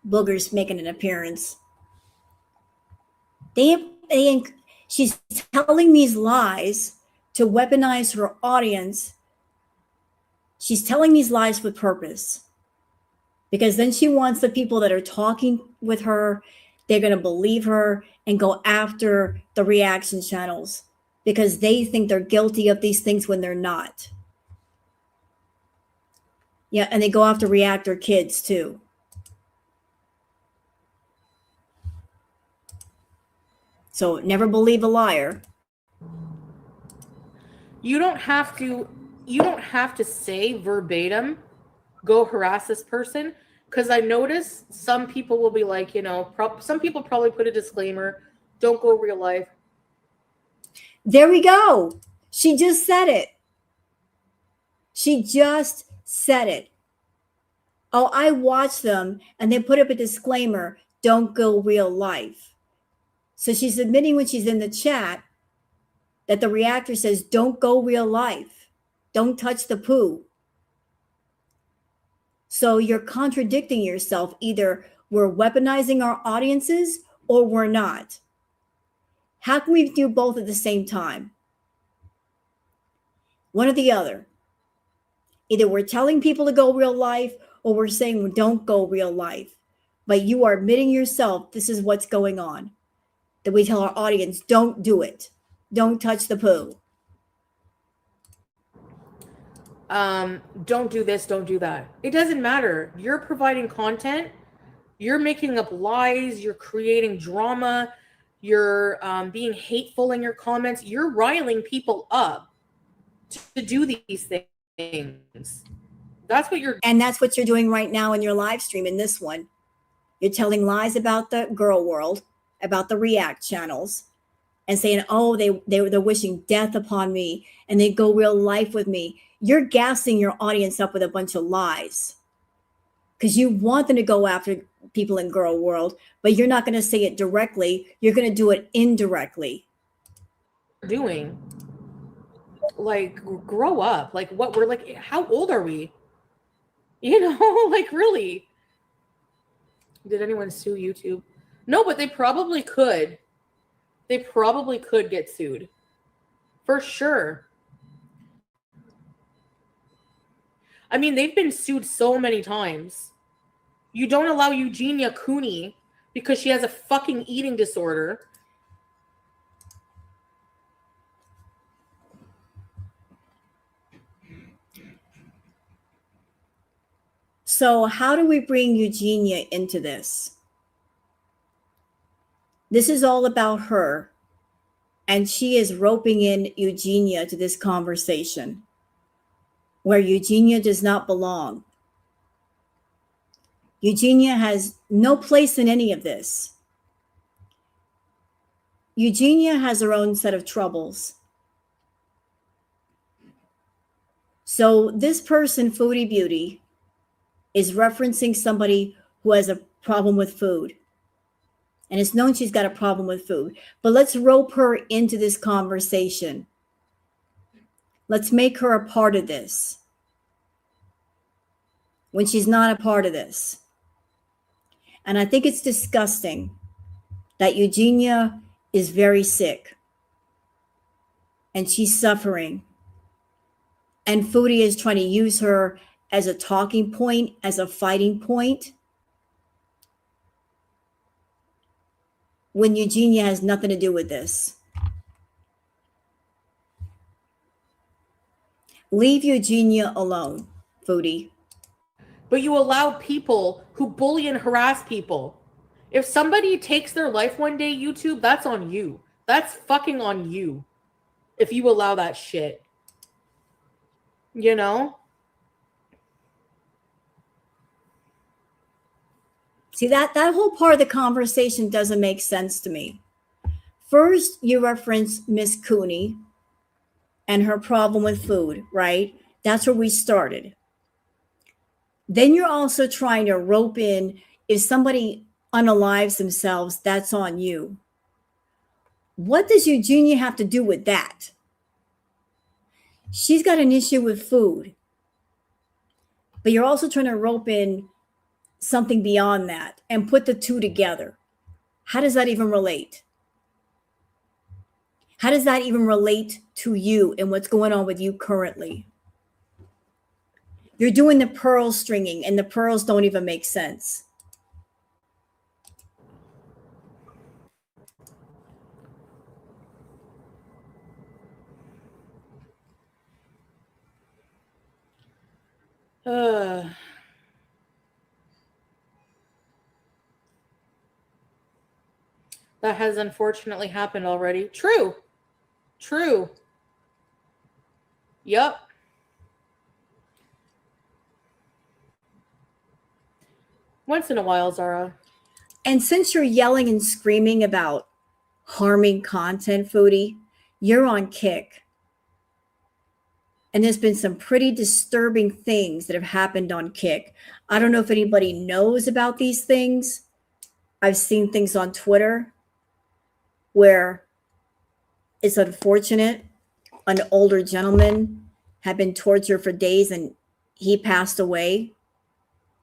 Boogers making an appearance. She's telling these lies to weaponize her audience. She's telling these lies with purpose, because then she wants the people that are talking with her, they're going to believe her and go after the reaction channels. because they think they're guilty of these things when they're not. Yeah, and they go after reactor kids too. So never believe a liar. You don't have to say verbatim, go harass this person. Because I notice some people will be like, some people probably put a disclaimer, don't go real life. There we go. She just said it. She just said it. Oh, I watch them and they put up a disclaimer, don't go real life. So she's admitting when she's in the chat that the reactor says, don't go real life. Don't touch the poo. So you're contradicting yourself. Either we're weaponizing our audiences or we're not. How can we do both at the same time? One or the other. Either we're telling people to go real life or we're saying don't go real life. But you are admitting yourself, this is what's going on. That we tell our audience, don't do it. Don't touch the poo. Don't do this, don't do that. It doesn't matter. You're providing content. You're making up lies. You're creating drama. You're being hateful in your comments. You're riling people up to do these things. That's what you're... And that's what you're doing right now in your live stream in this one. You're telling lies about the girl world, about the React channels, and saying, oh, they're wishing death upon me, and they go real life with me. You're gassing your audience up with a bunch of lies because you want them to go after people in girl world, but you're not going to say it directly. You're going to do it indirectly. Doing, like, grow up. Like, what we're like, how old are we? Like, really? Did anyone sue YouTube? No, but they probably could. They probably could get sued. For sure. I mean, they've been sued so many times. You don't allow Eugenia Cooney because she has a fucking eating disorder. So how do we bring Eugenia into this? This is all about her, and she is roping in Eugenia to this conversation where Eugenia does not belong. Eugenia has no place in any of this. Eugenia has her own set of troubles. So this person, Foodie Beauty, is referencing somebody who has a problem with food. And it's known she's got a problem with food. But let's rope her into this conversation. Let's make her a part of this when she's not a part of this. And I think it's disgusting that Eugenia is very sick and she's suffering. And Foodie is trying to use her as a talking point, as a fighting point, when Eugenia has nothing to do with this. Leave Eugenia alone, Foodie. But you allow people who bully and harass people. If somebody takes their life one day, YouTube, that's on you. That's fucking on you. If you allow that shit. See, that whole part of the conversation doesn't make sense to me. First, you reference Miss Cooney and her problem with food, right? That's where we started. Then you're also trying to rope in, if somebody unalives themselves, that's on you. What does Eugenia have to do with that? She's got an issue with food. But you're also trying to rope in something beyond that and put the two together. How does that even relate? How does that even relate to you and what's going on with you currently? You're doing the pearl stringing and the pearls don't even make sense. That has unfortunately happened already. True. Yep. Once in a while, Zara. And since you're yelling and screaming about harming content, Foodie, you're on Kick. And there's been some pretty disturbing things that have happened on Kick. I don't know if anybody knows about these things. I've seen things on Twitter where it's unfortunate. An older gentleman had been tortured for days and he passed away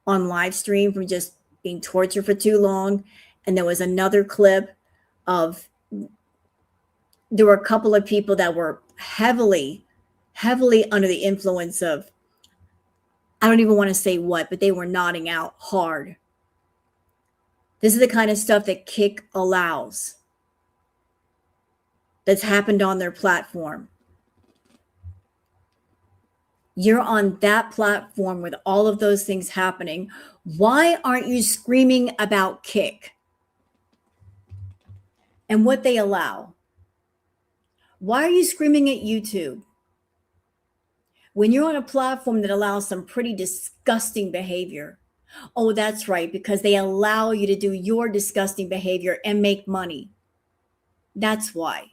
on live stream from just being tortured for too long. And there was another clip of, there were a couple of people that were heavily under the influence of, I don't even want to say what, but they were nodding out hard. This is the kind of stuff that Kick allows, that's happened on their platform. You're on that platform with all of those things happening. Why aren't you screaming about Kick and what they allow? Why are you screaming at YouTube when you're on a platform that allows some pretty disgusting behavior? Oh, that's right, because they allow you to do your disgusting behavior and make money. That's why.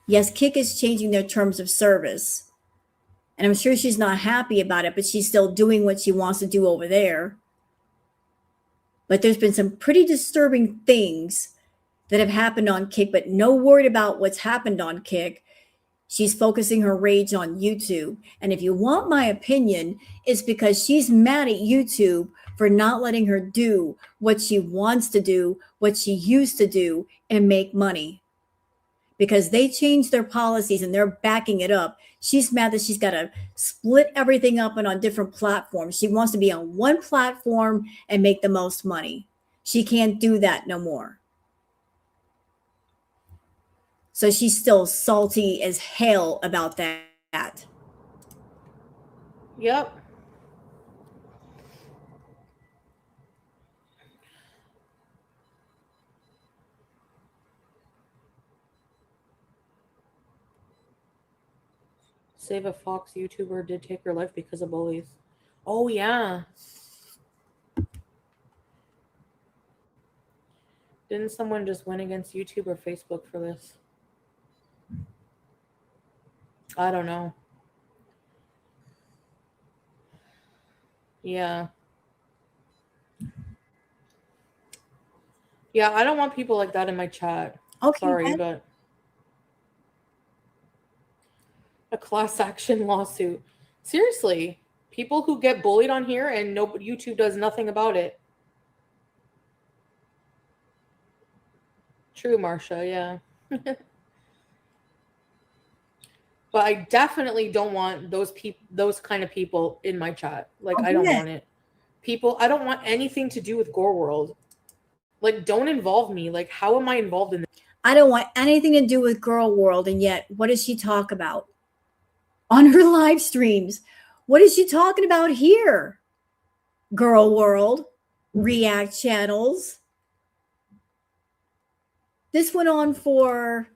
Yes, Kick is changing their terms of service. And I'm sure she's not happy about it, but she's still doing what she wants to do over there. But there's been some pretty disturbing things that have happened on Kick, but no word about what's happened on Kick. She's focusing her rage on YouTube. And if you want my opinion, it's because she's mad at YouTube for not letting her do what she wants to do, what she used to do, and make money. Because they changed their policies and they're backing it up. She's mad that she's got to split everything up and on different platforms. She wants to be on one platform and make the most money. She can't do that no more. So she's still salty as hell about that. Yep. Save a Fox YouTuber did take her life because of bullies. Oh, yeah. Didn't someone just win against YouTube or Facebook for this? I don't know. Yeah. Yeah, I don't want people like that in my chat. Okay. Sorry, but a class action lawsuit. Seriously, people who get bullied on here and YouTube does nothing about it. True, Marsha, yeah. But I definitely don't want those kind of people in my chat. Like, I don't want it. I don't want anything to do with Gore World. Like, don't involve me. Like, how am I involved in this? I don't want anything to do with Girl World. And yet, what does she talk about on her live streams? What is she talking about here? Girl World, React channels. This went on for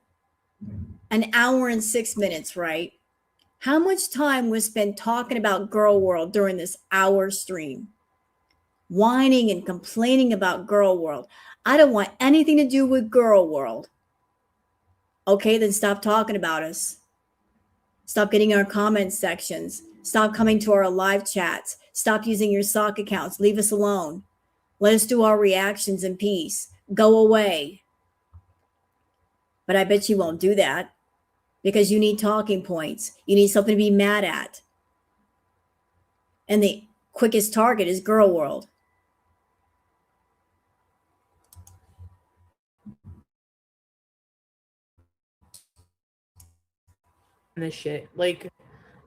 an hour and 6 minutes, right? How much time was spent talking about Girl World during this hour stream? Whining and complaining about Girl World. I don't want anything to do with Girl World. Okay, then stop talking about us. Stop getting our comment sections. Stop coming to our live chats. Stop using your sock accounts. Leave us alone. Let us do our reactions in peace. Go away. But I bet you won't do that because you need talking points. You need something to be mad at. And the quickest target is Girl World. This shit. Like,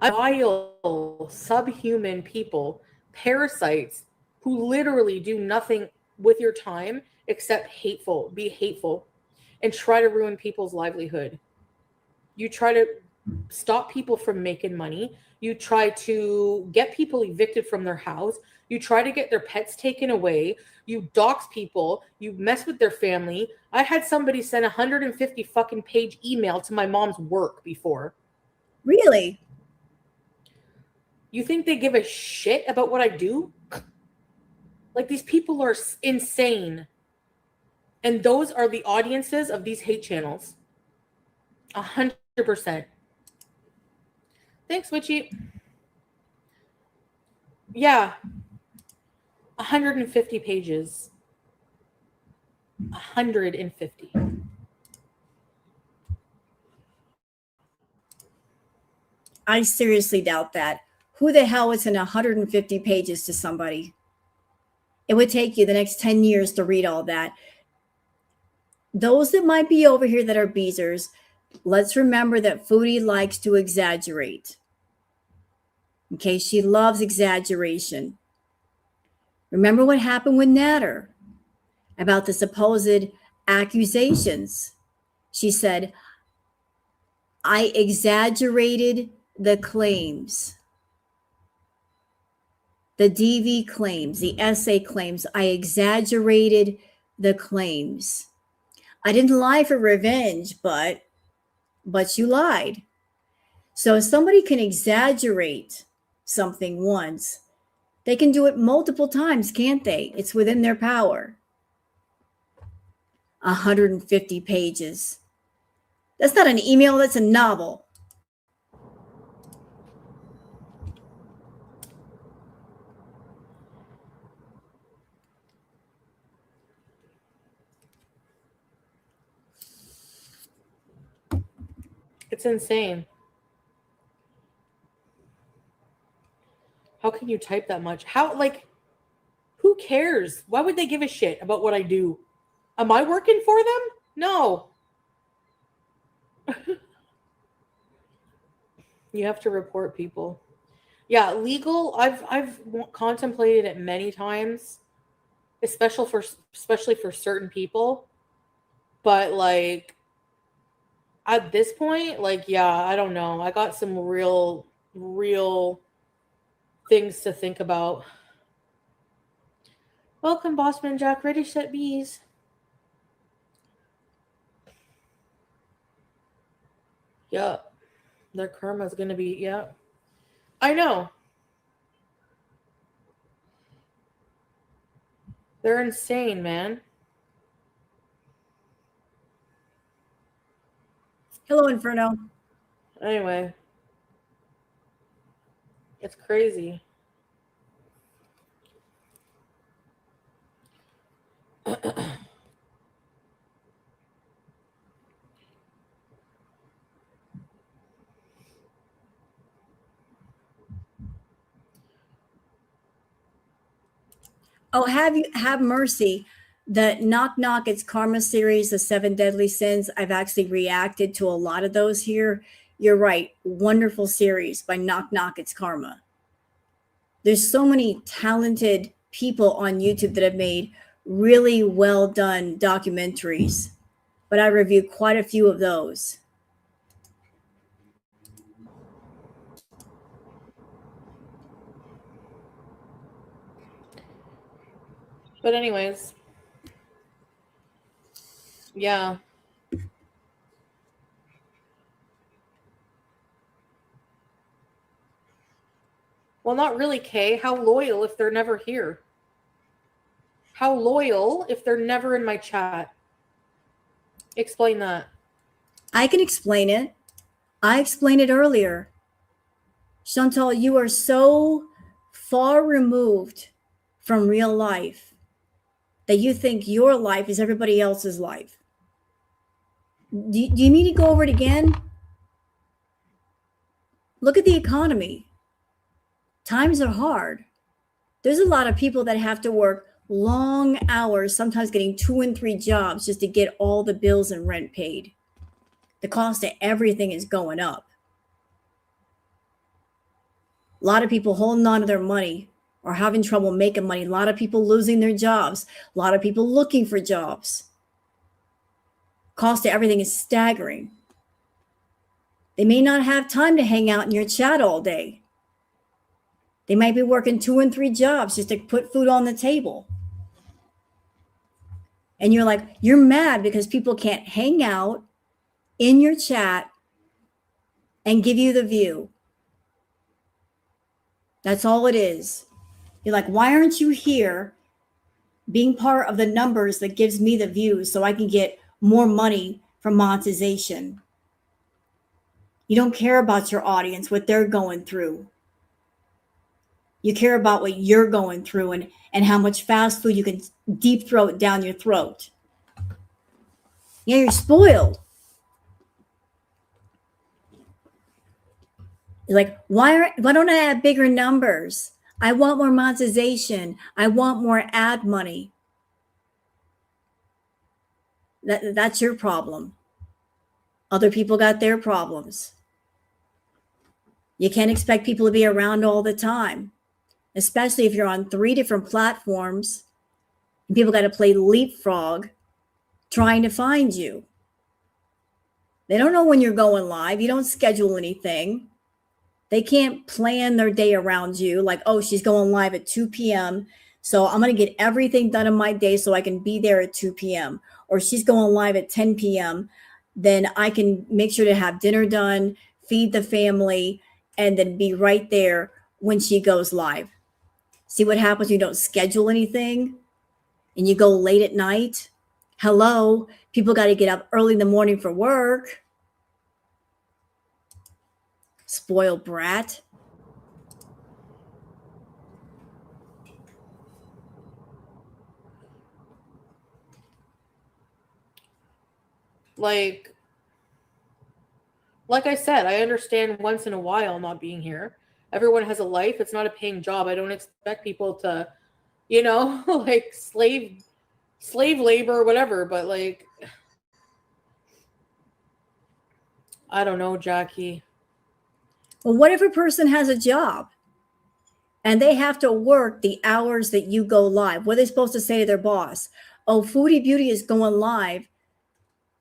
vile, subhuman people, parasites who literally do nothing with your time except be hateful, and try to ruin people's livelihood. You try to stop people from making money. You try to get people evicted from their house. You try to get their pets taken away. You dox people. You mess with their family. I had somebody send 150 fucking page email to my mom's work before. Really? You think they give a shit about what I do? Like, these people are insane. And those are the audiences of these hate channels. 100%. Thanks, Witchy. Yeah. 150 pages. 150. I seriously doubt that. Who the hell is in 150 pages to somebody? It would take you the next 10 years to read all that. Those that might be over here that are beezers, let's remember that Foodie likes to exaggerate. Okay, she loves exaggeration. Remember what happened with Natter about the supposed accusations. She said, I exaggerated the claims, the DV claims, the SA claims. I exaggerated the claims. I didn't lie for revenge, but you lied. So if somebody can exaggerate something once, they can do it multiple times, can't they? It's within their power. 150 pages. That's not an email, that's a novel. It's insane. How can you type that much? How, like, who cares? Why would they give a shit about what I do? Am I working for them? No. You have to report people. Yeah, legal. I've contemplated it many times, especially for certain people. But like at this point, like, yeah, I don't know. I got some real things to think about. Welcome, Bossman Jack. Ready, set, bees. Yeah, their karma's gonna be, yeah. I know. They're insane, man. Hello, Inferno. Anyway, it's crazy. Oh, have mercy. The Knock Knock It's Karma series, the 7 Deadly Sins. I've actually reacted to a lot of those here. You're right. Wonderful series by Knock Knock It's Karma. There's so many talented people on YouTube that have made really well done documentaries, but I reviewed quite a few of those. But anyways, yeah. Well, not really, Kay. How loyal if they're never here? How loyal if they're never in my chat? Explain that. I can explain it. I explained it earlier. Chantal, you are so far removed from real life that you think your life is everybody else's life. Do you need to go over it again? Look at the economy. Times are hard. There's a lot of people that have to work long hours, sometimes getting 2 and 3 jobs just to get all the bills and rent paid. The cost of everything is going up. A lot of people holding on to their money or having trouble making money. A lot of people losing their jobs. A lot of people looking for jobs. Cost of everything is staggering. They may not have time to hang out in your chat all day. They might be working 2 and 3 jobs just to put food on the table. And you're like, you're mad because people can't hang out in your chat and give you the view. That's all it is. You're like, why aren't you here being part of the numbers that gives me the views so I can get more money from monetization? You don't care about your audience, what they're going through. You care about what you're going through and how much fast food you can deep throat down your throat. Yeah, you're spoiled. You're like, why don't I have bigger numbers? I want more monetization. I want more ad money. That's your problem. Other people got their problems. You can't expect people to be around all the time, especially if you're on 3 different platforms and people got to play leapfrog trying to find you. They don't know when you're going live. You don't schedule anything. They can't plan their day around you like, oh, she's going live at 2 p.m. So I'm going to get everything done in my day so I can be there at 2 p.m. Or she's going live at 10 p.m. Then I can make sure to have dinner done, feed the family, and then be right there when she goes live. See what happens when you don't schedule anything and you go late at night? Hello, people got to get up early in the morning for work. Spoiled brat. Like I said, I understand once in a while not being here. Everyone has a life. It's not a paying job. I don't expect people to, like slave labor or whatever, but like, I don't know, Jackie. Well, what if a person has a job and they have to work the hours that you go live? What are they supposed to say to their boss? Oh, Foodie Beauty is going live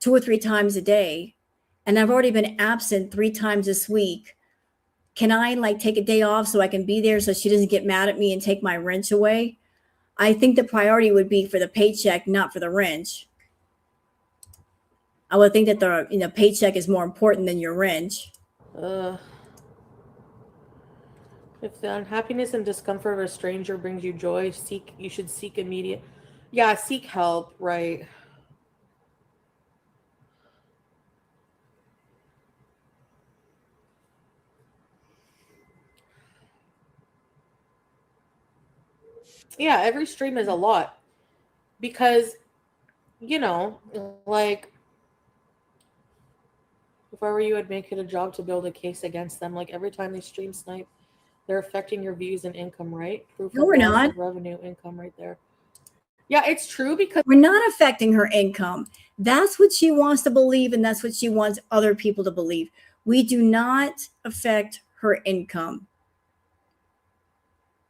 2 or 3 times a day, and I've already been absent 3 times this week. Can I like take a day off so I can be there so she doesn't get mad at me and take my wrench away? I think the priority would be for the paycheck, not for the wrench. I would think that the paycheck is more important than your wrench. If the unhappiness and discomfort of a stranger brings you joy, you should seek immediate. Yeah, seek help, right? Yeah, every stream is a lot. Because, like, if I were you, I'd make it a job to build a case against them. Like, every time they stream snipe, they're affecting your views and income, right? Proof No, we're not. Revenue, income right there. Yeah, it's true because we're not affecting her income. That's what she wants to believe, and that's what she wants other people to believe. We do not affect her income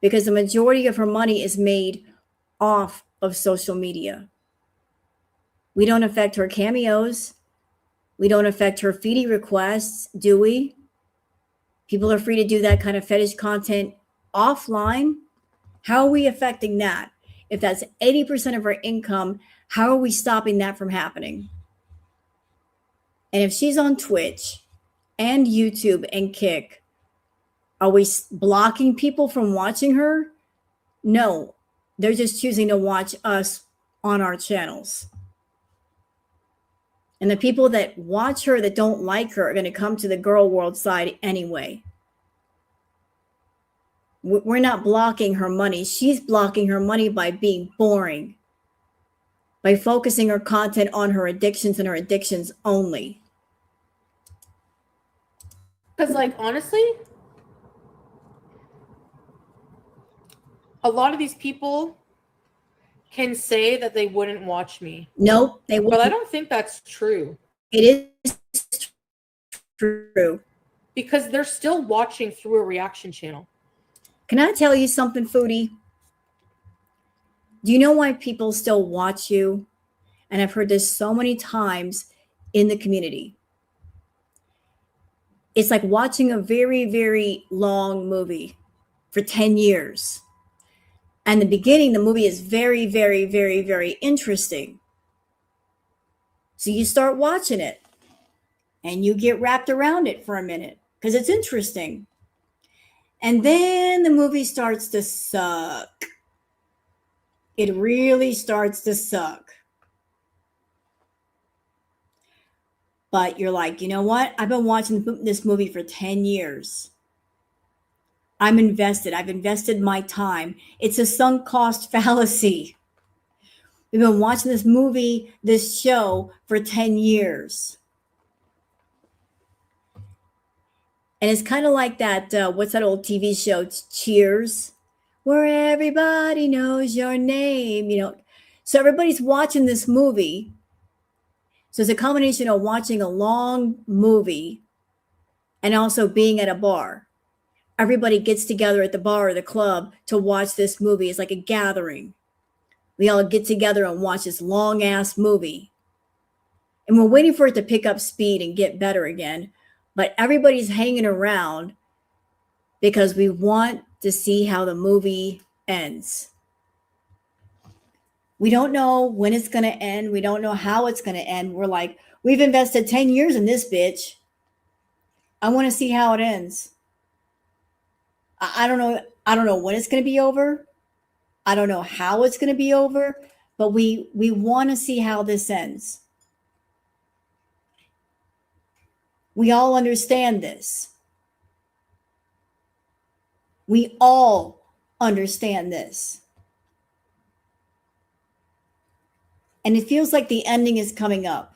because the majority of her money is made off of social media. We don't affect her cameos. We don't affect her feeding requests, do we? People are free to do that kind of fetish content offline. How are we affecting that? If that's 80% of her income, how are we stopping that from happening? And if she's on Twitch and YouTube and Kick, are we blocking people from watching her? No, they're just choosing to watch us on our channels. And the people that watch her that don't like her are going to come to the girl world side anyway. We're not blocking her money. She's blocking her money by being boring, by focusing her content on her addictions and her addictions only. Because, like, honestly, a lot of these people can say that they wouldn't watch me. Nope, they wouldn't. But I don't think that's true. It is true. Because they're still watching through a reaction channel. Can I tell you something, Foodie? Do you know why people still watch you? And I've heard this so many times in the community. It's like watching a very, very long movie for 10 years. And the beginning, the movie is very, very, very, very interesting. So you start watching it and you get wrapped around it for a minute because it's interesting. And then the movie starts to suck. It really starts to suck. But you're like, you know what? I've been watching this movie for 10 years. I'm invested. I've invested my time. It's a sunk cost fallacy. We've been watching this movie, this show for 10 years. And it's kind of like that, what's that old TV show? It's Cheers, where everybody knows your name, you know. So everybody's watching this movie. So it's a combination of watching a long movie and also being at a bar. Everybody gets together at the bar or the club to watch this movie. It's like a gathering. We all get together and watch this long ass movie. And we're waiting for it to pick up speed and get better again. But everybody's hanging around because we want to see how the movie ends. We don't know when it's going to end. We don't know how it's going to end. We're like, we've invested 10 years in this bitch. I want to see how it ends. I don't know. I don't know when it's going to be over. I don't know how it's going to be over, but we want to see how this ends. We all understand this. We all understand this. And it feels like the ending is coming up.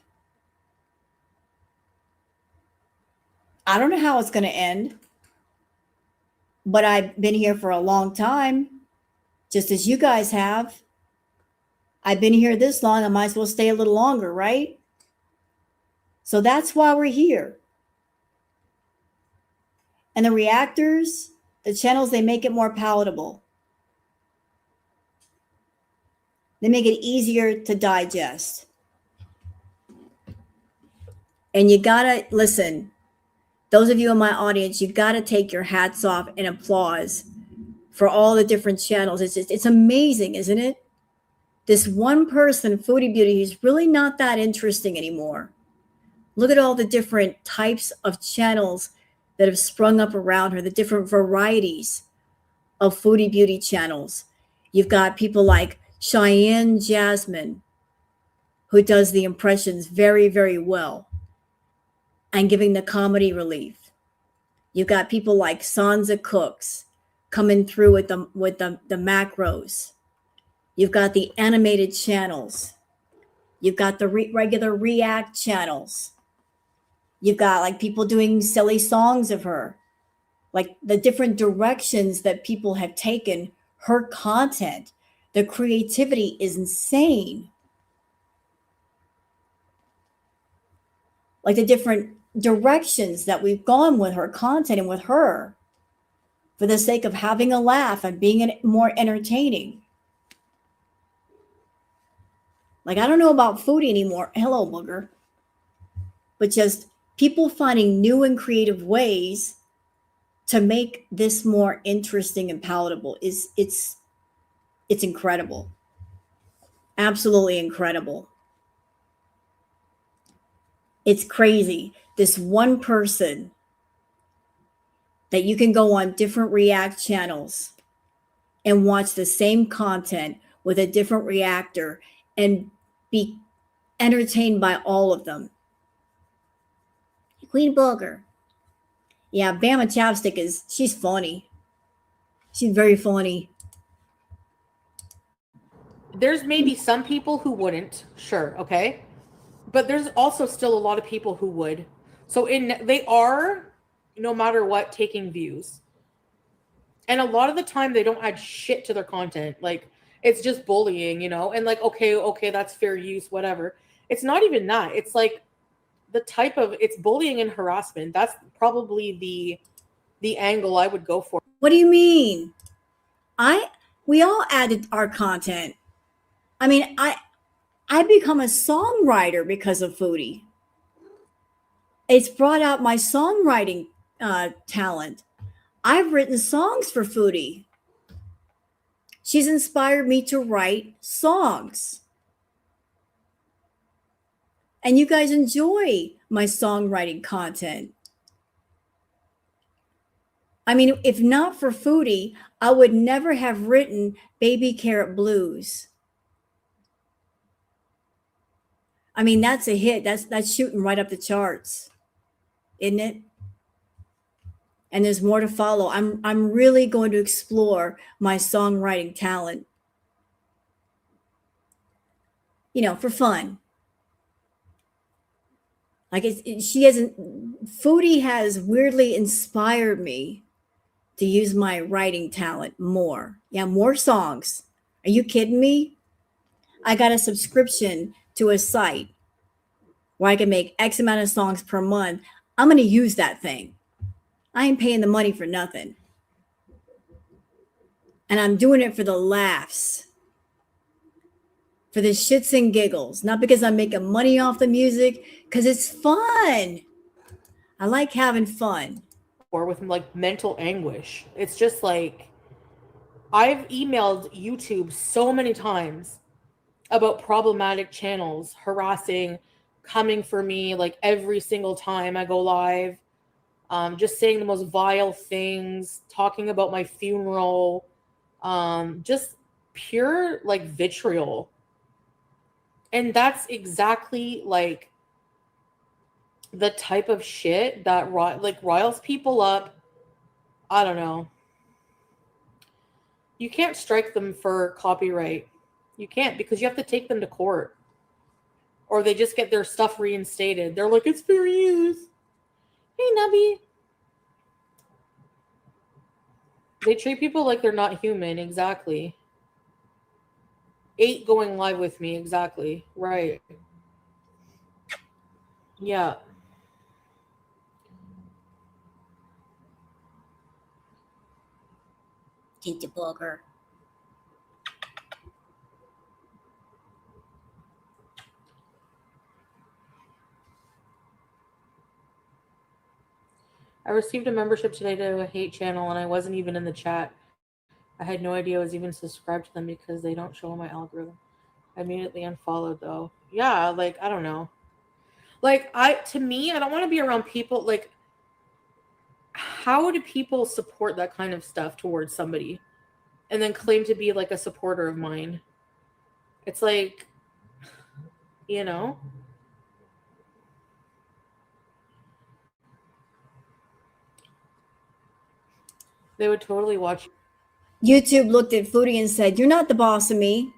I don't know how it's going to end, but I've been here for a long time, just as you guys have. I've been here this long. I might as well stay a little longer, right? So that's why we're here. And the reactors, the channels, they make it more palatable. They make it easier to digest. And you gotta listen, those of you in my audience, you gotta take your hats off and applause for all the different channels. It's amazing, isn't it? This one person, Foodie Beauty, he's really not that interesting anymore. Look at all the different types of channels that have sprung up around her, the different varieties of Foodie Beauty channels. You've got people like Cheyenne Jasmine, who does the impressions very, very well and giving the comedy relief. You've got people like Sansa Cooks coming through with the macros. You've got the animated channels. You've got the regular react channels. You've got like people doing silly songs of her, like the different directions that people have taken her content. The creativity is insane. Like the different directions that we've gone with her content and with her for the sake of having a laugh and being more entertaining. Like, I don't know about Foodie anymore. Hello, Booger. But just people finding new and creative ways to make this more interesting and palatable it's incredible. Absolutely incredible. It's crazy. This one person that you can go on different react channels and watch the same content with a different reactor and be entertained by all of them. Queen Booger. Yeah, Bama Chapstick she's funny. She's very funny. There's maybe some people who wouldn't, sure, okay? But there's also still a lot of people who would. So they are, no matter what, taking views. And a lot of the time they don't add shit to their content. Like, it's just bullying, you know? And like, okay, that's fair use, whatever. It's not even that. It's like the type of, it's bullying and harassment. That's probably the angle I would go for. What do you mean? We all added our content. I mean, I become a songwriter because of Foodie. It's brought out my songwriting talent. I've written songs for Foodie. She's inspired me to write songs. And you guys enjoy my songwriting content. I mean, if not for Foodie, I would never have written Baby Carrot Blues. I mean, that's a hit. That's shooting right up the charts, isn't it? And there's more to follow. I'm really going to explore my songwriting talent. For fun. Like Foodie has weirdly inspired me to use my writing talent more. Yeah, more songs. Are you kidding me? I got a subscription to a site where I can make X amount of songs per month. I'm going to use that thing. I ain't paying the money for nothing. And I'm doing it for the laughs, for the shits and giggles, not because I'm making money off the music, because it's fun. I like having fun. Or with like mental anguish. It's just like, I've emailed YouTube so many times about problematic channels harassing, coming for me like every single time I go live, just saying the most vile things, talking about my funeral, just pure like vitriol. And that's exactly like the type of shit that riles people up. I don't know. You can't strike them for copyright. You can't, because you have to take them to court. Or they just get their stuff reinstated. They're like, it's fair use. Hey, Nubby. They treat people like they're not human. Exactly. 8 going live with me. Exactly. Right. Yeah. Eat the booger. I received a membership today to a hate channel and I wasn't even in the chat. I had no idea I was even subscribed to them because they don't show my algorithm. I immediately unfollowed though. Yeah, like, I don't know. Like, to me, I don't want to be around people. Like, how do people support that kind of stuff towards somebody and then claim to be like a supporter of mine? It's like, you know? They would totally watch. YouTube looked at Foodie and said, "You're not the boss of me.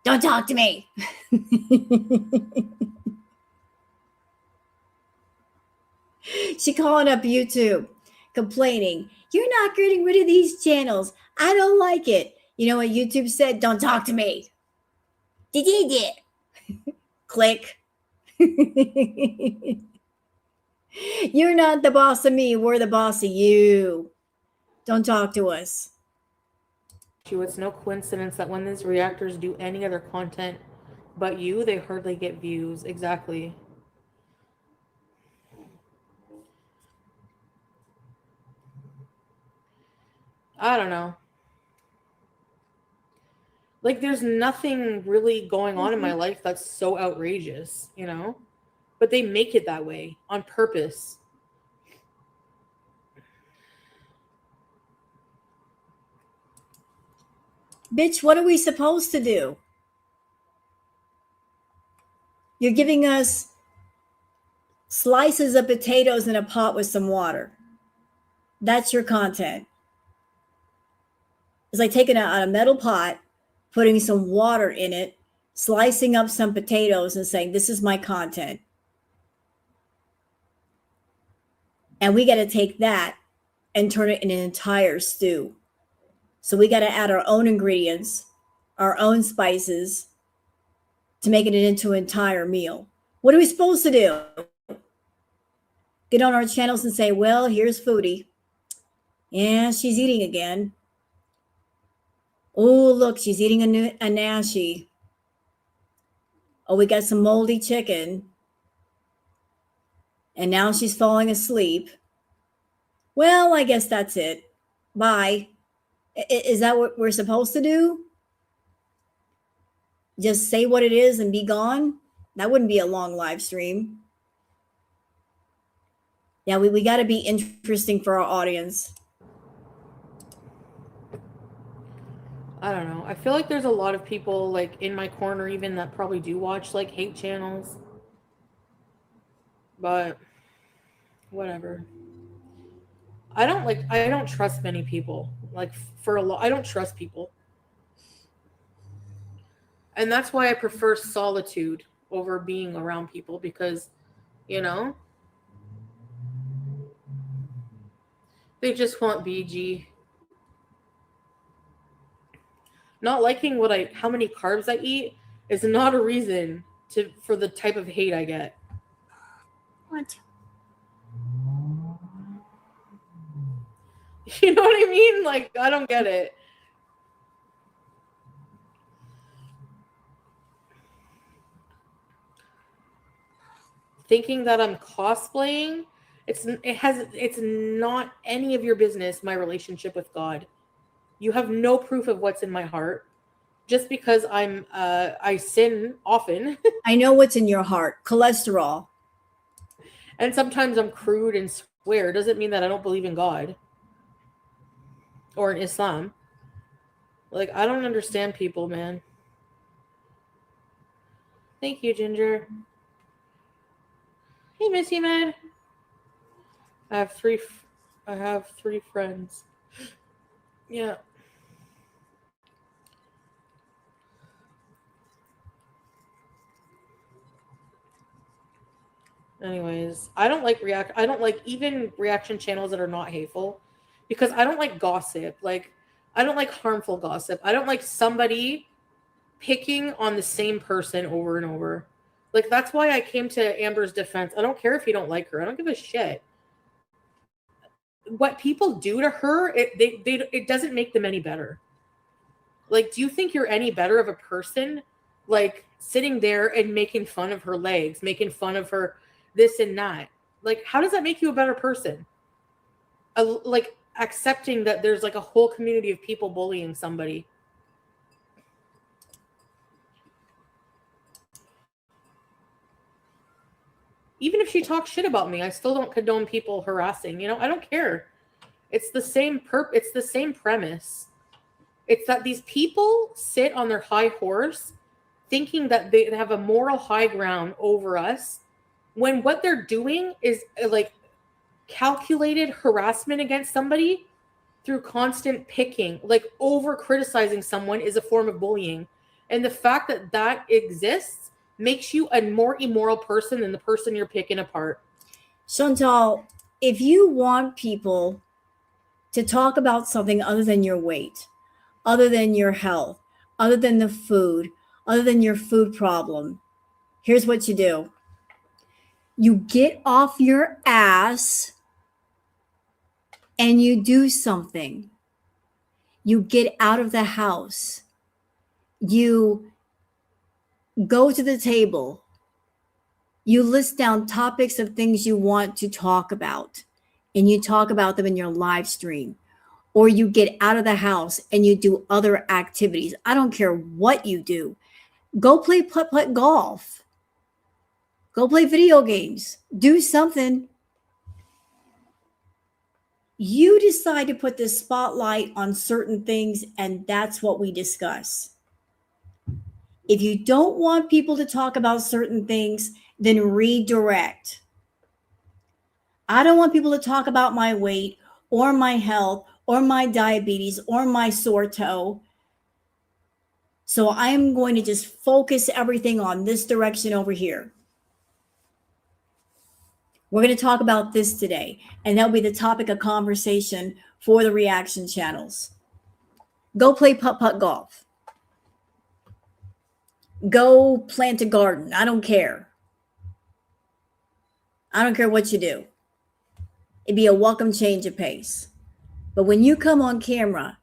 Don't talk to me." She calling up YouTube, complaining, "You're not getting rid of these channels. I don't like it." You know what YouTube said? "Don't talk to me." Did. Click. You're not the boss of me. We're the boss of you. Don't talk to us. It's no coincidence that when these reactors do any other content but you, they hardly get views. Exactly. I don't know. Like, there's nothing really going on in my life that's so outrageous, you know? But they make it that way on purpose. Bitch, what are we supposed to do? You're giving us slices of potatoes in a pot with some water. That's your content. It's like taking a metal pot, putting some water in it, slicing up some potatoes and saying, "This is my content." And we got to take that and turn it in an entire stew. So we got to add our own ingredients, our own spices to make it into an entire meal. What are we supposed to do? Get on our channels and say, "Well, here's Foodie. Yeah, she's eating again. Oh, look, she's eating a Nashi. Oh, we got some moldy chicken. And now she's falling asleep. Well, I guess that's it. Bye. Is that what we're supposed to do? Just say what it is and be gone? That wouldn't be a long live stream. Yeah, we got to be interesting for our audience. I don't know. I feel like there's a lot of people like in my corner even that probably do watch like hate channels. But whatever. I don't trust many people. Like I don't trust people. And that's why I prefer solitude over being around people because, you know, they just want BG. Not liking how many carbs I eat is not a reason for the type of hate I get. What? You know what I mean? Like, I don't get it. Thinking that I'm cosplaying, it's not any of your business, my relationship with God. You have no proof of what's in my heart. Just because I sin often. I know what's in your heart. Cholesterol. And sometimes I'm crude and swear. Doesn't mean that I don't believe in God. Or in Islam. Like, I don't understand people, man. Thank you, Ginger. Hey, Missy Man. I have three friends. Yeah. Anyways, I don't like even reaction channels that are not hateful because I don't like gossip. Like, I don't like harmful gossip. I don't like somebody picking on the same person over and over. Like, that's why I came to Amber's defense. I don't care if you don't like her. I don't give a shit. What people do to her, it doesn't make them any better. Like, do you think you're any better of a person? Like, sitting there and making fun of her legs, making fun of her this and that. Like, how does that make you a better person? Like, accepting that there's like a whole community of people bullying somebody. Even if she talks shit about me, I still don't condone people harassing. You know, I don't care. It's the same it's the same premise. It's that these people sit on their high horse thinking that they have a moral high ground over us when what they're doing is like calculated harassment against somebody through constant picking. Like, over criticizing someone is a form of bullying. And the fact that that exists makes you a more immoral person than the person you're picking apart. Chantal, if you want people to talk about something other than your weight, other than your health, other than the food, other than your food problem, here's what you do. You get off your ass and you do something. You get out of the house. You go to the table. You list down topics of things you want to talk about, and you talk about them in your live stream. Or you get out of the house and you do other activities. I don't care what you do. Go play putt-putt golf. Go play video games. Do something. You decide to put the spotlight on certain things, and that's what we discuss. If you don't want people to talk about certain things, then redirect. I don't want people to talk about my weight or my health or my diabetes or my sore toe. So I'm going to just focus everything on this direction over here. We're going to talk about this today, and that'll be the topic of conversation for the reaction channels. Go play putt-putt golf. Go plant a garden. I don't care. I don't care what you do. It'd be a welcome change of pace. But when you come on camera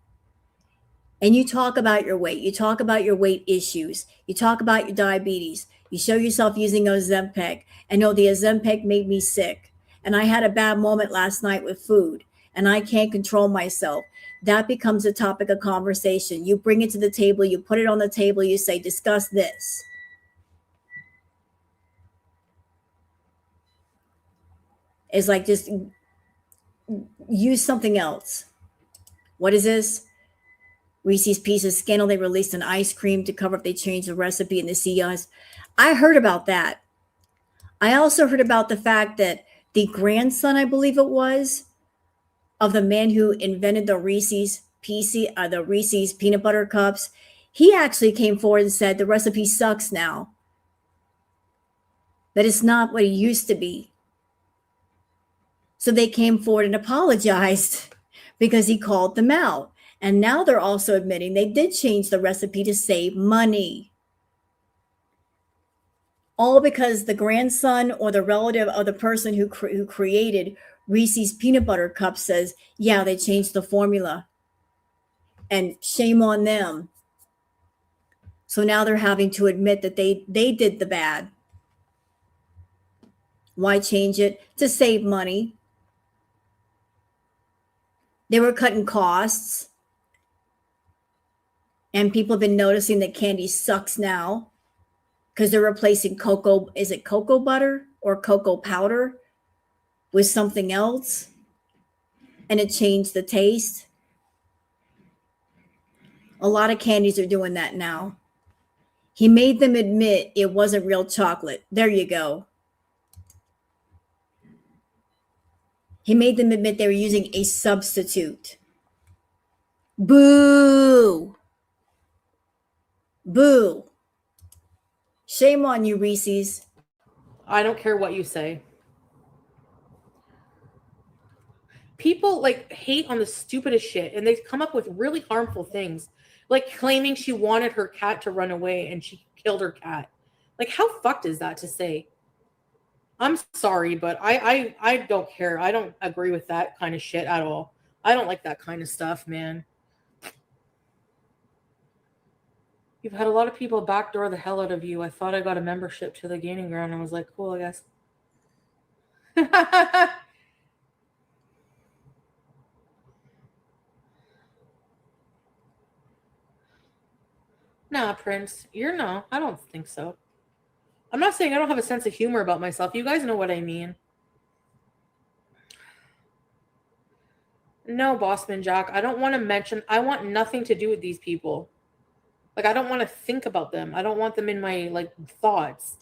and you talk about your weight, you talk about your weight issues, you talk about your diabetes, You show yourself using Ozempic. And no, the Ozempic made me sick. And I had a bad moment last night with food and I can't control myself. That becomes a topic of conversation. You bring it to the table, you put it on the table, you say, discuss this. It's like just use something else. What is this? Reese's Pieces scandal. They released an ice cream to cover up they changed the recipe in the CEOs. I heard about that. I also heard about the fact that the grandson, I believe it was, of the man who invented the Reese's peanut butter cups, he actually came forward and said the recipe sucks now. That it's not what it used to be. So they came forward and apologized because he called them out. And now they're also admitting they did change the recipe to save money. All because the grandson or the relative of the person who created Reese's peanut butter cup says, yeah, they changed the formula. And shame on them. So now they're having to admit that they did the bad. Why change it? To save money. They were cutting costs. And people have been noticing that candy sucks now because they're replacing cocoa. Is it cocoa butter or cocoa powder with something else? And it changed the taste. A lot of candies are doing that now. He made them admit it wasn't real chocolate. There you go. He made them admit they were using a substitute. Boo. Boo. Shame on you, Reese's. I don't care what you say. People like hate on the stupidest shit and they come up with really harmful things. Like claiming she wanted her cat to run away and she killed her cat. Like how fucked is that to say? I'm sorry, but I don't care. I don't agree with that kind of shit at all. I don't like that kind of stuff, man. You've had a lot of people backdoor the hell out of you. I thought I got a membership to the gaining ground. I was like, cool, I guess. Nah, Prince. I don't think so. I'm not saying I don't have a sense of humor about myself. You guys know what I mean. No, Bossman Jack. I don't want to mention. I want nothing to do with these people. Like, I don't want to think about them. I don't want them in my, thoughts.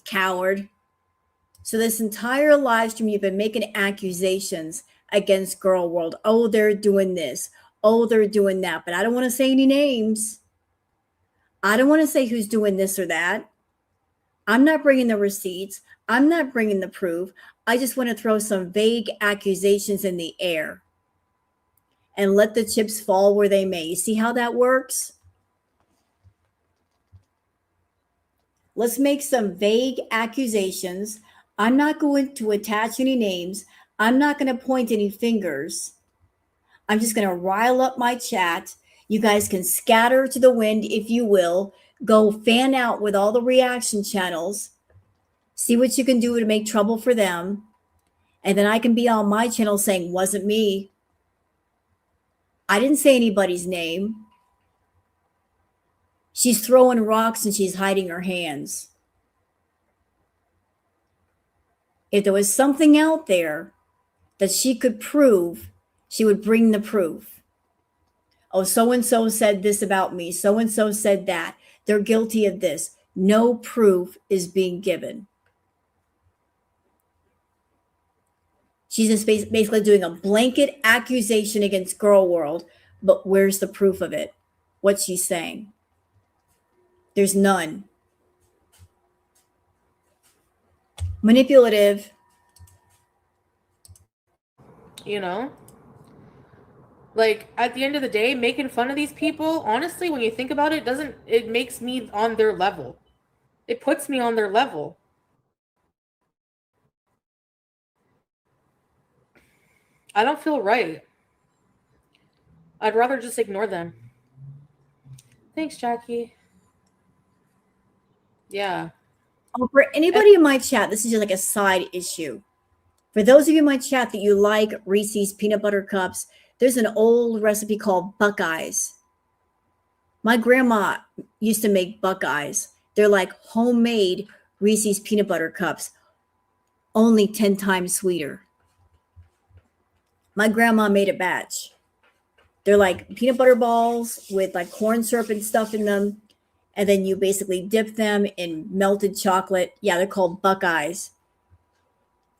Coward. So this entire live stream, you've been making accusations against Girl World. Oh, they're doing this. Oh, they're doing that. But I don't want to say any names. I don't want to say who's doing this or that. I'm not bringing the receipts. I'm not bringing the proof. I just want to throw some vague accusations in the air and let the chips fall where they may. You see how that works? Let's make some vague accusations. I'm not going to attach any names. I'm not going to point any fingers. I'm just going to rile up my chat. You guys can scatter to the wind, if you will. Go fan out with all the reaction channels. See what you can do to make trouble for them. And then I can be on my channel saying, wasn't me. I didn't say anybody's name. She's throwing rocks and she's hiding her hands. If there was something out there that she could prove, she would bring the proof. Oh, so-and-so said this about me. So-and-so said that. They're guilty of this. No proof is being given. She's just basically doing a blanket accusation against Girl World, but where's the proof of it? What's she saying? There's none. Manipulative. Like, at the end of the day, making fun of these people, honestly, when you think about it, it makes me on their level. It puts me on their level. I don't feel right. I'd rather just ignore them. Thanks, Jackie. Yeah. Oh, for anybody in my chat, this is just like a side issue. For those of you in my chat that you like Reese's peanut butter cups, there's an old recipe called Buckeyes. My grandma used to make Buckeyes. They're like homemade Reese's peanut butter cups, only 10 times sweeter. My grandma made a batch. They're like peanut butter balls with like corn syrup and stuff in them. And then you basically dip them in melted chocolate. Yeah, they're called Buckeyes.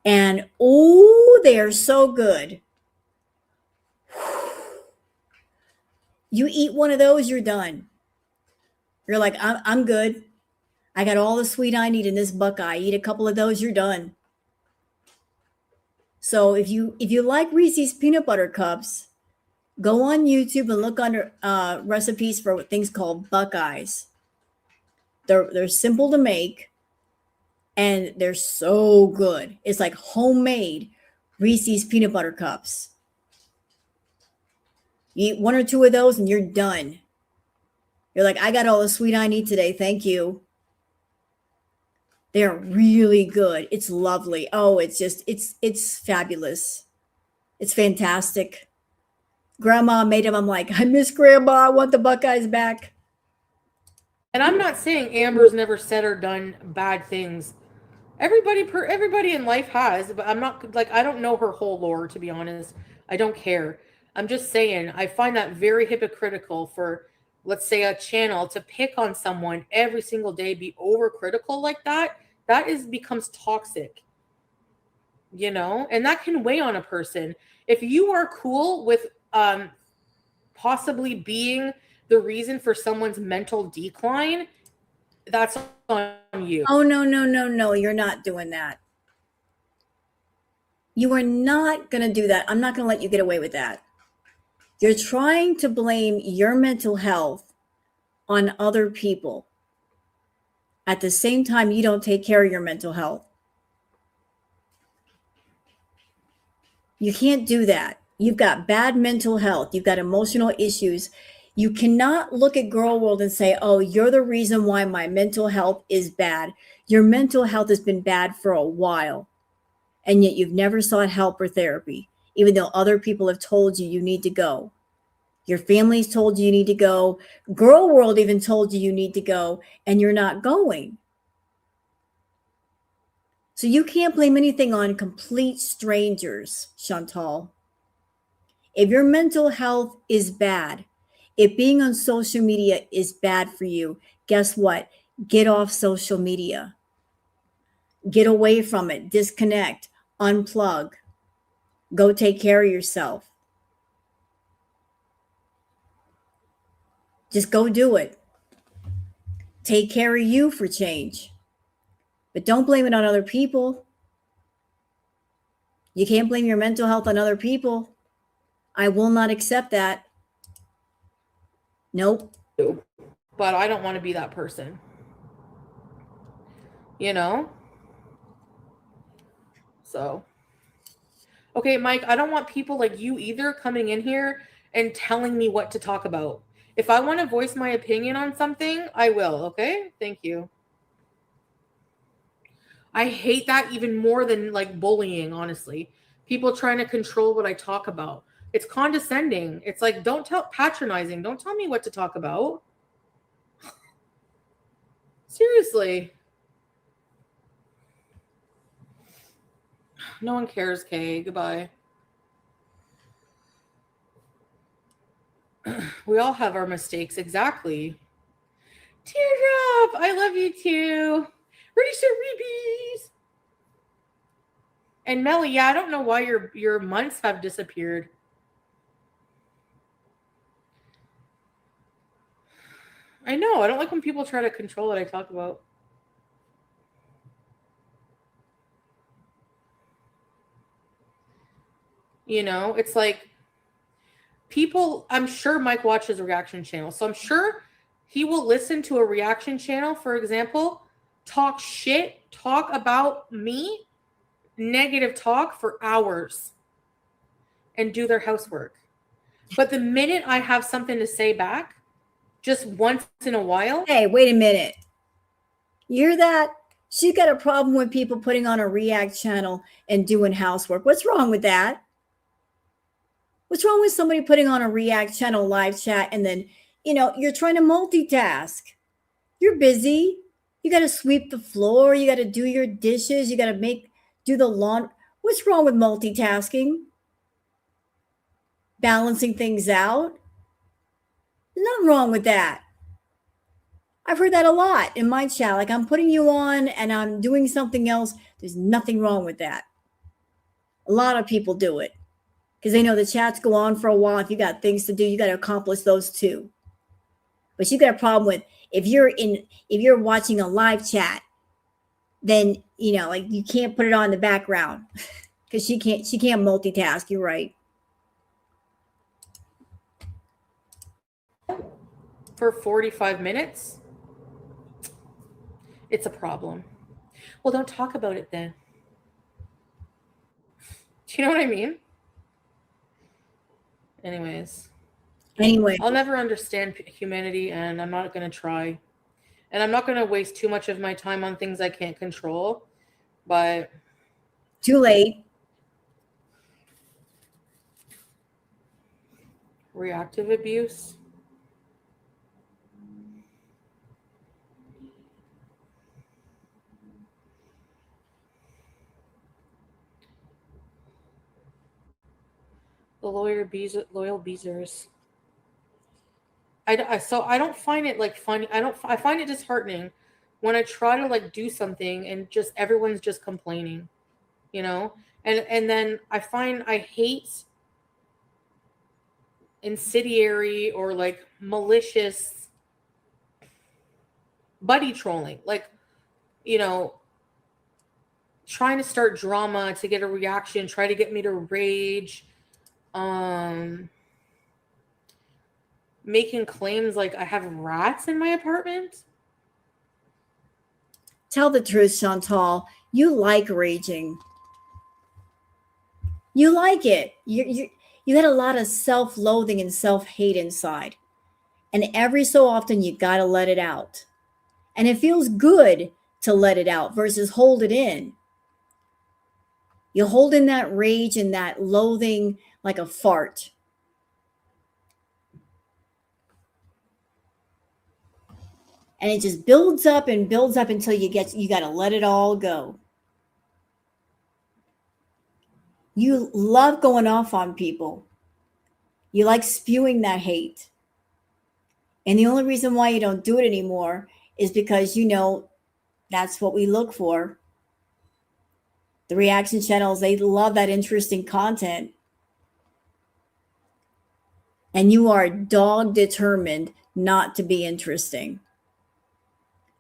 And oh, they are so good. You eat one of those, you're done. You're like, I'm good. I got all the sweet I need in this Buckeye. Eat a couple of those, you're done. So if you like Reese's peanut butter cups, go on YouTube and look under recipes for things called Buckeyes. They're simple to make, and they're so good. It's like homemade Reese's peanut butter cups. You eat one or two of those, and you're done. You're like, I got all the sweet I need today. Thank you. They're really good. It's lovely. Oh, it's fabulous. It's fantastic. Grandma made them. I'm like, I miss Grandma. I want the Buckeyes back. And I'm not saying Amber's never said or done bad things. Everybody in life has, but I'm not like, I don't know her whole lore, to be honest. I don't care. I'm just saying, I find that very hypocritical for, let's say, a channel to pick on someone every single day, be overcritical like that. That becomes toxic, you know, and that can weigh on a person. If you are cool with possibly being the reason for someone's mental decline, that's on you. Oh, no. You're not doing that. You are not going to do that. I'm not going to let you get away with that. You're trying to blame your mental health on other people. At the same time, you don't take care of your mental health. You can't do that. You've got bad mental health. You've got emotional issues. You cannot look at Girl World and say, oh, you're the reason why my mental health is bad. Your mental health has been bad for a while, and yet you've never sought help or therapy, even though other people have told you need to go. Your family's told you need to go. Girl World even told you need to go, and you're not going. So you can't blame anything on complete strangers, Chantal. If your mental health is bad, if being on social media is bad for you, guess what? Get off social media. Get away from it. Disconnect. Unplug. Go take care of yourself. Just go do it. Take care of you for change. But don't blame it on other people. You can't blame your mental health on other people. I will not accept that. Nope. But I don't want to be that person. You know? So. Okay, Mike, I don't want people like you either coming in here and telling me what to talk about. If I want to voice my opinion on something, I will, okay? Thank you. I hate that even more than like bullying, honestly. People trying to control what I talk about. It's condescending. It's like, patronizing. Don't tell me what to talk about. Seriously. No one cares, Kay. Goodbye. We all have our mistakes. Exactly. Teardrop, I love you too. Ready to repeat. And Melly, yeah, I don't know why your months have disappeared. I know. I don't like when people try to control what I talk about. You know, it's like people, I'm sure Mike watches a reaction channel. So I'm sure he will listen to a reaction channel, for example, talk shit, talk about me, negative talk for hours and do their housework. But the minute I have something to say back, just once in a while. Hey, wait a minute. You hear that? She's got a problem with people putting on a React channel and doing housework. What's wrong with that? What's wrong with somebody putting on a React channel live chat and then, you're trying to multitask? You're busy. You got to sweep the floor. You got to do your dishes. You got to do the lawn. What's wrong with multitasking? Balancing things out. There's nothing wrong with that. I've heard that a lot in my chat. Like, I'm putting you on and I'm doing something else. There's nothing wrong with that. A lot of people do it because they know the chats go on for a while. If you got things to do, you got to accomplish those too. But you got a problem with if you're watching a live chat, then like you can't put it on in the background because she can't multitask. You're right. For 45 minutes, it's a problem. Well, don't talk about it then. Do you know what I mean? Anyways. Anyway, I'll never understand humanity, and I'm not going to try. And I'm not going to waste too much of my time on things I can't control. But too late. Reactive abuse. The loyal beezers. So I don't find it like funny. I find it disheartening when I try to like do something and just everyone's just complaining, and then I find I hate incendiary or like malicious buddy trolling, like trying to start drama to get a reaction, try to get me to rage, making claims like I have rats in my apartment. Tell the truth, Chantal. You like raging. You like it. You had a lot of self-loathing and self-hate inside. And every so often you got to let it out. And it feels good to let it out versus hold it in. You hold in that rage and that loathing like a fart. And it just builds up and builds up until you got to let it all go. You love going off on people. You like spewing that hate. And the only reason why you don't do it anymore is because that's what we look for. The reaction channels, they love that interesting content. And you are dog determined not to be interesting.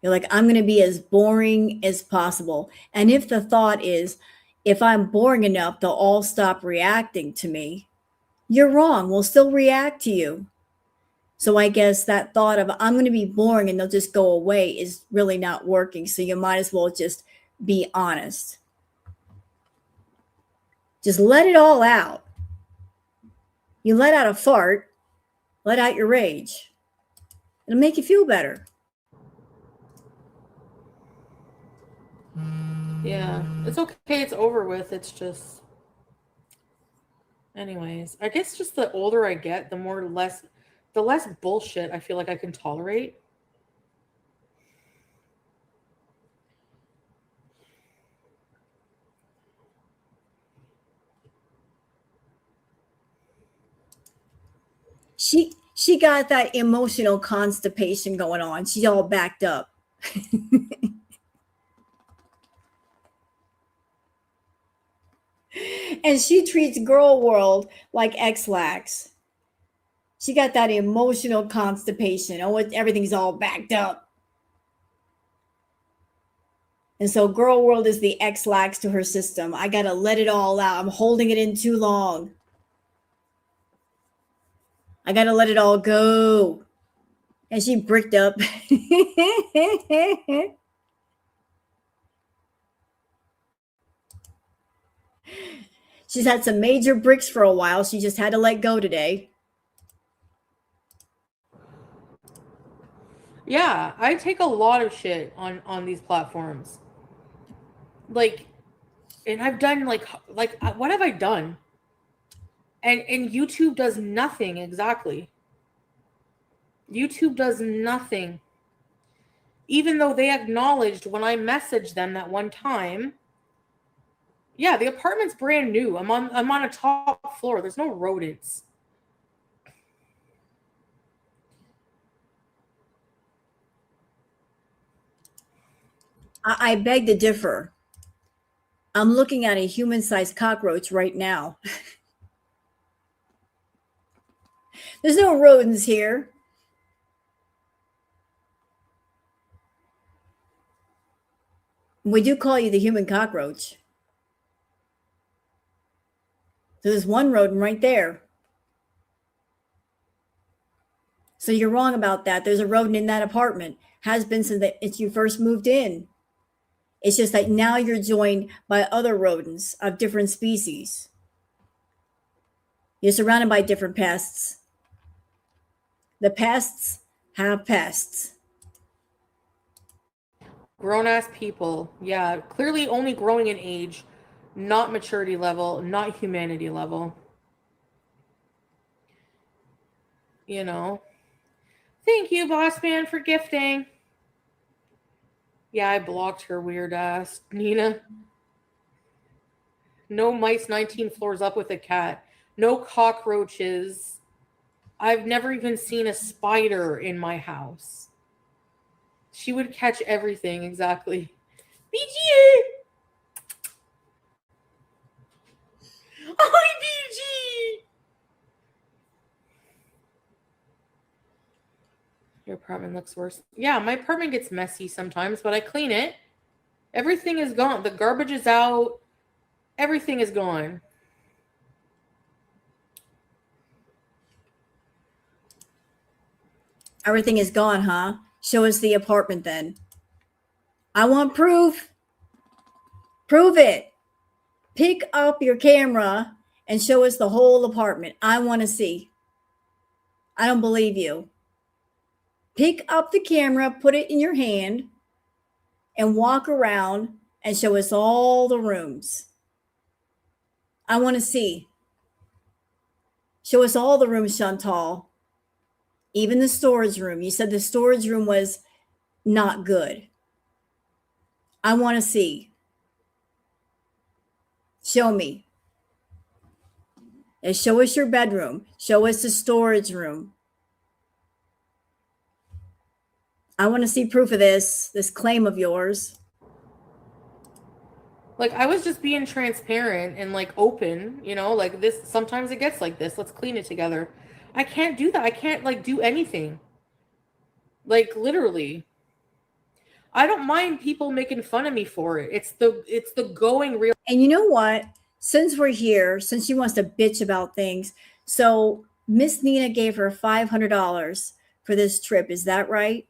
You're like, I'm going to be as boring as possible. And if the thought is, if I'm boring enough, they'll all stop reacting to me. You're wrong. We'll still react to you. So I guess that thought of I'm going to be boring and they'll just go away is really not working. So you might as well just be honest. Just let it all out. You let out a fart, let out your rage. It'll make you feel better. Yeah, it's okay. It's over with. It's just, anyways, I guess just the older I get, the less bullshit I feel like I can tolerate. She got that emotional constipation going on. She's all backed up. And she treats Girl World like X-Lax. She got that emotional constipation. Oh, everything's all backed up. And so Girl World is the X-Lax to her system. I got to let it all out. I'm holding it in too long. I got to let it all go. And she bricked up. She's had some major bricks for a while. She just had to let go today. Yeah, I take a lot of shit on these platforms. Like, and I've done like what have I done? And YouTube does nothing exactly. YouTube does nothing. Even though they acknowledged when I messaged them that one time, yeah, the apartment's brand new. I'm on a top floor. There's no rodents. I beg to differ. I'm looking at a human-sized cockroach right now. There's no rodents here. We do call you the human cockroach. There's one rodent right there. So you're wrong about that. There's a rodent in that apartment. Has been since you first moved in. It's just that now you're joined by other rodents of different species. You're surrounded by different pests. The pests have pests. Grown-ass people. Yeah, clearly only growing in age, not maturity level, not humanity level. You know? Thank you, boss man, for gifting. Yeah, I blocked her weird ass, Nina. No mice 19 floors up with a cat. No cockroaches. I've never even seen a spider in my house. She would catch everything, exactly. BG! Hi, BG! Your apartment looks worse. Yeah, my apartment gets messy sometimes, but I clean it. Everything is gone. The garbage is out. Everything is gone. Everything is gone, huh? Show us the apartment then. I want proof. Prove it. Pick up your camera and show us the whole apartment. I want to see. I don't believe you. Pick up the camera, put it in your hand, and walk around and show us all the rooms. I want to see. Show us all the rooms, Chantal. Even the storage room. You said the storage room was not good. I want to see. Show me. And show us your bedroom. Show us the storage room. I want to see proof of this claim of yours. Like, I was just being transparent and, like, open, you know? Like, this, sometimes it gets like this. Let's clean it together. I can't do that. I can't, like, do anything. Like, literally. I don't mind people making fun of me for it. It's the going real. And you know what? Since we're here, since she wants to bitch about things, so Miss Nina gave her $500 for this trip. Is that right?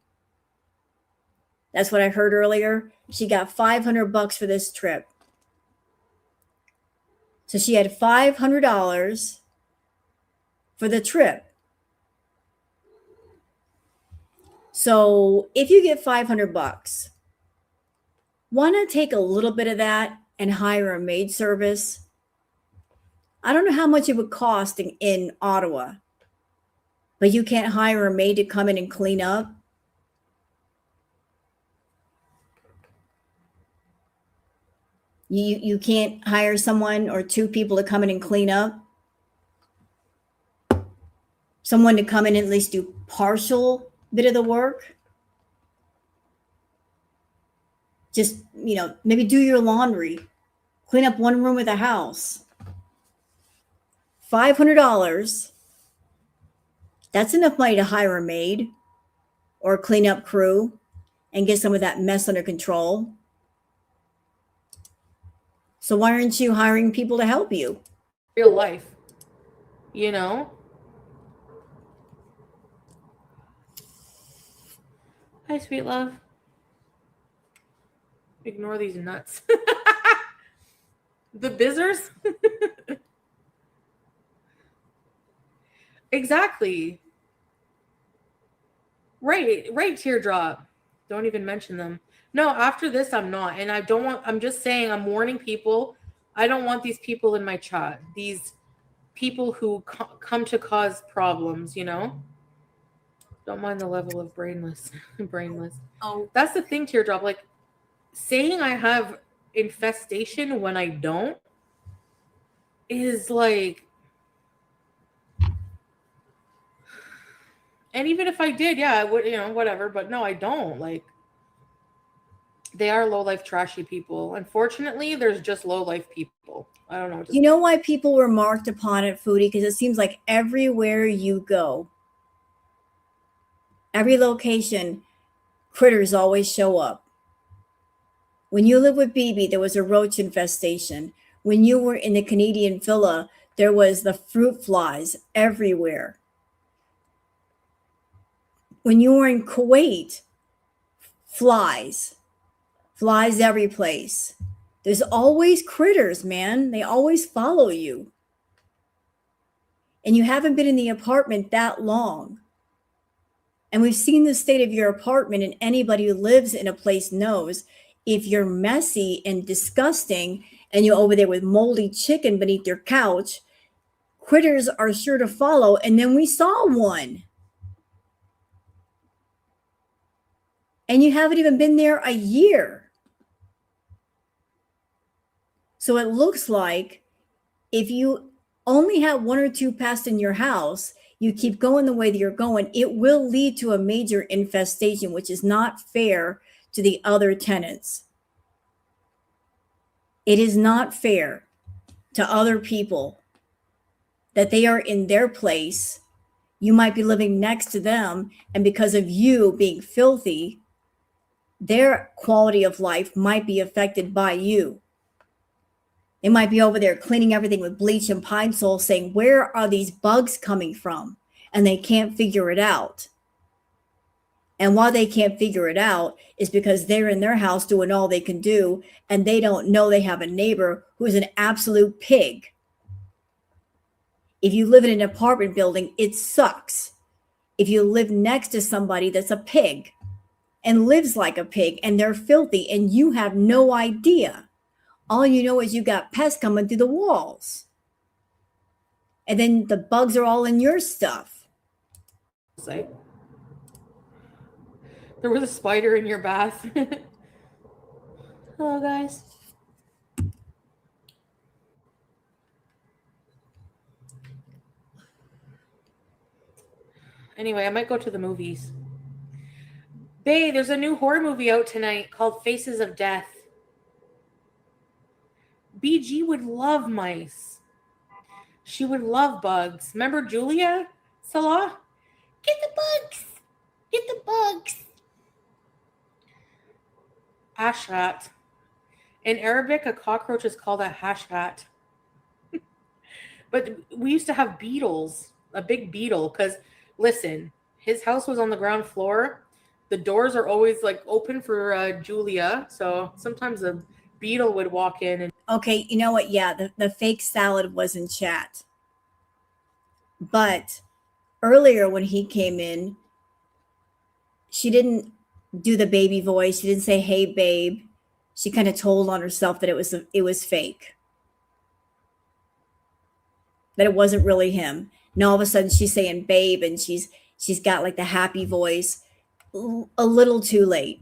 That's what I heard earlier. She got $500 for this trip. So she had $500 for the trip. So if you get $500, why not take a little bit of that and hire a maid service? I don't know how much it would cost in Ottawa, but you can't hire a maid to come in and clean up. You can't hire someone or two people to come in and clean up. Someone to come in and at least do partial bit of the work. Just, maybe do your laundry, clean up one room of the house. $500. That's enough money to hire a maid or a cleanup crew and get some of that mess under control. So why aren't you hiring people to help you? Real life, you know? Hi, sweet love. Ignore these nuts. The bizzers? Exactly. Right, Teardrop. Don't even mention them. No, after this, I'm not. And I'm just saying, I'm warning people. I don't want these people in my chat. These people who come to cause problems, you know? Don't mind the level of brainless. Oh, That's the thing, Teardrop. Like, saying I have infestation when I don't is like... And even if I did, yeah, I would, you know, whatever. But no, I don't. Like, they are low-life trashy people. Unfortunately, there's just low-life people. I don't know. you know why people were marked upon at Foodie? Because it seems like everywhere you go, every location, critters always show up. When you lived with BB, there was a roach infestation. When you were in the Canadian villa, there was the fruit flies everywhere. When you were in Kuwait, flies every place. There's always critters, man. They always follow you. And you haven't been in the apartment that long. And we've seen the state of your apartment, and anybody who lives in a place knows if you're messy and disgusting and you're over there with moldy chicken beneath your couch, critters are sure to follow. And then we saw one. And you haven't even been there a year. So it looks like if you only have one or two pests in your house, you keep going the way that you're going, it will lead to a major infestation, which is not fair to the other tenants. It is not fair to other people that they are in their place. You might be living next to them, and because of you being filthy, their quality of life might be affected by you. They might be over there cleaning everything with bleach and Pine Sol, saying, where are these bugs coming from? And they can't figure it out. And why they can't figure it out is because they're in their house doing all they can do, and they don't know they have a neighbor who's an absolute pig. If you live in an apartment building, it sucks. If you live next to somebody that's a pig and lives like a pig and they're filthy and you have no idea, all you know is you got pests coming through the walls. And then the bugs are all in your stuff. There was a spider in your bath. Hello, guys. Anyway, I might go to the movies. Bae, there's a new horror movie out tonight called Faces of Death. BG would love mice. She would love bugs. Remember Julia? Salah? Get the bugs! Get the bugs! Ashrat. In Arabic, a cockroach is called a hashrat. But we used to have beetles, a big beetle, because, listen, his house was on the ground floor. The doors are always, like, open for Julia, so sometimes a beetle would walk in. And okay, you know what? Yeah, the fake salad was in chat. But earlier when he came in, she didn't do the baby voice. She didn't say, hey, babe. She kind of told on herself that it was fake. That it wasn't really him. And all of a sudden she's saying babe, and she's got like the happy voice. A little too late.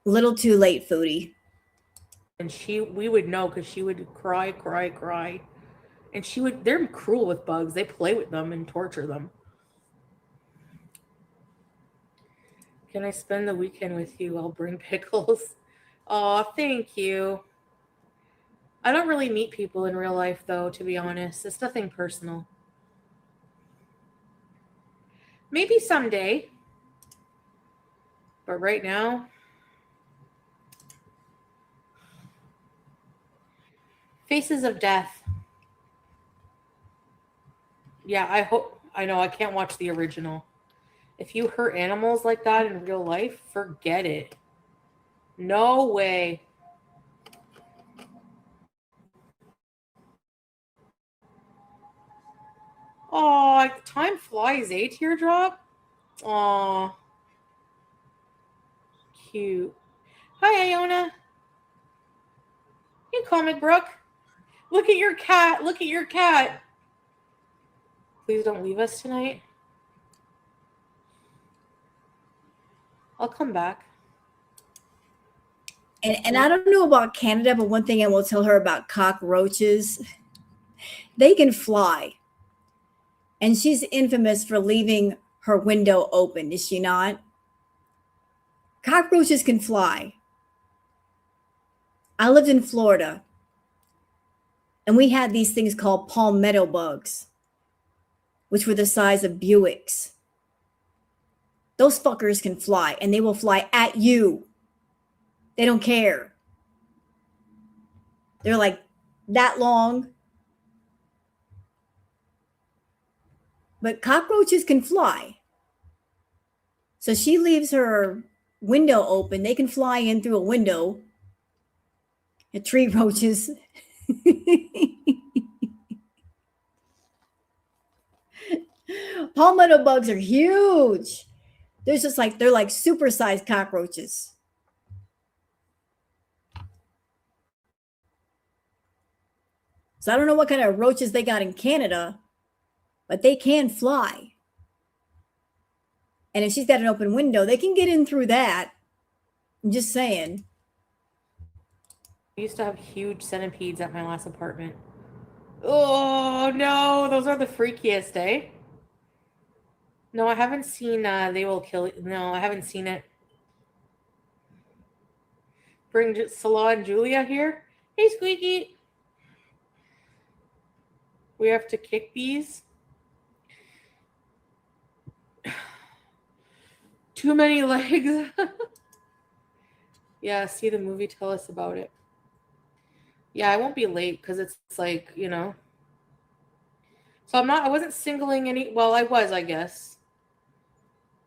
Foodie. And we would know because she would cry. And they're cruel with bugs. They play with them and torture them. Can I spend the weekend with you? I'll bring pickles. Oh, thank you. I don't really meet people in real life, though, to be honest. It's nothing personal. Maybe someday. But right now, Faces of Death. Yeah, I know I can't watch the original. If you hurt animals like that in real life, forget it. No way. Oh, time flies, eh, Teardrop? Aw. cute. Hi, Iona. Hey, Comic Brook. Look at your cat. Look at your cat. Please don't leave us tonight. I'll come back. And I don't know about Canada, but one thing I will tell her about cockroaches, they can fly. And she's infamous for leaving her window open, is she not? Cockroaches can fly. I lived in Florida, and we had these things called palmetto bugs, which were the size of Buicks. Those fuckers can fly, and they will fly at you. They don't care. They're like that long. But cockroaches can fly. So she leaves her window open. They can fly in through a window. And tree roaches. Palmetto bugs are huge. They're like supersized cockroaches. So I don't know what kind of roaches they got in Canada, but they can fly. And if she's got an open window, they can get in through that. I'm just saying. I used to have huge centipedes at my last apartment. Oh, no. Those are the freakiest, eh? No, I haven't seen They Will Kill You. No, I haven't seen it. Bring Salah and Julia here. Hey, Squeaky. We have to kick these. Too many legs. Yeah, see the movie. Tell us about it. Yeah, I won't be late because it's like, you know. So I wasn't singling any. Well, I was, I guess.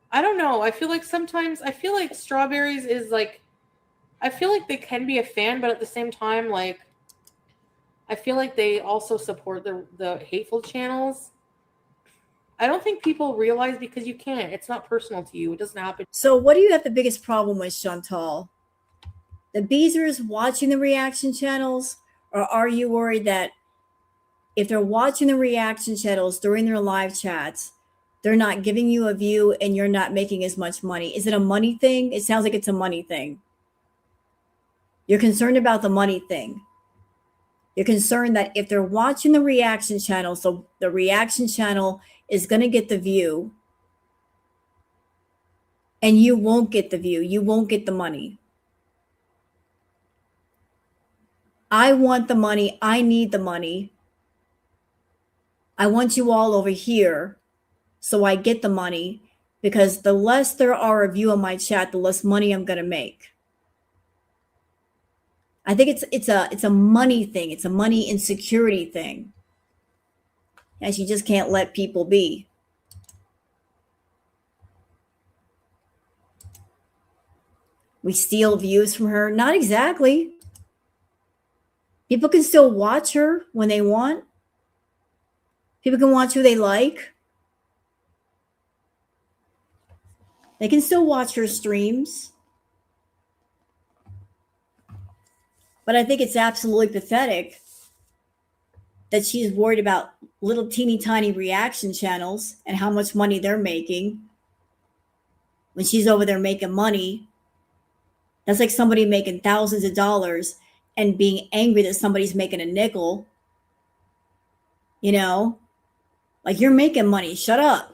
I don't know. I feel like sometimes, Strawberries is like, I feel like they can be a fan, but at the same time, like, I feel like they also support the hateful channels. I don't think people realize because you can't. It's not personal to you. It doesn't happen. So what do you have the biggest problem with, Chantal? The Beezers watching the reaction channels? Or are you worried that if they're watching the reaction channels during their live chats, they're not giving you a view and you're not making as much money? Is it a money thing? It sounds like it's a money thing. You're concerned about the money thing. You're concerned that if they're watching the reaction channel, so the reaction channel is going to get the view and you won't get the view. You won't get the money. I want the money. I need the money. I want you all over here so I get the money, because the less there are of you in my chat, the less money I'm going to make. I think it's a money thing. It's a money insecurity thing. And she just can't let people be. We steal views from her. Not exactly. People can still watch her when they want. People can watch who they like. They can still watch her streams. But I think it's absolutely pathetic that she's worried about little teeny tiny reaction channels and how much money they're making when she's over there making money. That's like somebody making thousands of dollars and being angry that somebody's making a nickel. You know, like, you're making money. Shut up.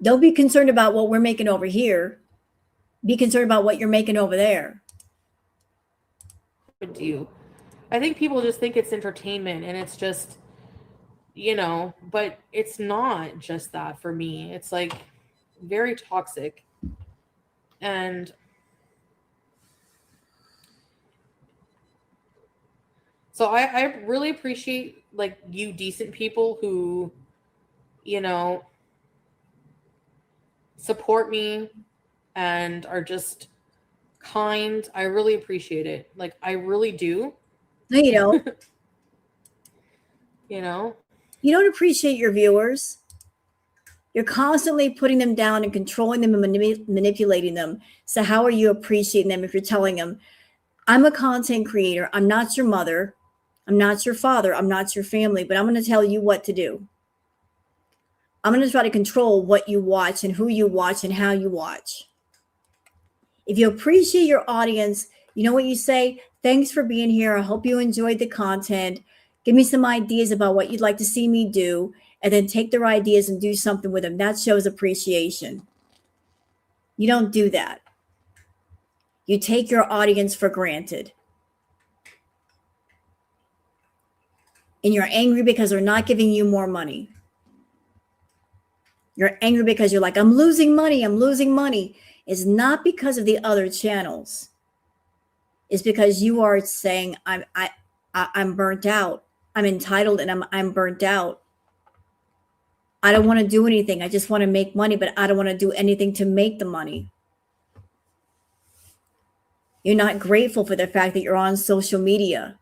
Don't be concerned about what we're making over here. Be concerned about what you're making over there. Do you? I think people just think it's entertainment and it's just, you know, but it's not just that for me. It's like very toxic. And so I really appreciate, like, you decent people who, you know, support me and are just kind. I really appreciate it. Like, I really do. No, you don't. You know? You don't appreciate your viewers. You're constantly putting them down and controlling them and manipulating them. So how are you appreciating them if you're telling them, I'm a content creator. I'm not your mother. I'm not your father. I'm not your family, but I'm going to tell you what to do. I'm going to try to control what you watch and who you watch and how you watch. If you appreciate your audience, you know what you say? Thanks for being here. I hope you enjoyed the content. Give me some ideas about what you'd like to see me do, and then take their ideas and do something with them. That shows appreciation. You don't do that. You take your audience for granted. And you're angry because they're not giving you more money. You're angry because you're like, I'm losing money. I'm losing money. It's not because of the other channels. It's because you are saying, I'm burnt out. I'm entitled and I'm burnt out. I don't want to do anything. I just want to make money, but I don't want to do anything to make the money. You're not grateful for the fact that you're on social media.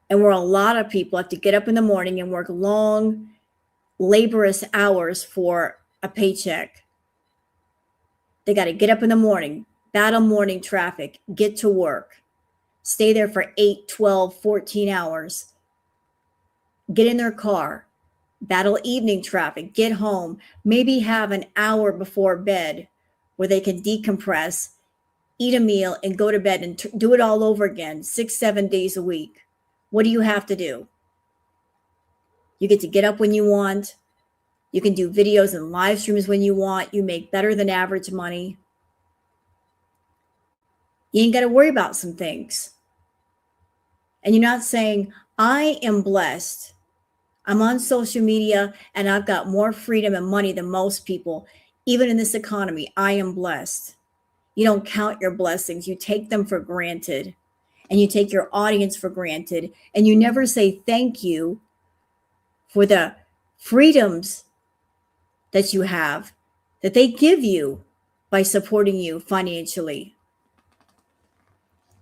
And where a lot of people have to get up in the morning and work long, laborious hours for a paycheck. They got to get up in the morning, battle morning traffic, get to work, stay there for 8, 12, 14 hours, get in their car, battle evening traffic, get home, maybe have an hour before bed where they can decompress, eat a meal, and go to bed and do it all over again, 6, 7 days a week. What do you have to do? You get to get up when you want. You can do videos and live streams when you want. You make better than average money. You ain't got to worry about some things. And you're not saying, I am blessed. I'm on social media and I've got more freedom and money than most people. Even in this economy, I am blessed. You don't count your blessings. You take them for granted. And you take your audience for granted. And you never say thank you for the freedoms that you have, that they give you by supporting you financially.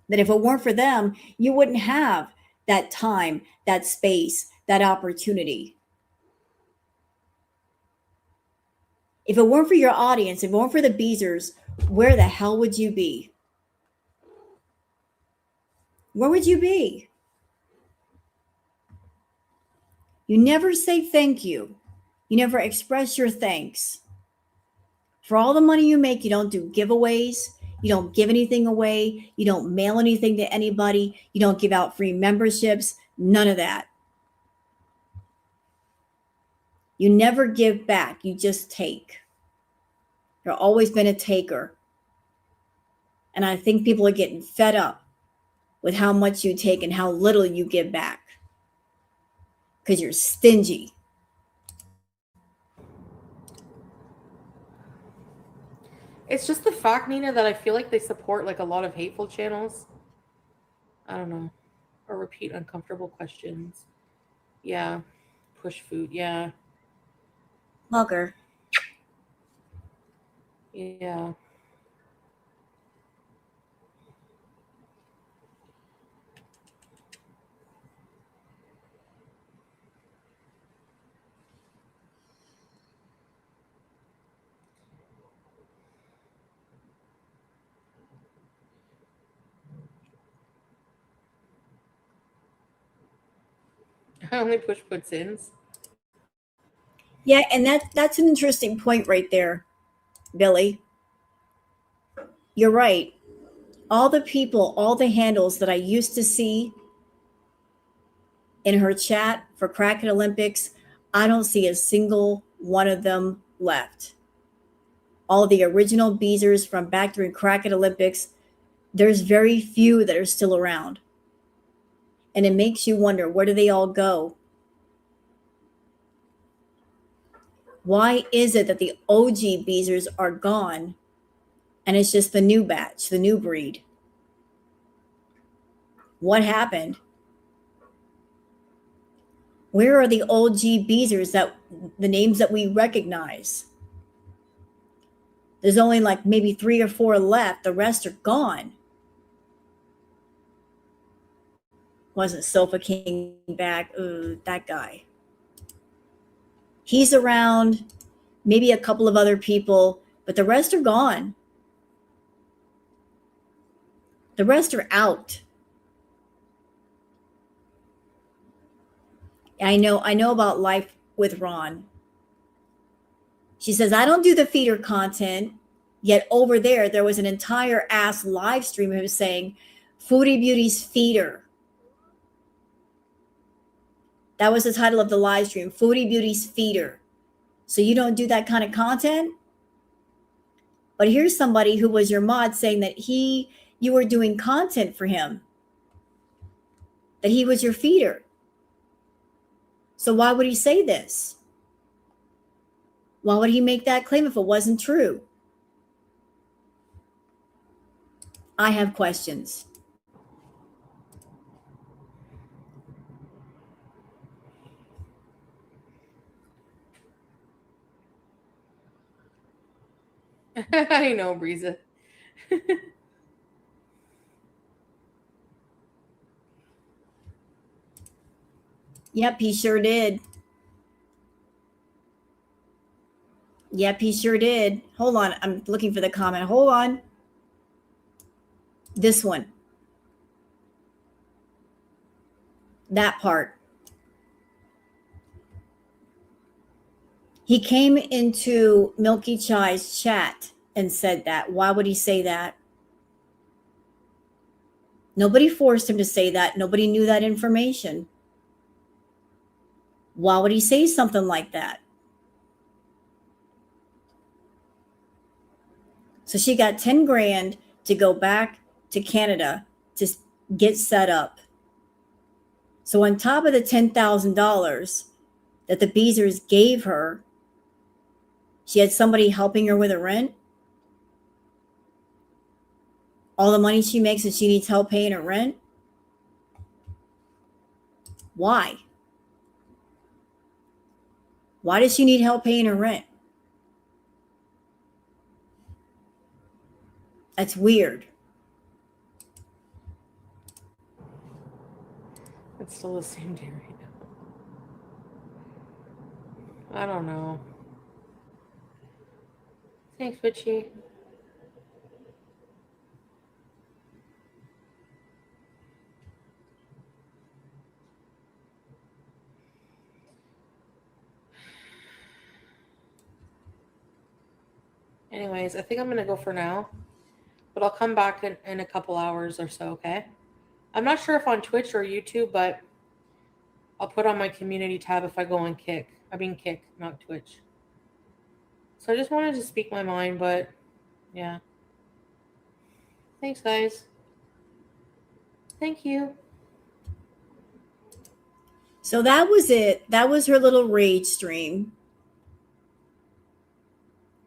That if it weren't for them, you wouldn't have that time, that space, that opportunity. If it weren't for your audience, if it weren't for the Beezers, where the hell would you be? Where would you be? You never say thank you. You never express your thanks. For all the money you make, you don't do giveaways. You don't give anything away. You don't mail anything to anybody. You don't give out free memberships. None of that. You never give back. You just take. You've always been a taker. And I think people are getting fed up with how much you take and how little you give back. Because you're stingy. It's just the fact, Nina, that I feel like they support like a lot of hateful channels. I don't know. Or repeat uncomfortable questions. Yeah. Push food. Yeah. Booger. Yeah. I only push puts-ins. Yeah, and that's an interesting point right there, Billy. You're right. All the people, all the handles that I used to see in her chat for Crackhead Olympics, I don't see a single one of them left. All the original Beezers from back during Crackhead Olympics, there's very few that are still around. And it makes you wonder, where do they all go? Why is it that the OG Beezers are gone and it's just the new batch, the new breed? What happened? Where are the OG Beezers, that the names that we recognize? There's only like maybe 3 or 4 left. The rest are gone. Wasn't Sofa King back? Ooh, that guy. He's around. maybe a couple of other people, but the rest are gone. The rest are out. I know about Life with Ron. She says, I don't do the feeder content. Yet over there was an entire ass live stream of him saying, Foodie Beauty's feeder. That was the title of the live stream, Foodie Beauty's feeder. So you don't do that kind of content? But here's somebody who was your mod saying that you were doing content for him, that he was your feeder. So why would he say this? Why would he make that claim if it wasn't true? I have questions. I know, Breeza. Yep, he sure did. Yep, he sure did. Hold on. I'm looking for the comment. Hold on. This one. That part. He came into Milky Chai's chat and said that. Why would he say that? Nobody forced him to say that. Nobody knew that information. Why would he say something like that? So she got 10 grand to go back to Canada to get set up. So on top of the $10,000 that the Beezers gave her, she had somebody helping her with a rent. All the money she makes and she needs help paying her rent. Why? Why does she need help paying her rent? That's weird. It's still the same day right now. I don't know. Thanks, Witchy. Anyways, I think I'm going to go for now. But I'll come back in a couple hours or so, okay? I'm not sure if on Twitch or YouTube, but I'll put on my community tab if I go on Kick. I mean Kick, not Twitch. So I just wanted to speak my mind, but yeah. Thanks, guys. Thank you. So that was it. That was her little rage stream.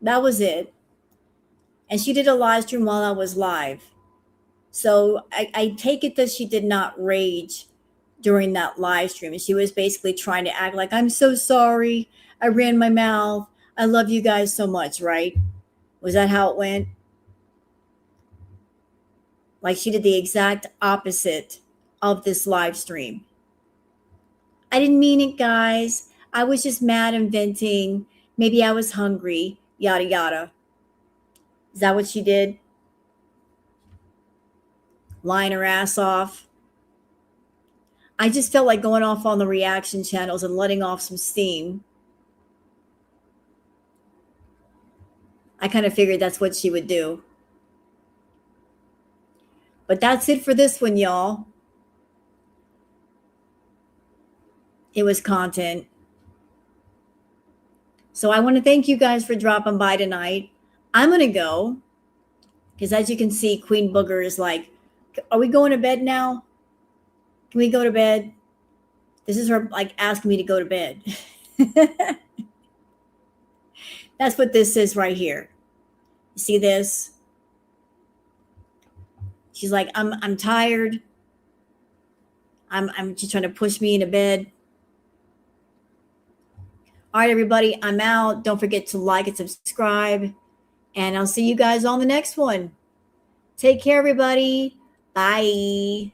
That was it. And she did a live stream while I was live. So I take it that she did not rage during that live stream. And she was basically trying to act like, I'm so sorry. I ran my mouth. I love you guys so much, right? Was that how it went? Like she did the exact opposite of this live stream. I didn't mean it, guys. I was just mad and venting. Maybe I was hungry, yada, yada. Is that what she did? Lying her ass off. I just felt like going off on the reaction channels and letting off some steam. I kind of figured that's what she would do. But that's it for this one, y'all. It was content. So I want to thank you guys for dropping by tonight. I'm going to go because as you can see, Queen Booger is like, are we going to bed now? Can we go to bed? This is her like asking me to go to bed. That's what this is right here. You see this? She's like, I'm tired. I'm just trying to push me into bed. All right, everybody, I'm out. Don't forget to like and subscribe. And I'll see you guys on the next one. Take care, everybody. Bye.